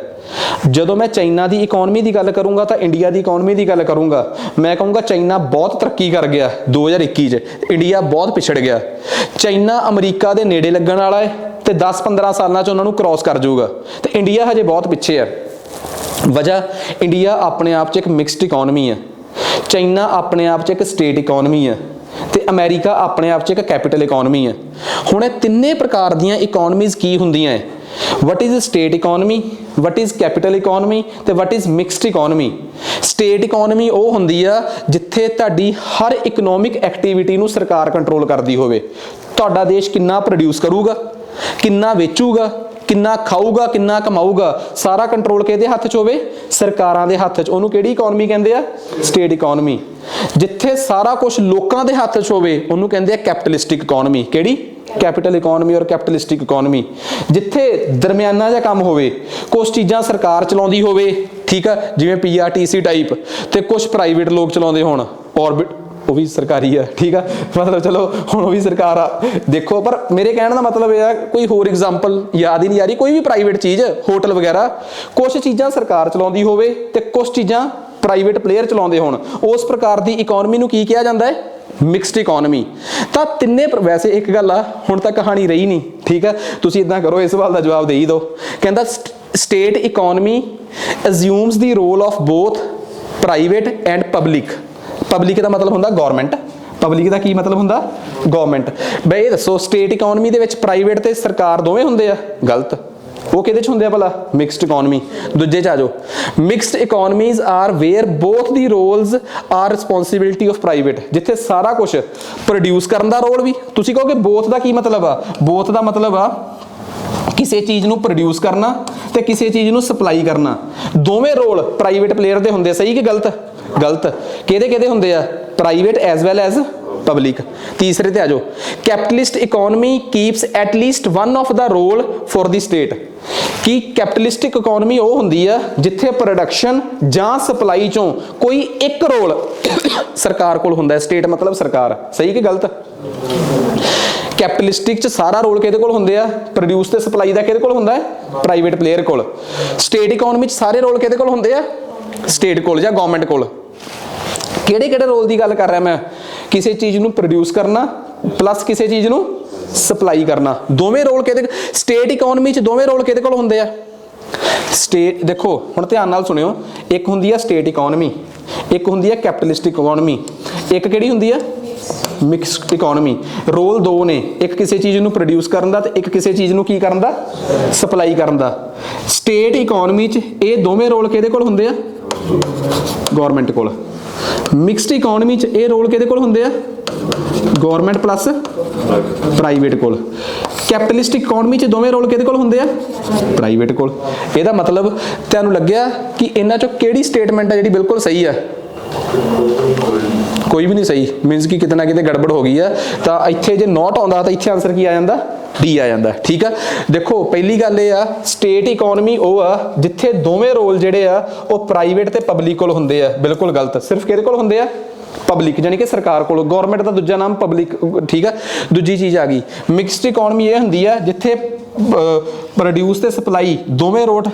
ਜਦੋਂ ਮੈਂ ਚਾਈਨਾ ਦੀ ਇਕਨੋਮੀ ਦੀ ਗੱਲ ਕਰੂੰਗਾ ਤਾਂ ਇੰਡੀਆ ਦੀ ਇਕਨੋਮੀ ਦੀ ਗੱਲ ਕਰੂੰਗਾ, ਮੈਂ ਕਹੂੰਗਾ ਚਾਈਨਾ ਬਹੁਤ ਤਰੱਕੀ ਕਰ ਗਿਆ 2021 'ਚ, ਇੰਡੀਆ ਬਹੁਤ ਪਿਛੜ ਗਿਆ। ਚਾਈਨਾ ਅਮਰੀਕਾ ਦੇ ਨੇੜੇ ਲੱਗਣ ਵਾਲਾ ਹੈ ਤੇ 10-15 ਸਾਲਾਂ 'ਚ ਉਹਨਾਂ ਨੂੰ ਕ੍ਰੋਸ ਕਰ ਜਾਊਗਾ ਤੇ ਇੰਡੀਆ ਹਜੇ ਬਹੁਤ ਪਿੱਛੇ ਹੈ। ਵਜ੍ਹਾ ਇੰਡੀਆ ਆਪਣੇ ਆਪ 'ਚ ਇੱਕ ਮਿਕਸਡ ਇਕਨੋਮੀ ਹੈ, ਚਾਈਨਾ ਆਪਣੇ ਆਪ 'ਚ ਇੱਕ ਸਟੇਟ ਇਕਨੋਮੀ ਹੈ ਤੇ ਅਮਰੀਕਾ ਆਪਣੇ ਆਪ 'ਚ ਇੱਕ ਕੈਪੀਟਲ ਇਕਨੋਮੀ ਹੈ। ਹੁਣ ਇਹ ਤਿੰਨੇ ਪ੍ਰਕਾਰ ਦੀਆਂ ਇਕਨੋਮੀਜ਼ ਕੀ ਹੁੰਦੀਆਂ ਹੈ? what is state economy, what is capital economy ਤੇ what is mixed economy। state economy ਉਹ ਹੁੰਦੀ ਆ ਜਿੱਥੇ ਤੁਹਾਡੀ ਹਰ ਇਕਨੋਮਿਕ ਐਕਟੀਵਿਟੀ ਨੂੰ ਸਰਕਾਰ ਕੰਟਰੋਲ ਕਰਦੀ ਹੋਵੇ। ਤੁਹਾਡਾ ਦੇਸ਼ ਕਿੰਨਾ ਪ੍ਰੋਡਿਊਸ ਕਰੂਗਾ, ਕਿੰਨਾ ਵੇਚੂਗਾ, ਕਿੰਨਾ ਖਾਊਗਾ, ਕਿੰਨਾ ਕਮਾਊਗਾ, ਸਾਰਾ ਕੰਟਰੋਲ ਕਿਹਦੇ ਹੱਥ 'ਚ ਹੋਵੇ? ਸਰਕਾਰਾਂ ਦੇ ਹੱਥ 'ਚ। ਉਹਨੂੰ ਕਿਹੜੀ ਇਕਨੋਮੀ ਕਹਿੰਦੇ ਆ? State economy. ਜਿੱਥੇ ਸਾਰਾ ਕੁਝ ਲੋਕਾਂ ਦੇ ਹੱਥ 'ਚ ਹੋਵੇ ਉਹਨੂੰ ਕਹਿੰਦੇ ਆ ਕੈਪੀਟਲਿਸਟਿਕ ਇਕਨੋਮੀ। ਕਿਹੜੀ? ਕੈਪੀਟਲ ਇਕਨੋਮੀ ਔਰ ਕੈਪੀਟਲਿਸਟਿਕ ਇਕਨੋਮੀ। ਜਿੱਥੇ ਦਰਮਿਆਨਾ ਜਿਹਾ ਕੰਮ ਹੋਵੇ, ਕੁਝ ਚੀਜ਼ਾਂ ਸਰਕਾਰ ਚਲਾਉਂਦੀ ਹੋਵੇ, ਠੀਕ ਆ, ਜਿਵੇਂ PRTC ਟਾਈਪ, ਤੇ ਕੁਝ ਪ੍ਰਾਈਵੇਟ ਲੋਕ ਚਲਾਉਂਦੇ ਹੋਣ, ਔਰਬਿਟ ਉਹ ਵੀ ਸਰਕਾਰੀ ਆ, ਠੀਕ ਆ, ਮਤਲਬ ਚਲੋ ਹੁਣ ਉਹ ਵੀ ਸਰਕਾਰ ਆ। ਦੇਖੋ ਪਰ ਮੇਰੇ ਕਹਿਣ ਦਾ ਮਤਲਬ ਇਹ ਆ, ਕੋਈ ਹੋਰ ਐਗਜ਼ਾਮਪਲ ਯਾਦ ਹੀ ਨਹੀਂ ਆ ਰਹੀ, ਕੋਈ ਵੀ ਪ੍ਰਾਈਵੇਟ ਚੀਜ਼, ਹੋਟਲ ਵਗੈਰਾ, ਕੁਝ ਚੀਜ਼ਾਂ ਸਰਕਾਰ ਚਲਾਉਂਦੀ ਹੋਵੇ ਤੇ ਕੁਝ ਚੀਜ਼ਾਂ ਪ੍ਰਾਈਵੇਟ ਪਲੇਅਰ ਚਲਾਉਂਦੇ ਹੋਣ, ਉਸ ਪ੍ਰਕਾਰ ਦੀ ਇਕਨੋਮੀ ਨੂੰ ਕੀ ਕਿਹਾ ਜਾਂਦਾ ਹੈ? Mixed economy. ਤਾਂ ਤਿੰਨੇ ਵੈਸੇ ਇੱਕ ਗੱਲ ਆ, ਹੁਣ ਤੱਕ ਕਹਾਣੀ ਰਹੀ ਨਹੀਂ, ਠੀਕ ਆ, ਤੁਸੀਂ ਇਦਾਂ ਕਰੋ, ਇਸ ਸਵਾਲ ਦਾ ਜਵਾਬ ਦੇ ਹੀ ਦਿਓ। ਕਹਿੰਦਾ state economy assumes the role of both private and public. Public ਦਾ ਮਤਲਬ ਹੁੰਦਾ ਗਵਰਨਮੈਂਟ, ਪਬਲਿਕ ਦਾ ਕੀ ਮਤਲਬ ਹੁੰਦਾ? ਗਵਰਨਮੈਂਟ। ਬਈ ਇਹ ਦੱਸੋ ਸਟੇਟ ਇਕਨੋਮੀ ਦੇ ਵਿੱਚ ਪ੍ਰਾਈਵੇਟ ਤੇ ਸਰਕਾਰ ਦੋਵੇਂ ਹੁੰਦੇ ਆ? ਗਲਤ। ਉਹ ਕਿਹਦੇ 'ਚ ਹੁੰਦੇ ਆ ਭਲਾ? Mixed economy. ਦੂਜੇ 'ਚ ਆ ਜਾਓ, mixed economies are where both the roles are responsibility of private. ਜਿੱਥੇ ਸਾਰਾ ਕੁਝ ਪ੍ਰੋਡਿਊਸ ਕਰਨ ਦਾ ਰੋਲ ਵੀ, ਤੁਸੀਂ ਕਹੋਗੇ ਬੋਥ ਦਾ ਕੀ ਮਤਲਬ ਆ? ਬੋਥ ਦਾ ਮਤਲਬ ਆ ਕਿਸੇ ਚੀਜ਼ ਨੂੰ ਪ੍ਰੋਡਿਊਸ ਕਰਨਾ ਤੇ ਕਿਸੇ ਚੀਜ਼ ਨੂੰ ਸਪਲਾਈ ਕਰਨਾ। ਦੋਵੇਂ ਰੋਲ ਪ੍ਰਾਈਵੇਟ ਪਲੇਅਰ ਦੇ ਹੁੰਦੇ, ਸਹੀ ਕਿ ਗਲਤ? ਗਲਤ। ਕਿਹਦੇ ਕਿਹਦੇ ਹੁੰਦੇ ਆ? Private as well as public. ਤੀਸਰੇ ਤੇ ਆ ਜਾਓ, capitalist economy keeps at least one of the role for the state. ਕੀ ਕੈਪੀਟਲਿਸਟਿਕ ਇਕਨੋਮੀ ਉਹ ਹੁੰਦੀ ਆ ਜਿੱਥੇ ਪ੍ਰੋਡਕਸ਼ਨ ਜਾਂ ਸਪਲਾਈ ਚੋਂ ਕੋਈ ਇੱਕ ਰੋਲ ਸਰਕਾਰ ਕੋਲ ਹੁੰਦਾ ਹੈ। ਸਟੇਟ ਮਤਲਬ ਸਰਕਾਰ, ਸਹੀ ਕਿ ਗਲਤ? ਕੈਪੀਟਲਿਸਟਿਕ 'ਚ ਸਾਰਾ ਰੋਲ ਕਿਹਦੇ ਕੋਲ ਹੁੰਦੇ ਆ? ਪ੍ਰੋਡਿਊਸ ਤੇ ਸਪਲਾਈ ਦਾ ਕਿਹਦੇ ਕੋਲ ਹੁੰਦਾ ਹੈ? ਪ੍ਰਾਈਵੇਟ ਪਲੇਅਰ ਕੋਲ। ਸਟੇਟ ਇਕਨੋਮੀ 'ਚ ਸਾਰੇ ਰੋਲ ਕਿਹਦੇ ਕੋਲ ਹੁੰਦੇ ਆ? ਸਟੇਟ ਕੋਲ ਜਾਂ ਗਵਰਨਮੈਂਟ ਕੋਲ। ਕਿਹੜੇ ਕਿਹੜੇ ਰੋਲ ਦੀ ਗੱਲ ਕਰ ਰਿਹਾ ਮੈਂ? ਕਿਸੇ ਚੀਜ਼ ਨੂੰ ਪ੍ਰੋਡਿਊਸ ਕਰਨਾ ਪਲੱਸ ਕਿਸੇ ਚੀਜ਼ ਨੂੰ ਸਪਲਾਈ ਕਰਨਾ। ਦੋਵੇਂ ਰੋਲ ਕਿਹਦੇ? ਸਟੇਟ ਇਕਨੋਮੀ 'ਚ ਦੋਵੇਂ ਰੋਲ ਕਿਹਦੇ ਕੋਲ ਹੁੰਦੇ ਆ? ਸਟੇਟ, ਦੇਖੋ ਹੁਣ ਧਿਆਨ ਨਾਲ ਸੁਣਿਓ, ਇੱਕ ਹੁੰਦੀ ਆ ਸਟੇਟ ਇਕਨੋਮੀ, ਇੱਕ ਹੁੰਦੀ ਆ ਕੈਪੀਟਲਿਸਟਿਕ ਇਕਨੋਮੀ, ਇੱਕ ਕਿਹੜੀ ਹੁੰਦੀ ਆ? Mixed economy. ਰੋਲ ਦੋ ਨੇ, ਇੱਕ ਕਿਸੇ ਚੀਜ਼ ਨੂੰ ਪ੍ਰੋਡਿਊਸ ਕਰਨ ਦਾ ਤੇ ਇੱਕ ਕਿਸੇ ਚੀਜ਼ ਨੂੰ ਕੀ ਕਰਨ ਦਾ? ਸਪਲਾਈ ਕਰਨ ਦਾ। ਸਟੇਟ ਇਕਨੋਮੀ 'ਚ ਇਹ ਦੋਵੇਂ ਰੋਲ ਕਿਹਦੇ ਕੋਲ ਹੁੰਦੇ ਆ? ਗਵਰਨਮੈਂਟ ਕੋਲ। ਮਿਕਸਡ ਇਕਨੋਮੀ 'ਚ ਇਹ ਰੋਲ ਕਿਹਦੇ ਕੋਲ ਹੁੰਦੇ ਆ? ਗਵਰਨਮੈਂਟ ਪਲੱਸ ਪ੍ਰਾਈਵੇਟ ਕੋਲ। ਕੈਪੀਟਲਿਸਟਿਕ ਇਕਨੋਮੀ 'ਚ ਦੋਵੇਂ ਰੋਲ ਕਿਹਦੇ ਕੋਲ ਹੁੰਦੇ ਆ? ਪ੍ਰਾਈਵੇਟ ਕੋਲ। ਇਹਦਾ ਮਤਲਬ ਤੁਹਾਨੂੰ ਲੱਗਿਆ ਕਿ ਇਹਨਾਂ 'ਚੋਂ ਕਿਹੜੀ ਸਟੇਟਮੈਂਟ ਆ ਜਿਹੜੀ ਬਿਲਕੁਲ ਸਹੀ ਆ? ਕੋਈ ਵੀ ਨਹੀਂ ਸਹੀ, ਮੀਨਸ ਕਿ ਕਿਤੇ ਨਾ ਕਿਤੇ ਗੜਬੜ ਹੋ ਗਈ ਆ। ਤਾਂ ਇੱਥੇ ਜੇ ਨੋਟ ਆਉਂਦਾ ਤਾਂ ਇੱਥੇ ਆਨਸਰ ਕੀ ਆ ਜਾਂਦਾ? ਡੀ ਆ ਜਾਂਦਾ, ਠੀਕ ਆ। ਦੇਖੋ ਪਹਿਲੀ ਗੱਲ ਇਹ ਆ, ਸਟੇਟ ਇਕਨੋਮੀ ਉਹ ਆ ਜਿੱਥੇ ਦੋਵੇਂ ਰੋਲ ਜਿਹੜੇ ਆ ਉਹ ਪ੍ਰਾਈਵੇਟ ਤੇ ਪਬਲਿਕ ਕੋਲ ਹੁੰਦੇ ਆ। ਬਿਲਕੁਲ ਗਲਤ। ਸਿਰਫ ਕਿਹਦੇ ਕੋਲ ਹੁੰਦੇ ਆ? ਪਬਲਿਕ, ਯਾਨੀ ਕਿ ਸਰਕਾਰ ਕੋਲ। ਗਵਰਨਮੈਂਟ ਦਾ ਦੂਜਾ ਨਾਮ ਪਬਲਿਕ, ਠੀਕ ਆ। ਦੂਜੀ ਚੀਜ਼ ਆ ਗਈ ਮਿਕਸਡ ਇਕਨੋਮੀ, ਇਹ ਹੁੰਦੀ ਆ ਜਿੱਥੇ ਪ੍ਰੋਡਿਊਸ ਤੇ ਸਪਲਾਈ ਦੋਵੇਂ ਰੋਲ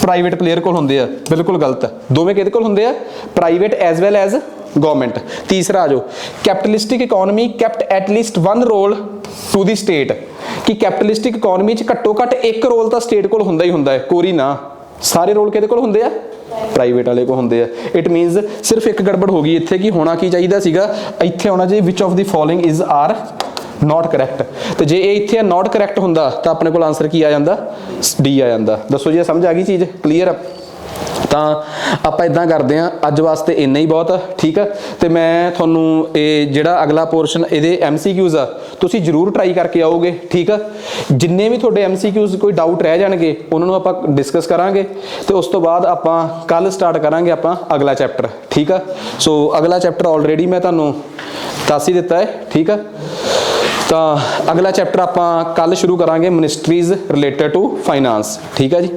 ਪ੍ਰਾਈਵੇਟ ਪਲੇਅਰ ਕੋਲ ਹੁੰਦੇ ਆ। ਬਿਲਕੁਲ ਗਲਤ। ਦੋਵੇਂ ਕਿਹਦੇ ਕੋਲ ਹੁੰਦੇ ਆ? Private as well as government. ਤੀਸਰਾ ਆ ਜਾਓ, capitalistic economy kept at least one role to the state. ਕਿ ਕੈਪੀਟਲਿਸਟਿਕ ਇਕਨੋਮੀ 'ਚ ਘੱਟੋ ਘੱਟ ਇੱਕ ਰੋਲ ਤਾਂ ਸਟੇਟ ਕੋਲ ਹੁੰਦਾ ਹੀ ਹੁੰਦਾ ਹੈ। ਕੋਰੀ ਨਾ, ਸਾਰੇ ਰੋਲ ਕਿਹਦੇ ਕੋਲ ਹੁੰਦੇ ਆ? ਪ੍ਰਾਈਵੇਟ ਵਾਲੇ ਕੋ ਹੁੰਦੇ ਆ। ਇਟ ਮੀਨਸ ਸਿਰਫ ਇੱਕ ਗੜਬੜ ਹੋ ਗਈ ਇੱਥੇ ਕਿ ਹੋਣਾ ਕੀ ਚਾਹੀਦਾ ਸੀਗਾ, ਇੱਥੇ ਹੋਣਾ ਚਾਹੀਦਾ ਵਿਚ of the following is R note correct, ਤੇ ਜੇ ਇਹ ਇੱਥੇ ਨੋਟ ਕਰੈਕਟ ਹੁੰਦਾ ਤਾਂ ਆਪਣੇ ਕੋਲ ਆਨਸਰ ਕੀ ਆ ਜਾਂਦਾ, ਡੀ ਆ ਜਾਂਦਾ। ਦੱਸੋ ਜੀ ਸਮਝ ਆ ਗਈ ਚੀਜ਼, ਕਲੀਅਰ? ਤਾਂ ਆਪਾਂ ਇਦਾਂ ਕਰਦੇ ਹਾਂ, ਅੱਜ ਵਾਸਤੇ ਇੰਨਾ ਹੀ ਬਹੁਤ ਆ, ਠੀਕ ਆ। ਤੇ ਮੈਂ ਤੁਹਾਨੂੰ ਇਹ ਜਿਹੜਾ ਅਗਲਾ ਪੋਰਸ਼ਨ ਇਹਦੇ MCQs ਆ ਤੁਸੀਂ ਜ਼ਰੂਰ ਟਰਾਈ ਕਰਕੇ ਆਓਗੇ, ਠੀਕ ਆ। ਜਿੰਨੇ ਵੀ ਤੁਹਾਡੇ MCQs ਕੋਈ ਡਾਊਟ ਰਹਿ ਜਾਣਗੇ ਉਹਨਾਂ ਨੂੰ ਆਪਾਂ ਡਿਸਕਸ ਕਰਾਂਗੇ, ਤੇ ਉਸ ਤੋਂ ਬਾਅਦ ਆਪਾਂ ਕੱਲ ਸਟਾਰਟ ਕਰਾਂਗੇ ਆਪਾਂ ਅਗਲਾ ਚੈਪਟਰ, ਠੀਕ ਆ। ਸੋ ਅਗਲਾ ਚੈਪਟਰ ਆਲਰੇਡੀ ਮੈਂ ਤੁਹਾਨੂੰ ਦੱਸ ਹੀ ਦਿੱਤਾ ਹੈ, ਠੀਕ ਆ। ਤਾਂ ਅਗਲਾ ਚੈਪਟਰ ਆਪਾਂ ਕੱਲ ਸ਼ੁਰੂ ਕਰਾਂਗੇ, ਮਿਨਿਸਟਰੀਜ਼ ਰਿਲੇਟਡ ਟੂ ਫਾਈਨਾਂਸ, ਠੀਕ ਆ ਜੀ।